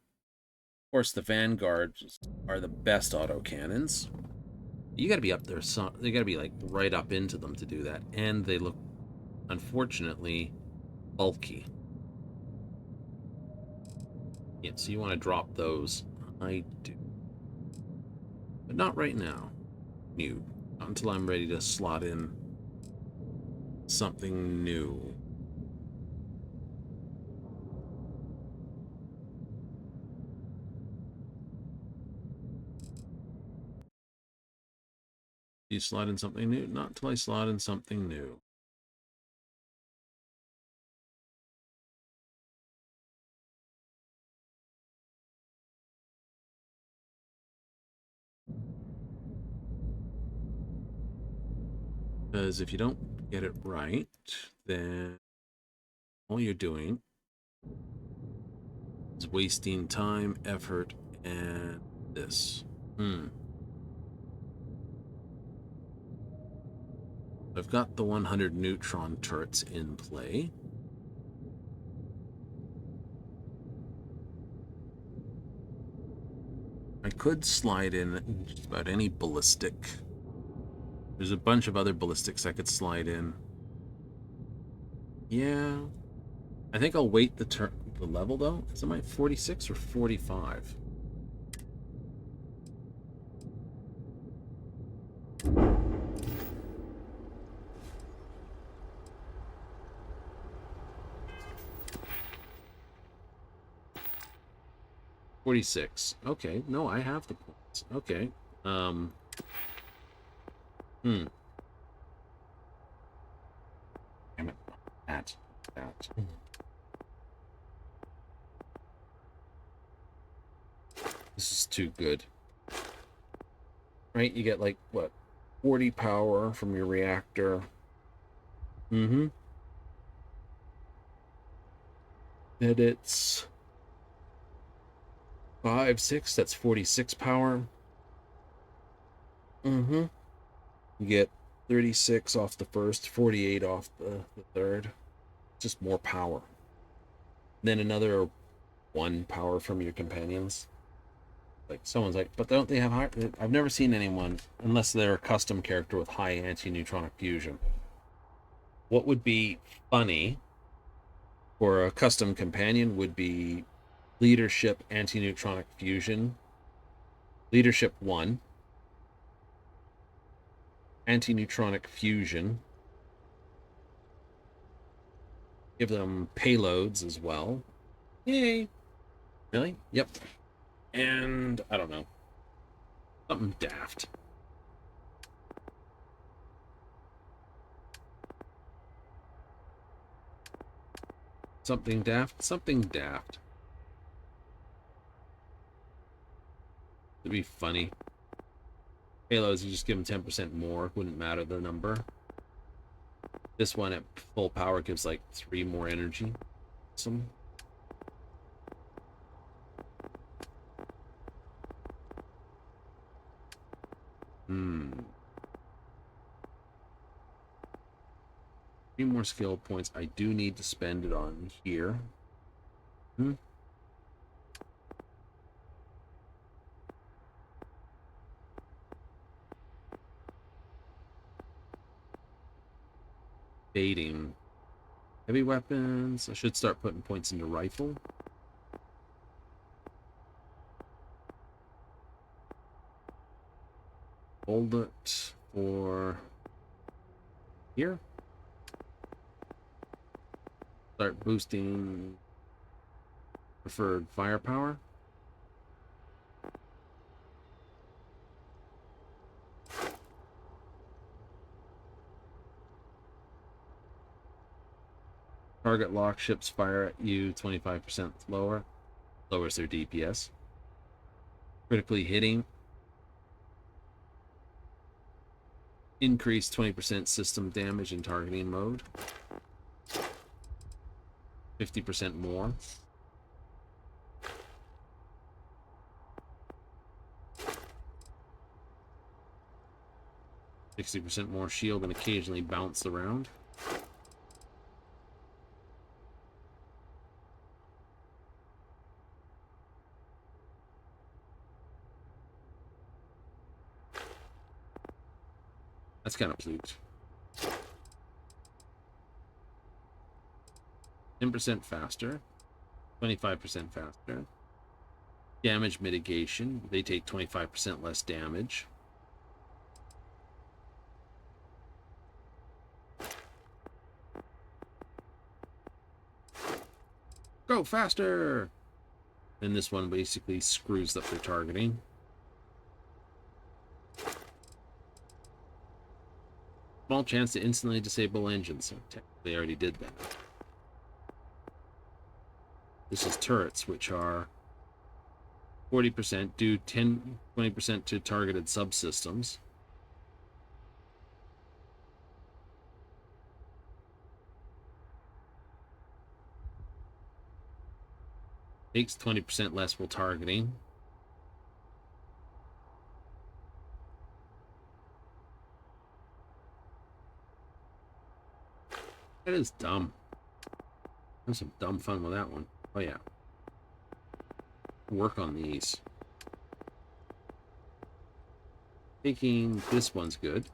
course, the Vanguards are the best autocannons. You gotta be up there, you gotta be like right up into them to do that. And they look, unfortunately, bulky. Yeah, so you want to drop those. I do. But not right now. New. Not until I'm ready to slot in something new. You slot in something new? Not until I slot in something new. Because if you don't get it right, then all you're doing is wasting time, effort, and this. I've got the 100 neutron turrets in play. I could slide in just about any ballistic. There's a bunch of other ballistics I could slide in. Yeah. I think I'll wait the level, though. Is it my 46 or 45? $46. Okay. No, I have the points. Okay. Damn it. That. This is too good. Right? You get like, what? 40 power from your reactor. Then it's 5, 6, that's 46 power. You get 36 off the first, 48 off the third. Just more power. Then another 1 power from your companions. Like, someone's like, but don't they have high? I've never seen anyone, unless they're a custom character with high anti-neutronic fusion. What would be funny for a custom companion would be leadership anti-neutronic fusion. Leadership 1. Anti-neutronic fusion. Give them payloads as well. Yay. Really? Yep. And I don't know. Something daft. Something daft? Something daft. It'd be funny. Payloads, you just give them 10% more. Wouldn't matter the number. This one at full power gives like 3 more energy. Some. Three more skill points. I do need to spend it on here. Baiting. Heavy weapons. I should start putting points into rifle. Hold it for here. Start boosting preferred firepower. Target lock ships fire at you 25% lower. Lowers their DPS. Critically hitting. Increase 20% system damage in targeting mode. 50% more. %60 more shield and occasionally bounce around. That's kind of cute. 10% faster. 25% faster. Damage mitigation. They take 25% less damage. Go faster! And this one basically screws up their targeting. Small chance to instantly disable engines. So technically, I already did that. This is turrets, which are 40%, do 20% to targeted subsystems. Takes 20% less while targeting. That is dumb. There's some dumb fun with that one. Oh yeah. Work on these. Thinking this one's good.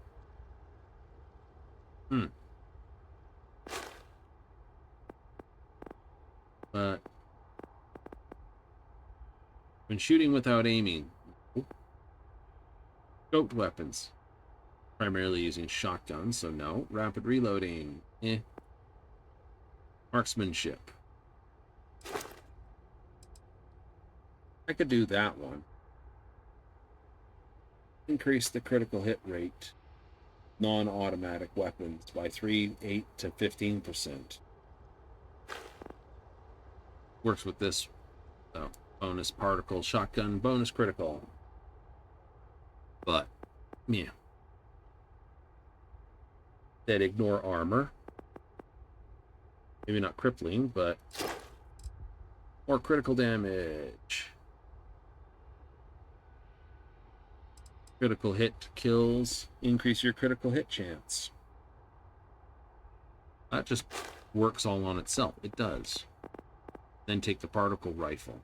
But when shooting without aiming, scoped weapons. Primarily using shotguns, so no. Rapid reloading. Marksmanship. I could do that one. Increase the critical hit rate. Non-automatic weapons by 3, 8 to 15%. Works with this. So, bonus particle shotgun, bonus critical. But, yeah. That ignore armor. Maybe not crippling, but more critical damage. Critical hit kills. Increase your critical hit chance. That just works all on itself. It does. Then take the particle rifle.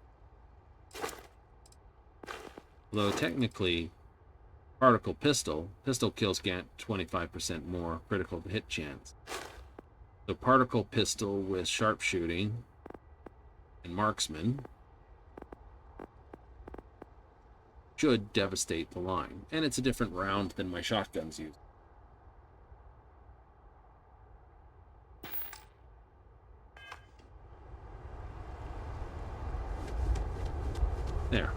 Although technically, particle pistol kills get 25% more critical hit chance. So particle pistol with sharpshooting and marksman should devastate the line. And it's a different round than my shotguns use. There.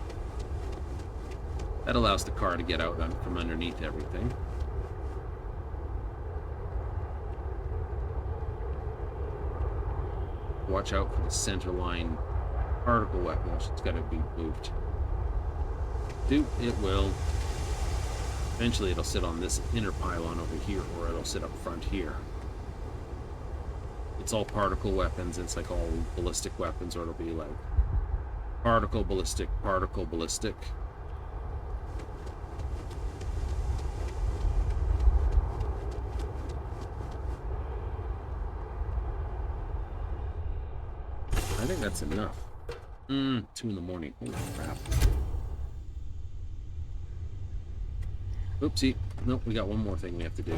That allows the car to get out from underneath everything. Watch out for the center line particle weapon. It's got to be moved. Dude, it will. Eventually it'll sit on this inner pylon over here, or it'll sit up front here. It's all particle weapons. It's like all ballistic weapons, or it'll be like particle ballistic, particle ballistic. I think that's enough. 2 in the morning. Holy crap. Oopsie. Nope, we got one more thing we have to do.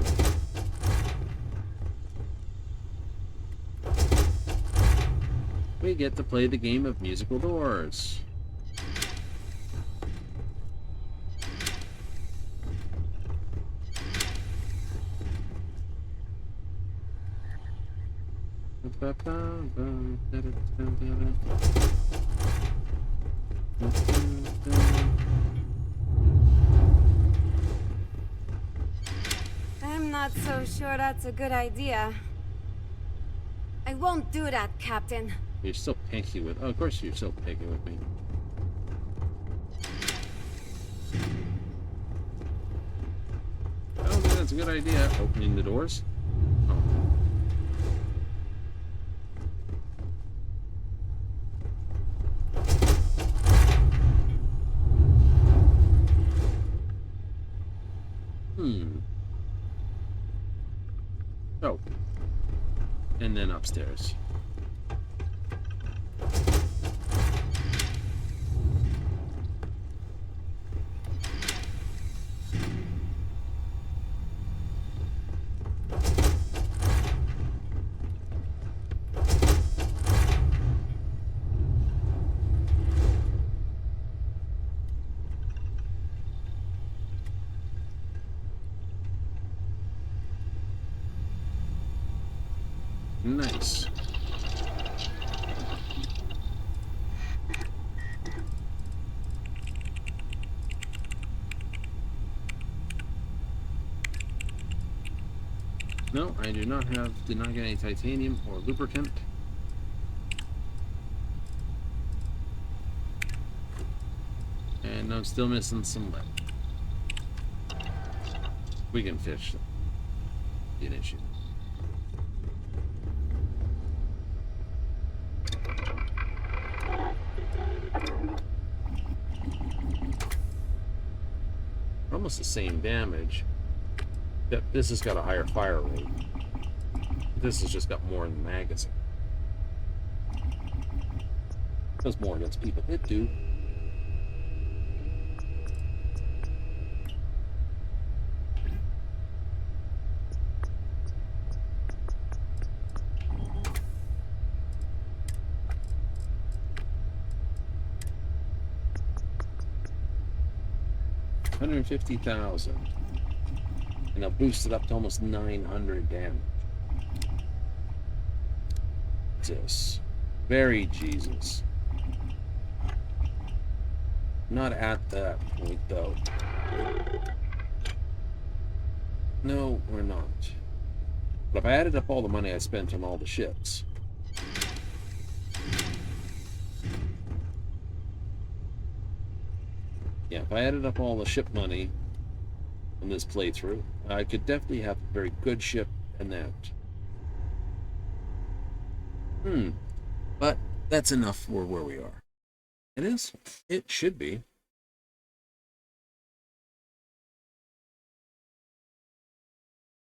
We get to play the game of musical doors. I'm not so sure that's a good idea. I won't do that, Captain. You're still pinky with... Oh, of course you're still pinky with me. I don't think that's a good idea, opening the doors. Oh. Oh. And then upstairs. Nice. No, I did not get any titanium or lubricant. And I'm still missing some lead. We can fish them. Be an issue. Almost the same damage. This has got a higher fire rate. This has just got more in the magazine. Does more against people. It do. $150,000. And I'll boost it up to almost 900 damage. Jesus. Very Jesus. Not at that point, though. No, we're not. But if I added up all the money I spent on all the ships... Yeah, if I added up all the ship money in this playthrough, I could definitely have a very good ship and that. But that's enough for where we are. It is. It should be.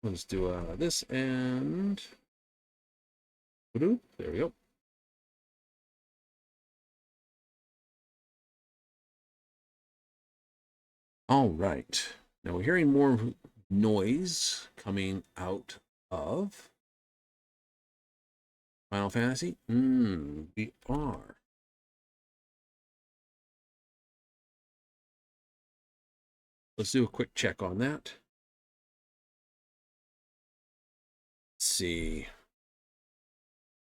Let's do this and... There we go. All right. Now we're hearing more noise coming out of Final Fantasy. We are. Let's do a quick check on that. Let's see.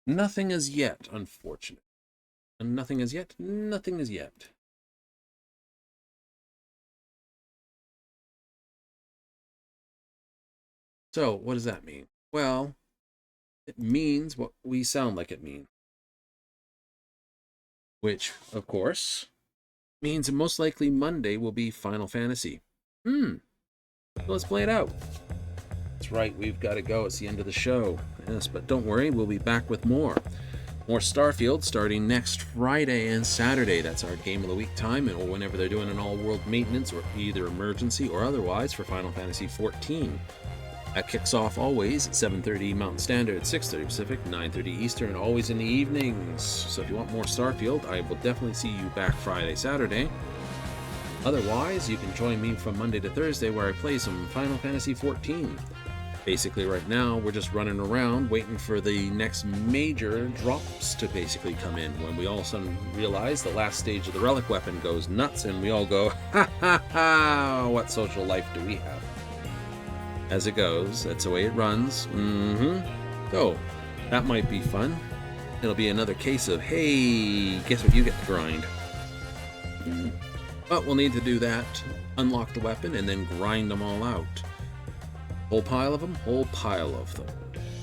Nothing as yet, unfortunately. And nothing as yet. Nothing as yet. So, what does that mean? Well, it means what we sound like it means. Which, of course, means most likely Monday will be Final Fantasy. So let's play it out. That's right, we've got to go. It's the end of the show. Yes, but don't worry, we'll be back with more. More Starfield starting next Friday and Saturday. That's our Game of the Week time, or whenever they're doing an all-world maintenance, or either emergency or otherwise for Final Fantasy XIV. That kicks off always at 7:30 Mountain Standard, 6:30 Pacific, 9:30 Eastern, always in the evenings. So if you want more Starfield, I will definitely see you back Friday, Saturday. Otherwise, you can join me from Monday to Thursday where I play some Final Fantasy XIV. Basically right now, we're just running around waiting for the next major drops to basically come in, when we all of a sudden realize the last stage of the relic weapon goes nuts and we all go, ha ha ha, what social life do we have? As it goes, that's the way it runs. So, That might be fun. It'll be another case of, hey, guess what you get to grind. But we'll need to do that, unlock the weapon, and then grind them all out. Whole pile of them? Whole pile of them.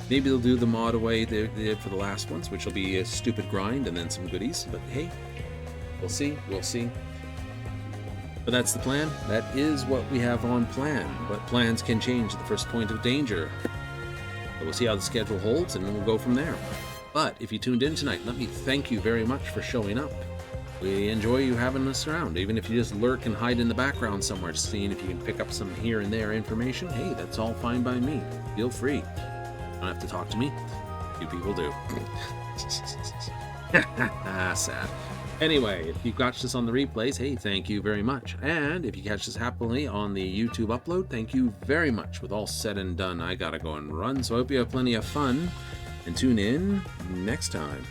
Maybe they'll do the mod away they did for the last ones, which will be a stupid grind and then some goodies. But hey, we'll see. We'll see. But that's the plan. That is what we have on plan. But plans can change at the first point of danger. So we'll see how the schedule holds, and then we'll go from there. But if you tuned in tonight, let me thank you very much for showing up. We enjoy you having us around, even if you just lurk and hide in the background somewhere, seeing if you can pick up some here and there information. Hey, that's all fine by me. Feel free. You don't have to talk to me. You people do. Sad. Anyway, if you catch this on the replays, hey, thank you very much. And if you catch this happily on the YouTube upload, thank you very much. With all said and done, I gotta go and run, so I hope you have plenty of fun. And tune in next time.